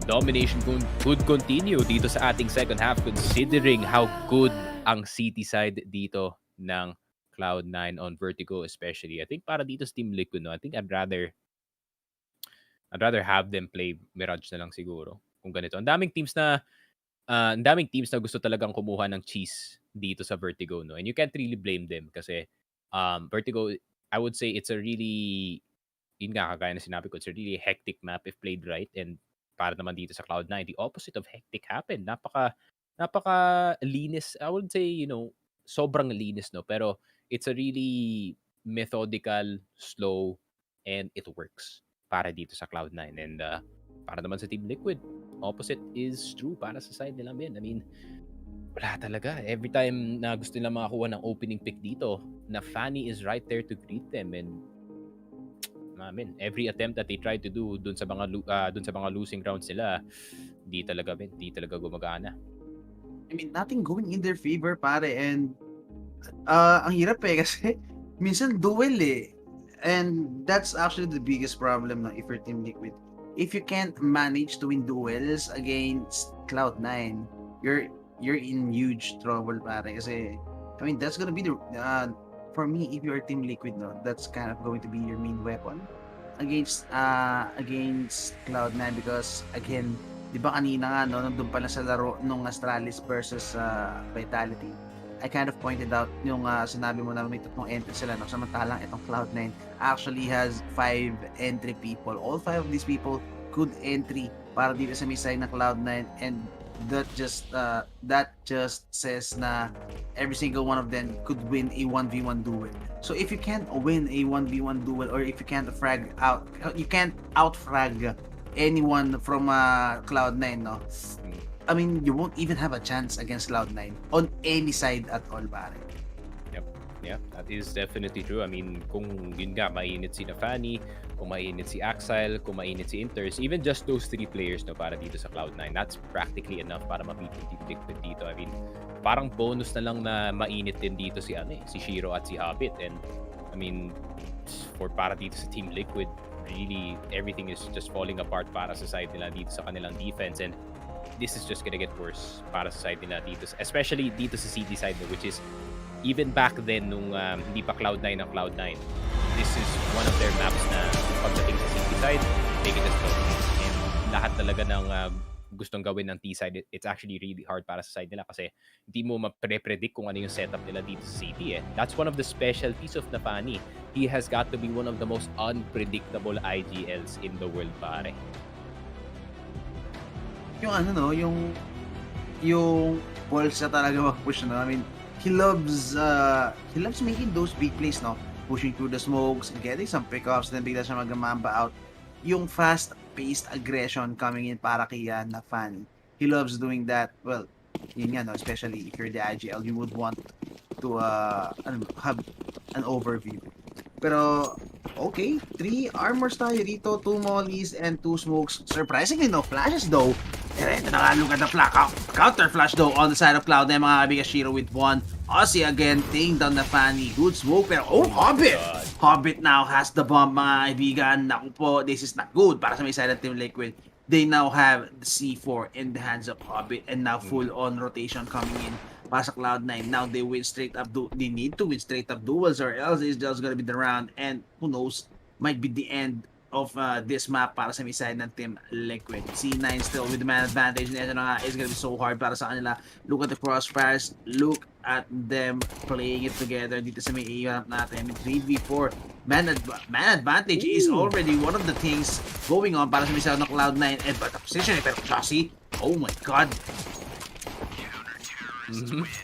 domination could continue dito sa ating second half considering how good ang City side dito ng Cloud9 on Vertigo especially. I think para dito sa Team Liquid, no, I think I'd rather have them play Mirage na lang siguro kung ganito. Ang daming teams na gusto talagang kumuha ng cheese dito sa Vertigo, no. And you can't really blame them kasi Vertigo, I would say it's a really, yun nga, kagaya na sinabi ko, it's a really hectic map if played right. And para naman dito sa Cloud9, the opposite of hectic happened. Napaka linis. I would say, sobrang linis, no. Pero it's a really methodical, slow, and it works para dito sa Cloud9. And para naman sa Team Liquid, opposite is true para sa side nila, men. I mean, wala talaga. Every time na gusto nila makakuha ng opening pick dito, na Fanny is right there to greet them. And every attempt that they try to do dun sa mga losing rounds nila, di talaga gumagana. I mean, nothing going in their favor, pare. And ang hirap kasi minsan duel eh. And that's actually the biggest problem if you're Team Liquid. If you can't manage to win duels against Cloud9, you're in huge trouble, pare. Kasi, I mean, that's gonna be for me, if you're Team Liquid, no, that's kind of going to be your main weapon against Cloud9. Because again, di ba kanina nga, no, nandun pala sa laro nung Astralis versus Vitality, I kind of pointed out yung sinabi mo na may 3 entry sila, no? Samantalang itong Cloud9 actually has 5 entry people. All 5 of these people could entry para dito sa may side ng Cloud9, and that just says na every single one of them could win a 1v1 duel. So if you can't win a 1v1 duel, or if you can't out-frag anyone from Cloud9, no? I mean, you won't even have a chance against Cloud9 on any side at all, pare. Yep. Yeah, that is definitely true. I mean, kung yun nga, mainit si Nafani, kung mainit si Axile, kung mainit si Inters, even just those 3 players, no, para dito sa Cloud9, that's practically enough para ma-beat yung Team Liquid dito. I mean, parang bonus na lang na mainit din dito si Shiro at si Hobbit. And I mean, para dito sa Team Liquid, really everything is just falling apart para sa side nila dito sa kanilang defense. And this is just gonna get worse para sa side nila dito, especially dito sa City side, which is even back then nung hindi pa Cloud9 ang Cloud9, this is one of their maps na pagdating sa city side, take it as well. And lahat talaga ng gustong gawin ng T-side, it's actually really hard para sa side nila kasi hindi mo mapre-predict kung ano yung setup nila dito sa city eh. That's one of the specialties of Nafani. He has got to be one of the most unpredictable IGLs in the world, pare. Yung ano no, yung balls na talaga mag-push no. I mean, he loves making those big plays no, pushing through the smokes, getting some pickups, then bigla siya mag-mamba out. Yung fast-paced aggression coming in para kay Nafani. He loves doing that. Well, yun nga no, especially if you're the IGL, you would want to have an overview. Pero okay, 3 armors tayo dito, 2 mollies and 2 smokes. Surprisingly no flashes though. Pero ito na nga, look at the counter flash though on the side of Cloud9, mga kaibigan. Shiro with 1. Aussie again, taking down the Fanny. Good smoke, pero Hobbit! Hobbit now has the bomb, mga kaibigan. Naku po, this is not good para sa may side of Team Liquid. They now have the C4 in the hands of Hobbit and now full on rotation coming in para sa Cloud9. Now they win straight up, they need to win straight up duels or else it's just gonna be the round, and who knows, might be the end of this map para sa may side ng Team Liquid. C9 still with the man advantage, and ito na nga, it's gonna be so hard para sa kanila. Look at the crossfires, look at them playing it together dito sa may A-ramp natin. 3v4, man advantage is already one of the things going on para sa may side ng Cloud9, and but the position, pero Chassis, oh my god.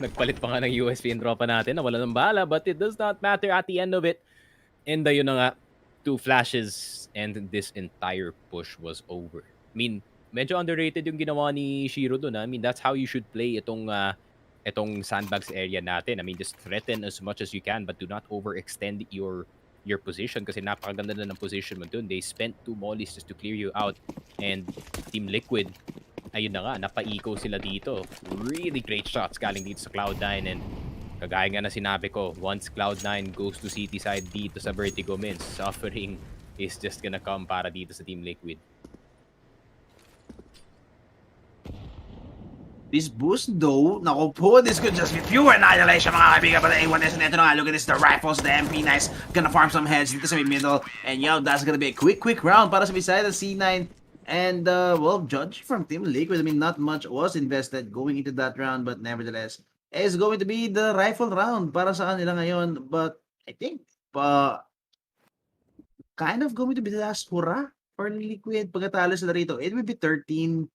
Nagpalit pa nga ng USP yung tropa natin na wala ng bala, but it does not matter at the end of it. And yun na nga, 2 flashes and this entire push was over. I mean, medyo underrated yung ginawa ni Shiro dun. I mean, that's how you should play itong sandbags area natin. I mean, just threaten as much as you can but do not overextend your position kasi napakaganda na ng position mo dun. They spent 2 mollies just to clear you out, and Team Liquid, ayun na nga, napa-eco sila dito. Really great shots galing dito sa Cloud9, and kagaya nga na sinabi ko, once Cloud9 goes to city side dito sa Vertigo Mins, suffering is just gonna come para dito sa Team Liquid. This boost though, naku po, this could just be pure annihilation, mga kaibigan. But the A1S, and ito na nga, look at this, the rifles, the MP9s, gonna farm some heads dito sa middle. And yo, that's gonna be a quick round para sa side of C9. And well, judging from Team Liquid, I mean, not much was invested going into that round, but nevertheless, it's going to be the rifle round para sa kanila ngayon. But I think, kind of going to be the last hurrah for Liquid. Pagkatalo sila rito, it will be 13.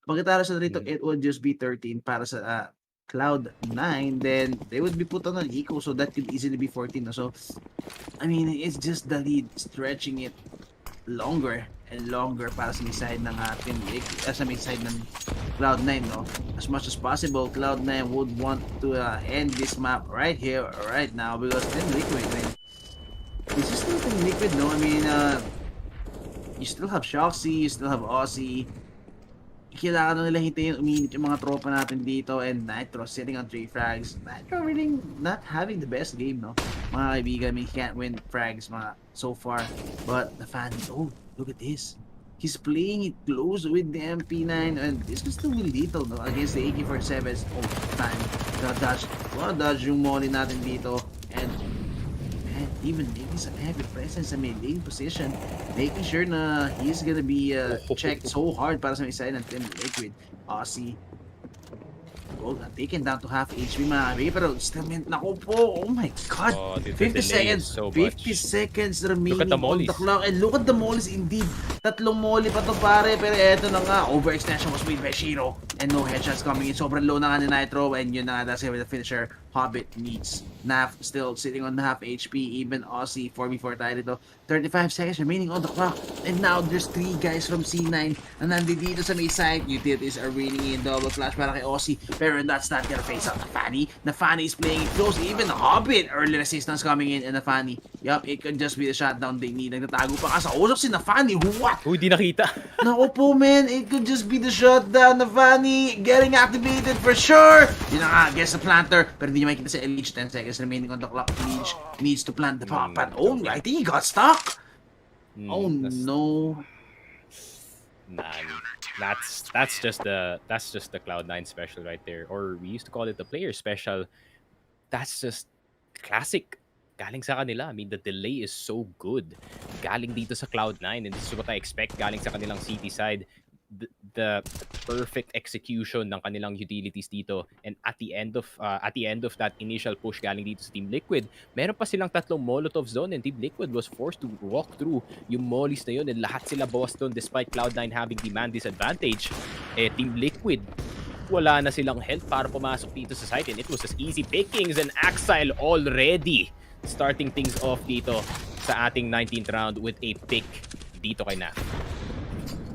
Pagkatalo sila rito, it would just be 13 para sa Cloud9. Then they would be put on an eco, so that could easily be 14. So, I mean, it's just the lead stretching it longer and longer para sa may side ng Team Liquid, sa may side ng Cloud9, no? As much as possible, Cloud9 would want to end this map right here, right now, because Team Liquid, I mean, this is still Team Liquid, no? I mean, you still have Shoxy, you still have Aussie. Kailangan na nila hintayin uminit yung mga tropa natin dito, and Nitro sitting on 3 frags. Nitro really not having the best game, no? Mga kaibigan, I mean, he can't win frags so far. But the fan, oh, look at this. He's playing it close with the MP9, and this could still be lethal, no? Against the AK-47s. Oh, time. Gonna dodge yung molly natin dito. And even making some heavy presence sa may lane position, making sure na he's gonna be checked so hard para sa may side ng Team Liquid. Aussie, taken down to half HP, mga kaibigan, pero still mint, naku po, oh my god, 50 seconds, so 50 seconds remaining on the mollies. clock, and look at the mollies indeed. 3 molly pa to pare, pero eto na nga, overextension was made by Shiro, and no headshots coming in. Sobrang low na nga ni Nitro, and yun na nga, that's gonna be the finisher. Hobbit needs Naf still sitting on half HP, even Aussie, 4v4 tayo dito. 35 seconds remaining on the clock, and now there's 3 guys from C9 na nandito sa may side. Utilities are reading in, double flash para kay Aussie, pero that's not gonna face out Nafani. Nafani is playing it close, even Hobbit, early resistance coming in, and Nafani, yup, it could just be the shutdown they need. Nagtatago pa ka sa usok si Nafani, what? Uy, di nakita. Naku po, man, it could just be the shutdown. Nafani getting activated for sure. Yun na nga, guess the planter, pero hindi niya makikita si Leech. 10 seconds remaining on the clock. Leech needs to plant the pop, but oh, I think he got stuck. Oh no. Nah, that's just the Cloud9 special right there, or we used to call it the player special. That's just classic galing sa kanila. I mean, the delay is so good. Galing dito sa Cloud9, and this is what I expect galing sa kanilang city side. The perfect execution ng kanilang utilities dito, and at the end of that initial push galing dito sa Team Liquid, meron pa silang tatlong molotov zone, and Team Liquid was forced to walk through yung mollies na yun, and lahat sila boss doon despite Cloud9 having demand disadvantage. Team Liquid, wala na silang health para pumasok dito sa site, and it was as easy pickings, and Axile already starting things off dito sa ating 19th round with a pick dito kay Naf.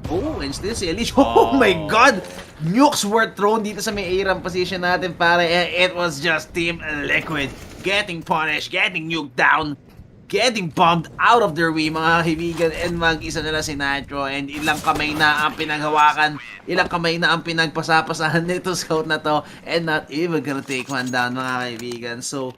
Oh, and still si Elish. Oh my God! Nukes were thrown dito sa may A-ramp position natin, pare. It was just Team Liquid getting punished, getting nuked down, getting bombed out of their way, mga kaibigan. And mag-isa nila si Nitro, and ilang kamay na ang pinaghawakan, ilang kamay na ang pinagpasapasahan nito scout na to, and not even gonna take one down, mga kaibigan. So,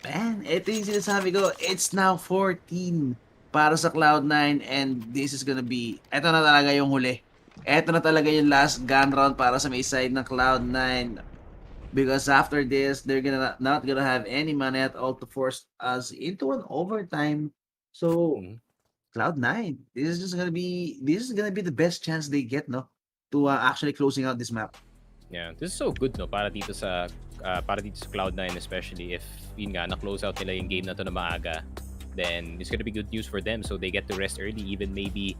man, ito yung sinasabi ko, it's now 14 para sa Cloud9, and this is gonna be, eto na talaga yung huli. Eto na talaga yung last gun round para sa may side ng Cloud9. Because after this, they're not gonna have any money at all to force us into an overtime. So, Cloud9, this is gonna be the best chance they get, no, to actually closing out this map. Yeah, this is so good, no, para dito sa Cloud9, especially if yun nga na-close out nila yung game na to na maaga. Then it's gonna be good news for them, so they get to rest early. Even maybe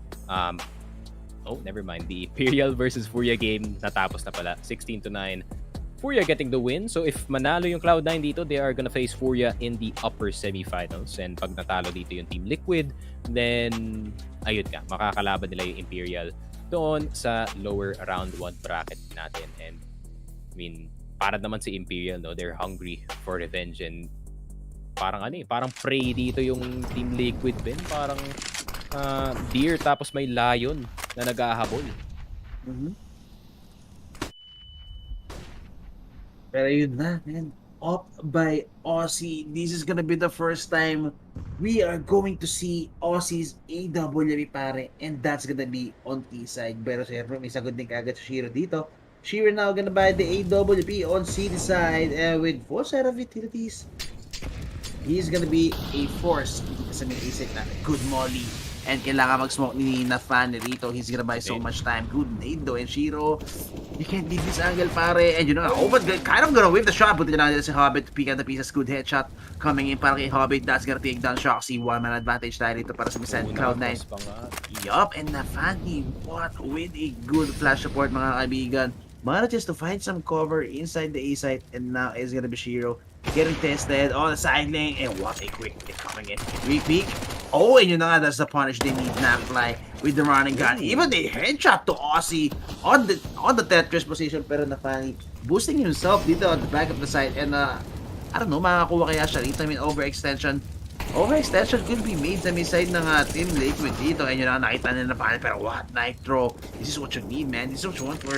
oh, never mind, the Imperial versus Furia game natapos na pala, 16-9. Furia getting the win. So if manalo yung Cloud9 dito, they are gonna face Furia in the upper semifinals. And pag natalo dito yung Team Liquid, then ayun nga, makakalaban nila yung Imperial doon sa lower round 1 bracket natin. And I mean, para naman si Imperial, no, they're hungry for revenge, and parang parang prey dito yung Team Liquid, Ben. Parang deer tapos may lion na naghahabol. Pero yun na, man. Up by Aussie. This is gonna be the first time we are going to see Aussie's AWP, pare. And that's gonna be on T side. Pero siyempre, may sagot din kagad sa Shiro dito. Shiro now gonna buy the AWP on CD side, and with 4 set of utilities, he's gonna be a force sa may isip na good molly, and kailangan mag-smoke ni Nafan rito. He's gonna buy so much time. Good nade though, and Shiro, you can't leave this angle, pare. And you know, but kind of gonna whip the shot. Buti na lang si Hobbit to pick out the pieces. Good headshot coming in para kay Hobbit. That's gonna take down Shoxy. 1-man advantage tayo dito para sa Misan Cloud9. Yup, and Nafan, what with a good flash support, mga kaibigan. Manages to find some cover inside the A site, and now it's gonna be Shiro getting tested on the side lane, and what a quick pick coming in. Repeat. Oh, and you know that's the punish they need. Napfly with the running gun. Even the headshot to Aussie on the Tetris position, pero Nafani boosting himself dito at the back of the side, and I don't know, makakuha kaya siya dito. I mean, overextension could be made sa may side ng Team Liquid dito, and you know, nakita nila Nafani, pero what, Nitro, this is what you need, man. This is what you want for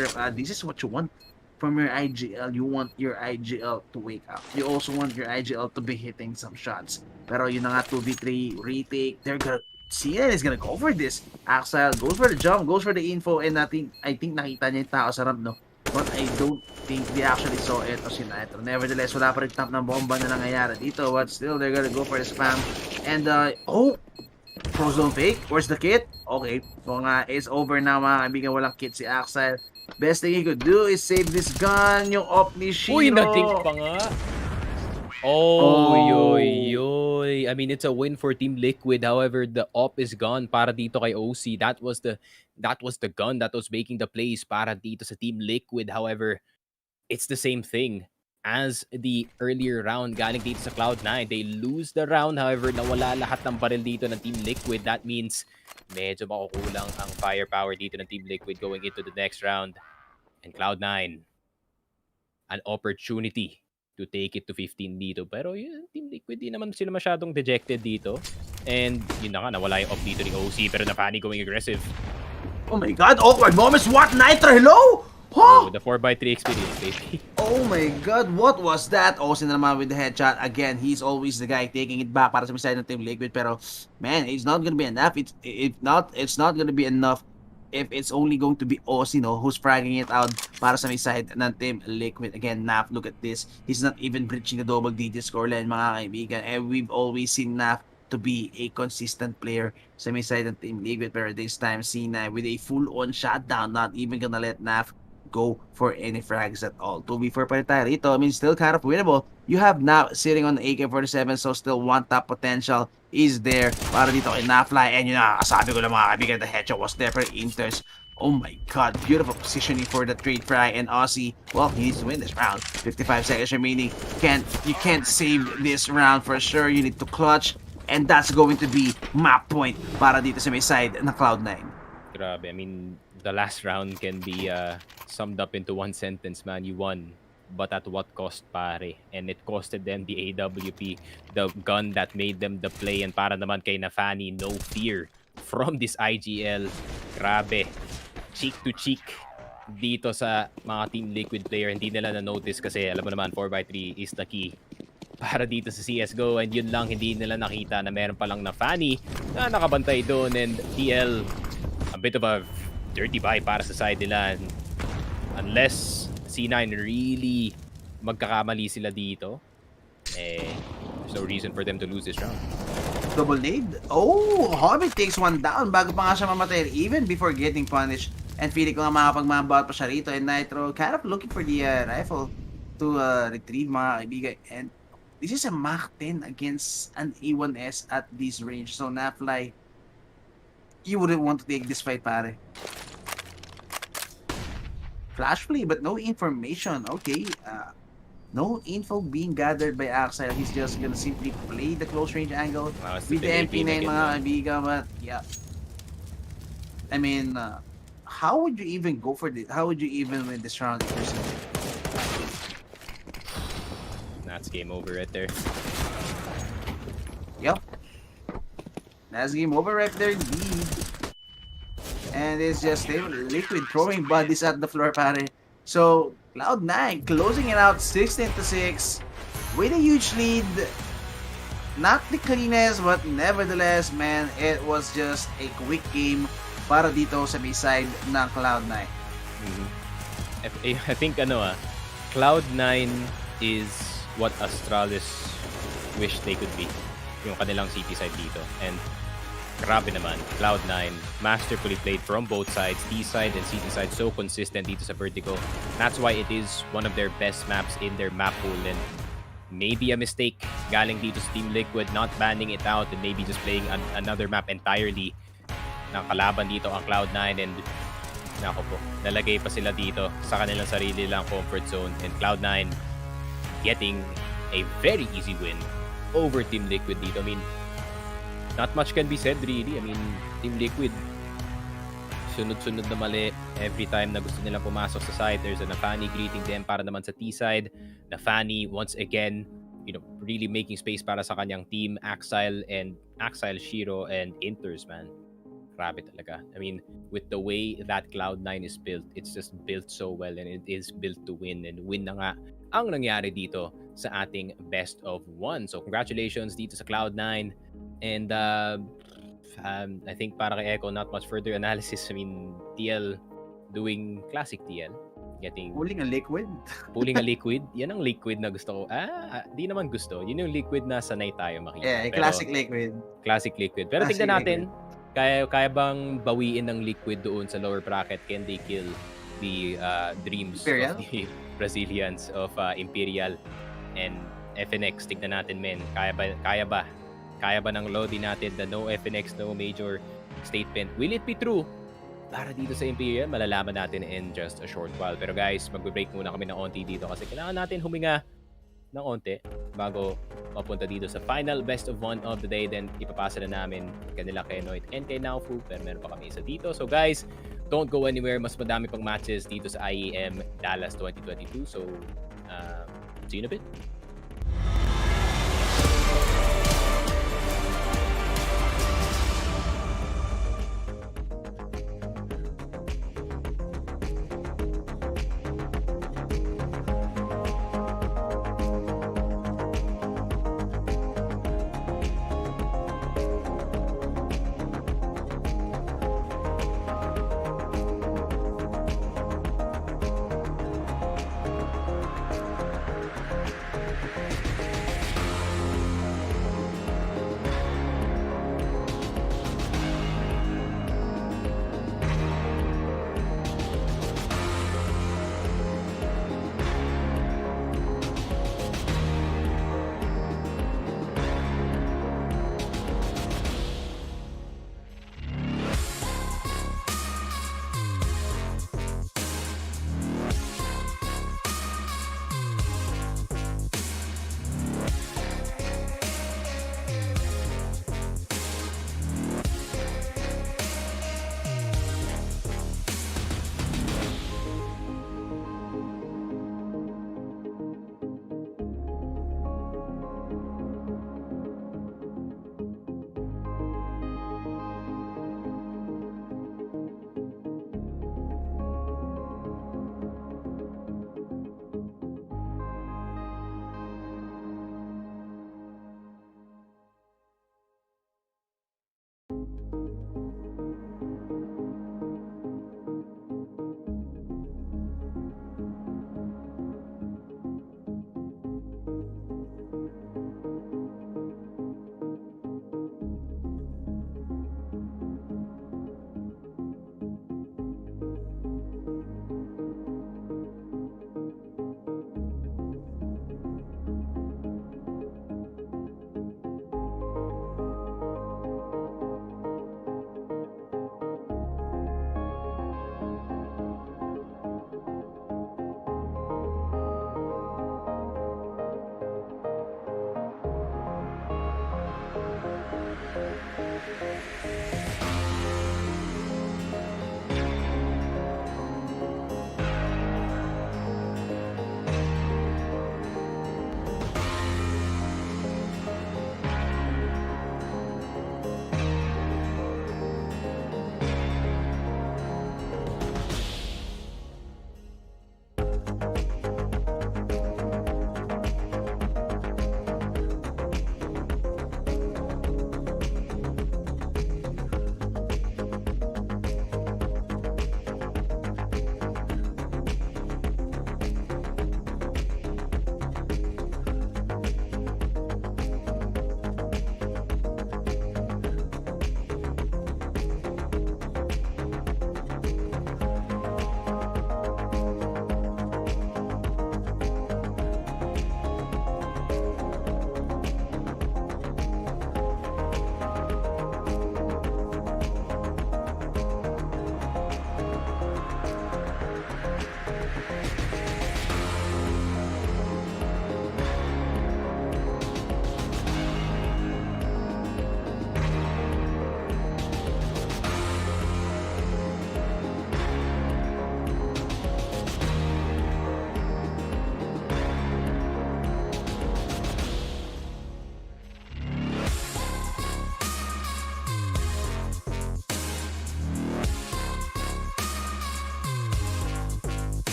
from your IGL. You want your IGL to wake up. You also want your IGL to be hitting some shots. Pero yun na nga, 2v3 retake. They're gonna, CNN is gonna go for this. Axel goes for the jump, goes for the info, and I think nakita niya yung tao sa ramp, no? But I don't think they actually saw it o si Nitro. Nevertheless, wala pa rin tap ng bomba na nangyayari dito, but still, they're gonna go for the spam. And, oh! Frozone fake. Where's the kit? Okay. So nga, it's over now, mga kaibigan. Walang kit si Axel. Best thing he could do is save this gun, yung op ni Shiro. Uy, nag-think pa nga. Yoy. I mean, it's a win for Team Liquid. However, the op is gone para dito kay OC. That was the gun that was making the plays para dito sa Team Liquid. However, it's the same thing as the earlier round galing dito sa Cloud9. They lose the round. However, nawala lahat ng baril dito ng Team Liquid. That means medyo makukulang ang firepower dito ng Team Liquid going into the next round. And Cloud9, an opportunity to take it to 15 dito. Pero yun, Team Liquid, di naman sila masyadong dejected dito. And yun na nga, nawala yung off dito ni OC, pero Nafani going aggressive. Oh my God, awkward moments. What, Nitro? Hello? Huh? Oh, the 4x3 experience, baby. Oh my God, what was that? OC na naman with the headshot. Again, he's always the guy taking it back para sa side ng Team Liquid. Pero, man, it's not gonna be enough. It's not gonna be enough if it's only going to be Ozzy, no, who's fragging it out para sa may side ng Team Liquid. Again, Naf, look at this. He's not even breaching the double-digit scoreline, mga kaibigan. And we've always seen Naf to be a consistent player sa may side ng Team Liquid. Pero this time, C9 with a full-on shutdown, not even gonna let Naf go for any frags at all. 2v4 pa rin tayo rito. I mean, still kind of winnable. You have now sitting on the AK-47, so still one top potential is there para dito kay Nafly. And yun na, sabi ko lang mga kaibigan, the headshot was there for Inters. Oh my god, beautiful positioning for the trade frag. And Aussie, well, he needs to win this round. 55 seconds remaining. You can't save this round for sure. You need to clutch. And that's going to be map point para dito sa may side na Cloud9. Grabe, I mean, the last round can be summed up into one sentence, man. You won, but at what cost, pare? And it costed them the AWP, the gun that made them the play. And para naman kay Nafani, no fear from this IGL. Grabe, cheek to cheek dito sa mga Team Liquid player. Hindi nila na-notice kasi alam mo naman, 4x3 is the key para dito sa CSGO. And yun lang, hindi nila nakita na meron palang Nafani na nakabantay doon. And TL, a bit of a dirty buy para sa side nila. Unless C9 really magkakamali sila dito, there's no reason for them to lose this round. Double nade. Oh, Hobbit takes one down bago pa nga siya mamatay even before getting punished. And feeling ko nga makapagmambaut pa siya rito. And Nitro kind of looking for the rifle to retrieve, mga kaibigan. And this is a Mach 10 against an E1S at this range. So Nafly, you wouldn't want to take this fight, pare. Flash play, but no information. Okay. No info being gathered by Axel. He's just gonna simply play the close range angle with the MP9, mga kaibigan. But yeah, I mean, how would you even go for this? How would you even win this round if you're simple? That's game over right there. Yep. That's game over right there, indeed. And it's just Liquid throwing bodies at the floor, pare. So, Cloud9 closing it out 16-6 with a huge lead. Not the cleanest, but nevertheless, man, it was just a quick game para dito sa B-side ng Cloud9. I think Cloud9 is what Astralis wish they could be. Yung kanilang CT side dito. And grabe naman, Cloud9 masterfully played from both sides, D side and CT side, so consistent dito sa Vertigo. That's why it is one of their best maps in their map pool. And maybe a mistake galing dito sa Team Liquid not banning it out and maybe just playing another map entirely. Nakalaban dito ang Cloud9 and nako po, nalagay pa sila dito sa kanilang sarili lang comfort zone. And Cloud9 getting a very easy win over Team Liquid dito. I mean, not much can be said really. I mean, Team Liquid, sunod-sunod na mali. Every time na gusto nilang pumasok sa side, there's a Nafani greeting them para naman sa T-side. Nafani, once again, really making space para sa kanyang team. Axile, Shiro, and Inters, man. Grabe talaga. I mean, with the way that Cloud9 is built, it's just built so well and it is built to win. And win na nga ang nangyari dito sa ating best of one. So, congratulations dito sa Cloud9. And I think para kay Echo, not much further analysis. I mean, TL doing classic TL. Pulling a liquid? Pulling a liquid? Yan ang liquid na gusto ko. Di naman gusto. Yun yung liquid na sanay tayo makita. Yeah, classic liquid. Classic liquid. Pero tignan natin, kaya bang bawiin ng liquid doon sa lower bracket? Can they kill the dreams Imperial? of the Brazilians of Imperial and FNX? Tignan natin, men. Kaya ba ng Lodi natin the no FNX, no major statement? Will it be true? Para dito sa Imperial, malalaman natin in just a short while. Pero guys, magbe-break muna kami ng onti dito kasi kailangan natin huminga ng onti bago mapunta dito sa final best of one of the day. Then ipapasa na namin kanila kay Noit and kay Naufu, pero meron pa kami isa dito. So guys, don't go anywhere. Mas madami pang matches dito sa IEM Dallas 2022. So, see you in a bit.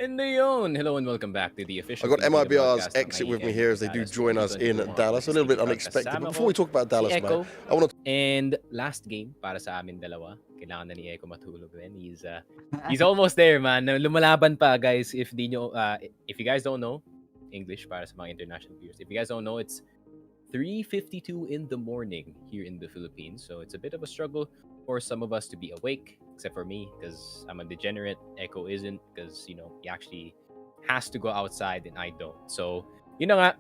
And yun. Hello and welcome back to the official I got Filipino MIBR's broadcast ng exit with me IEM here as they do Dallas join us in 2022. Dallas. A little bit Kasama unexpected. But ko before we talk about Dallas, si mate, Echo. I want to And last game para sa amin dalawa. Kailangan na ni Echo matulog din. He's almost there, man. Lumalaban pa, guys. If you guys don't know English para sa mga international viewers. If you guys don't know, it's 3:52 in the morning here in the Philippines. So it's a bit of a struggle for some of us to be awake, except for me, because I'm a degenerate. Echo isn't, because, he actually has to go outside and I don't. So, nga,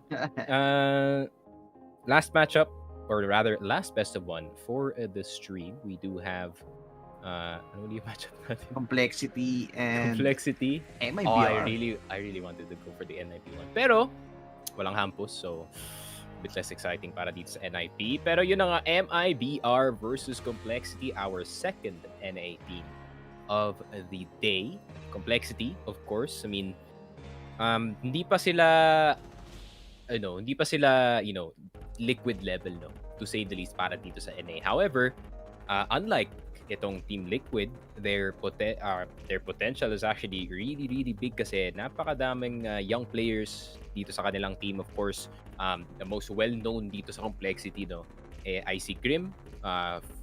last matchup, or rather, last best of one for the stream, we do have, ano yung matchup natin? Complexity and Complexity. MIBR. Oh, I really wanted to go for the NIP one. Pero, walang hampus, so a bit less exciting para dito sa NIP. Pero yun na nga, MIBR versus Complexity, our second NA team of the day. Complexity, of course. I mean, hindi pa sila, liquid level, no, to say the least, para dito sa NA. However, unlike itong Team Liquid, their potential is actually really, really big kasi napakadaming young players dito sa kanilang team. Of course, the most well-known dito sa Complexity, no, I see Grim,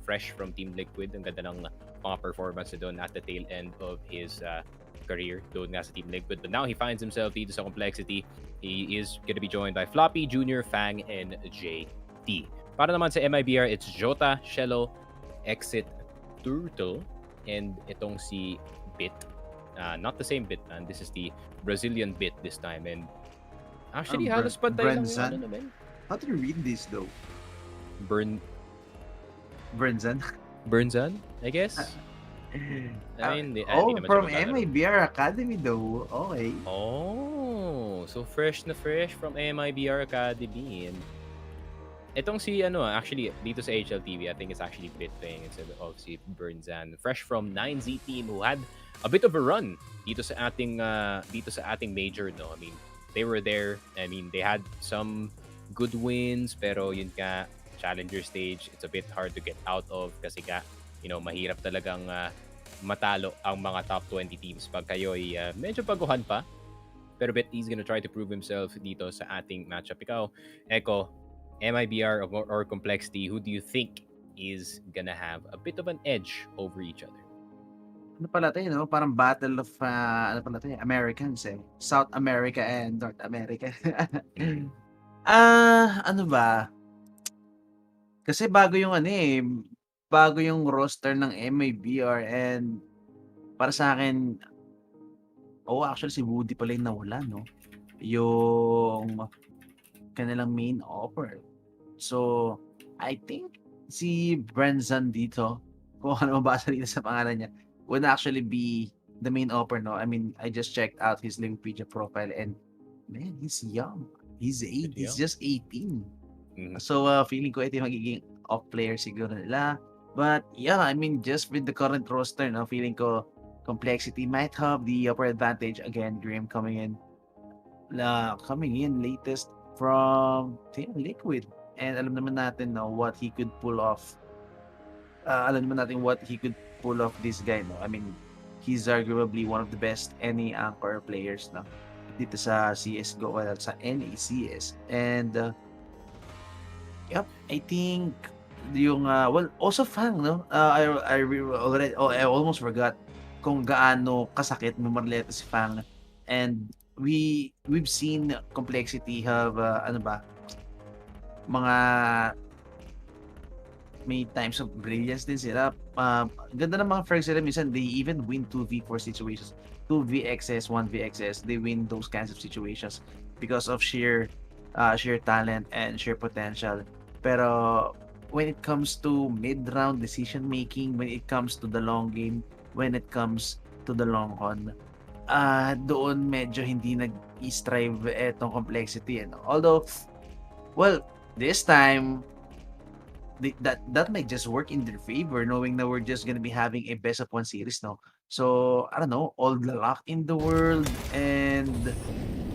fresh from Team Liquid. Ang ganda ng mga performance doon at the tail end of his career doon nga sa Team Liquid. But now he finds himself dito sa Complexity. He is gonna be joined by Floppy, Junior, Fang, and JT. Para naman sa MIBR, it's Jota, Shello, Exit, Turtle, and itong si Bit. Not the same Bit, man. This is the Brazilian Bit this time. And actually, halos pantay lang yung Brenzan? ano naman. How do you read this though? Brenzan, I guess. I mean, from naman MIBR Academy though. Okay. Oh, so fresh na fresh from MIBR Academy. And Itong si actually dito sa HLTV, I think it's actually Bit playing instead of si Burnzan, fresh from 9Z team who had a bit of a run dito sa ating major, no. I mean, they were there. I mean, they had some good wins, pero yun ka, challenger stage, it's a bit hard to get out of kasi ka, mahirap talagang matalo ang mga top 20 teams pag kayo'y medyo baguhan pa. Pero bet he's gonna try to prove himself dito sa ating matchup. Ikaw, Echo, MIBR or Complexity, who do you think is gonna have a bit of an edge over each other? Ano pala ito, parang battle of, Americans eh. South America and North America. Ano ba? Kasi bago yung roster ng MIBR and para sa akin, actually si Woody pala yung nawala, no? Yung kanilang main offer. So, I think si Brenzan dito, kung ano mabasa dito sa pangalan niya, would actually be the main offer, no? I mean, I just checked out his Wikipedia profile and man, he's young. He's just 18. Mhm. So, feeling ko ito yung magiging off player siguro nila. But yeah, I mean, just with the current roster, no, feeling ko Complexity might have the upper advantage. Again, Dream coming in latest from Team Liquid. And alam naman natin what he could pull off. This guy, no? I mean, he's arguably one of the best any anchor players na dito sa CSGO at sa NACS. And yep, I think yung also Fang, no? I almost forgot kung gaano kasakit mamarleto si Fang. And we've seen Complexity have mga may times of brilliance din sila. Ganda ng mga frags sila. Minsan, they even win 2v4 situations. 2vxs, 1vxs. They win those kinds of situations because of sheer talent and sheer potential. Pero when it comes to mid-round decision-making, when it comes to the long game, when it comes to the long con, doon medyo hindi nag-strive etong Complexity. Although, well, this time, that might just work in their favor, knowing that we're just gonna be having a best of 1 series, no? So, I don't know, all the luck in the world, and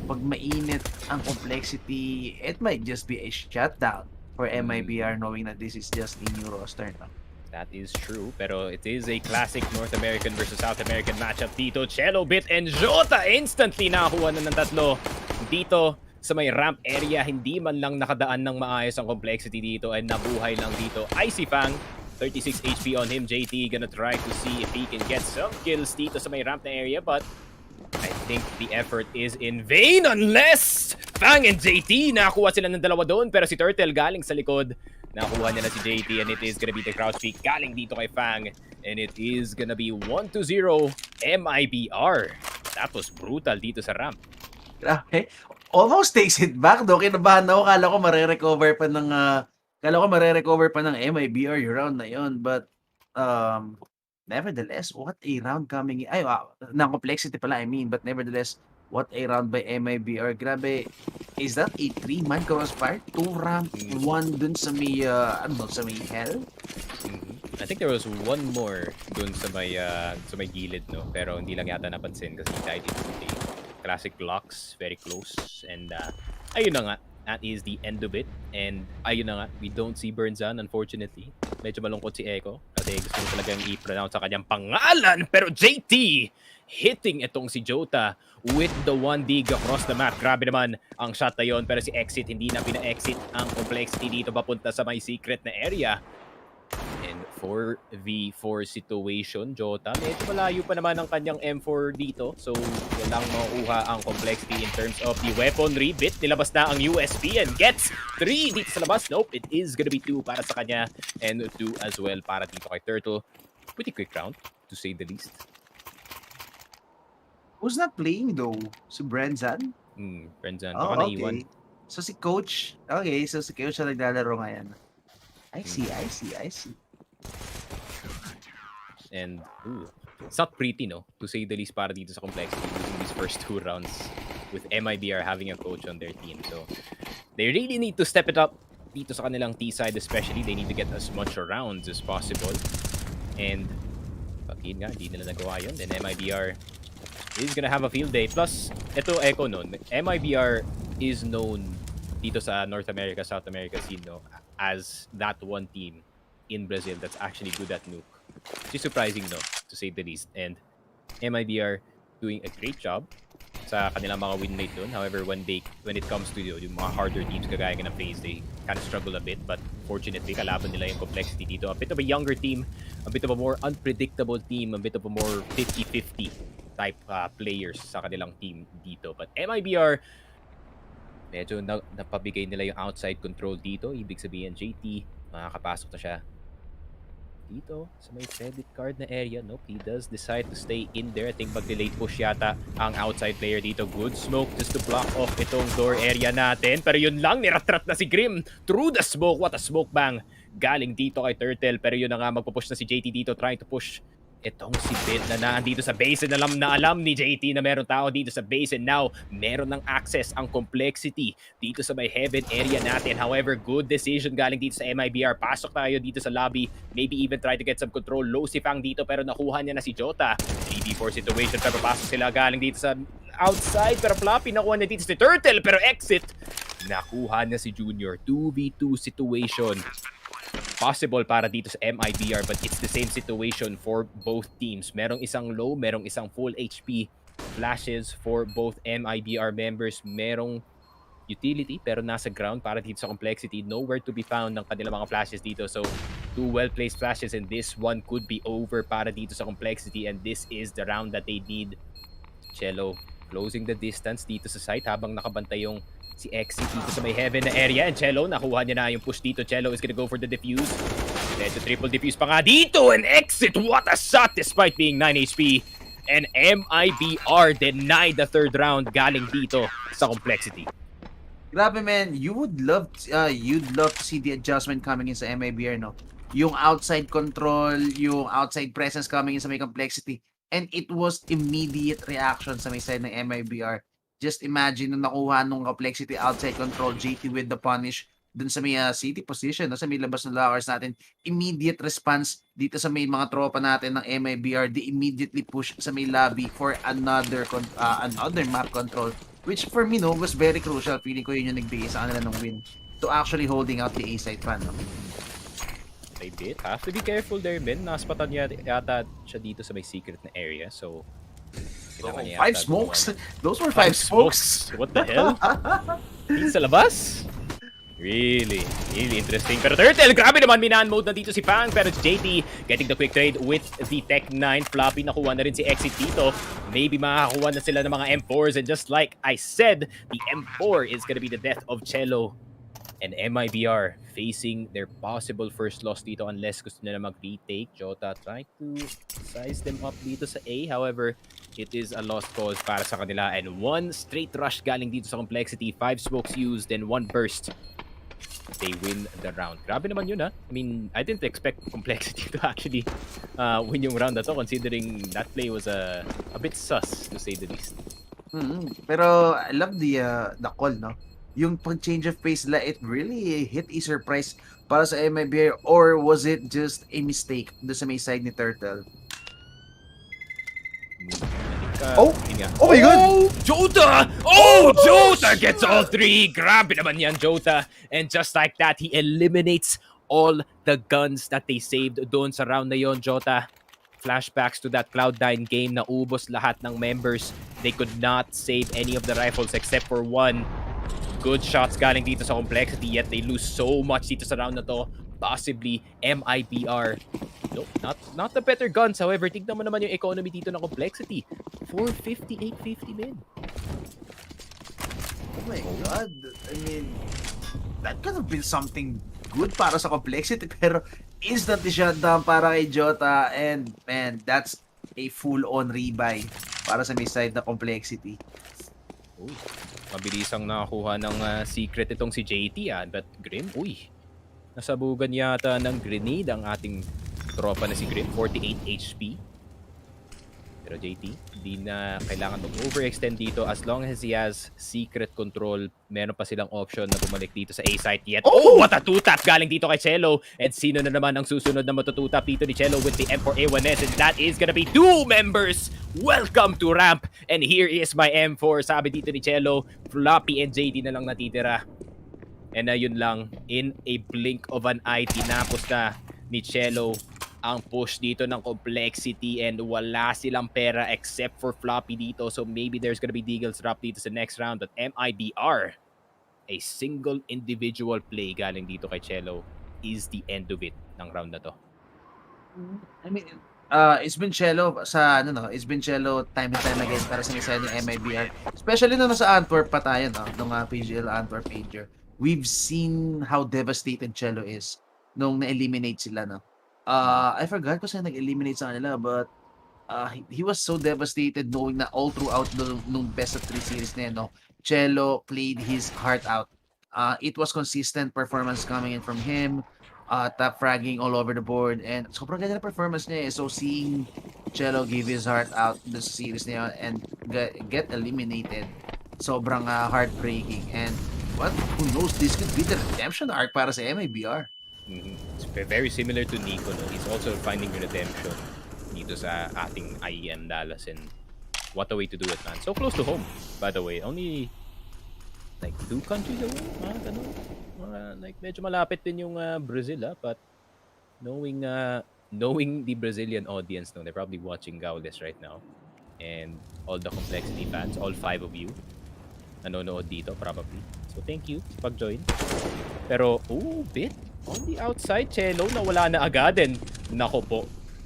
pag mainit ang Complexity, it might just be a shutdown for MIBR, knowing that this is just a new roster, no? That is true, pero it is a classic North American versus South American matchup dito. Cello, Bit, and Jota instantly nakakuha na ng tatlo dito sa may ramp area. Hindi man lang nakadaan ng maayos ang Complexity dito and nabuhay lang dito. Icy Fang, 36 HP on him. JT gonna try to see if he can get some kills dito sa may ramp na area, but I think the effort is in vain unless Fang and JT nakakuha sila ng dalawa doon, pero si Turtle galing sa likod. Nakuha niya na si JT and it is gonna be the crouch peek galing dito kay Fang, and it is gonna be 1-0 MIBR. That was brutal dito sa ramp. Grabe. Almost takes it back, do. Kinabahan ako. Kala ko marerecover pa ng MIBR yung round na yun. But, nevertheless, what a round coming in. Ng Complexity pala, I mean. But nevertheless, what a round by MIBR. Grabe. Is that a 3-man crossfire? 2 ramp, 1 dun sa may, sa may hell? I think there was one more dun sa may gilid, no? Pero hindi lang yata napansin kasi he died instantly. Classic blocks, very close. And ayun na nga, that is the end of it. And ayun na nga, we don't see Burnzan, unfortunately. Medyo malungkot si Echo kasi gusto mo talagang i-pronounce sa kanyang pangalan. Pero JT hitting itong si Jota with the 1 dig across the map. Grabe naman ang shot na yun. Pero si Exit, hindi na pina-exit ang Complexity dito papunta sa may secret na area. And 4v4 situation, Jota, medyo malayo pa naman ang kanyang M4 dito. So, walang mauuha ang Complexity in terms of the weaponry. Bit, nilabas na ang USP and gets 3 dito sa labas. Nope, it is gonna be 2 para sa kanya and 2 as well para dito kay Turtle. Pretty quick round, to say the least. Who's not playing though? Si Brenzan? Brenzan, baka naiwan. So si Coach, so si Coach na naglalaro ngayon. I see. And it's not pretty, no, to say the least para dito sa Complexity losing these first 2 rounds with MIBR having a coach on their team. So they really need to step it up dito sa kanilang T-side especially. They need to get as much rounds as possible. And yun nga, hindi nila nagawa yun. Then MIBR is gonna have a field day. Plus, ito Echo nun, MIBR is known dito sa North America, South America scene, no, as that one team in Brazil that's actually good at nuke. Which is surprising, no, to say the least. And MIBR doing a great job sa kanilang mga win rate dun. However, when it comes to yung mga harder teams kagaya ng FaZe, they kind of struggle a bit. But fortunately, kalaban nila yung complexity dito. A bit of a younger team, a bit of a more unpredictable team, a bit of a more 50-50 type players sa kanilang team dito. But MIBR, medyo napabigay nila yung outside control dito. Ibig sabihin, JT, makakapasok na siya dito sa may credit card na area. Nope, he does decide to stay in there. I think mag-delay push yata ang outside player dito. Good smoke just to block off itong door area natin. Pero yun lang, niratrat na si Grim through the smoke. What a smoke bang galing dito kay Turtle. Pero yun na nga, magpupush na si JT dito, trying to push itong si Bit na nandito sa base. Alam ni JT na meron tao dito sa base, and now meron ng access ang complexity dito sa may heaven area natin. However, good decision galing dito sa MIBR. Pasok tayo dito sa lobby, maybe even try to get some control. Low si Fang dito pero nakuha niya na si Jota. 3v4 situation pero pasok sila galing dito sa outside, pero Floppy nakuha niya dito si Turtle, pero exit nakuha niya si Junior. 2v2 situation possible para dito sa MIBR, but it's the same situation for both teams. Merong isang low, merong isang full HP flashes for both MIBR members. Merong utility pero nasa ground para dito sa complexity. Nowhere to be found ng kanilang mga flashes dito. So, 2 well-placed flashes and this one could be over para dito sa complexity, and this is the round that they need. Cello closing the distance dito sa site habang nakabantay yung si ENCE dito sa may heaven na area, and Cello, nakuha niya na yung push dito. Cello is gonna go for the defuse. Medyo triple defuse pa nga dito, and exit! What a shot despite being 9 HP. And MIBR denied the third round galing dito sa complexity. Grabe, man. You'd love to see the adjustment coming in sa MIBR, no? Yung outside control, yung outside presence coming in sa may complexity. And it was immediate reaction sa may side ng MIBR. Just imagine nung nakuha nung complexity outside control, JT with the punish dun sa may city position, no, sa may labas ng lockers natin. Immediate response dito sa may mga tropa natin ng MIBR. They immediately push sa may lobby for another map control, which for me, no, was very crucial. Feeling ko yun yung nagbigay sa kanila ng win to actually holding out the A side fan, no? They did have to be careful there, men. Naspatan yata siya dito sa may secret na area, so 5 smokes? Those were 5 smokes. What the hell? Dito sa labas? Really interesting. Pero Turtle, grabe naman, minaan mode na dito si Fang. Pero JT getting the quick trade with the Tech 9. Floppy, nakuha na rin si Exit dito. Maybe makakakuha na sila ng mga M4s. And just like I said, the M4 is gonna be the death of Cello. And MIBR facing their possible first loss dito unless gusto nila mag-retake. Jota trying to size them up dito sa A. However, it is a lost cause para sa kanila. And one straight rush galing dito sa complexity. 5 smokes used and 1 burst. They win the round. Grabe naman yun, ha? I mean, I didn't expect complexity to actually win yung round na to, considering that play was a bit sus, to say the least. Pero I love the call, no? Yung pag-change of pace la, it really hit a surprise para sa MIBR, or was it just a mistake doon sa may side ni Turtle? Oh my God! Jota! Oh, Jota gets all 3! Grabe naman yan, Jota. And just like that, he eliminates all the guns that they saved doon sa round na yon, Jota. Flashbacks to that Cloud9 game na ubos lahat ng members. They could not save any of the rifles except for one. Good shots galing dito sa complexity, yet they lose so much dito sa round na to. Possibly MIBR. No, not the better guns. However, tignan mo naman yung economy dito ng complexity. 458.50 men. Oh my God. I mean, that could have been something good para sa complexity, pero instantly shutdown para kay Jota, and man, that's a full-on rebuy para sa may side na complexity. Mabilisang nakakuha ng secret itong si JT, but Grim, nasabugan yata ng grenade ang ating tropa na si Grim. 48 HP. Pero JT, di na kailangan mag-overextend dito as long as he has secret control. Meron pa silang option na bumalik dito sa A-site yet. Oh, what a two-tap galing dito kay Cello. And sino na naman ang susunod na matututap dito ni Cello with the M4A1S, and that is gonna be 2 members. Welcome to ramp. And here is my M4. Sabi dito ni Cello, Floppy and JT na lang natitira. And yun lang, in a blink of an eye, tinapos na ni Cello ang push dito ng complexity, and wala silang pera except for Floppy dito. So maybe there's gonna be Deagle's drop dito sa next round. But MIBR, a single individual play galing dito kay Cello, is the end of it ng round na to. I mean, it's been Cello sa it's been Cello time and time again para sa isa ng MIBR. Especially nung nasa Antwerp pa tayo, nung PGL Antwerp Major. We've seen how devastated Cello is nung na-eliminate sila, I forgot kung saan nag-eliminate sa kanila, but he was so devastated knowing na all throughout nung best of 3 series na yun, Cello played his heart out. It was consistent performance coming in from him, top fragging all over the board, and sobrang ganda na performance niya. So seeing Cello give his heart out this series na yun and get eliminated, sobrang heartbreaking. And who knows, this could be the redemption arc para sa MIBR. It's very similar to Nico, no? He's also finding redemption dito sa ating IEM Dallas, and what a way to do it, man. So close to home, by the way. Only like 2 countries away, like medyo malapit din yung Brazil, but knowing the Brazilian audience, they're probably watching Gaules right now, and all the complexity fans, all 5 of you nanonood dito probably. So thank you sa pag-join. Pero bit on the outside, Cello nawala na agad, and nako po,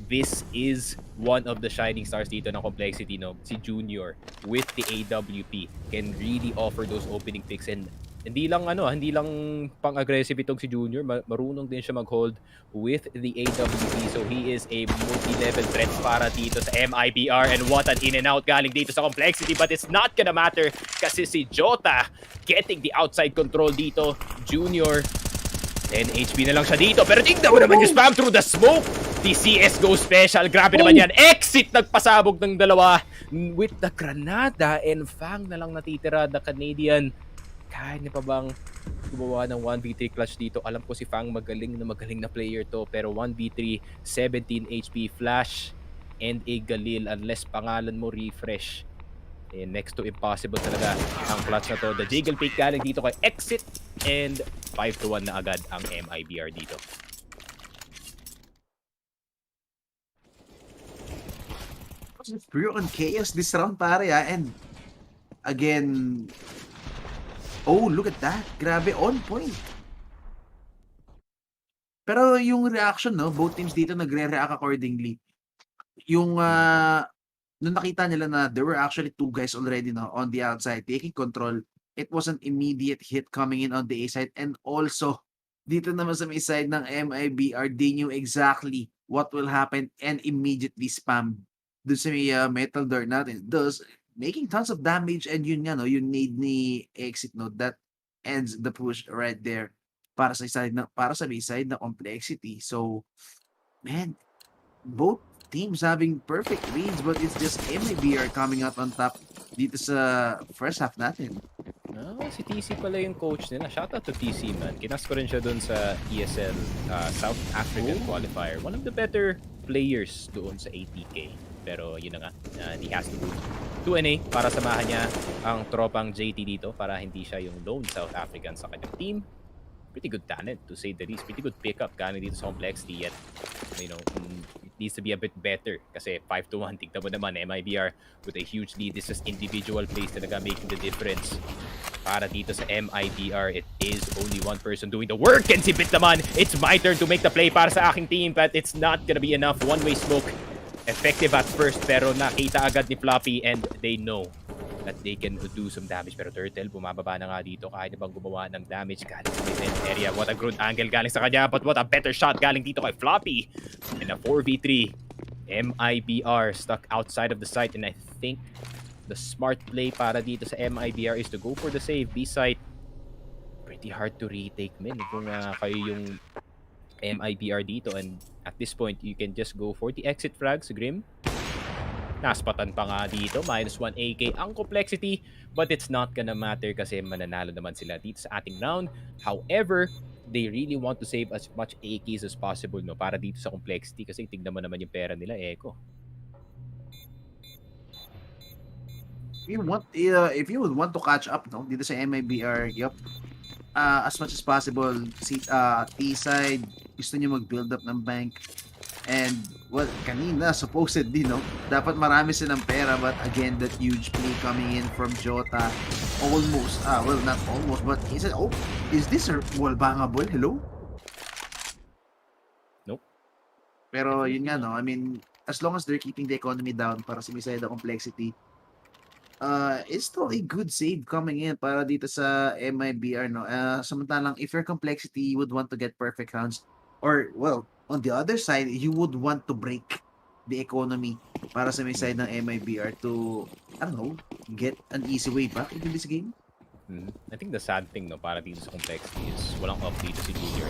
this is one of the shining stars dito ng complexity, si Junior with the AWP can really offer those opening picks, and hindi lang pang-aggressive itong si Junior, marunong din siya mag-hold with the AWP, so he is a multi-level threat para dito sa MIBR. And what an in and out galing dito sa complexity, but it's not gonna matter kasi si Jota getting the outside control dito. Junior 10 HP na lang siya dito, pero tignan mo naman yung spam through the smoke. The CSGO special, grabe naman yan. Exit, nagpasabog ng dalawa with the granada, and Fang na lang natitira, the Canadian. Kaya niya pa bang gumawa ng 1v3 clutch dito? Alam ko si Fang magaling na player to, pero 1v3, 17 HP, flash, and a Galil unless pangalan mo refresh. Next to impossible talaga ang clutch na to. The jiggle pick galing dito kay Exit, and 5-1 na agad ang MIBR dito. It's pure on chaos this round, pare, and again, look at that, grabe, on point. Pero yung reaction, both teams dito nagre-react accordingly. Yung nung nakita nila na there were actually 2 guys already on the outside taking control, it was an immediate hit coming in on the A side, and also dito naman sa may side ng MIBR, they knew exactly what will happen and immediately spam dun sa may metal door natin, thus making tons of damage. And yun nga, yung need ni Exit, that ends the push right there para sa may side na complexity. So man, both teams having perfect reads, but it's just MIBR coming out on top dito sa first half natin. Si TC pala yung coach nila. Shoutout to TC, man. Kinas ko rin siya doon sa ESL South African qualifier. One of the better players doon sa ATK. Pero yun na nga, he has to do 2NA para samahan niya ang tropang JT dito para hindi siya yung lone South African sa kanyang team. Pretty good talent, to say the least. Pretty good pickup galing dito sa complexity, yet it needs to be a bit better kasi 5-1. Tignan mo naman, MIBR with a huge lead. This is individual plays talaga making the difference para dito sa MIBR. It is only one person doing the work, and si Bit naman, it's my turn to make the play para sa aking team, but it's not gonna be enough. One-way smoke, effective at first, pero nakita agad ni Floppy, and they know that they can do some damage. Pero Turtle, bumababa na nga dito. Kaya na bang gumawa ng damage galing sa mid area? What a good angle galing sa kanya, but what a better shot galing dito kay Floppy. And a 4v3. MIBR stuck outside of the site, and I think the smart play para dito sa MIBR is to go for the save. B-site, pretty hard to retake mid kung kayo yung MIBR dito, and at this point, you can just go for the exit frags, Grim. Naspatan pa nga dito, -1 AK ang complexity, but it's not gonna matter kasi mananalo naman sila dito sa ating round. However, they really want to save as much AKs as possible, no, para dito sa complexity kasi tignan mo naman yung pera nila, Echo. If you would want to catch up, no, dito sa MIBR, as much as possible, T-side, gusto niyo mag-build up ng bank. And, well, kanina, supposedly, no, dapat marami silang pera, but again, that huge play coming in from Jota, almost, well, not almost, but he said, oh, is this a wallbangable? Hello? Nope. Pero, yun nga, no, I mean, as long as they're keeping the economy down para sa side of complexity, it's still a good save coming in para dito sa MIBR, no? Samantalang, if your complexity, you would want to get perfect rounds, or, well, on the other side, you would want to break the economy para sa may side ng MIBR to, I don't know, get an easy way back into this game. I think the sad thing, no, para dito sa complexity is walang off dito si Junior.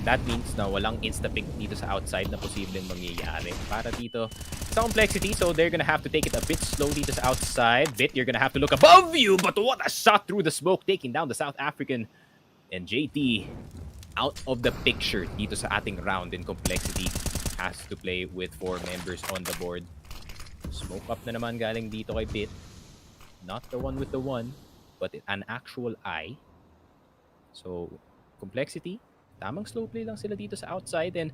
That means na walang insta-pick dito sa outside na posibleng mangyayari para dito sa complexity. So they're gonna have to take it a bit slow dito sa outside. Bit, you're gonna have to look above you, but what a shot through the smoke, taking down the South African. And JT out of the picture dito sa ating round in complexity, has to play with 4 members on the board. Smoke up na naman galing dito kay Bit. Not the one with the one, but an actual eye. So, complexity, tamang slow play lang sila dito sa outside, and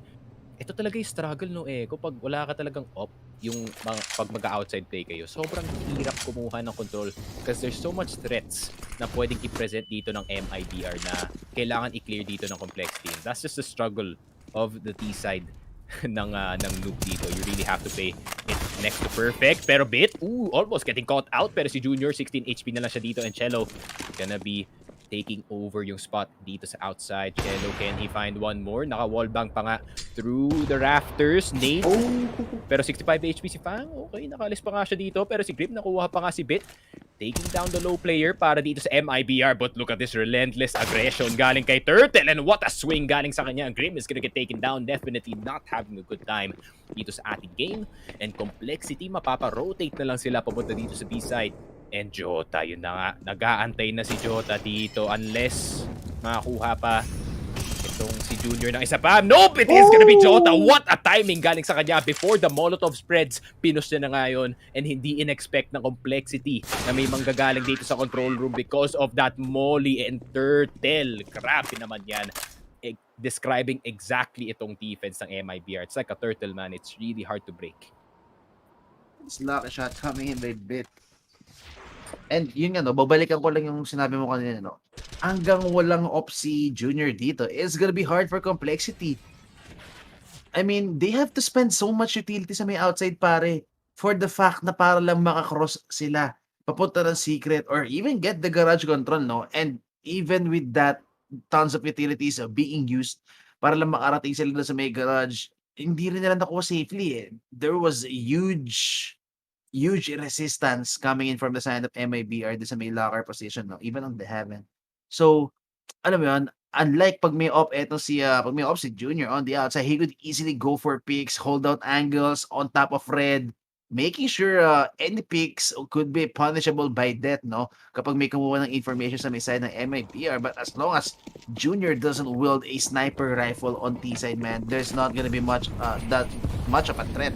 ito talaga yung struggle, no, kapag wala ka talagang op, yung pag mag-outside play kayo, sobrang hirap kumuha ng control because there's so much threats na pwedeng i-present dito ng MIBR na kailangan i-clear dito ng complexity. And that's just the struggle of the T side ng Nuke dito. You really have to play it next to perfect. Pero Bit, almost getting caught out. Pero si Junior, 16 HP na lang siya dito, and Cello gonna be taking over yung spot dito sa outside. Cello, can he find one more? Naka-wallbang pa nga through the rafters. Nate. Pero 65 HP si Fang. Okay, nakalis pa nga siya dito. Pero si Grip, nakuha pa nga si Bit. Taking down the low player para dito sa MIBR. But look at this relentless aggression galing kay Turtle. And what a swing galing sa kanya. Grim is gonna get taken down. Definitely not having a good time dito sa ating game. And complexity, mapapa-rotate na lang sila papunta dito sa B-side. And Jota, yun na nga. Nag-aantay na si Jota dito unless makakuha pa itong si Junior ng isa pa. Nope! It is gonna be Jota! What a timing galing sa kanya before the Molotov spreads. Pinush niya na ngayon and hindi in-expect ng complexity na may manggagaling dito sa control room because of that Molly and Turtle. Grabe naman yan. Describing exactly itong defense ng MIBR. It's like a turtle, man. It's really hard to break. It's lucky shot coming in by Bit. And yun nga, no, babalikan ko lang yung sinabi mo kanina, no. Hanggang walang op si Junior dito, it's gonna be hard for complexity. I mean, they have to spend so much utility sa may outside, pare, for the fact na para lang makakross sila papunta ng secret or even get the garage control, no. And even with that, tons of utilities being used para lang makarating sila sa may garage, hindi rin nila nakuha safely. There was huge resistance coming in from the side of MIBR sa may locker position, no? Even on the heaven. So, alam mo yun, unlike pag may op si Junior on the outside, he could easily go for picks, hold out angles on top of red, making sure any picks could be punishable by death, no? Kapag may kumuha ng information sa may side ng MIBR. But as long as Junior doesn't wield a sniper rifle on T side, man, there's not gonna be that much of a threat.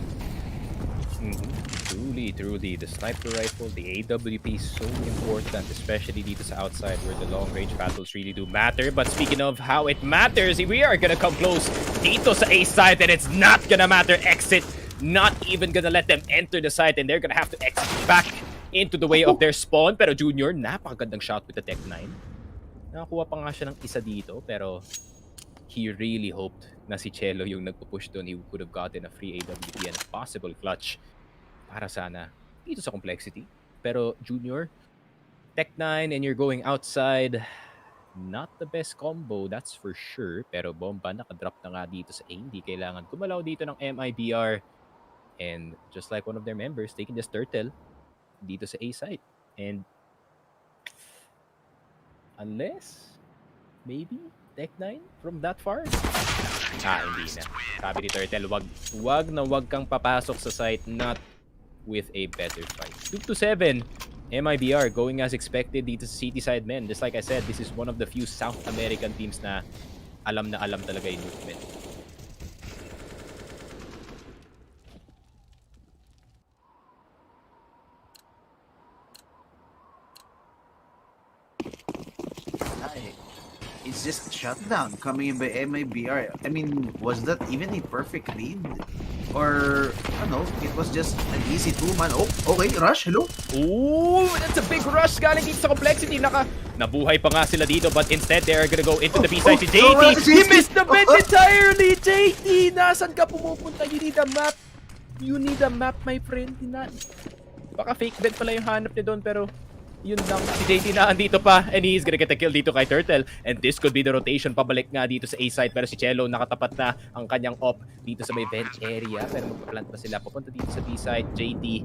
Truly, the sniper rifle, the AWP is so important, especially dito sa outside where the long-range battles really do matter. But speaking of how it matters, we are gonna come close dito sa A side and it's not gonna matter. Exit, not even gonna let them enter the site and they're gonna have to exit back into the way of their spawn. Pero Junior, napakagandang shot with the Tech 9. Nakakuha pa nga siya ng isa dito, pero he really hoped na si Cello yung nagpupush doon. He could have gotten a free AWP and a possible clutch para sana dito sa complexity. Pero Junior, Tech 9 and you're going outside, not the best combo, that's for sure. Pero bomba, nakadrop na nga dito sa A. Hindi kailangan gumalaw dito ng MIBR. And just like one of their members, taking this turtle dito sa A side. And unless, maybe, Tech 9 from that far? Hindi na. Sabi ni Turtle, wag kang papasok sa site. Not with a better fight. 2-7. MIBR going as expected dito sa City side, men. Just like I said, this is one of the few South American teams na alam talaga yung movement. It's just a shutdown coming in by MIBR. I mean, was that even a perfect lead? Or, ano, it was just an easy 2-man. Oh, okay, rush, hello? Ooh, that's a big rush galing dito sa complexity. Nabuhay pa nga sila dito, but instead they are gonna go into the B-side. Si JT, he missed the bend entirely! JT, nasan ka pumupunta? You need a map. You need a map, my friend. Baka fake bed pala yung hanap niya doon, pero yun lang, si JT na andito pa and he's gonna get a kill dito kay Turtle, and this could be the rotation pabalik nga dito sa A side, pero si Cello nakatapat na ang kanyang op dito sa may vent area, pero magpaplant pa sila papunta dito sa B side. JT,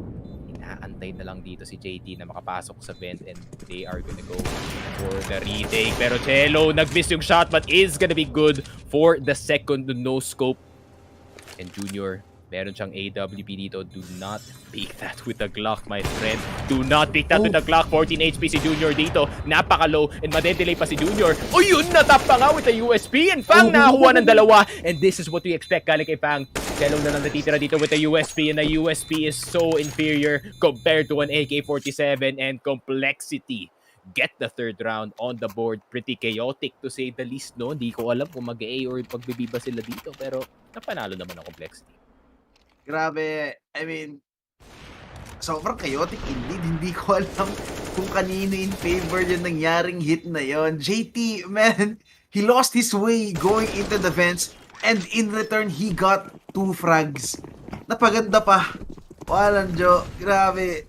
inaantay na lang dito si JT na makapasok sa vent and they are gonna go for the retake, pero Cello nag-miss yung shot but is gonna be good for the second no scope. And Junior, meron siyang AWP dito. Do not pick that with a Glock, my friend. Do not pick that with a Glock. 14 HP si Junior dito. Napaka-low and madedelay pa si Junior. O yun, natap pa nga with a USP and Fang nakakuha ng dalawa. And this is what we expect galing kay Fang. Cello na lang natitira dito with a USP, and the USP is so inferior compared to an AK-47, and complexity get the third round on the board. Pretty chaotic to say the least, no? Hindi ko alam kung mag-A or pagbibiba sila dito, pero napanalo naman ang complexity. Grabe, I mean, sobrang chaotic indeed. Hindi ko alam kung kanino in favor yung nangyaring hit na yon. JT, man, he lost his way going into the vents, and in return, he got 2 frags. Napaganda pa. Walang Diyo. Grabe.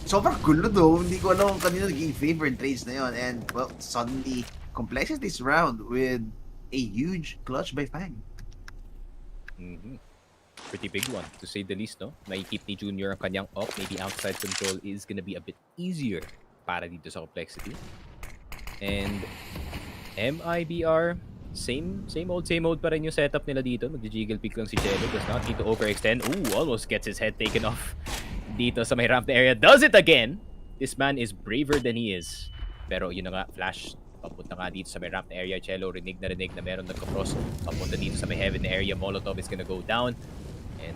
Sobrang gulo though. Hindi ko alam kung kanino naging favor in trades na yon. And, well, suddenly, complexes this round with a huge clutch by Fang. Pretty big one, to say the least, no? Nakikip ni Junior ang kanyang op. Maybe outside control is gonna be a bit easier para dito sa complexity. And MIBR, same old pa rin yung setup nila dito. Mag-jiggle pick lang si Cello. Does not need to overextend. Ooh, almost gets his head taken off dito sa may ramp area. Does it again! This man is braver than he is. Pero yun na nga, flash. Papunta nga dito sa may ramp area. Cello, rinig na meron nagka-cross. Papunta dito sa may heaven area. Molotov is gonna go down. And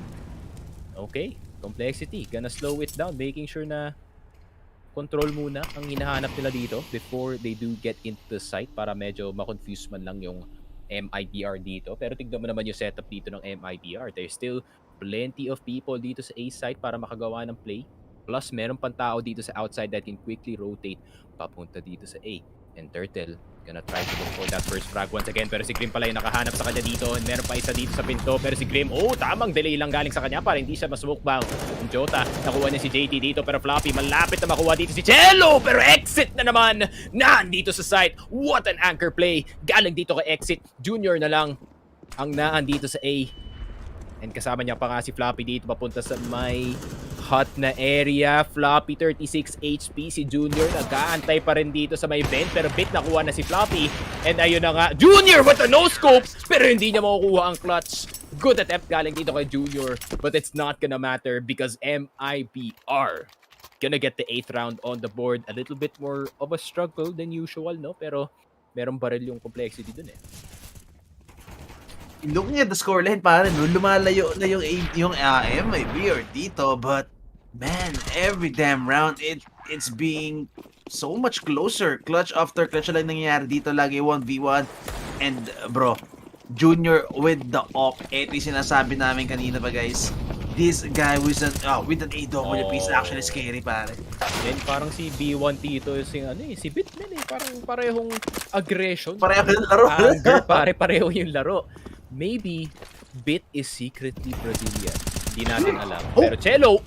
okay, complexity gonna slow it down, making sure na control muna ang hinahanap nila dito before they do get into the site, para medyo ma-confuse man lang yung MIBR dito. Pero tignan mo naman yung setup dito ng MIBR. There's still plenty of people dito sa A site para makagawa ng play. Plus meron pang tao dito sa outside that can quickly rotate papunta dito sa A. And Turtle gonna try to look for that first frag once again, pero si Grim pala yung nakahanap sa kanya dito, and meron pa isa dito sa pinto, pero si Grim, tamang delay lang galing sa kanya para hindi siya masmokebound. Ang Jota, nakuha niya si JT dito, pero Floppy malapit na makuha dito si Cello, pero exit na naman nandito sa site. What an anchor play galing dito kay exit. Junior na lang ang naan dito sa A, and kasama niya pa nga si Floppy dito papunta sa may hot na area. Floppy 36 HP, si Junior nag-aantay pa rin dito sa may vent, pero bit nakuha na si Floppy, and ayun na nga, Junior with a no-scope, pero hindi niya makukuha ang clutch. Good attempt galing dito kay Junior, but it's not gonna matter because MIBR gonna get the 8th round on the board. A little bit more of a struggle than usual, no? Pero merong baril yung complexity dun eh. Looking at the scoreline, pare, no, lumalayo na yung MIBR dito, but man, every damn round it's being so much closer. Clutch after clutch lang nangyayari dito, lagi 1v1. And bro, Junior with the op, ito yung sinasabi namin kanina pa, guys. This guy with an AWP is actually scary, pare. And parang si B1 dito si Bitman eh, parang parehong aggression. Pareho yung laro. Anger, pareho yung laro. Maybe Bit is secretly Brazilian. Hindi natin alam. Pero Cello,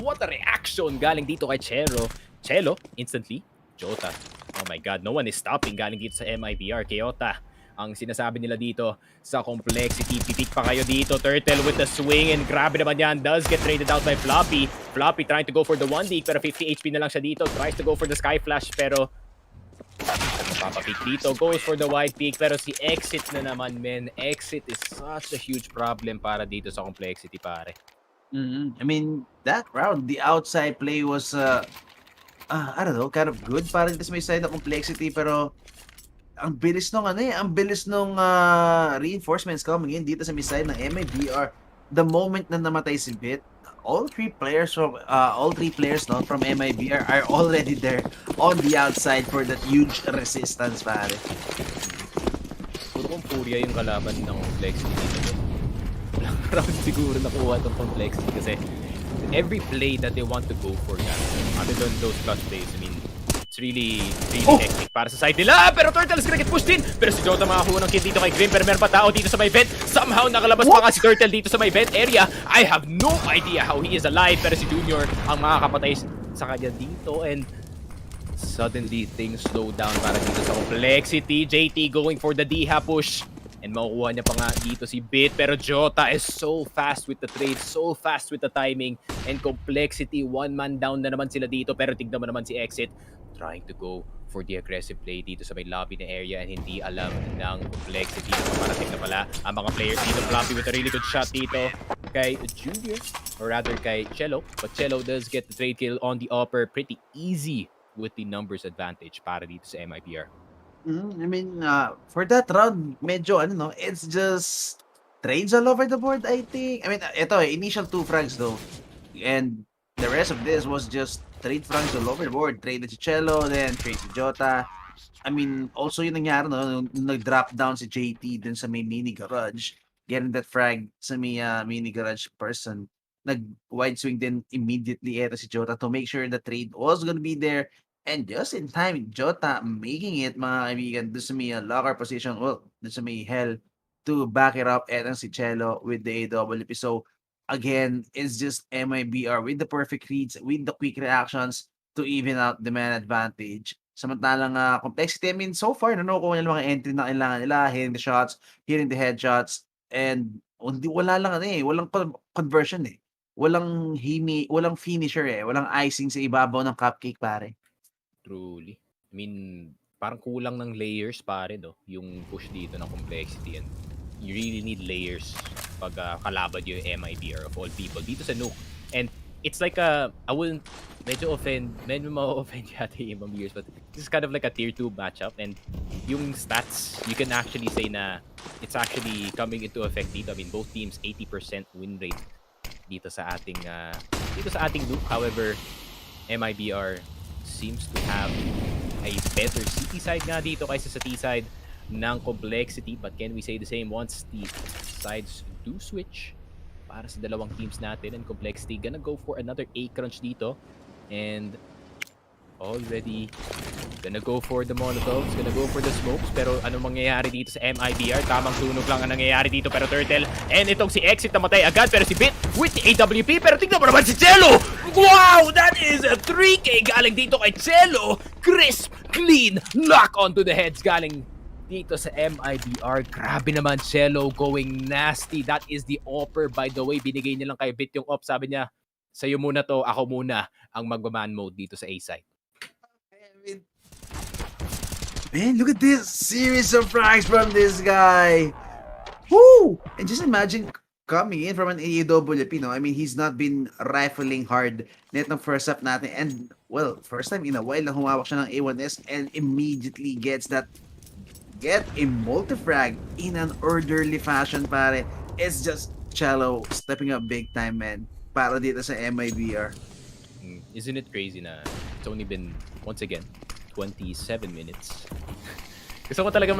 what a reaction galing dito kay Cello. Cello, instantly, Jota. Oh my god, no one is stopping galing dito sa MIBR. Kayota, ang sinasabi nila dito sa complexity. Pitik pa kayo dito. Turtle with the swing, and grabe naman yan. Does get traded out by Floppy. Floppy trying to go for the 1D, pero 50 HP na lang siya dito. Tries to go for the Sky Flash, pero papapick dito, goes for the wide peak, pero si Exit na naman, men. Exit is such a huge problem para dito sa complexity, pare. I mean, that round, the outside play was, I don't know, kind of good para dito sa may side na complexity, pero ang bilis nung ang bilis nung reinforcements coming in dito sa may side ng MIBR. The moment na namatay si Bit, all three players no, from MIBR are already there on the outside for that huge resistance, pare. Puro kong Furia yung kalaban ng complexity dito. Walang round siguro nakuha itong complexity kasi every play that they want to go for that, other than those clutch plays, I mean, it's really hectic para sa side nila. Pero Turtle is gonna get pushed in. Pero si Jota makakuha ng kill dito kay Grim. Pero meron pa tao dito sa may vent. Somehow nakalabas pa nga si Turtle dito sa may vent area. I have no idea how he is alive. Pero si Junior ang makakapatay sa kanya dito. And suddenly things slow down para dito sa complexity. JT going for the DH push. And makukuha niya pa nga dito si Bit. Pero Jota is so fast with the trade, so fast with the timing. And complexity, one man down na naman sila dito. Pero tignan mo naman si Exit trying to go for the aggressive play dito sa may lobby na area and hindi alam ng complexity na parating na pala ang mga players dito. Floppy with a really good shot dito kay Junior, or rather kay Cello. But Cello does get the trade kill on the upper. Pretty easy with the numbers advantage para dito sa MIBR. I mean, for that round, medyo it's just trades all over the board, I think. I mean, ito initial 2 frags though. And the rest of this was just trade frags all over the board. Trade si Cello, then trade si Jota. I mean, also yung nangyari, no, nag-drop down si JT dun sa may mini garage. Getting that frag sa may mini garage person. Nag-wide swing din immediately eto si Jota to make sure the trade was gonna be there. And just in time, Jota making it, mga kaibigan, doon sa may locker position, well, doon sa may hell, to back it up, etong si Cello with the AWP. So, again, it's just MIBR with the perfect reads, with the quick reactions to even out the man advantage. Samantalang complexity, I mean, so far, nakukuha nila mga entry na kailangan nila, hitting the shots, hitting the headshots, and wala lang walang conversion Walang walang finisher walang icing sa ibabaw ng cupcake, pare. Truly. I mean, parang kulang ng layers pare, no? Yung push dito ng complexity, and you really need layers pag kalaban yung MIBR of all people dito sa Nuke. And it's like I wouldn't medyo ma-offend yata yung years, but this is kind of like a tier 2 matchup, and yung stats, you can actually say na it's actually coming into effect dito. I mean, both teams 80% win rate dito sa ating Nuke. However, MIBR seems to have a better CT side nga dito kaysa sa T side ng complexity. But can we say the same once the sides do switch para sa dalawang teams natin? And complexity gonna go for another A crunch dito, and already gonna go for the Molotovs, gonna go for the smokes. Pero anong mangyayari dito sa MIBR? Tamang tunog lang ang nangyayari dito. Pero Turtle, and itong si Exit namatay agad. Pero si Bit with the AWP. Pero tignan mo naman si Cello! Wow! That is a 3K galing dito kay Cello. Crisp, clean, knock onto the heads galing dito sa MIBR. Grabe naman, Cello going nasty. That is the offer, by the way. Binigay niya lang kay Bit yung op. Sabi niya, sa'yo muna to, ako muna ang magma-man mode dito sa A-side. Man, look at this series of frags from this guy. Woo! And just imagine coming in from an AEWP, I mean, he's not been rifling hard netong first up natin. And, well, first time in a while na humawak siya ng A1S and immediately get a multi-frag in an orderly fashion, pare. It's just Cello stepping up big time, man, para dito sa MIBR. Isn't it crazy na it's only been, once again, 27 minutes. Gusto ko talaga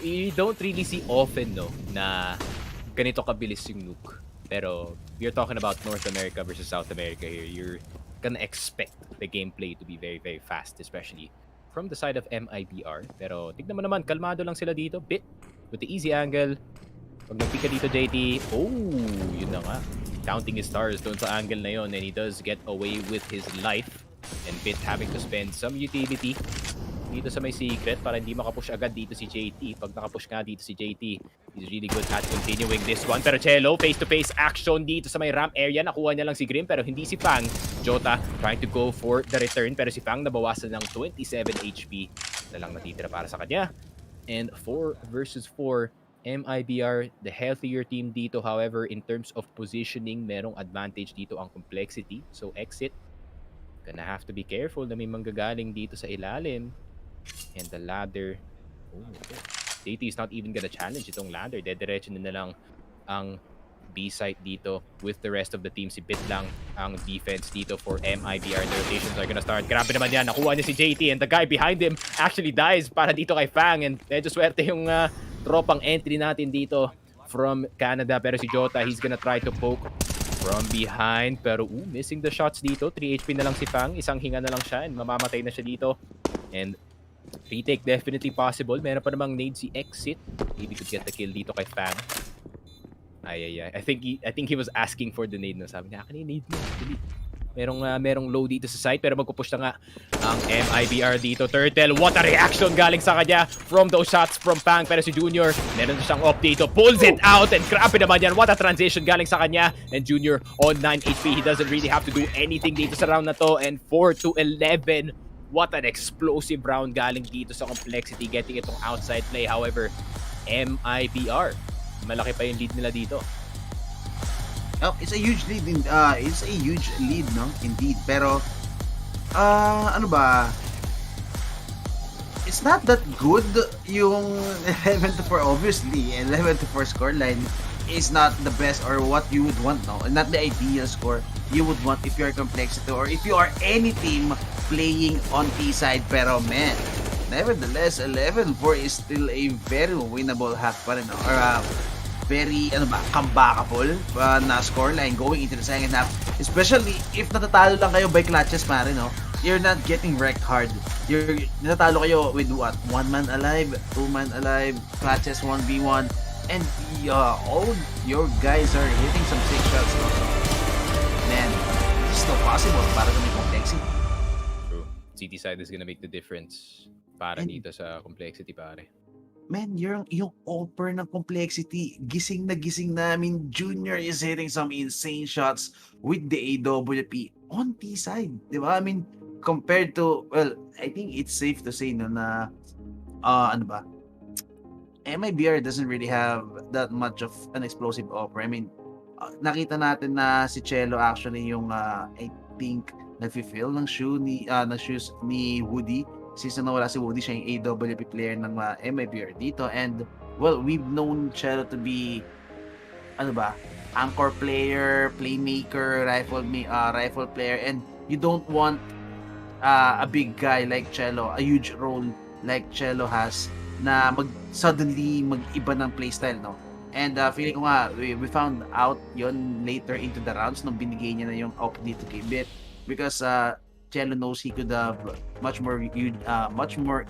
you don't really see often, no, na ganito kabilis yung Nuke. Pero we're talking about North America versus South America here. You're gonna expect the gameplay to be very, very fast, especially from the side of MIBR. Pero tignan mo naman, kalmado lang sila dito. Bit with the easy angle. Pag nagpika dito, JT, yun na nga. Counting his stars doon sa angle na yon, and he does get away with his life. And Bit having to spend some utility dito sa may secret para hindi makapush agad dito si JT. Pag nakapush nga dito si JT, he's really good at continuing this one. Pero Cello, face-to-face action dito sa may ramp area. Nakuha niya lang si Grim, pero hindi si Fang. Jota trying to go for the return, pero si Fang nabawasan ng 27 HP na lang natitira para sa kanya. And 4 versus 4 MIBR, the healthier team dito. However, in terms of positioning, merong advantage dito ang complexity. So, exit, gonna have to be careful na may manggagaling dito sa ilalim. And the ladder, oh, okay. JT is not even gonna challenge itong ladder. Dediretso na lang ang B-site dito with the rest of the team. Si Bit lang ang defense dito for MIBR. The rotations are gonna start. Grabe naman yan. Nakuha niya si JT and the guy behind him actually dies para dito kay Fang. And medyo swerte yung tropang entry natin dito from Canada. Pero si Jota, he's gonna try to poke from behind. Pero missing the shots dito. 3 HP na lang si Fang. Isang hinga na lang siya and mamamatay na siya dito. And retake definitely possible. Meron pa namang nade si Exit. Maybe could get the kill dito kay Fang. Ay. I think he was asking for the nade. No? Sabi niya, akin yung nade mo. Merong low dito sa site pero magpupush na nga ang MIBR dito. Turtle, what a reaction galing sa kanya from those shots from Fang. Pero si Junior, meron siyang off dito. Pulls it out and grabe naman yan. What a transition galing sa kanya. And Junior on 9 HP. He doesn't really have to do anything dito sa round na to. And 4-11. What an explosive round galing dito sa complexity. Getting itong outside play. However, MIBR, malaki pa yung lead nila dito. Oh, it's a huge lead no, indeed. Pero ano ba? It's not that good yung 11-4. Obviously, 11-4 scoreline is not the best or what you would want, no? Not the ideal score you would want if you're complexity or if you are any team playing on T side. Pero man, nevertheless, 11-4 is still a very winnable hack pa rin, no? Or very comebackable na scoreline going into the second half, especially if natatalo lang kayo by clutches, pare, no? You're not getting wrecked hard. You're natatalo kayo with what? 1 man alive, 2 man alive, clutches 1v1, and all your guys are hitting some sick shots, no? Man, it's still possible para sa may complexity. True. CT side is gonna make the difference para dito sa complexity, pare. Man, yung offer ng complexity, gising na. I mean, Junior is hitting some insane shots with the AWP on T side, di ba? I mean, compared to, well, I think it's safe to say na MIBR doesn't really have that much of an explosive offer. I mean, nakita natin na si Cello actually yung I think nag-fill ng shoes ni Woody. Since nawala si Woody, siya yung AWP player ng MIBR dito. And, well, we've known Cello to be, anchor player, playmaker, rifle player. And you don't want a big guy like Cello, a huge role like Cello has, na suddenly mag-iba ng playstyle, no? And feeling ko nga, we found out yon later into the rounds nung binigay niya na yung op dito kay Bit. Because Cello knows he could have much more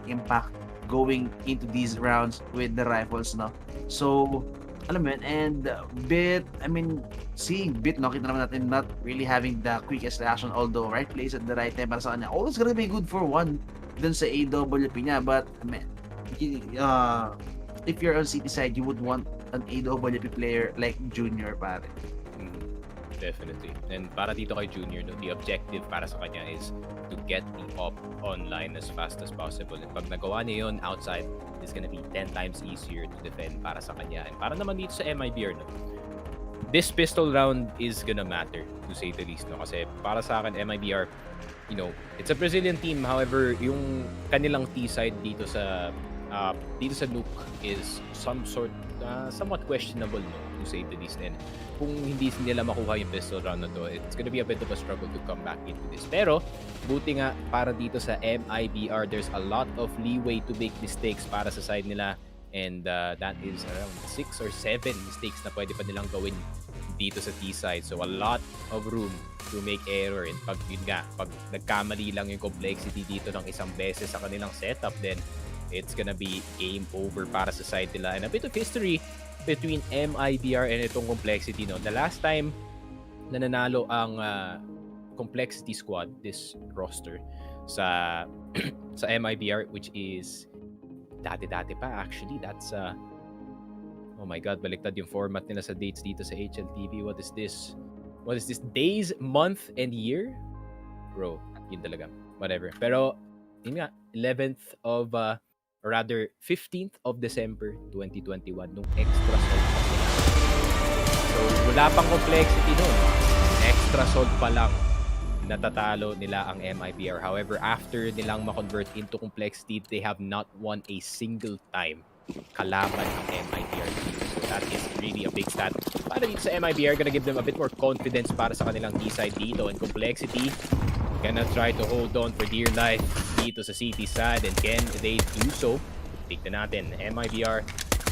impact going into these rounds with the rifles, no? So, alam mo yun, and Bit, I mean, seeing Bit, no, kita naman natin not really having the quickest reaction, although right place at the right time para sa kanya, always gonna be good for one dun sa AWP niya, but, I mean, if you're on City side, you would want an AWP player like Junior, pare. Definitely. And para dito kay Junior, no, the objective para sa kanya is to get the op online as fast as possible. And pag nagawa niya yun outside, it's gonna be 10 times easier to defend para sa kanya. And para naman dito sa MIBR, no, this pistol round is gonna matter, to say the least, no? Kasi para sa akin, MIBR, you know, it's a Brazilian team. However, yung kanilang T-side dito sa Nuke is somewhat questionable, no, to say the least. And kung hindi nila makuha yung pistol round na to, it's gonna be a bit of a struggle to come back into this. Pero, buti nga para dito sa MIBR, there's a lot of leeway to make mistakes para sa side nila. And that is around 6 or 7 mistakes na pwede pa nilang gawin dito sa T-side. So, a lot of room to make error. And pag nagkamali lang yung complexity dito ng isang beses sa kanilang setup, then it's gonna be game over para sa side nila. And a bit of history between MIBR and itong complexity, no. The last time na nanalo ang complexity squad, this roster sa MIBR, which is dati pa actually, that's oh my god, baliktad yung format nila sa dates dito sa HLTV. What is this days, month and year, bro? Yun talaga, whatever. Pero yun nga, 11th of or rather 15th of December 2021 nung extra salt pa sila. So wala pang complexity nun. Extra salt pa lang natatalo nila ang MIBR. However, after nilang ma-convert into complexity, they have not won a single time kalaban ang MIBR team. So that is really a big stat. Para dito sa MIBR, gonna give them a bit more confidence para sa kanilang D-side dito. And complexity, gonna try to hold on for dear life dito sa CT side. And can they do so? Tignan natin. MIBR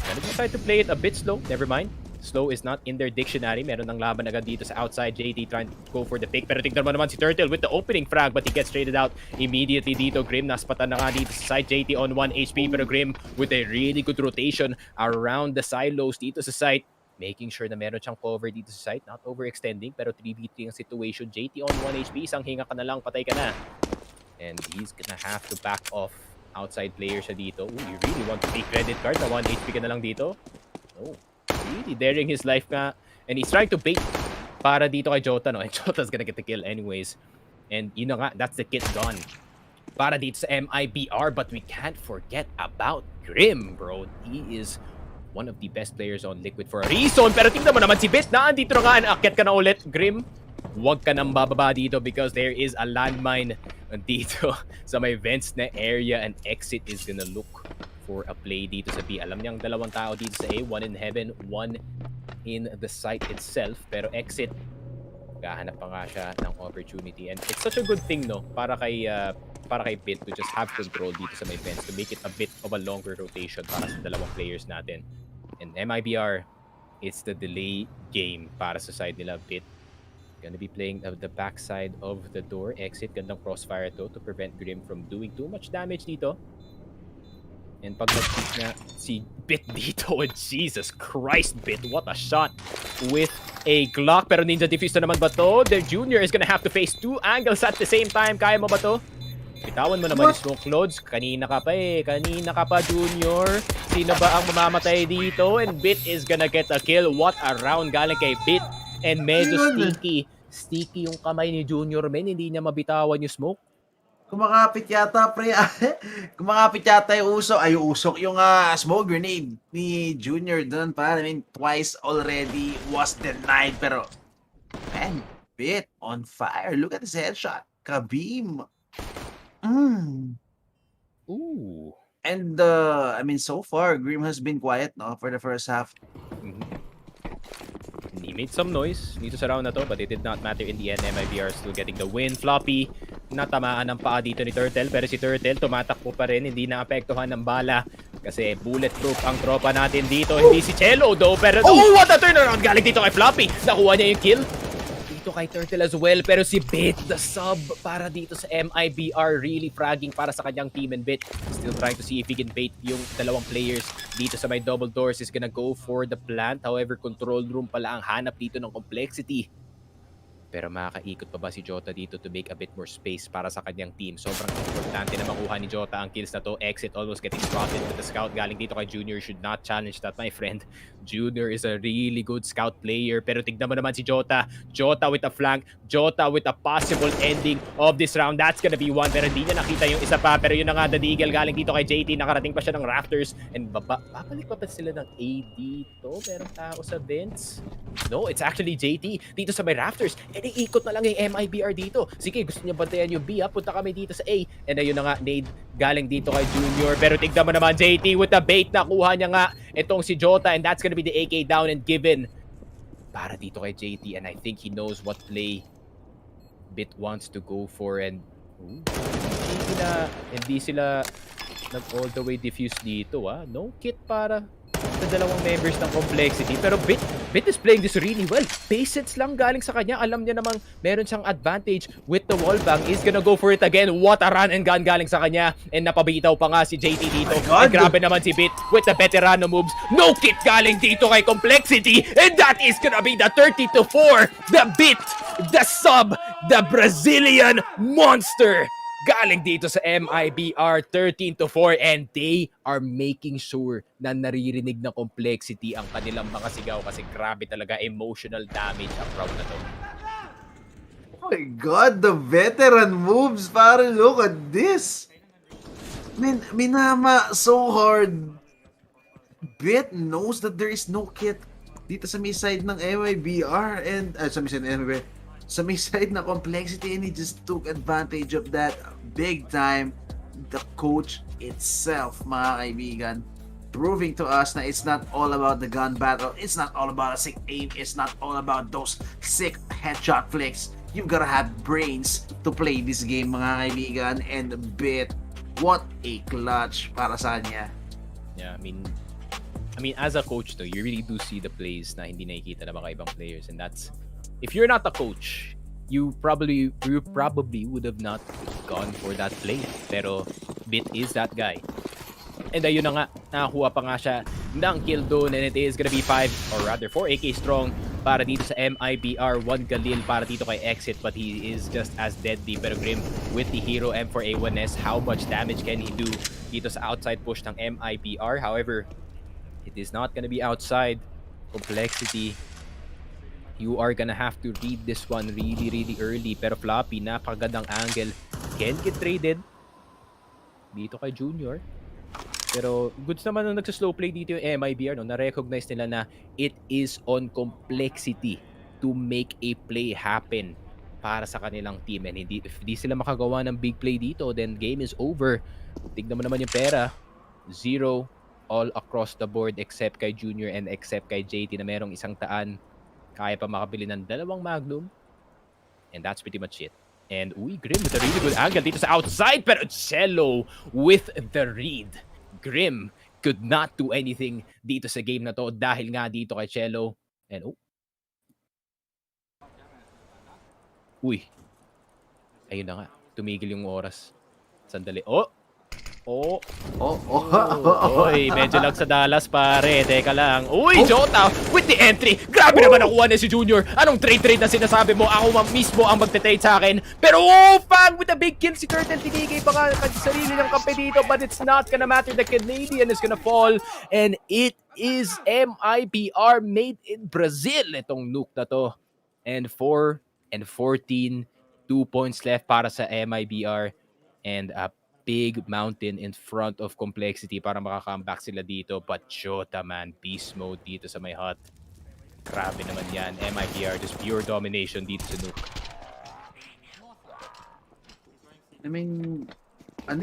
gonna decide to play it a bit slow. Never mind. Slow is not in their dictionary. Meron ng laban agad dito sa outside. JT trying to go for the pick. Pero tignan mo naman si Turtle with the opening frag. But he gets traded out immediately dito. Grim naspatan na nga dito sa side. JT on 1 HP. Pero Grim with a really good rotation around the silos dito sa site. Making sure na meron siyang cover dito sa site. Not overextending. Pero 3v3 ang situation. JT on 1 HP. Isang hinga ka na lang. Patay ka na. And he's gonna have to back off. Outside player siya dito. Ooh, you really want to take credit card na 1 HP ka na lang dito? Oh. Really daring his life nga. And he's trying to bait para dito kay Jota, no? And Jota's gonna get the kill anyways. And yun na nga, that's the kit gone. Para dito sa MIBR, but we can't forget about Grim, bro. He is one of the best players on Liquid for a reason. Pero tingnan mo naman si Bit, andito na nga, aakyat ka na ulit, Grim. Huwag ka nang bababa dito because there is a landmine dito sa may vents na area, and Exit is gonna look for a play dito sa B. Alam niyang dalawang tao dito sa A, one in heaven, one in the site itself. Pero Exit, gahanap pa nga siya ng opportunity. And it's such a good thing, no? Para kay Bit to just have control dito sa may fence, to make it a bit of a longer rotation para sa dalawang players natin. And MIBR, it's the delay game para sa side nila. Bit gonna be playing the backside of the door. Exit, gandang crossfire to prevent Grim from doing too much damage dito. And pag nag-pick na si Bit dito, Jesus Christ, Bit, what a shot with a Glock. Pero Ninja Diffuse na naman ba to? The Junior is gonna have to face 2 angles at the same time. Kaya mo ba to? Bitawan mo naman yung smoke loads. Kanina ka pa, Junior. Sino ba ang mamamatay dito? And Bit is gonna get a kill. What a round galing kay Bit. And medyo sticky yung kamay ni Junior, men. Hindi niya mabitawan yung smoke. Kumakapit yata, pre. Kumakapit yata yung usok. Ay, usok yung smoke grenade ni Junior doon, pa. I mean, twice already was denied. Pero, man, Bit on fire. Look at this headshot. Kabeam. Ooh. And, I mean, so far, Grim has been quiet, no, for the first half. He made some noise dito sa round na to, but it did not matter in the end. MIBR still getting the win. Floppy, natamaan ng paa dito ni Turtle, pero si Turtle tumatakbo pa rin, hindi naapektuhan ng bala kasi bulletproof ang tropa natin dito. Hindi si Cello though, pero what a turnaround galing dito kay Floppy. Nakuha niya yung kill dito kay Turtle as well, pero si Bit, the sub para dito sa MIBR, really fragging para sa kanyang team. And Bit still trying to see if he can bait yung dalawang players dito sa may double doors. Is gonna go for the plant. However, control room pala ang hanap dito ng complexity. Pero makakaikot pa ba si Jota dito to make a bit more space para sa kanyang team? Sobrang importante na makuha ni Jota ang kills na to. Exit almost getting spotted with the scout galing dito kay Junior. Should not challenge that, my friend. Junior is a really good scout player. Pero tignan mo naman si Jota. Jota with a flank. Jota with a possible ending of this round. That's gonna be one. Pero hindi niya nakita yung isa pa. Pero yun na nga, the Deagle galing dito kay JT. Nakarating pa siya ng rafters. And babalik pa ba sila ng A dito? Merong tao sa vents? No, it's actually JT dito sa may rafters. And iikot na lang yung MIBR dito. Sige, gusto niya bantayan yung B, punta kami dito sa A. And ayun na nga, nade galing dito kay Junior. Pero tignan mo naman, JT with the bait na kuha niya nga itong si Jota. And that's gonna be the AK down and given para dito kay JT. And I think he knows what play Bit wants to go for. And hindi sila nag all the way diffuse dito. No kit para sa dalawang members ng complexity. Pero Bit is playing this really well. Patience lang galing sa kanya. Alam niya namang meron siyang advantage with the wallbang. Is gonna go for it again. What a run and gun galing sa kanya. And napabitaw pa nga si JT dito. And grabe naman si Bit with the veterano moves. No kit galing dito kay complexity. And that is gonna be the 30-4. The Bit, the sub, the Brazilian monster galing dito sa MIBR, 13-4, and they are making sure na naririnig na complexity ang kanilang mga sigaw kasi grabe talaga emotional damage ang round na to. Oh my God, the veteran moves, parang look at this. Minama so hard. Bet knows that there is no kit dito sa may side ng MIBR and sa may side ng MIBR, sa may side na complexity, and he just took advantage of that big time. The coach itself, mga kaibigan, proving to us na it's not all about the gun battle, it's not all about a sick aim, it's not all about those sick headshot flicks. You've gotta have brains to play this game, mga kaibigan, and Bet, what a clutch para sa kanya. Yeah, I mean, as a coach though, you really do see the plays na hindi nakikita ng mga ibang players, and that's, if you're not a coach, you probably would have not gone for that play. Pero Bit is that guy. And ayun na nga, nakakuha pa nga siya ng kill doon, and it is gonna be 4 AK strong para dito sa MIBR, 1 Galil para dito kay Exit, but he is just as deadly. Pero Grim with the hero M4A1S, how much damage can he do dito sa outside push ng MIBR? However, it is not gonna be outside. Complexity, you are gonna have to read this one really early. Pero Floppy, napakagandang angle, can get traded dito kay Junior. Pero goods naman nung nagsa-slow play dito yung MIBR, no? Na-recognize nila na it is on Complexity to make a play happen para sa kanilang team. And if hindi sila makagawa ng big play dito, then game is over. Tignan mo naman yung pera. 0 all across the board except kay Junior and except kay JT na merong 100. Kaya pa makabili ng 2 Magnum. And that's pretty much it. And Grim with a really good angle dito sa outside, pero Cello with the read. Grim could not do anything dito sa game na to dahil nga dito kay Cello. And ayun na nga, tumigil yung oras. Sandali. Oy, medyo lag sa Dallas, pare. Teka lang. Jota with the entry. Grabe naman nakuha na si Junior. Anong trade na sinasabi mo? Ako mismo ang magte-trade sa akin. Pero Fang with a big kill. Si Turtle tinigay pa nga sarili ng kampe dito, but it's not gonna matter. The Canadian is gonna fall, and it is MIBR made in Brazil. Itong nuke na to. And 4 and 14. 2 points left para sa MIBR. And big mountain in front of Complexity para makakomeback sila dito. But Jota, man, beast mode dito sa may hut. Grabe naman yan. MIBR, just pure domination dito sa nuke. I mean, kanina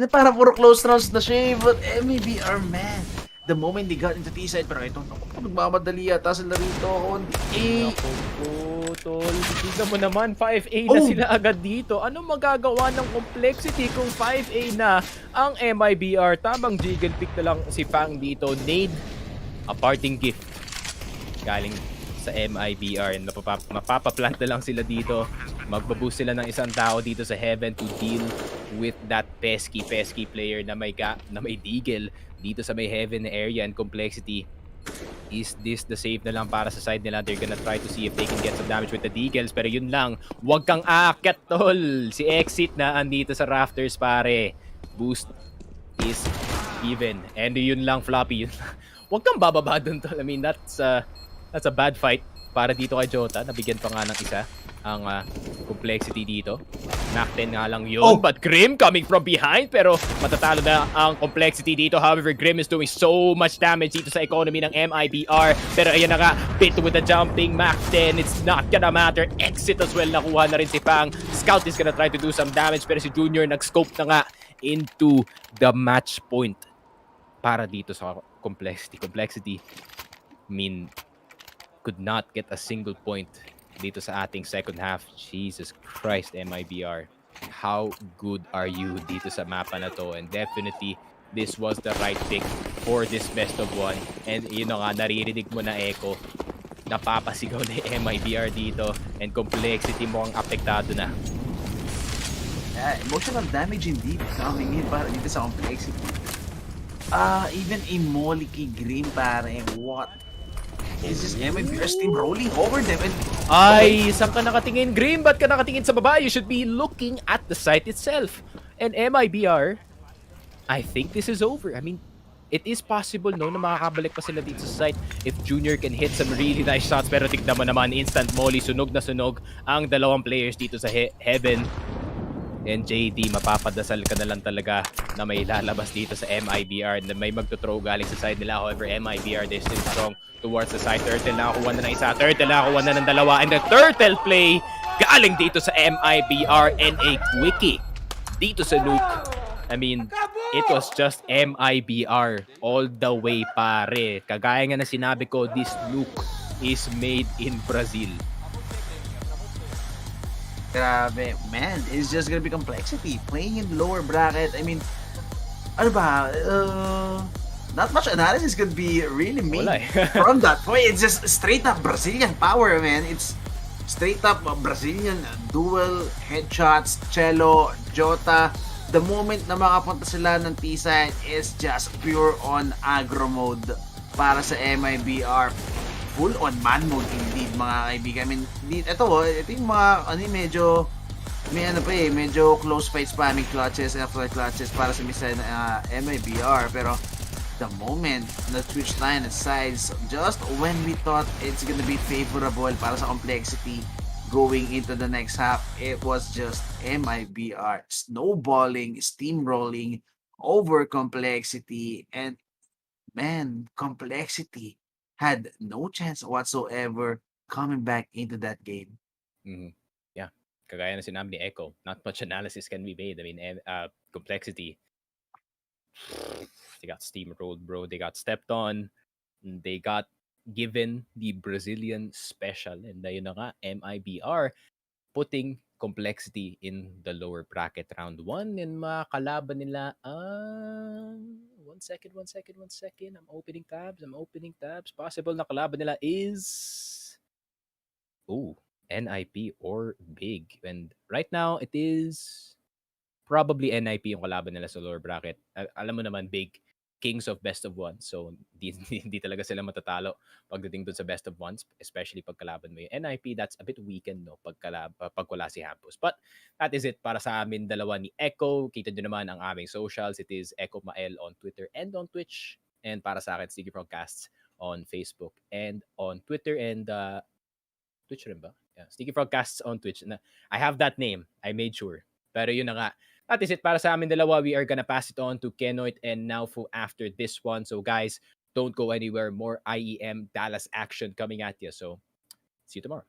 parang puro close rounds na siya, but MIBR, man, the moment they got into T-side, pero ito, nagmamadali yata sila rito. Tol, tignan mo naman, 5A na sila agad dito. Ano magagawa ng Complexity kung 5A na ang MIBR? Tamang jiggle pick na lang si Fang dito. Nade, a parting gift galing sa MIBR, and mapapaplant na lang sila dito. Magbaboost sila ng 1 tao dito sa Heaven to deal with that pesky player na may deagle dito sa may Heaven area. And Complexity, is this the save na lang para sa side nila? They're gonna try to see if they can get some damage with the deagles, pero yun lang, wag kang aakyat, tol. Si Exit na andito sa rafters, pare. Boost is even, and yun lang, Floppy. Wag kang bababa dun, tol. I mean, that's a bad fight para dito kay Jota. Nabigyan pa nga ng isa ang Complexity dito. Knock 10 nga lang yun. But Grim coming from behind, pero matatalo na ang Complexity dito. However, Grim is doing so much damage dito sa economy ng MIBR. Pero ayan na nga, Bit with the jumping Mac 10. It's not gonna matter. Exit as well. Nakuha na rin si Fang. Scout is gonna try to do some damage, pero si Junior nag-scope na nga into the match point para dito sa Complexity. I mean, could not get a single point dito sa ating second half. Jesus Christ, MIBR. How good are you dito sa mapa na to? And definitely, this was the right pick for this best of 1. And yun nga, naririnig mo na Echo. Napapasigaw na MIBR dito. And Complexity mo ang apektado na. Emotional damage indeed coming in para dito sa Complexity. Even a molly kay Green, pare. What? Is this MIBR's team rolling over them? And ay, saan ka nakatingin, Grim? Ba't ka nakatingin sa baba? You should be looking at the site itself. And MIBR, I think this is over. I mean, it is possible, no, na makakabalik pa sila dito sa site if Junior can hit some really nice shots. Pero tignan mo naman, instant molly, sunog na sunog ang dalawang players dito sa Heaven. And JD, mapapadasal ka na lang talaga na may lalabas dito sa MIBR na may magto-throw galing sa side nila. However, MIBR, they're still strong towards the side. Turtle nakakuha na ng isa. Turtle nakakuha na ng dalawa. And the Turtle play galing dito sa MIBR and a quickie dito sa Nuke. I mean, it was just MIBR all the way, pare. Kagaya nga na sinabi ko, this Nuke is made in Brazil. Grabe, man, it's just gonna be complexity. Playing in lower bracket, I mean, ano ba, not much analysis could be really made from that point. It's just straight up Brazilian power, man. It's straight up Brazilian dual headshots, Cello, Jota. The moment na makapunta sila ng T-side is just pure on aggro mode para sa MIBR. Full on man mode indeed, mga kaibigan. I mean, ito yung mga medyo close fights pa, may clutches after clutches para sa misa na MIBR. Pero the moment na switch line and sides, just when we thought it's gonna be favorable para sa complexity going into the next half, it was just MIBR snowballing, steamrolling over complexity, and man, complexity had no chance whatsoever coming back into that game. Mm-hmm. Yeah, kagaya na sinabi ni Echo, not much analysis can be made. I mean, complexity, they got steamrolled, bro. They got stepped on. They got given the Brazilian special. And ayun na nga, MIBR putting complexity in the lower bracket round 1. And mga kalaban nila, one second. I'm opening tabs. Possible na kalaban nila is NIP or Big. And right now, it is probably NIP yung kalaban nila sa lower bracket. Alam mo naman, Big, kings of best of ones. So, hindi talaga sila matatalo pagdating dun sa best of ones, especially pag kalaban mo yung NIP. That's a bit weakened, no, pag wala si Hampus. But that is it para sa amin dalawa ni Echo. Kita nyo naman ang aming socials. It is Echo Mael on Twitter and on Twitch. And para sa akin, Sticky Frogcasts on Facebook and on Twitter and Twitch rin ba? Yeah, Sticky Frogcasts on Twitch. I have that name. I made sure. Pero yun na nga. That is it para sa amin dalawa. We are gonna pass it on to Kenoit and Naufu after this one. So guys, don't go anywhere. More IEM Dallas action coming at you. So see you tomorrow.